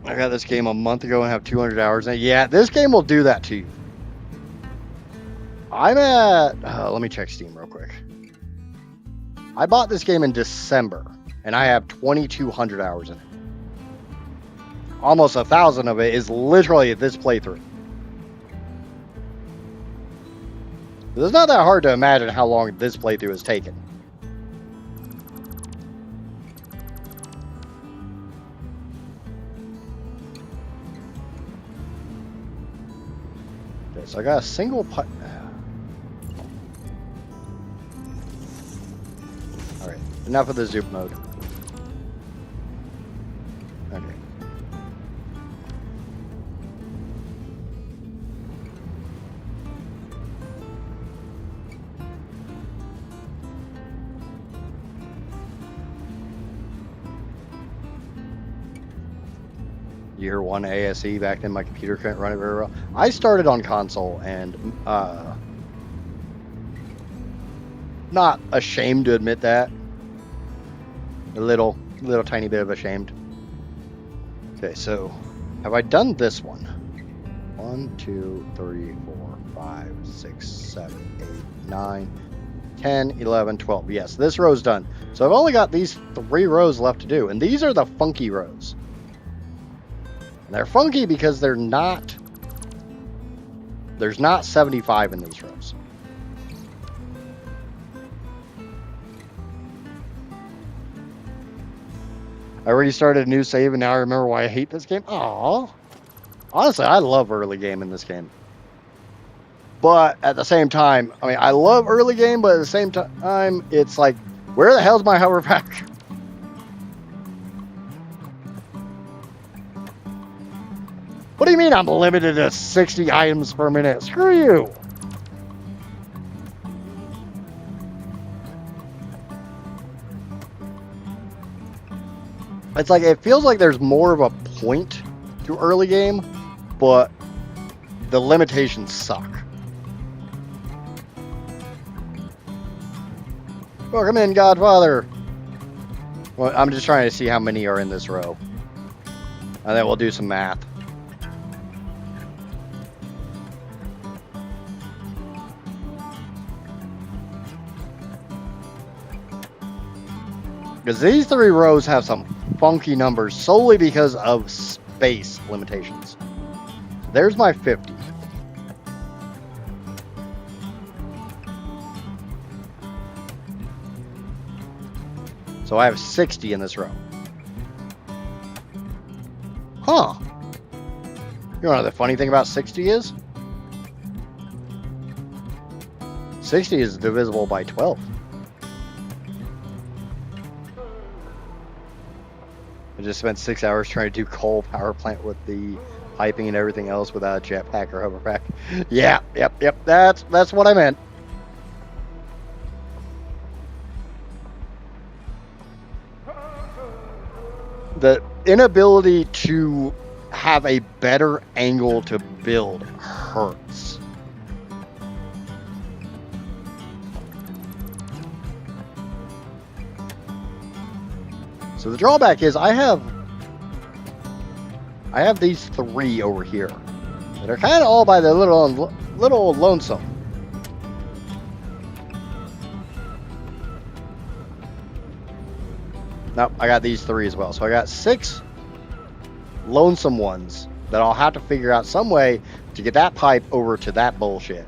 I got this game a month ago and have 200 hours in it. Yeah, this game will do that to you. I'm at... let me check Steam real quick. I bought this game in December, and I have 2,200 hours in it. Almost 1,000 of it is literally this playthrough. It's not that hard to imagine how long this playthrough has taken. So I got a single putt. Alright, enough of the zoom mode. Okay. Year one ASE, back then my computer couldn't run it very well. I started on console and not ashamed to admit that. A little tiny bit of ashamed. Okay, so have I done this one? 1, 2, 3, 4, 5, 6, 7, 8, 9, 10, 11, 12. Yes, this row's done. So I've only got these 3 rows left to do, and these are the funky rows. And they're funky because there's not 75 in these rows. I already started a new save, and now I remember why I hate this game. Aww. Honestly, I love early game in this game. But at the same time, I mean, I love early game, but at the same time, it's like, where the hell's my hover pack? What do you mean I'm limited to 60 items per minute? Screw you. It's like, it feels like there's more of a point to early game, but the limitations suck. Welcome in, Godfather. Well, I'm just trying to see how many are in this row. And then we'll do some math. Because these 3 rows have some funky numbers solely because of space limitations. There's my 50. So I have 60 in this row. Huh. You know what the funny thing about 60 is? 60 is divisible by 12. I just spent 6 hours trying to do coal power plant with the piping and everything else without a jetpack or hoverpack. Yeah, yep. That's what I meant. The inability to have a better angle to build hurts. So the drawback is I have these 3 over here that are kind of all by the little lonesome. Nope, I got these 3 as well. So I got 6 lonesome ones that I'll have to figure out some way to get that pipe over to that bullshit.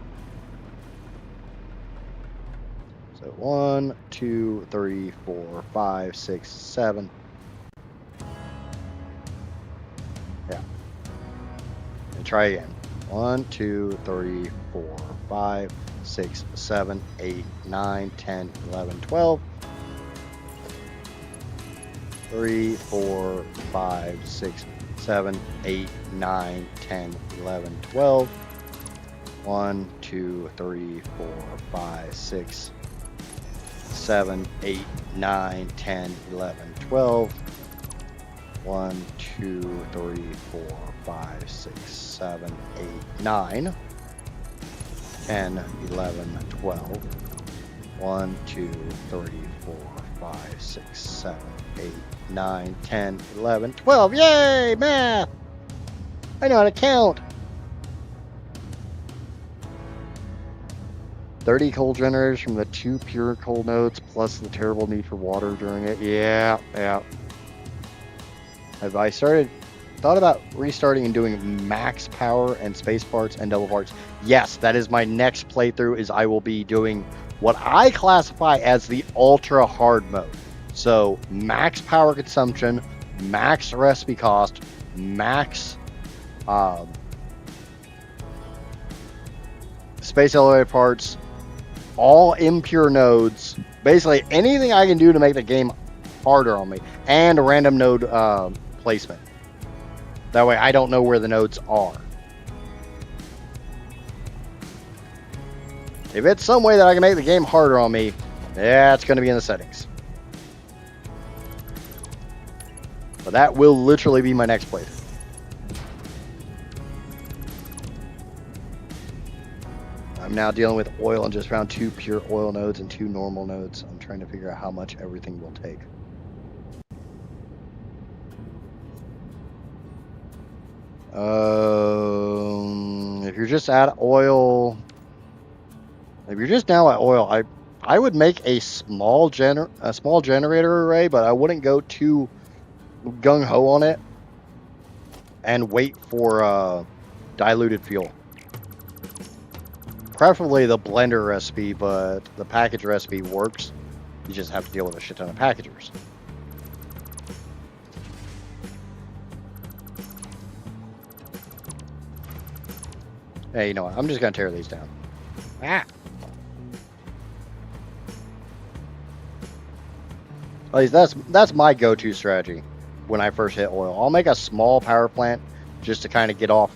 So 1, 2, 3, 4, 5, 6, 7. Yeah. And try again. 1, 2, 3, 4, 5, 6, 7, 8, 9, 10, 11, 12. 3, 4, 5, 6, 7, 8, 9, 10, 11, 12. 1, 2, 3, 4, 5, 6, 7, 8, 9, 10, 11, 12. 1, 2, 3, 4, 5, 6, 7, 8, 9, 10, 11, 12. 1, 2, 3, 4, 5, 6, 7, 8, 9, 10, 11, 12. Yay, math! I know how to count. 30 coal generators from the 2 pure coal nodes, plus the terrible need for water during it. Yeah. Have I thought about restarting and doing max power and space parts and double parts? Yes, that is my next playthrough. Is I will be doing what I classify as the ultra hard mode. So max power consumption, max recipe cost, max space elevator parts, all impure nodes. Basically anything I can do to make the game harder on me, and a random node placement. That way I don't know where the nodes are. If it's some way that I can make the game harder on me, yeah, it's going to be in the settings. But that will literally be my next playthrough. I'm now dealing with oil and just found 2 pure oil nodes and 2 normal nodes. I'm trying to figure out how much everything will take. if you're just at oil, if you're just now at oil, I would make a small generator array, but I wouldn't go too gung ho on it and wait for diluted fuel. Preferably the blender recipe, but the package recipe works. You just have to deal with a shit ton of packagers. Hey, you know what? I'm just gonna tear these down. Ah. At least that's my go-to strategy when I first hit oil. I'll make a small power plant just to kind of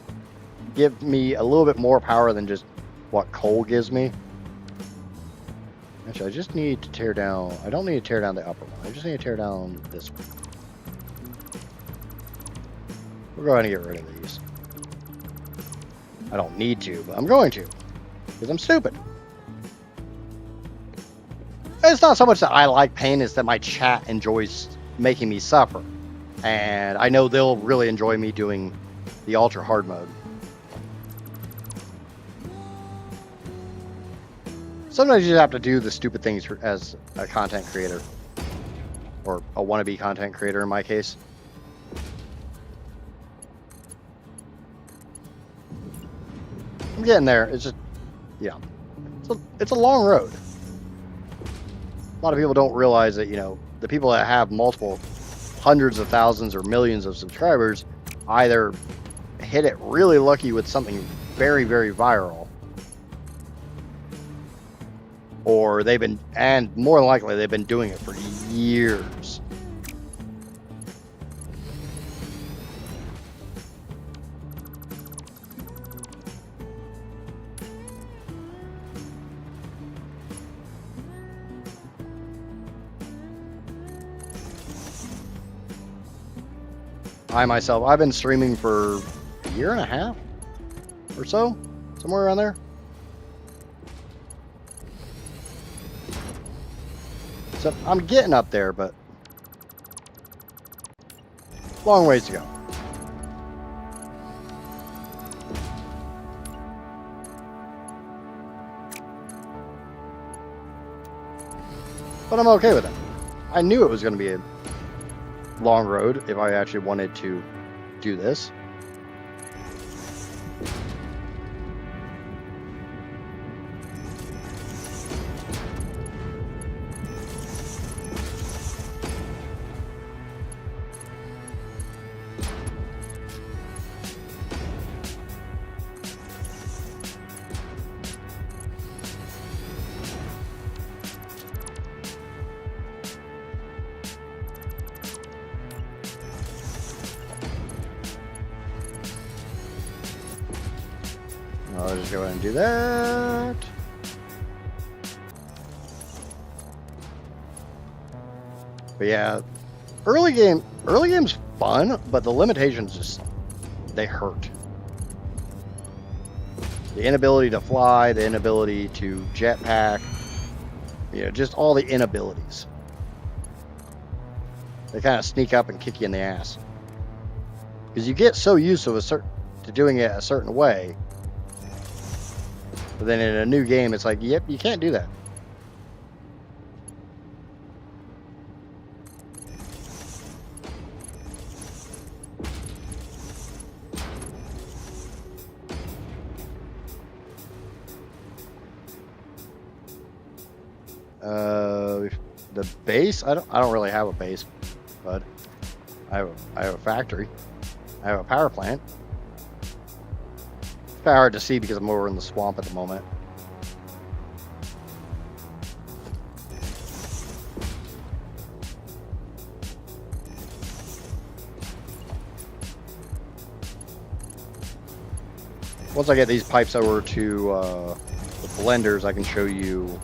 give me a little bit more power than just what coal gives me. Actually, I just need to tear down. I don't need to tear down the upper one. I just need to tear down this one. We're going to get rid of these. I don't need to, but I'm going to because I'm stupid. It's not so much that I like pain, it's that my chat enjoys making me suffer. And I know they'll really enjoy me doing the ultra hard mode. Sometimes you just have to do the stupid things as a content creator. Or a wannabe content creator in my case. I'm getting there. It's just, yeah. It's a long road. A lot of people don't realize that, you know, the people that have multiple hundreds of thousands or millions of subscribers either hit it really lucky with something very, very viral, or and more than likely, they've been doing it for years. I myself, I've been streaming for a year and a half or so, somewhere around there. So I'm getting up there, but long ways to go. But I'm okay with it. I knew it was going to be a long road if I actually wanted to do this. I'll just go ahead and do that. But yeah, early game's fun, but the limitations just, they hurt. The inability to fly, the inability to jetpack, you know, just all the inabilities. They kind of sneak up and kick you in the ass. Because you get so used to doing it a certain way. But then in a new game, it's like, yep, you can't do that. The base, I don't really have a base, but I have a factory. I have a power plant. It's kind of hard to see because I'm over in the swamp at the moment. Once I get these pipes over to the blenders, I can show you.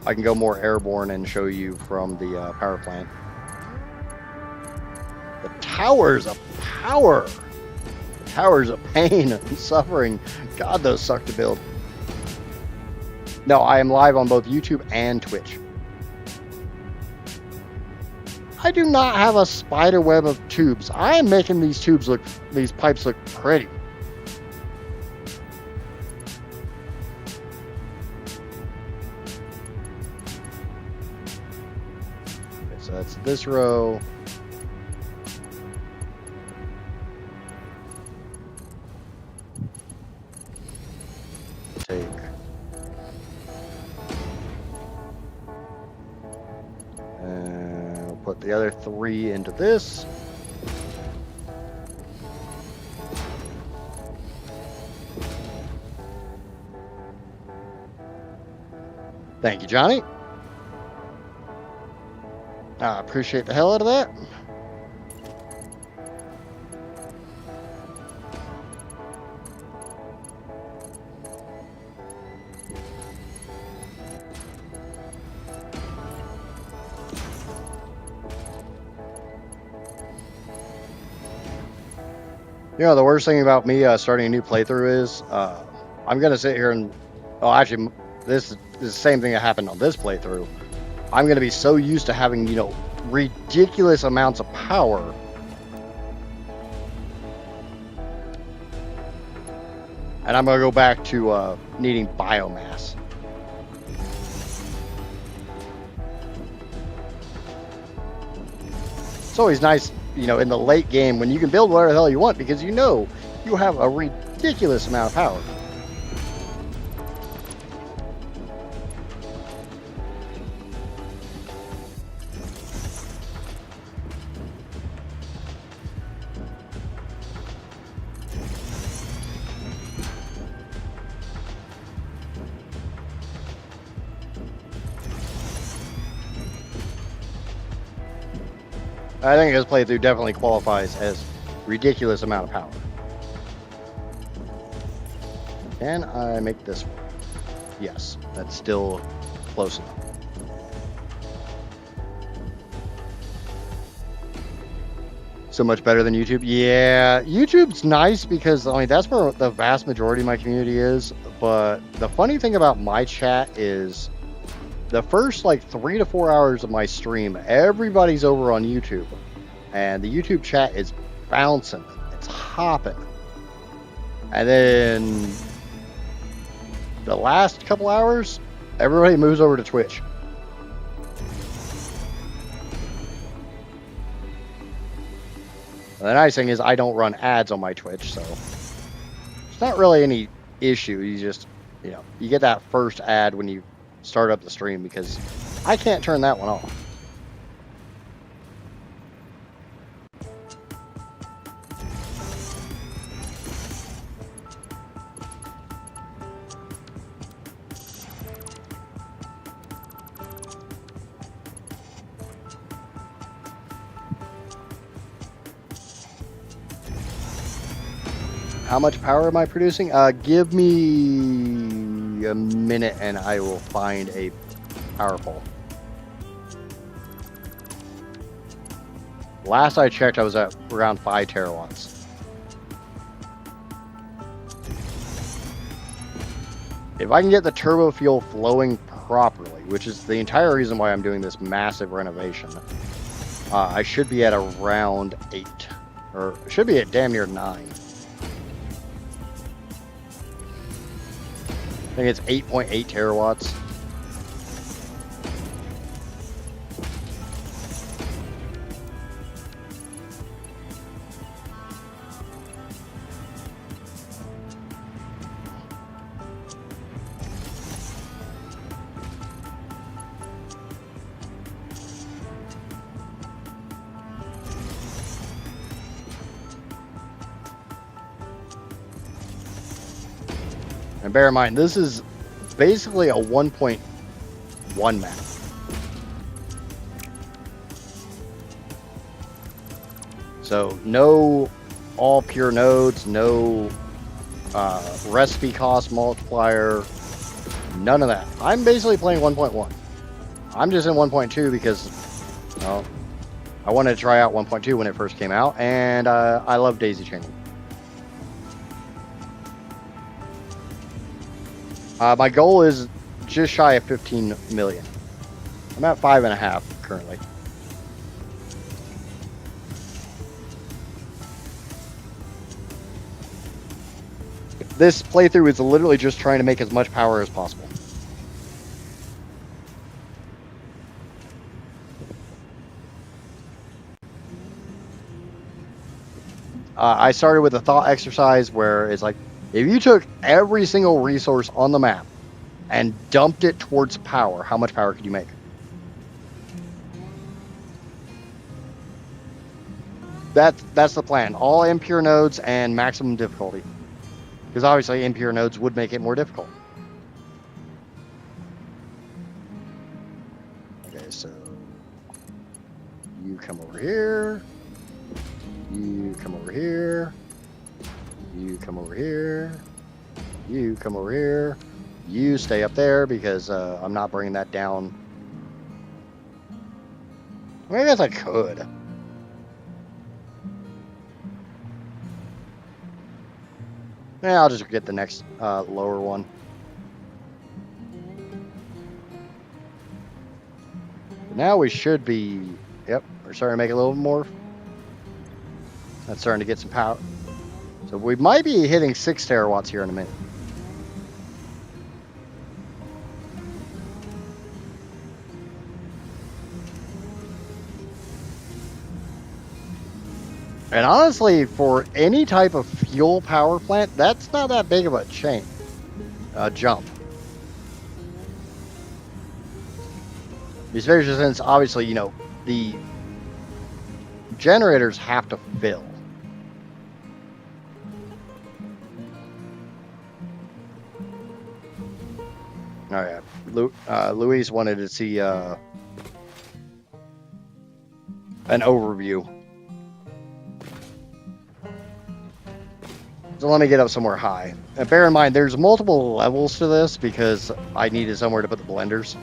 I can go more airborne and show you from the power plant. The towers of power. The towers of pain and suffering. God, those suck to build. No, I am live on both YouTube and Twitch. I do not have a spider web of tubes. I am making these pipes look pretty. So that's this row. Take. And we'll put the other 3 into this. Thank you, Johnny. I appreciate the hell out of that. You know, the worst thing about me starting a new playthrough is I'm going to sit here and... Oh, actually, this is the same thing that happened on this playthrough. I'm going to be so used to having, you know, ridiculous amounts of power. And I'm going to go back to needing biomass. It's always nice, you know, in the late game when you can build whatever the hell you want because you know you have a ridiculous amount of power. I think this playthrough definitely qualifies as ridiculous amount of power. Can I make this? Yes, that's still close enough. So much better than YouTube. Yeah, YouTube's nice because I mean that's where the vast majority of my community is. But the funny thing about my chat is the first like 3 to 4 hours of my stream, everybody's over on YouTube, and the YouTube chat is bouncing, it's hopping, and then the last couple hours, everybody moves over to Twitch. And the nice thing is I don't run ads on my Twitch, so it's not really any issue. You just, you know, you get that first ad when you start up the stream because I can't turn that one off. How much power am I producing? Give me a minute and I will find a power pole. Last I checked, I was at around 5 terawatts. If I can get the Turbofuel flowing properly, which is the entire reason why I'm doing this massive renovation, I should be at around 8, or should be at damn near 9. I think it's 8.8 terawatts. And bear in mind, this is basically a 1.1 map. So no all pure nodes, no recipe cost multiplier, none of that. I'm basically playing 1.1. I'm just in 1.2 because, well, I wanted to try out 1.2 when it first came out, and I love daisy chaining. My goal is just shy of 15 million. I'm at 5.5 currently. This playthrough is literally just trying to make as much power as possible. I started with a thought exercise where it's like, if you took every single resource on the map and dumped it towards power, how much power could you make? That's the plan. All impure nodes and maximum difficulty. Because obviously impure nodes would make it more difficult. Okay, so you come over here. You come over here. You come over here. You come over here. You stay up there because I'm not bringing that down. I mean, I guess I could. Yeah, I'll just get the next lower one. But now we should be, yep, we're starting to make a little more. That's starting to get some power. So we might be hitting 6 terawatts here in a minute. And honestly, for any type of fuel power plant, that's not that big of a jump. Especially since, obviously, you know, the generators have to fill. All right, Luis wanted to see an overview. So let me get up somewhere high. And bear in mind, there's multiple levels to this because I needed somewhere to put the blenders.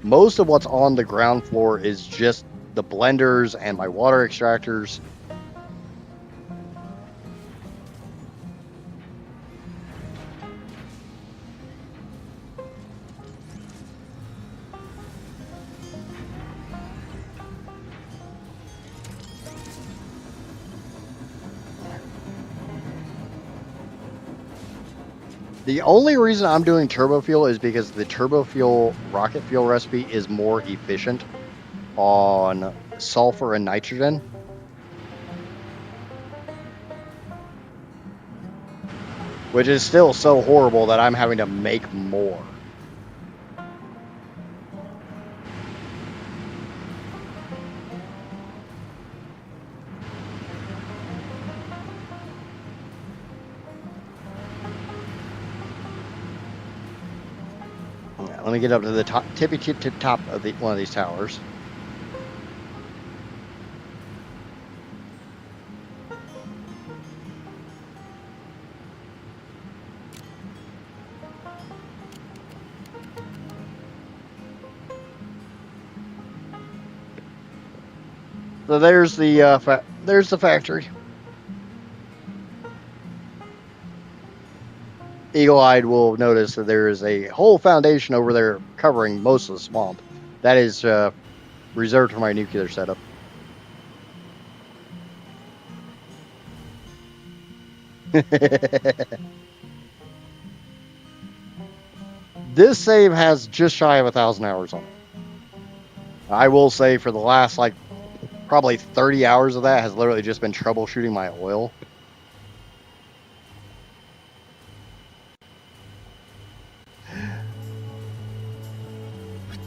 Most of what's on the ground floor is just the blenders and my water extractors. The only reason I'm doing turbofuel is because the turbofuel rocket fuel recipe is more efficient on sulfur and nitrogen. Which is still so horrible that I'm having to make more. Let me get up to the tippy top of one of these towers. So there's the factory. Eagle-eyed will notice that there is a whole foundation over there covering most of the swamp. That is reserved for my nuclear setup. This save has just shy of 1,000 hours on it. I will say for the last probably 30 hours of that has literally just been troubleshooting my oil.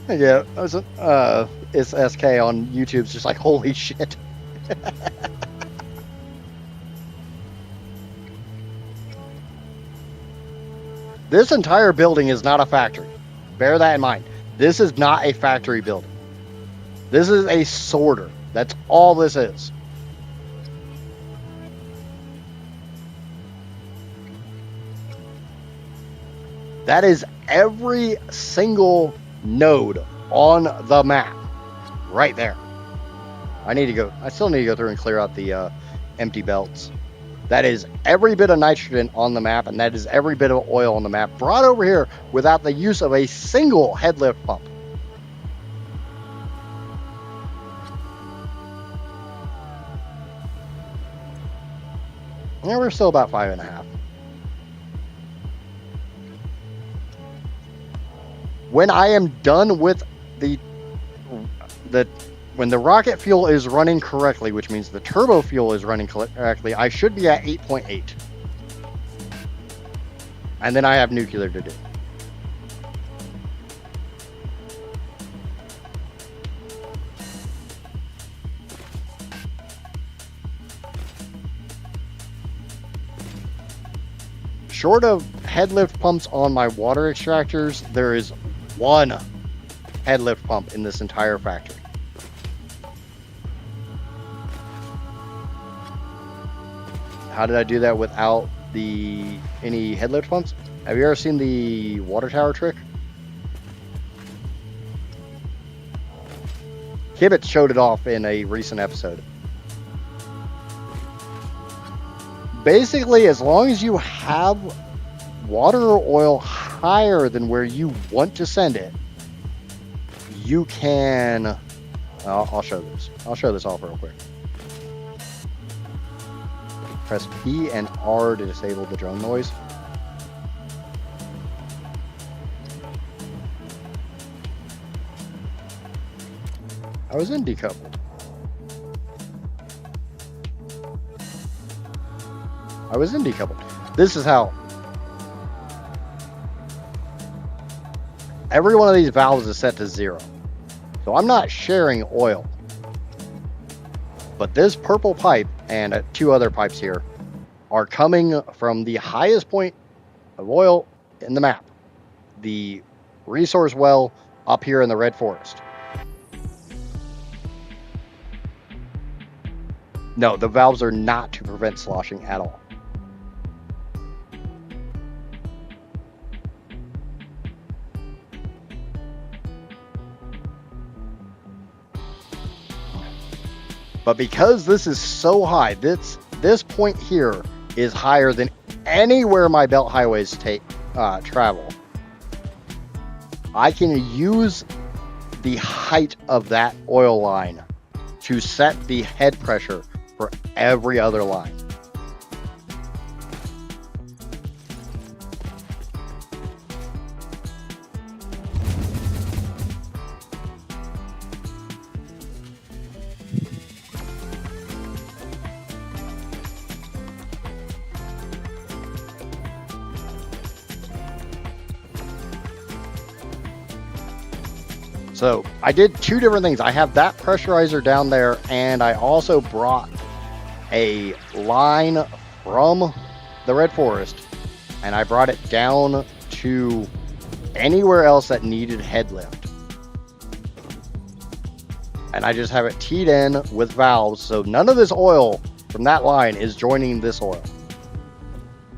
Yeah, it's SK on YouTube's just like, holy shit. This entire building is not a factory. Bear that in mind. This is not a factory building. This is a sorter. That's all this is. That is every single node on the map right there. I still need to go through and clear out the empty belts. That is every bit of nitrogen on the map, and that is every bit of oil on the map brought over here without the use of a single head lift pump. Yeah, we're still about 5.5. When I am done with the when the rocket fuel is running correctly, which means the turbo fuel is running correctly, I should be at 8.8. And then I have nuclear to do. Short of head lift pumps on my water extractors, there is one head lift pump in this entire factory. How did I do that without any head lift pumps? Have you ever seen the water tower trick? Kibbitz showed it off in a recent episode. Basically, as long as you have water or oil higher than where you want to send it, you can... I'll show this. I'll show this off real quick. Press P and R to disable the drone noise. I was in decoupled. This is how. Every one of these valves is set to 0. So I'm not sharing oil. But this purple pipe and 2 other pipes here are coming from the highest point of oil in the map. The resource well up here in the red forest. No, the valves are not to prevent sloshing at all. But because this is so high, this point here is higher than anywhere my belt highways travel. I can use the height of that oil line to set the head pressure for every other line. So I did 2 different things. I have that pressurizer down there, and I also brought a line from the red forest, and I brought it down to anywhere else that needed head lift. And I just have it teed in with valves, so none of this oil from that line is joining this oil.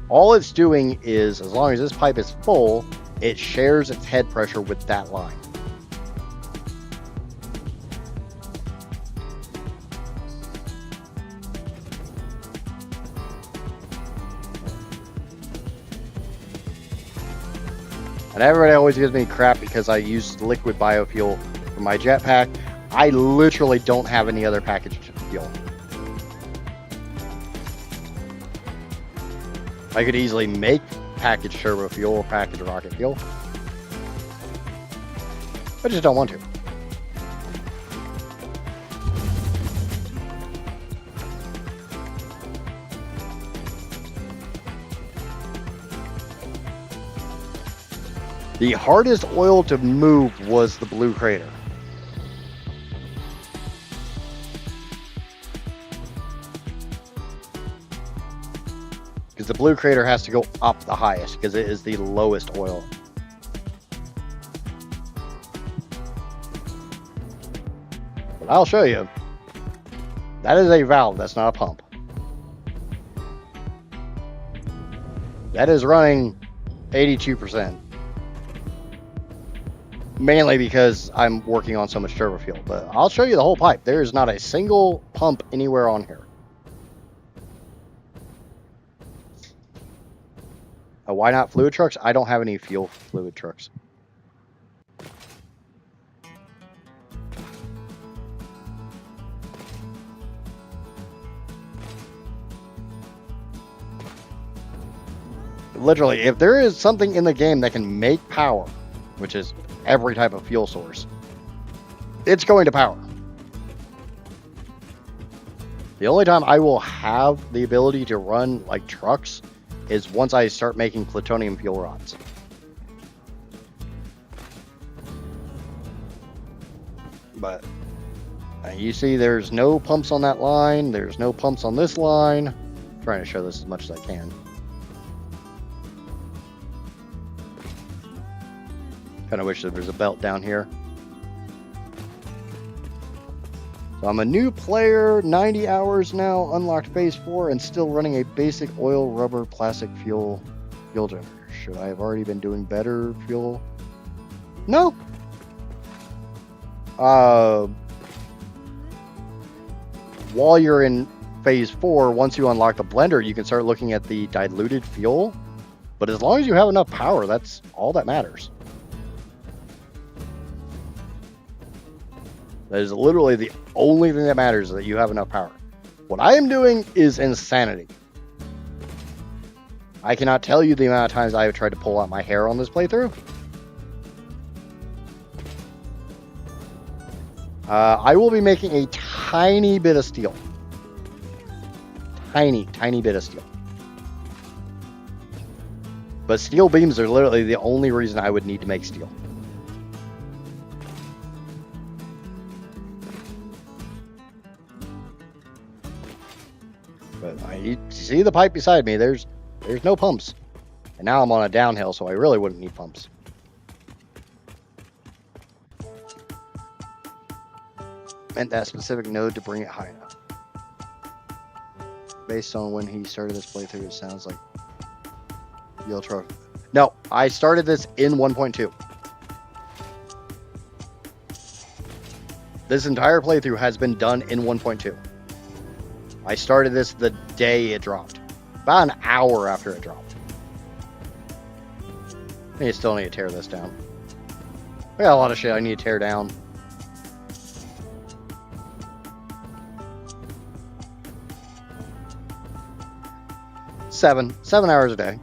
All it's doing is, as long as this pipe is full, it shares its head pressure with that line. And everybody always gives me crap because I use liquid biofuel for my jetpack. I literally don't have any other packaged fuel. I could easily make packaged turbo fuel or packaged rocket fuel. I just don't want to. The hardest oil to move was the blue crater. Because the blue crater has to go up the highest because it is the lowest oil. But I'll show you. That is a valve, that's not a pump. That is running 82%. Mainly because I'm working on so much turbo fuel, but I'll show you the whole pipe. There is not a single pump anywhere on here. Why not fluid trucks? I don't have any fuel fluid trucks. Literally, if there is something in the game that can make power, which is every type of fuel source, it's going to power. The only time I will have the ability to run like trucks is once I start making plutonium fuel rods. But you see there's no pumps on that line. There's no pumps on this line. I'm trying to show this as much as I can. Kind of wish that there's a belt down here. So I'm a new player, 90 hours now, unlocked phase 4, and still running a basic oil, rubber, plastic fuel generator. Should I have already been doing better fuel? No. While you're in phase 4, once you unlock the blender, you can start looking at the diluted fuel. But as long as you have enough power, that's all that matters. That is literally the only thing that matters, is that you have enough power. What I am doing is insanity. I cannot tell you the amount of times I have tried to pull out my hair on this playthrough. I will be making a tiny bit of steel. Tiny bit of steel. But steel beams are literally the only reason I would need to make steel. But you see the pipe beside me, there's no pumps. And now I'm on a downhill, so I really wouldn't need pumps. Meant that specific node to bring it high enough. Based on when he started this playthrough, it sounds like you'll try. No, I started this in 1.2. This entire playthrough has been done in 1.2. I started this the day it dropped. About an hour after it dropped. I still need to tear this down. I got a lot of shit I need to tear down. Seven hours a day.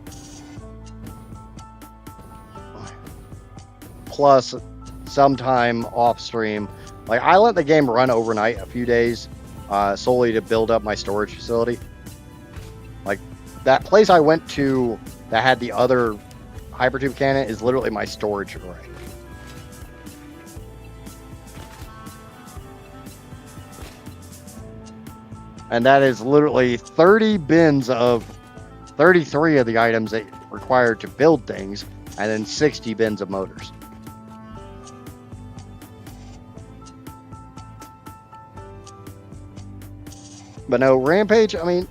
Plus some time off stream. Like, I let the game run overnight a few days, solely to build up my storage facility. Like, that place I went to that had the other hypertube cannon is literally my storage array. And that is literally 30 bins of 33 of the items that required to build things, and then 60 bins of motors. But no, Rampage, I mean,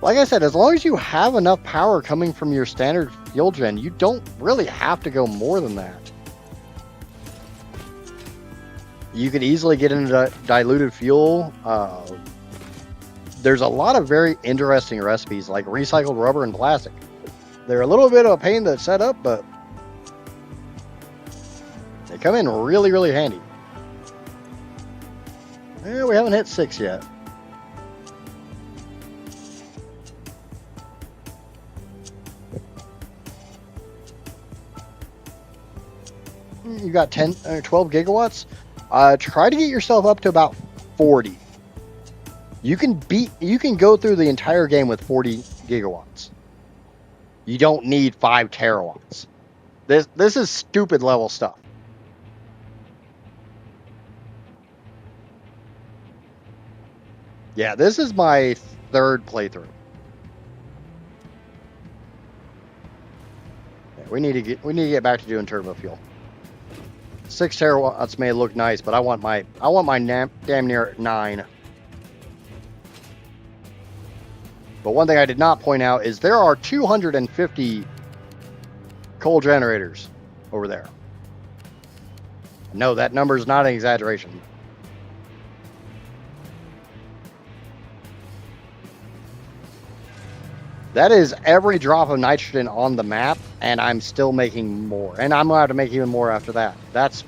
like I said, as long as you have enough power coming from your standard fuel gen, you don't really have to go more than that. You could easily get into diluted fuel. There's a lot of very interesting recipes, like recycled rubber and plastic. They're a little bit of a pain to set up, but they come in really, really handy. We haven't hit 6 yet. You got 12 gigawatts. Try to get yourself up to about 40. You can go through the entire game with 40 gigawatts. You don't need 5 terawatts. This is stupid level stuff. Yeah, this is my 3rd playthrough. Yeah, we need to get back to doing Turbofuel. 6 terawatts may look nice, but I want my damn near 9. But one thing I did not point out is there are 250 coal generators over there. No, that number is not an exaggeration. That is every drop of nitrogen on the map, and I'm still making more. And I'm going to have to make even more after that. That's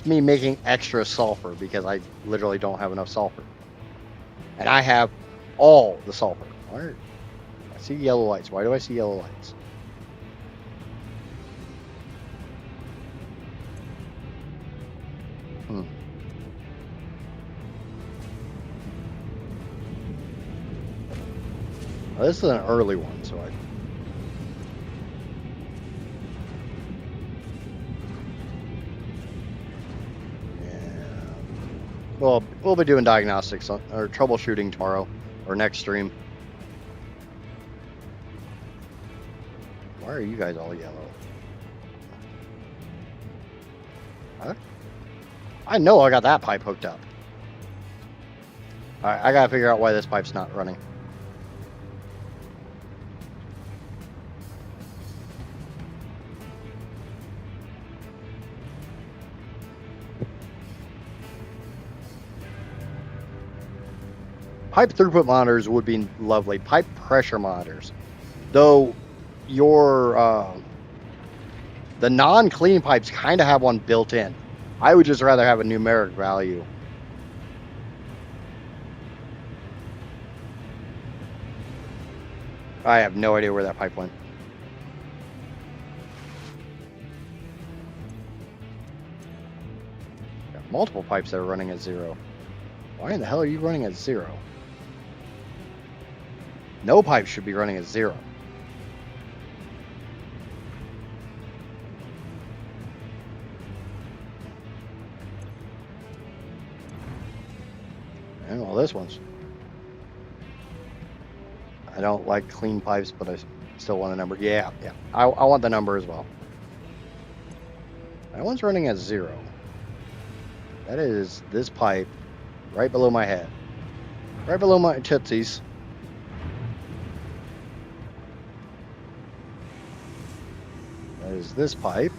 me making extra sulfur, because I literally don't have enough sulfur. And I have all the sulfur. I see yellow lights. Why do I see yellow lights? Well, this is an early one, so I. Yeah. Well, we'll be doing diagnostics or troubleshooting tomorrow or next stream. Why are you guys all yellow? Huh? I know I got that pipe hooked up. All right, I gotta figure out why this pipe's not running. Pipe throughput monitors would be lovely. Pipe pressure monitors, though, the non-clean pipes kind of have one built in. I would just rather have a numeric value. I have no idea where that pipe went. Got multiple pipes that are running at 0. Why in the hell are you running at 0? No pipe should be running at 0. And well, this one's. I don't like clean pipes, but I still want a number. Yeah. I want the number as well. That one's running at 0. That is this pipe right below my head. Right below my tootsies. That is this pipe.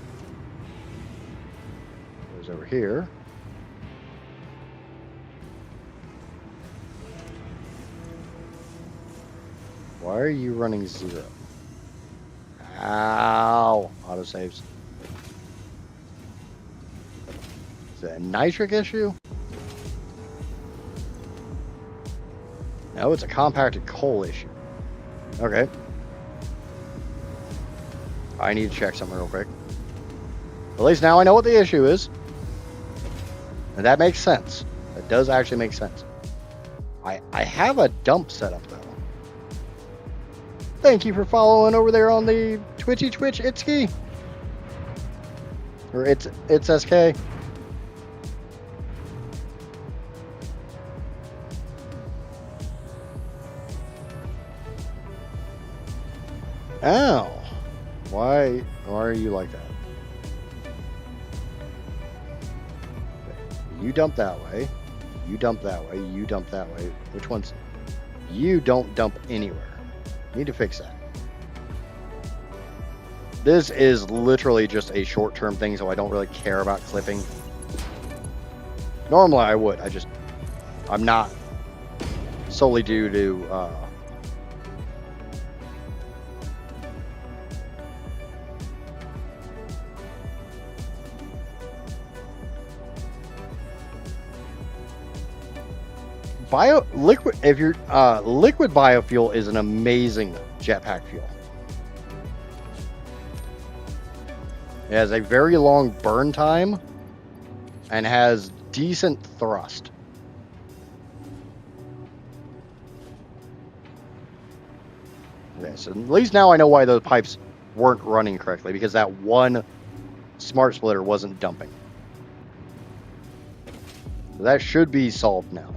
Goes over here. Why are you running 0? Ow! Autosaves. Is it a nitric issue? No, it's a compacted coal issue. Okay. I need to check something real quick. At least now I know what the issue is. And that makes sense. That does actually make sense. I have a dump set up though. Thank you for following over there on the Twitch Itski. Or it's SK. Ow. Why are you like that? You dump that way. You dump that way. You dump that way. Which one's... You don't dump anywhere. Need to fix that. This is literally just a short-term thing, so I don't really care about clipping. Normally I would. I'm not, solely due to liquid biofuel is an amazing jetpack fuel. It has a very long burn time and has decent thrust. Okay, so at least now I know why those pipes weren't running correctly, because that one smart splitter wasn't dumping. So that should be solved now.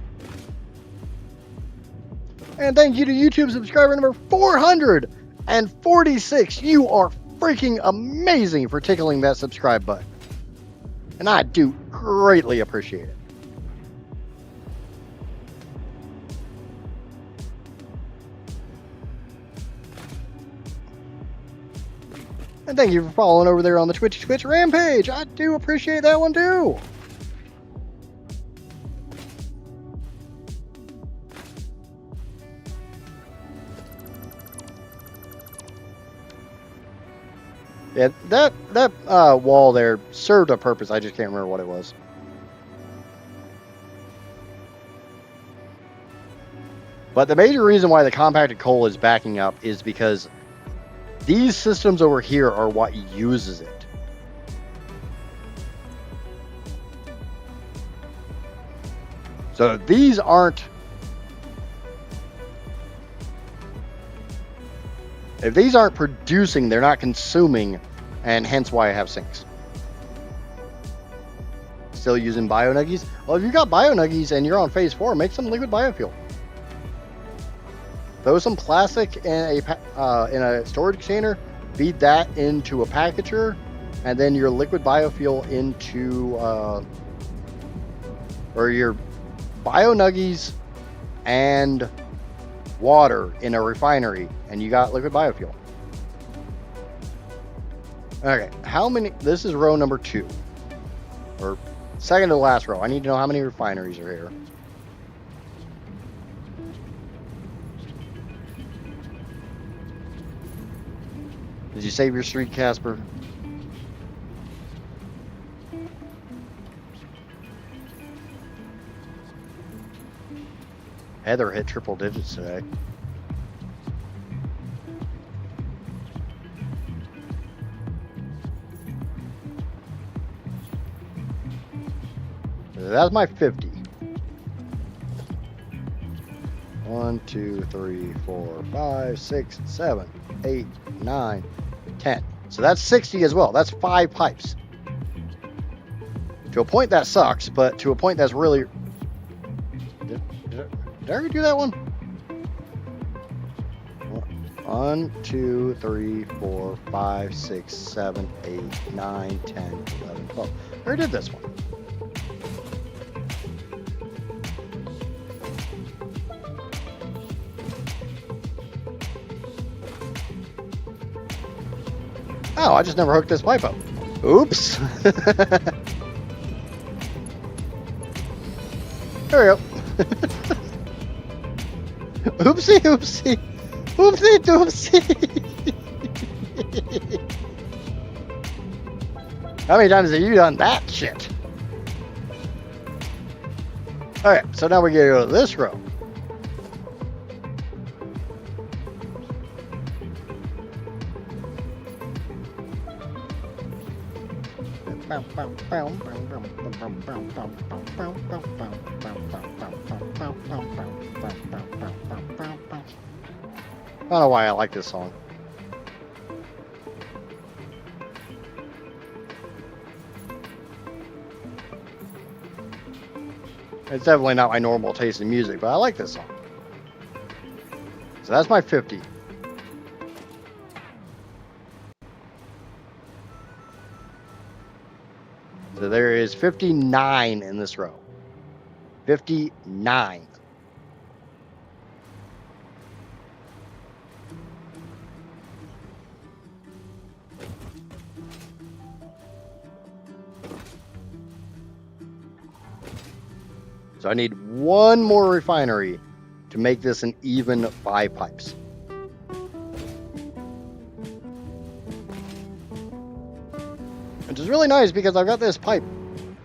And thank you to YouTube subscriber number 446. You are freaking amazing for tickling that subscribe button. And I do greatly appreciate it. And thank you for following over there on the Twitch Rampage. I do appreciate that one too. Yeah, that wall there served a purpose. I just can't remember what it was. But the major reason why the compacted coal is backing up is because these systems over here are what uses it. So these aren't... If these aren't producing, they're not consuming, and hence why I have sinks. Still using bio nuggies? Well, if you got bio nuggies and you're on phase 4, make some liquid biofuel. Throw some plastic in a storage container, feed that into a packager, and then your liquid biofuel into or your bio nuggies and water in a refinery, and you got liquid biofuel. Okay, how many? This is row number 2, or second to the last row. I need to know how many refineries are here. Did you save your street, Casper? Heather hit triple digits today. That's my 50. 1, 2, 3, 4, 5, 6, 7, 8, 9, 10. So that's 60 as well. That's 5 pipes. To a point that sucks, but to a point that's really... Did I already do that one? 1, 2, 3, 4, 5, 6, 7, 8, 9, 10, 11, 12. I already did this one. Oh, I just never hooked this pipe up. Oops. There we go. Oopsie, oopsie. Oopsie, doopsie. How many times have you done that shit? Okay, so now we gotta go to this row. I don't know why I like this song. It's definitely not my normal taste in music, but I like this song. So that's my 50. So there is 59 in this row. 59. So I need one more refinery to make this an even 5 pipes. Which is really nice because I've got this pipe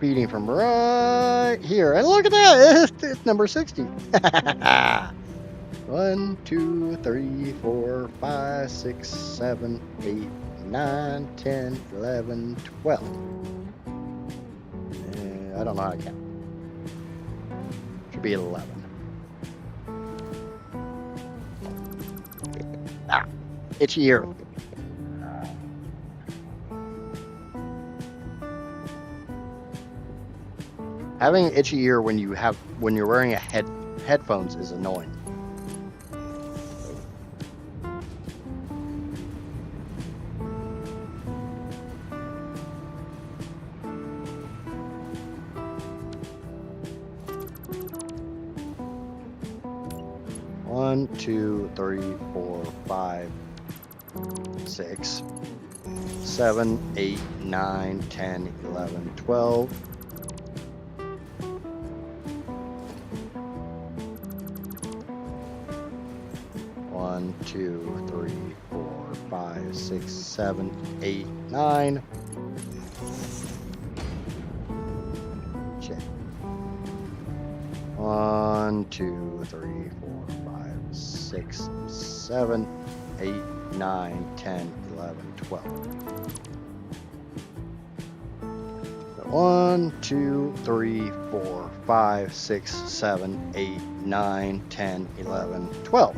feeding from right here. And look at that, it's number 60. 1, 2, 3, 4, 5, 6, 7, 8, 9, 10, 11, 12. I don't know how to count. Should be at 11. Ah, itchy ear. Having an itchy ear when you're wearing headphones is annoying. One, 2, 3, 4, 5, 6, 7, 8, 9, 10, 11, 12. 1, 2, 3, 4, 5, 6, 7, 8, 9. Check. 1, 2, 3, 4, 5, 6, 7, 8, 9, 10, 11, 12. 1, 2, 3, 4, 5, 6, 7, 8, 9, 10, 11, 12.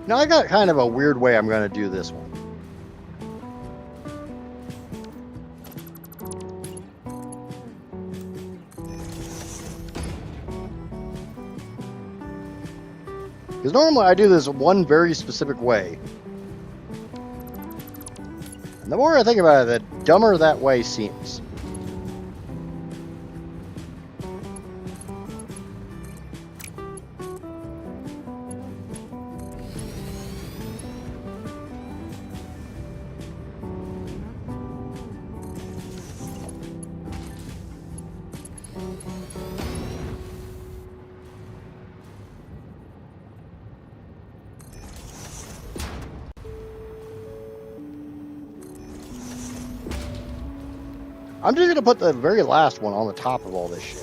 Now I got kind of a weird way I'm going to do this one. Because normally I do this one very specific way. And the more I think about it, the dumber that way seems. I'm just going to put the very last one on the top of all this shit.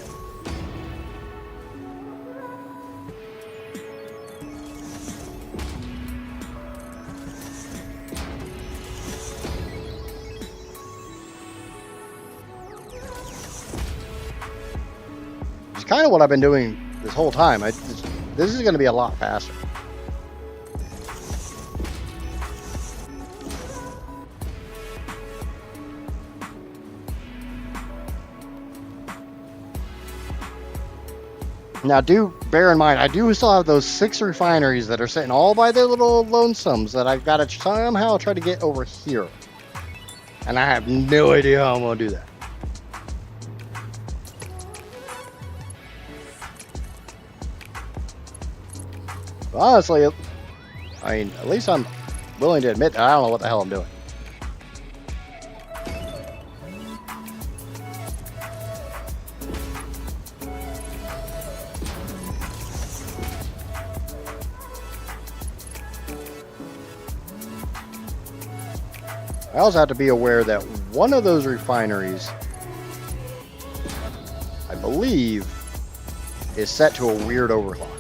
It's kind of what I've been doing this whole time. This is going to be a lot faster. Now, do bear in mind, I do still have those 6 refineries that are sitting all by their little lonesomes that I've got to somehow try to get over here. And I have no idea how I'm going to do that. But honestly, I mean, at least I'm willing to admit that I don't know what the hell I'm doing. I also have to be aware that one of those refineries, I believe, is set to a weird overclock.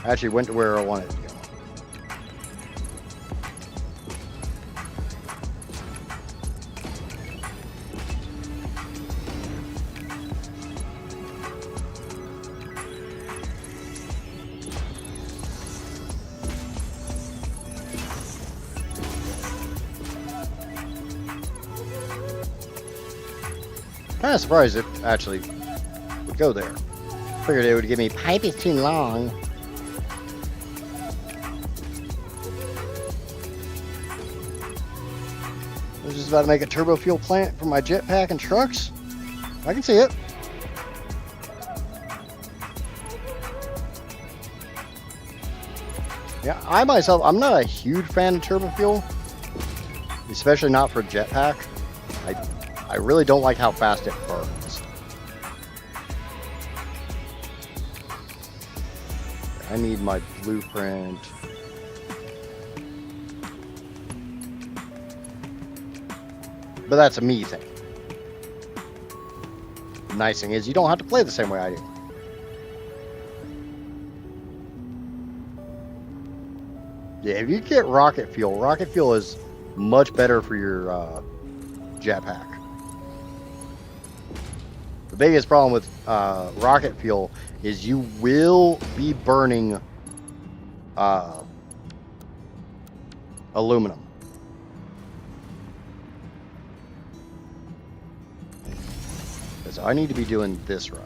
I actually went to where I wanted to go. Kind of surprised it actually would go there. Figured it would give me pipe is too long. I was just about to make a turbo fuel plant for my jetpack and trucks. I can see it. Yeah, I myself, I'm not a huge fan of turbo fuel, especially not for jetpack. I really don't like how fast it burns. I need my blueprint. But that's a me thing. The nice thing is you don't have to play the same way I do. Yeah, if you get rocket fuel is much better for your jetpack. The biggest problem with rocket fuel is you will be burning aluminum. So I need to be doing this row.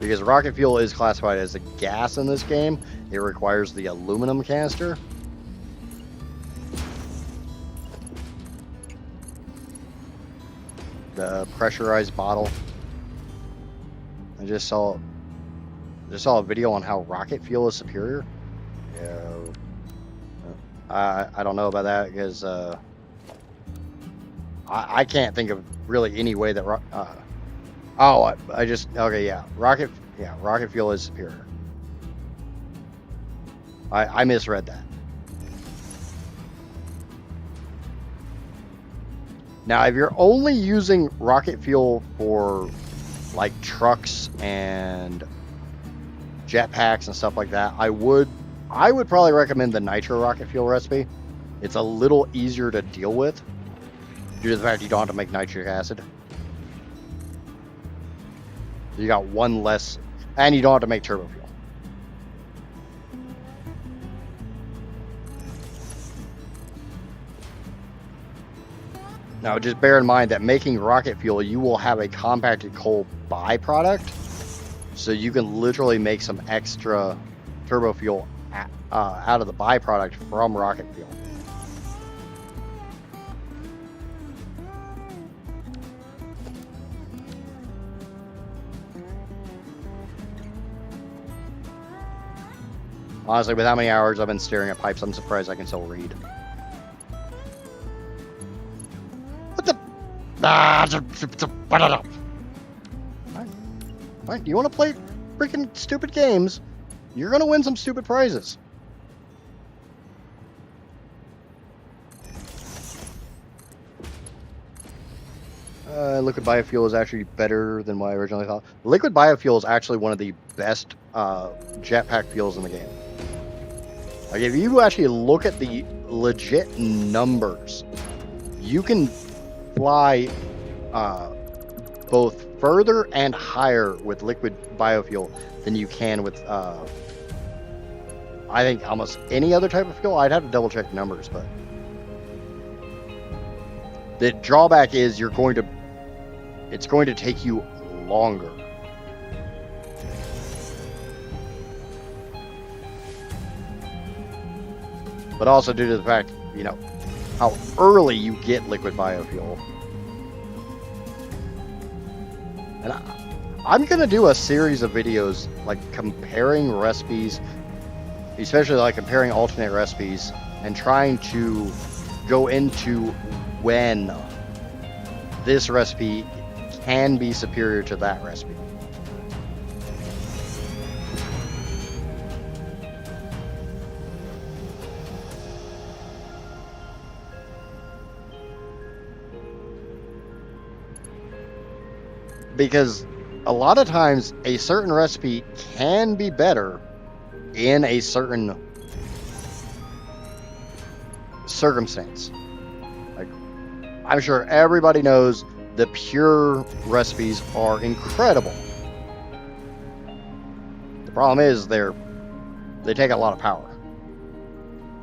Because rocket fuel is classified as a gas in this game, it requires the aluminum canister. The pressurized bottle. I just saw a video on how rocket fuel is superior. Yeah. I don't know about that because I can't think of really any way that rocket fuel is superior. I misread that. Now, if you're only using rocket fuel for like trucks and jetpacks and stuff like that, I would probably recommend the nitro rocket fuel recipe. It's a little easier to deal with due to the fact you don't have to make nitric acid. You got one less, and you don't have to make turbo fuel. Now, just bear in mind that making rocket fuel, you will have a compacted coal byproduct, so you can literally make some extra turbo fuel out of the byproduct from rocket fuel. Honestly, with how many hours I've been staring at pipes, I'm surprised I can still read. What the? Right. You want to play freaking stupid games, you're going to win some stupid prizes. Liquid biofuel is actually better than what I originally thought. Liquid biofuel is actually one of the best jetpack fuels in the game. Like, if you actually look at the legit numbers, you can fly both further and higher with liquid biofuel than you can with, I think, almost any other type of fuel. I'd have to double check the numbers, but the drawback is it's going to take you longer. But also due to the fact, you know, how early you get liquid biofuel. And I'm going to do a series of videos like comparing recipes, especially like comparing alternate recipes and trying to go into when this recipe can be superior to that recipe. Because a lot of times a certain recipe can be better in a certain circumstance. Like, I'm sure everybody knows the pure recipes are incredible. The problem is they take a lot of power.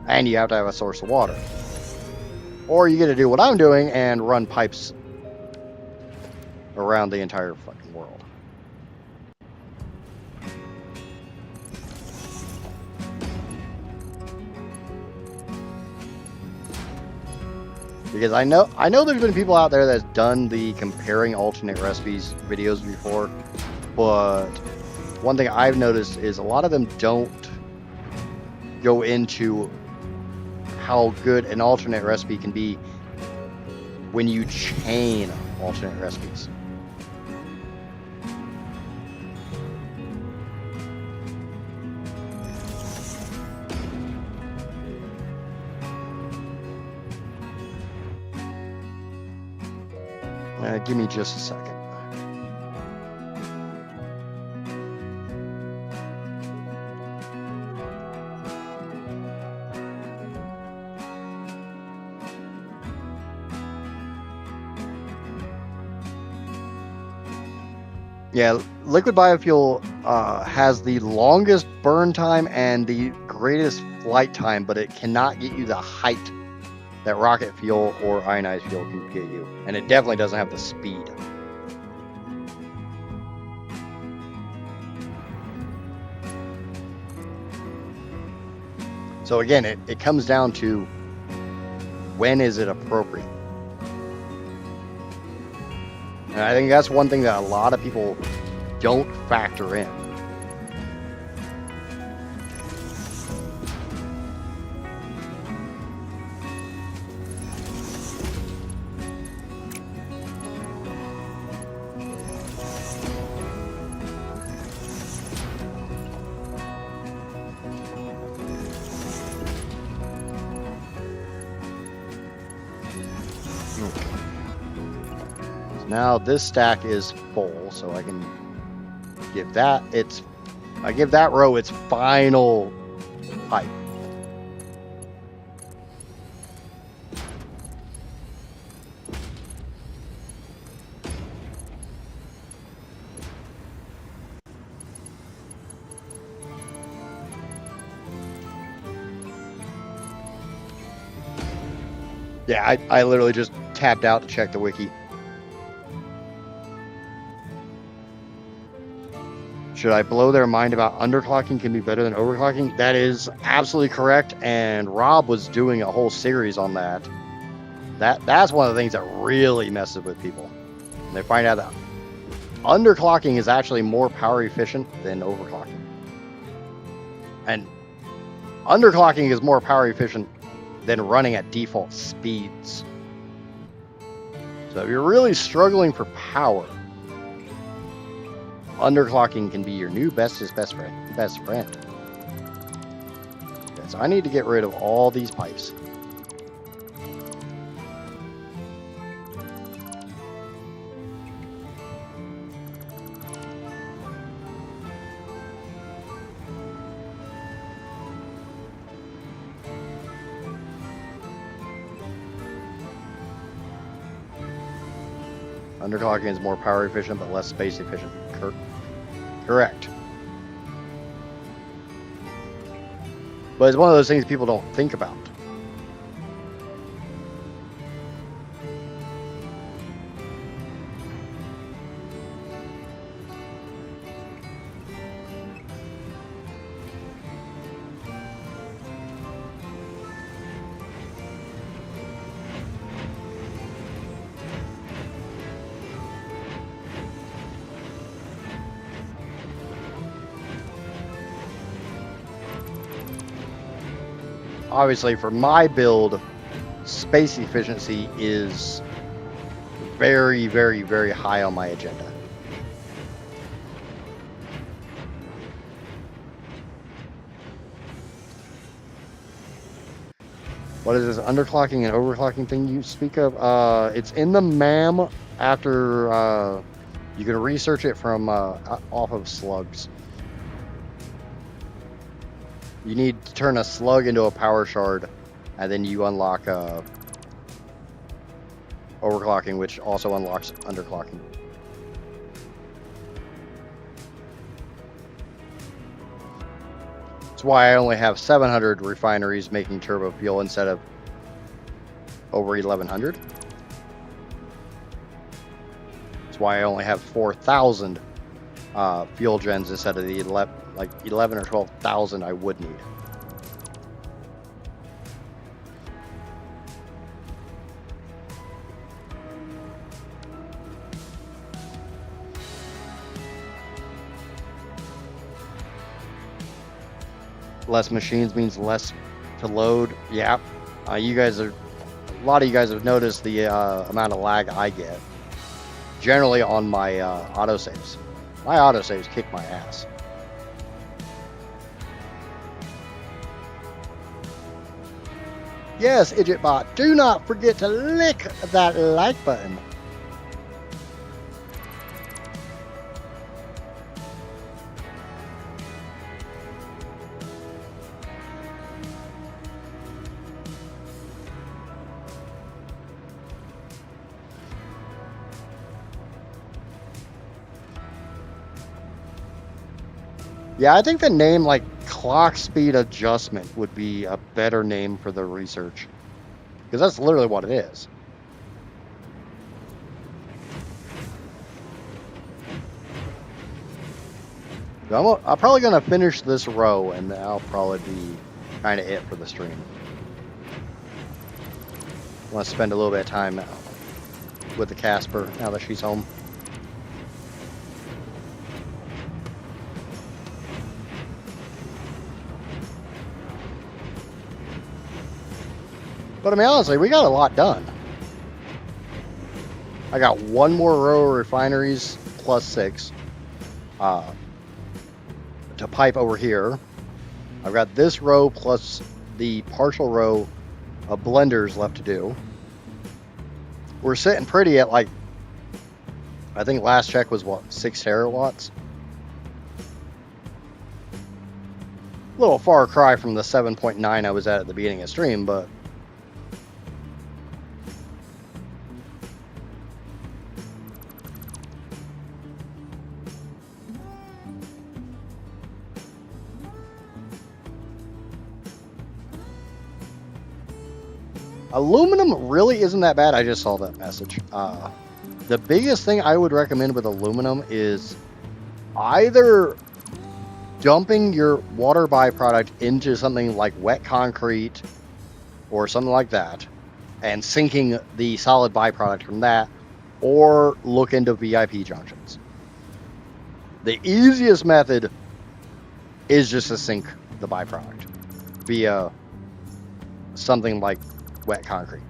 And you have to have a source of water. Or you get to do what I'm doing and run pipes around the entire fucking world. Because I know there's been people out there that's done the comparing alternate recipes videos before, but one thing I've noticed is a lot of them don't go into how good an alternate recipe can be when you chain alternate recipes. Give me just a second. Yeah, liquid biofuel has the longest burn time and the greatest flight time, but it cannot get you the height that rocket fuel or ionized fuel can get you. And it definitely doesn't have the speed. So again, it comes down to when is it appropriate? And I think that's one thing that a lot of people don't factor in. Now this stack is full, so I can give that I give that row its final pipe. Yeah, I literally just tapped out to check the wiki. Should I blow their mind about underclocking can be better than overclocking? That is absolutely correct, and Rob was doing a whole series on that. That's one of the things that really messes with people. And they find out that underclocking is actually more power efficient than overclocking. And underclocking is more power efficient than running at default speeds. So if you're really struggling for power, underclocking can be your new bestest best friend. Okay, so I need to get rid of all these pipes. Underclocking is more power efficient but less space efficient. Correct. But it's one of those things people don't think about. Obviously, for my build, space efficiency is very, very, very high on my agenda. What is this underclocking and overclocking thing you speak of? It's in the MAM after you can research it from off of slugs. You need to turn a slug into a power shard, and then you unlock overclocking, which also unlocks underclocking. That's why I only have 700 refineries making turbofuel instead of over 1,100. That's why I only have 4,000 fuel gens instead of the 11 or 12,000 I would need. Less machines means less to load. Yeah, a lot of you guys have noticed the amount of lag I get. Generally on my autosaves. My autosaves kick my ass. Yes, IdjitBot, do not forget to lick that like button. Yeah, I think the name like clock speed adjustment would be a better name for the research, because that's literally what it is. So I'm probably going to finish this row, and that'll probably be kind of it for the stream. I want to spend a little bit of time with the Casper now that she's home. But I mean, honestly, we got a lot done. I got one more row of refineries plus 6 to pipe over here. I've got this row plus the partial row of blenders left to do. We're sitting pretty at like I think last check was what, 6 terawatts? A little far cry from the 7.9 I was at the beginning of stream, but aluminum really isn't that bad. I just saw that message. The biggest thing I would recommend with aluminum is either dumping your water byproduct into something like wet concrete or something like that and sinking the solid byproduct from that, or look into VIP junctions. The easiest method is just to sink the byproduct via something like wet concrete.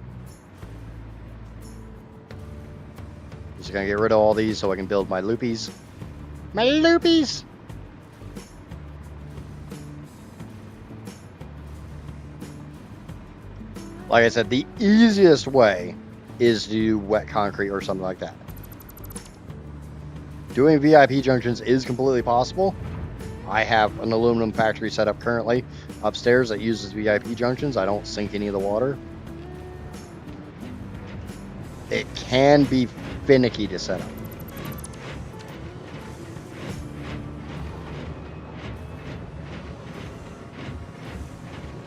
Just gonna get rid of all these so I can build my loopies. My loopies! Like I said, the easiest way is to do wet concrete or something like that. Doing VIP junctions is completely possible. I have an aluminum factory set up currently upstairs that uses VIP junctions. I don't sink any of the water. It can be finicky to set up.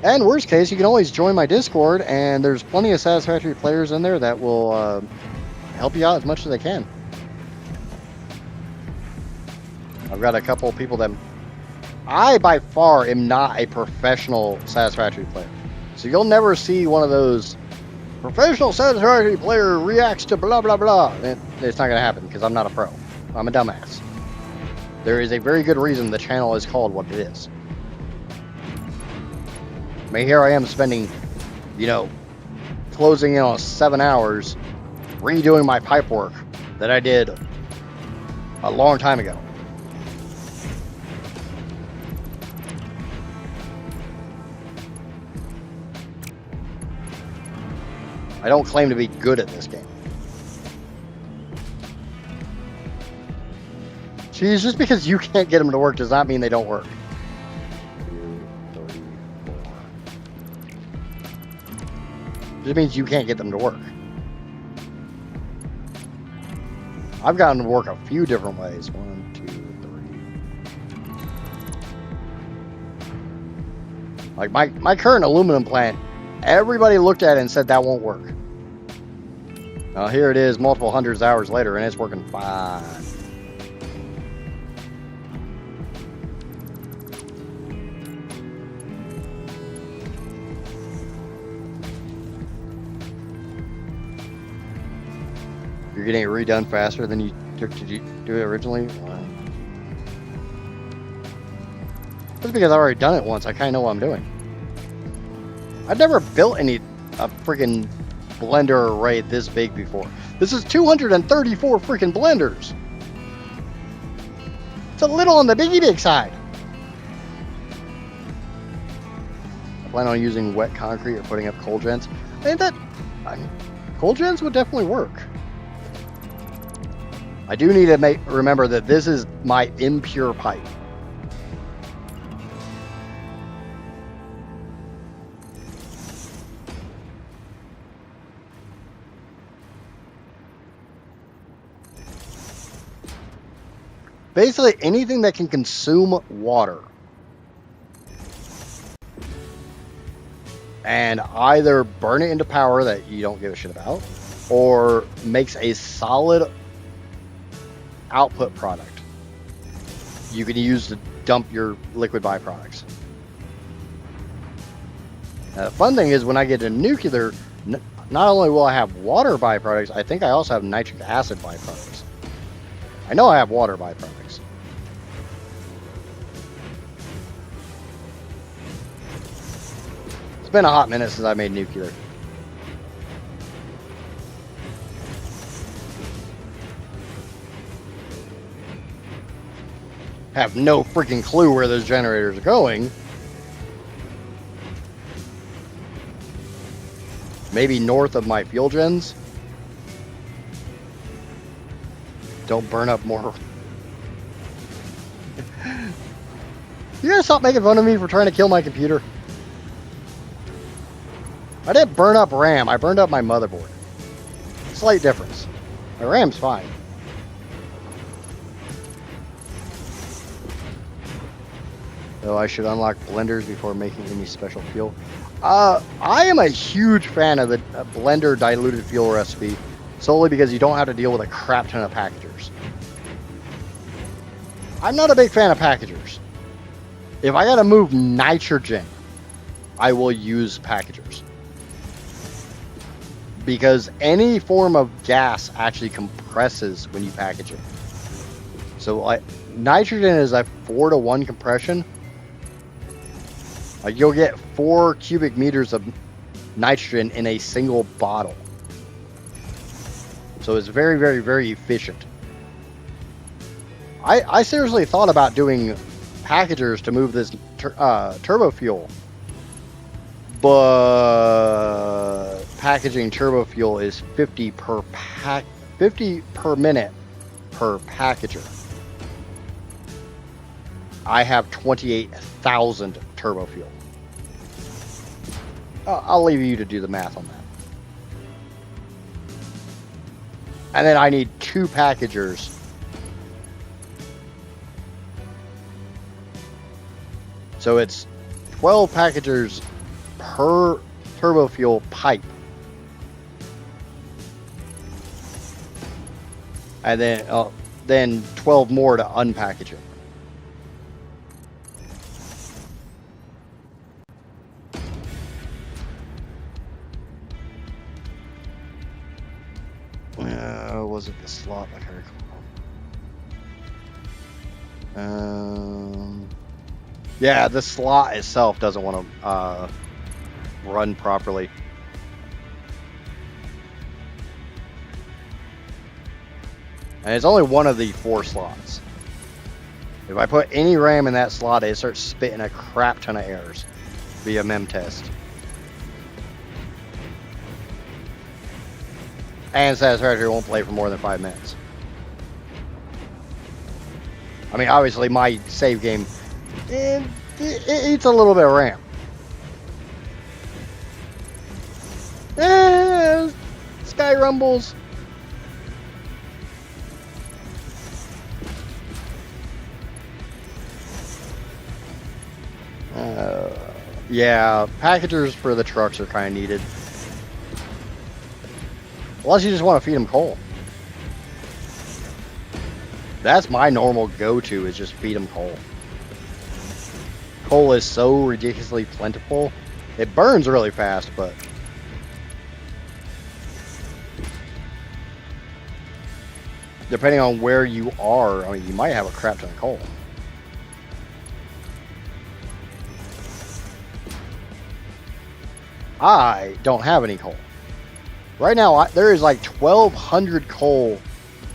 And worst case, you can always join my Discord, and there's plenty of Satisfactory players in there that will help you out as much as they can. I've got a couple of people that... I, by far, am not a professional Satisfactory player. So you'll never see one of those professional Satisfactory player reacts to blah, blah, blah. It's not going to happen because I'm not a pro. I'm a dumbass. There is a very good reason the channel is called what it is. I mean, here I am spending, closing in on 7 hours redoing my pipe work that I did a long time ago. I don't claim to be good at this game. Geez, just because you can't get them to work does not mean they don't work. 2, 3, 4. Just means you can't get them to work. I've gotten them to work a few different ways. 1, 2, 3. Like my current aluminum plant, everybody looked at it and said that won't work. Now here it is multiple hundreds of hours later and it's working fine. You're getting it redone faster than you took to do it originally? That's because I've already done it once. I kind of know what I'm doing. I've never built a freaking blender array this big before. This is 234 freaking blenders. It's a little on the big side. I plan on using wet concrete or putting up cold gens. Cold gens would definitely work. I do need to remember that this is my impure pipe. Basically, anything that can consume water and either burn it into power that you don't give a shit about, or makes a solid output product you can use to dump your liquid byproducts. Now, the fun thing is when I get to nuclear, not only will I have water byproducts, I think I also have nitric acid byproducts. I know I have water byproducts. It's been a hot minute since I made nuclear. Have no freaking clue where those generators are going. Maybe north of my fuel gens. Don't burn up more. You gotta stop making fun of me for trying to kill my computer. I didn't burn up RAM. I burned up my motherboard. Slight difference. My RAM's fine. Though I should unlock blenders before making any special fuel. I am a huge fan of the blender diluted fuel recipe, solely because you don't have to deal with a crap ton of packagers. I'm not a big fan of packagers. If I gotta move nitrogen, I will use packagers. Because any form of gas actually compresses when you package it. So like nitrogen is a 4-to-1 compression. Like you'll get 4 cubic meters of nitrogen in a single bottle. So it's very, very, very efficient. I seriously thought about doing packagers to move this Turbofuel. But packaging Turbofuel is 50 per minute per packager. I have 28,000 Turbofuel. I'll leave you to do the math on that. And then I need 2 packagers. So it's 12 packagers per Turbofuel pipe. And then 12 more to unpackage it. Was it the slot? I can't recall. Yeah, the slot itself doesn't want to run properly. And it's only one of the 4 slots. If I put any RAM in that slot, it starts spitting a crap ton of errors via mem test. And Satisfactory won't play for more than 5 minutes. I mean, obviously my save game, it eats a little bit of RAM. Sky rumbles. Yeah, packagers for the trucks are kind of needed. Unless you just want to feed them coal. That's my normal go-to, is just feed them coal. Coal is so ridiculously plentiful. It burns really fast, but depending on where you are, I mean, you might have a crap ton of coal. I don't have any coal. Right now, there is like 1,200 coal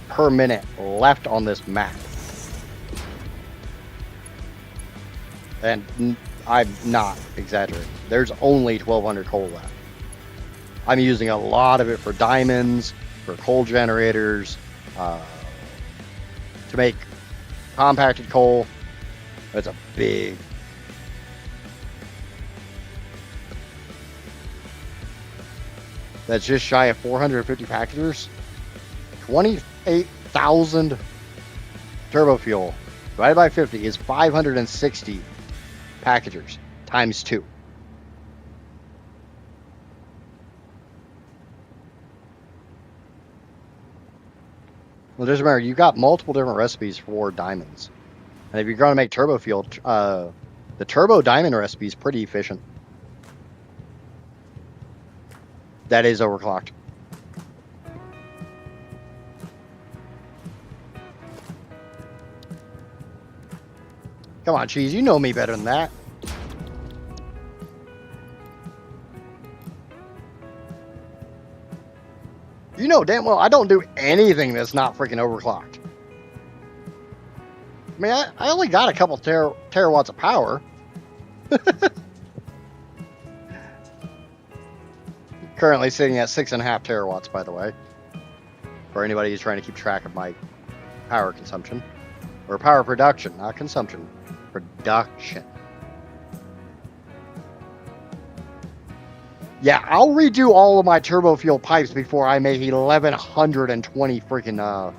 per minute left on this map. And I'm not exaggerating. There's only 1,200 coal left. I'm using a lot of it for diamonds, for coal generators, to make compacted coal. That's a big... That's just shy of 450 packagers. 28,000 Turbofuel divided by 50 is 560 packagers times 2. Well, just remember, you've got multiple different recipes for diamonds. And if you're going to make Turbofuel, the Turbo Diamond recipe is pretty efficient. That is overclocked. Come on, Cheese, you know me better than that. You know damn well I don't do anything that's not freaking overclocked. I mean, I only got a couple terawatts of power. Currently sitting at 6.5 terawatts, by the way. For anybody who's trying to keep track of my power consumption. Or power production, not consumption. Production. Yeah, I'll redo all of my Turbofuel pipes before I make 1,120 freaking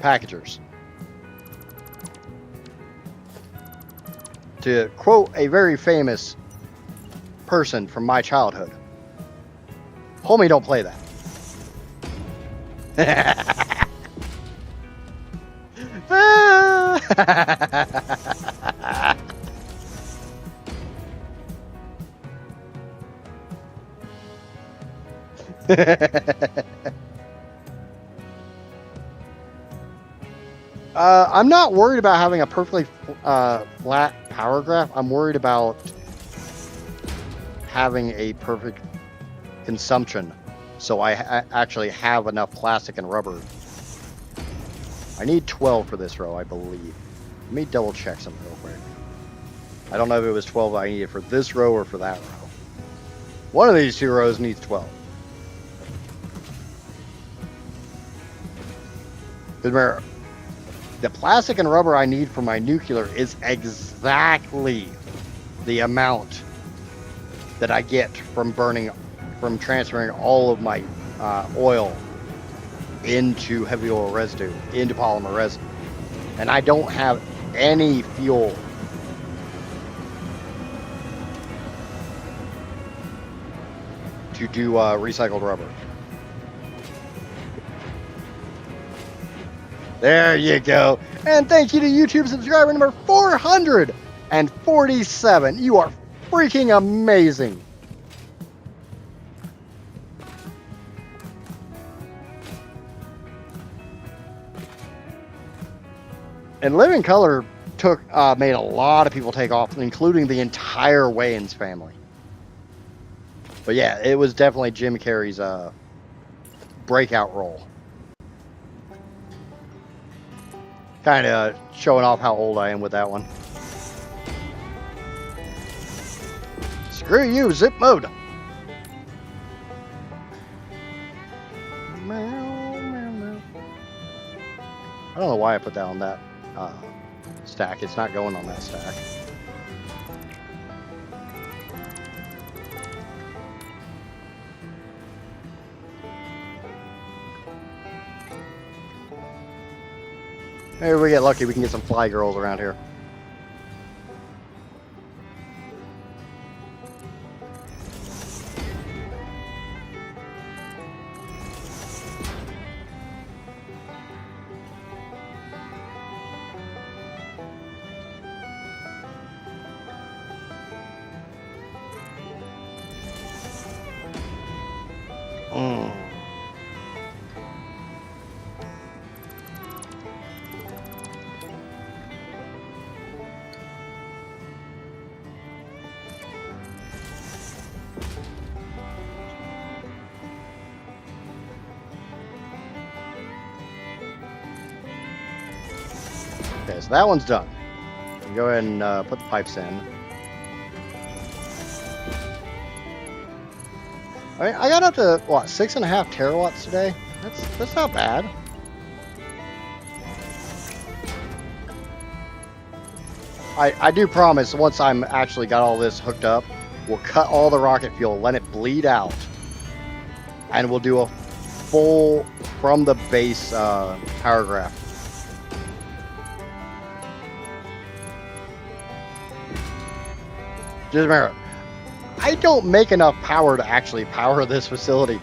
packagers. To quote a very famous person from my childhood, homie, don't play that. I'm not worried about having a perfectly flat power graph. I'm worried about having a perfect consumption, so I actually have enough plastic and rubber. I need 12 for this row, I believe. Let me double check something real quick. I don't know if it was 12 I needed for this row or for that row. One of these two rows needs 12. Remember, the plastic and rubber I need for my nuclear is exactly the amount that I get from transferring all of my oil into heavy oil residue, into polymer resin. And I don't have any fuel to do recycled rubber. There you go. And thank you to YouTube subscriber number 447. You are freaking amazing. And Living Color made a lot of people take off, including the entire Wayans family. But yeah, it was definitely Jim Carrey's breakout role. Kind of showing off how old I am with that one. Screw you, zip mode. I don't know why I put that on that stack. It's not going on that stack. Maybe we get lucky, we can get some fly girls around here. Okay, so that one's done. Go ahead and put the pipes in. I mean, I got up to, what, 6.5 terawatts today? That's not bad. I do promise, once I'm actually got all this hooked up, we'll cut all the rocket fuel, let it bleed out, and we'll do a full, from the base power graph. Just remember, I don't make enough power to actually power this facility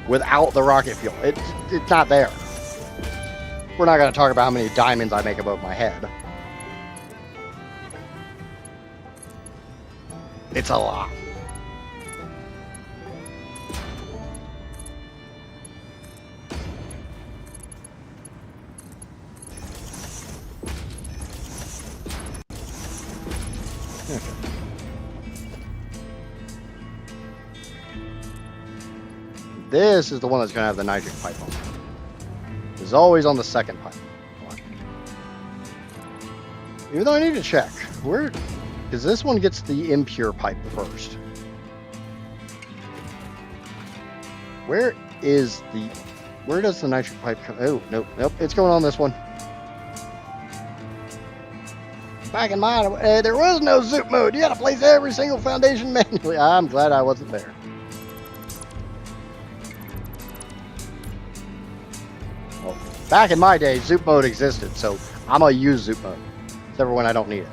without the rocket fuel. It's not there. We're not going to talk about how many diamonds I make above my head. It's a lot. This is the one that's going to have the nitric pipe on it. It's always on the second pipe. Even though I need to check. Where? Because this one gets the impure pipe first. Where is the... Where does the nitric pipe come? Oh, nope. It's going on this one. Back in my... there was no zoop mode. You got to place every single foundation manually. I'm glad I wasn't there. Well, back in my day, zoop mode existed, so I'm going to use zoop mode. Except for when I don't need it.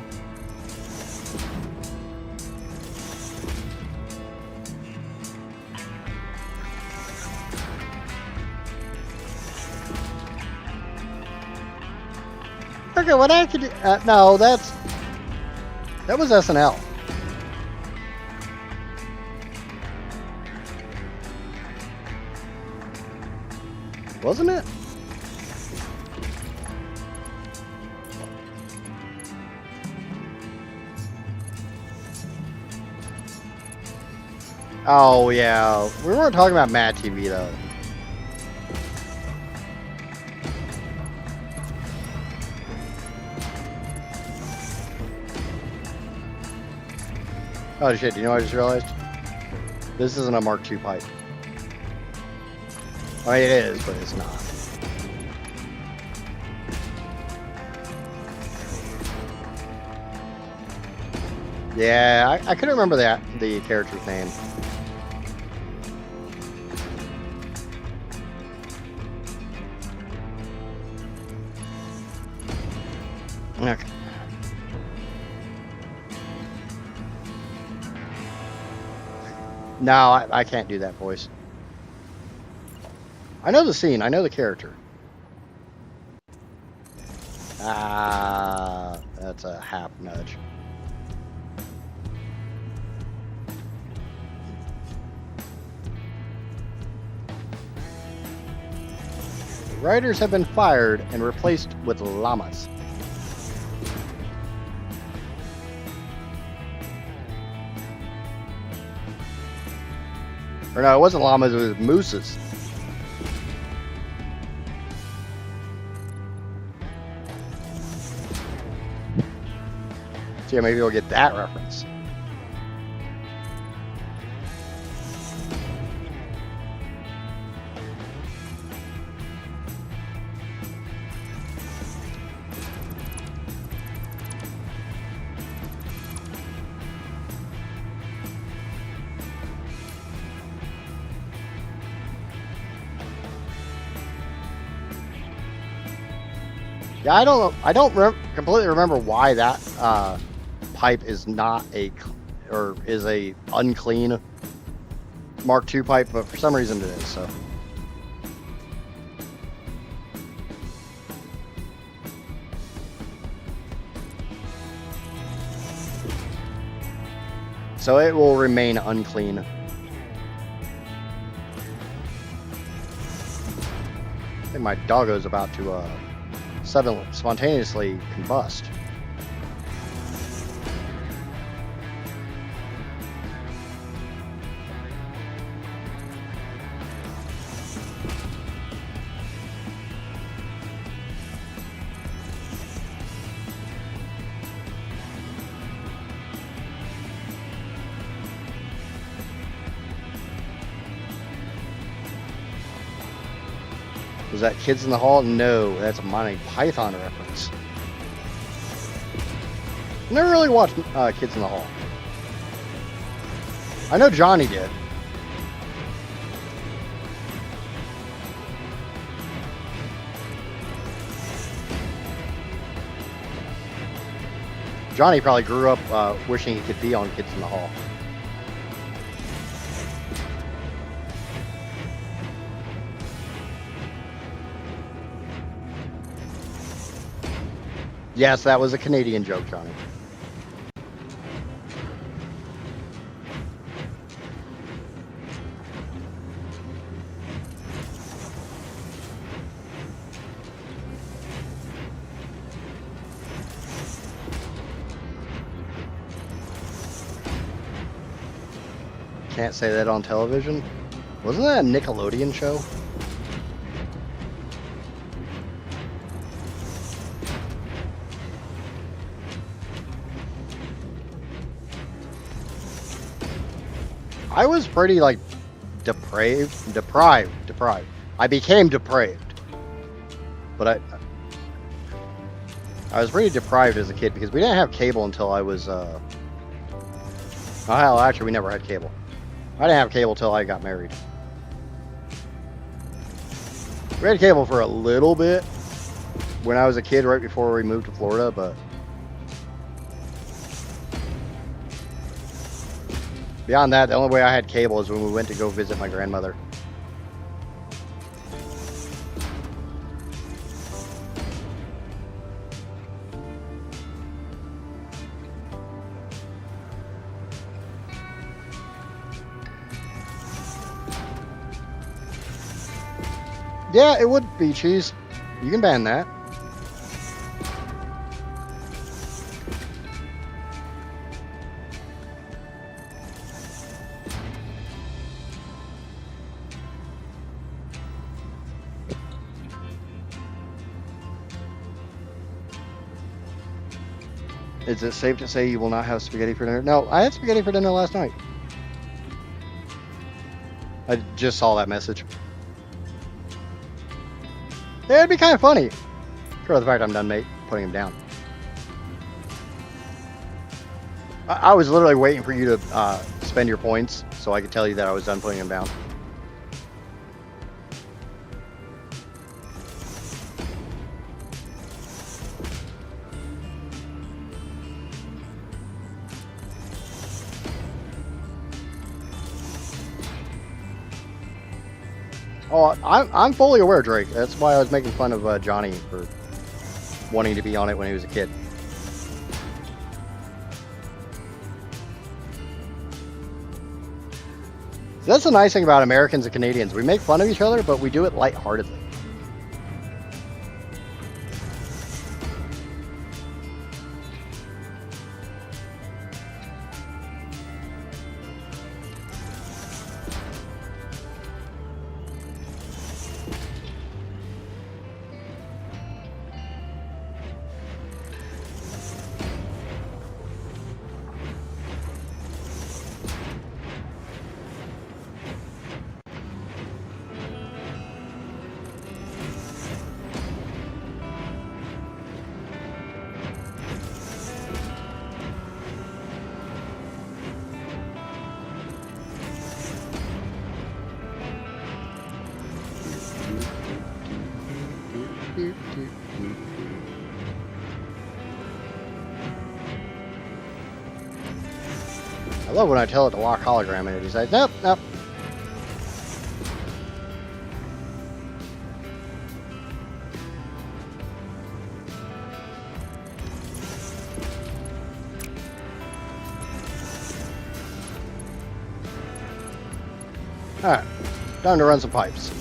Okay, what I could do... no, that was SNL. Wasn't it? Oh, yeah. We weren't talking about Mad TV, though. Oh, shit. Do you know what I just realized? This isn't a Mark II pipe. I mean, it is, but it's not. Yeah, I couldn't remember the character's name. Okay. No, I can't do that voice. I know the scene. I know the character. Ah, that's a half nudge. Writers have been fired and replaced with llamas. Or no, it wasn't llamas, it was mooses. So yeah, maybe we'll get that reference. Yeah, I don't know. I don't completely remember why that pipe is not is a unclean Mark II pipe, but for some reason it is. So. So it will remain unclean. I think my doggo's about to spontaneously combust. Was that Kids in the Hall? No, that's a Monty Python reference. I never really watched Kids in the Hall. I know Johnny did. Johnny probably grew up wishing he could be on Kids in the Hall. Yes, that was a Canadian joke, Johnny. Can't say that on television. Wasn't that a Nickelodeon show? I was pretty, like, deprived. I became depraved, but I was pretty deprived as a kid because we didn't have cable until I was oh hell, actually we never had cable. I didn't have cable till I got married. We had cable for a little bit when I was a kid, right before we moved to Florida, but beyond that, the only way I had cable is when we went to go visit my grandmother. Yeah, it would be cheese. You can ban that. Is it safe to say you will not have spaghetti for dinner? No, I had spaghetti for dinner last night. I just saw that message. Yeah, it'd be kind of funny. For the fact I'm done, mate, putting him down. I was literally waiting for you to spend your points so I could tell you that I was done putting him down. Oh, I'm fully aware, Drake. That's why I was making fun of Johnny for wanting to be on it when he was a kid. That's the nice thing about Americans and Canadians. We make fun of each other, but we do it lightheartedly. I love when I tell it to lock hologram and it decides, nope, nope. Alright, time to run some pipes.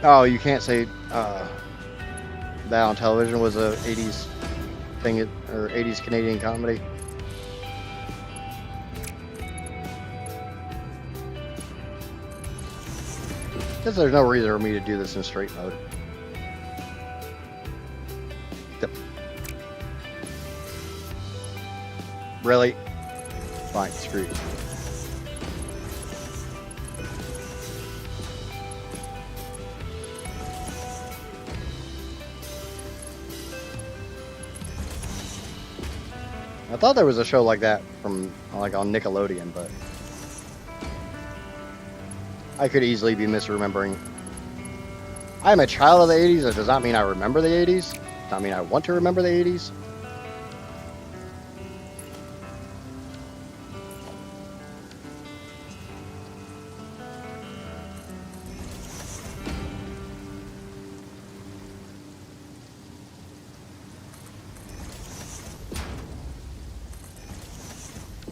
Oh, you can't say that on television was a 80s thing or 80s Canadian comedy. Because there's no reason for me to do this in straight mode. Yep. Really? Fine, screw you. I thought there was a show like that from like on Nickelodeon, but I could easily be misremembering. I am a child of the 80s. That does not mean I remember the 80s. Does not mean I want to remember the 80s.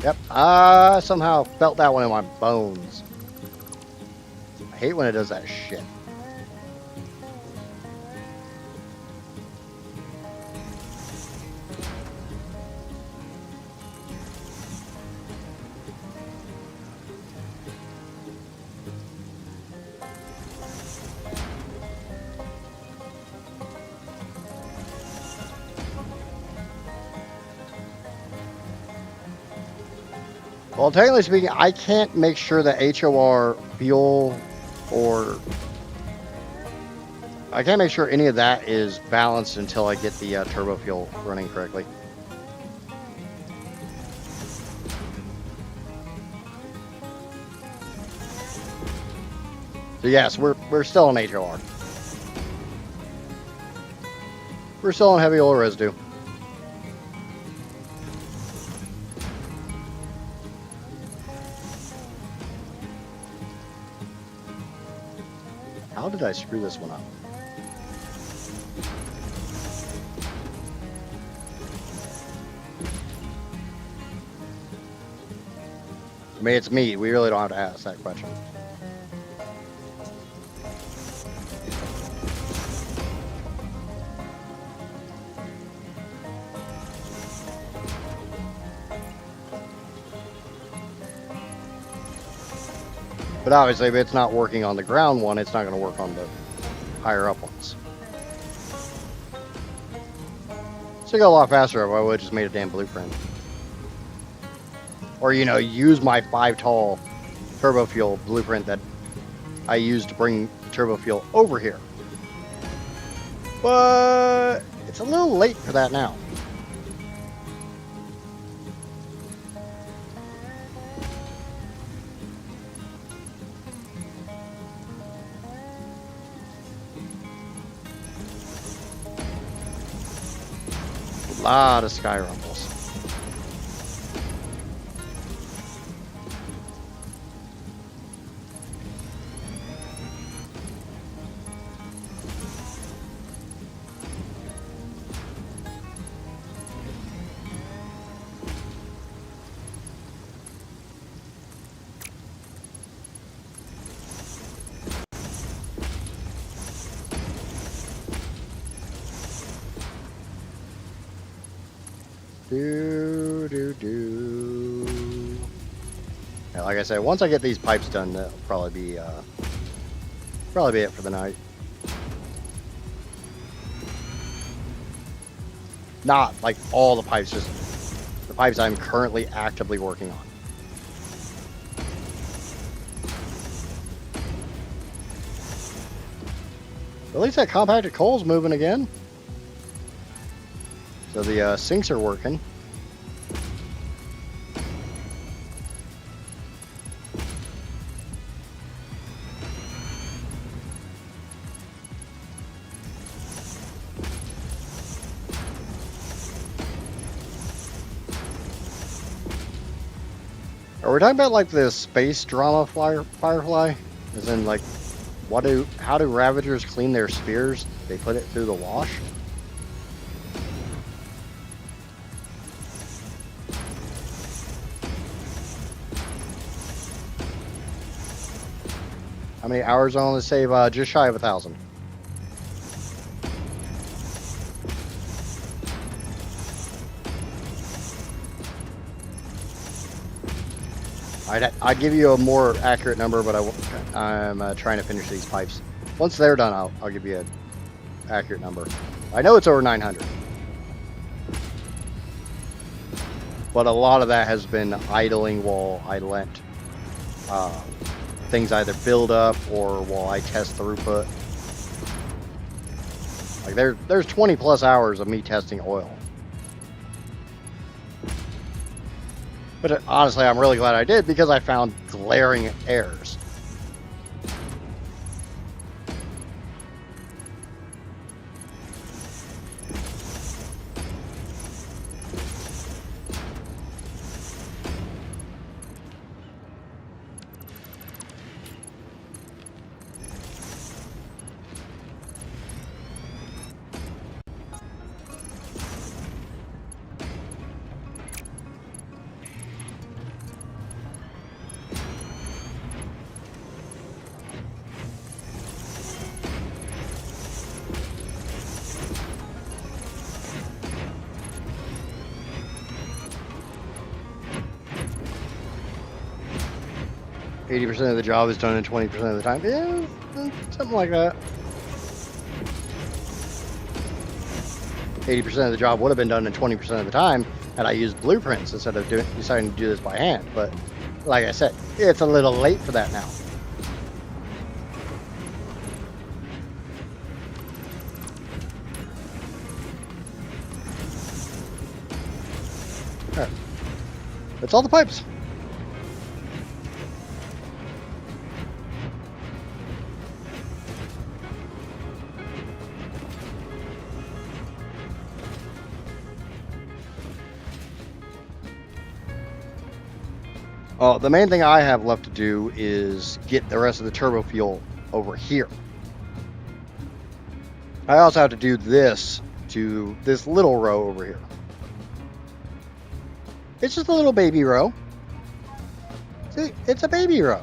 Yep, I somehow felt that one in my bones. I hate when it does that shit. Well, technically speaking, I can't make sure that HOR fuel or I can't make sure any of that is balanced until I get the turbo fuel running correctly. So yes, we're still on HOR. We're still on heavy oil residue. How did I screw this one up? I mean, it's me. We really don't have to ask that question. But obviously, if it's not working on the ground one, it's not going to work on the higher up ones. So go a lot faster if I would have just made a damn blueprint. Or, you know, use my 5 tall turbo fuel blueprint that I used to bring turbo fuel over here. But it's a little late for that now. A lot of sky rumbles. Yeah, like I said, once I get these pipes done, that'll probably be it for the night. Not like all the pipes, just the pipes I'm currently actively working on. At least that compacted coal's moving again. So the sinks are working. Are we talking about like the space drama Firefly? As in like, how do Ravagers clean their spheres? They put it through the wash? How many hours I only save? Just shy of 1,000. I'd give you a more accurate number, but I'm trying to finish these pipes. Once they're done, I'll give you an accurate number. I know it's over 900. But a lot of that has been idling while I let things either build up or while I test throughput. Like there's 20 plus hours of me testing oil. But honestly, I'm really glad I did because I found glaring errors. 80% of the job is done in 20% of the time. Yeah, something like that. 80% of the job would have been done in 20% of the time had I used blueprints instead of deciding to do this by hand. But like I said, it's a little late for that now. All right. That's all the pipes. The main thing I have left to do is get the rest of the Turbofuel over here. I also have to do this to this little row over here. It's just a little baby row. See, it's a baby row.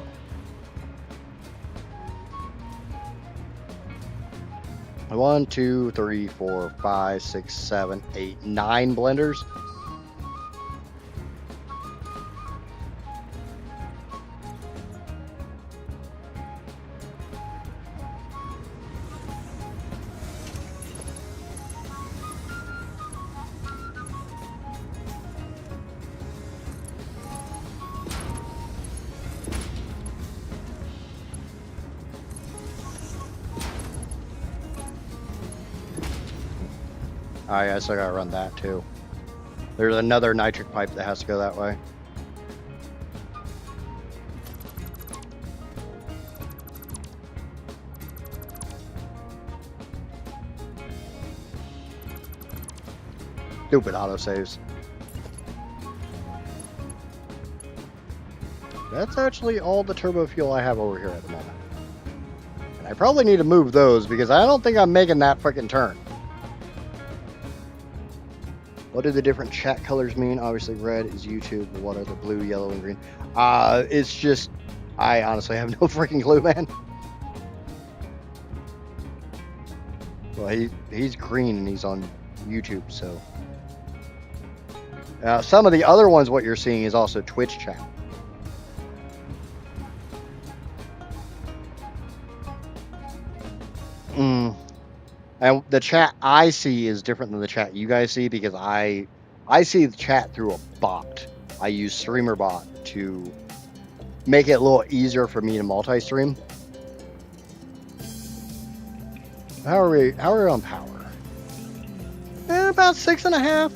One, two, three, 4, 5, 6, 7, 8, 9 blenders. Oh yeah, I still gotta run that too. There's another nitric pipe that has to go that way. Stupid autosaves. That's actually all the turbo fuel I have over here at the moment. And I probably need to move those because I don't think I'm making that freaking turn. What do the different chat colors mean? Obviously red is YouTube. What are the blue, yellow, and green? It's just, I honestly have no freaking clue, man. Well, he's green and he's on YouTube, so. Some of the other ones, what you're seeing is also Twitch chat. And the chat I see is different than the chat you guys see because I see the chat through a bot. I use StreamerBot to make it a little easier for me to multi-stream. How are we on power? About 6.5.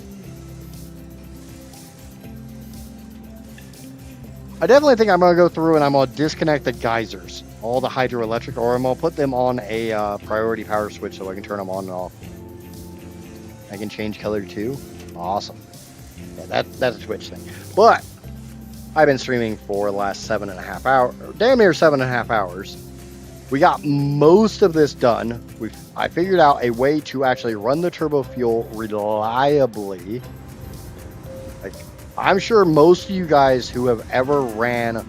I definitely think I'm gonna go through and I'm gonna disconnect the geysers, all the hydroelectric, or I'm gonna put them on a priority power switch so I can turn them on and off. I can change color too. Awesome. Yeah, that's a Twitch thing. But I've been streaming for the last 7.5 hours, damn near 7.5 hours. We got most of this done. I figured out a way to actually run the turbo fuel reliably. Like, I'm sure most of you guys who have ever ran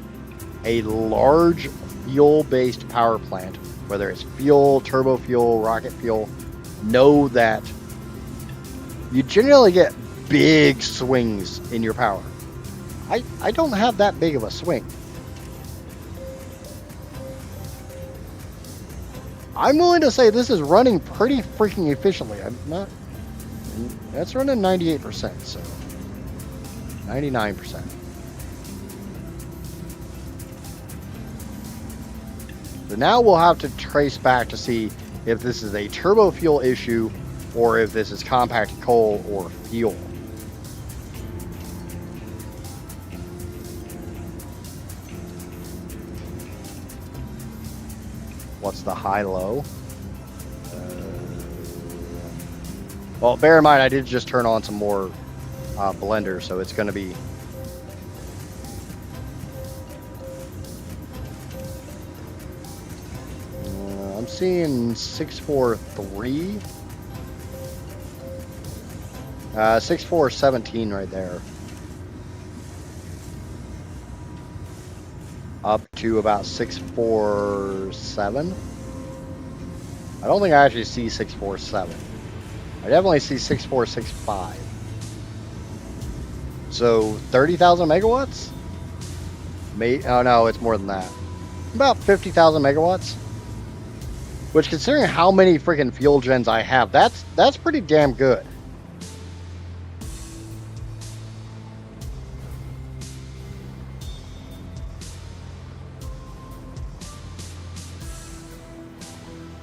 a large fuel-based power plant, whether it's fuel, turbo fuel, rocket fuel, know that you generally get big swings in your power. I don't have that big of a swing. I'm willing to say this is running pretty freaking efficiently. I'm not. That's running 98%, so 99%. So now we'll have to trace back to see if this is a turbo fuel issue or if this is compacted coal or fuel. What's the high-low? Well, bear in mind, I did just turn on some more blenders, so it's going to be... I'm seeing 643. 6417 right there. Up to about 647. I don't think I actually see 647. I definitely see 6465. So 30,000 megawatts? Oh no, it's more than that. About 50,000 megawatts. Which, considering how many freaking fuel gens I have, that's pretty damn good.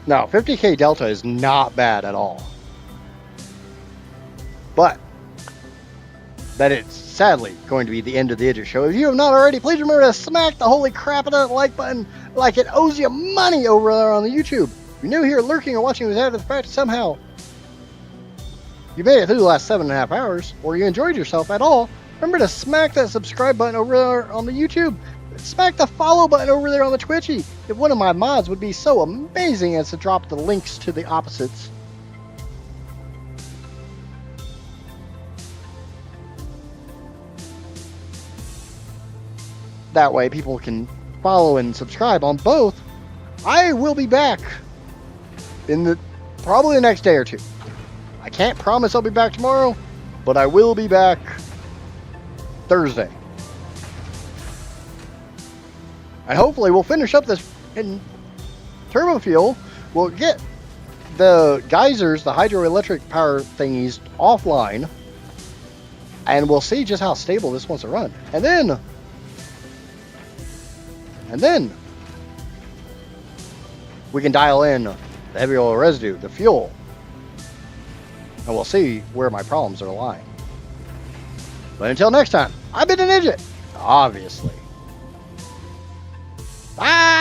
No, 50k delta is not bad at all. But that it's sadly going to be the end of the Idris Show. If you have not already, please remember to smack the holy crap out of that like button like it owes you money over there on the YouTube. If you're new here, lurking or watching this after the fact, somehow you made it through the last 7.5 hours, or you enjoyed yourself at all, remember to smack that subscribe button over there on the YouTube. Smack the follow button over there on the Twitchy. If one of my mods would be so amazing as to drop the links to the opposites. That way people can follow and subscribe on both. I will be back in probably the next day or two. I can't promise I'll be back tomorrow, but I will be back Thursday. And hopefully we'll finish up this in Turbofuel. We'll get the geysers, the hydroelectric power thingies offline, and we'll see just how stable this wants to run. And then we can dial in the heavy oil residue, the fuel, and we'll see where my problems are lying. But until next time, I've been an idiot, obviously. Bye!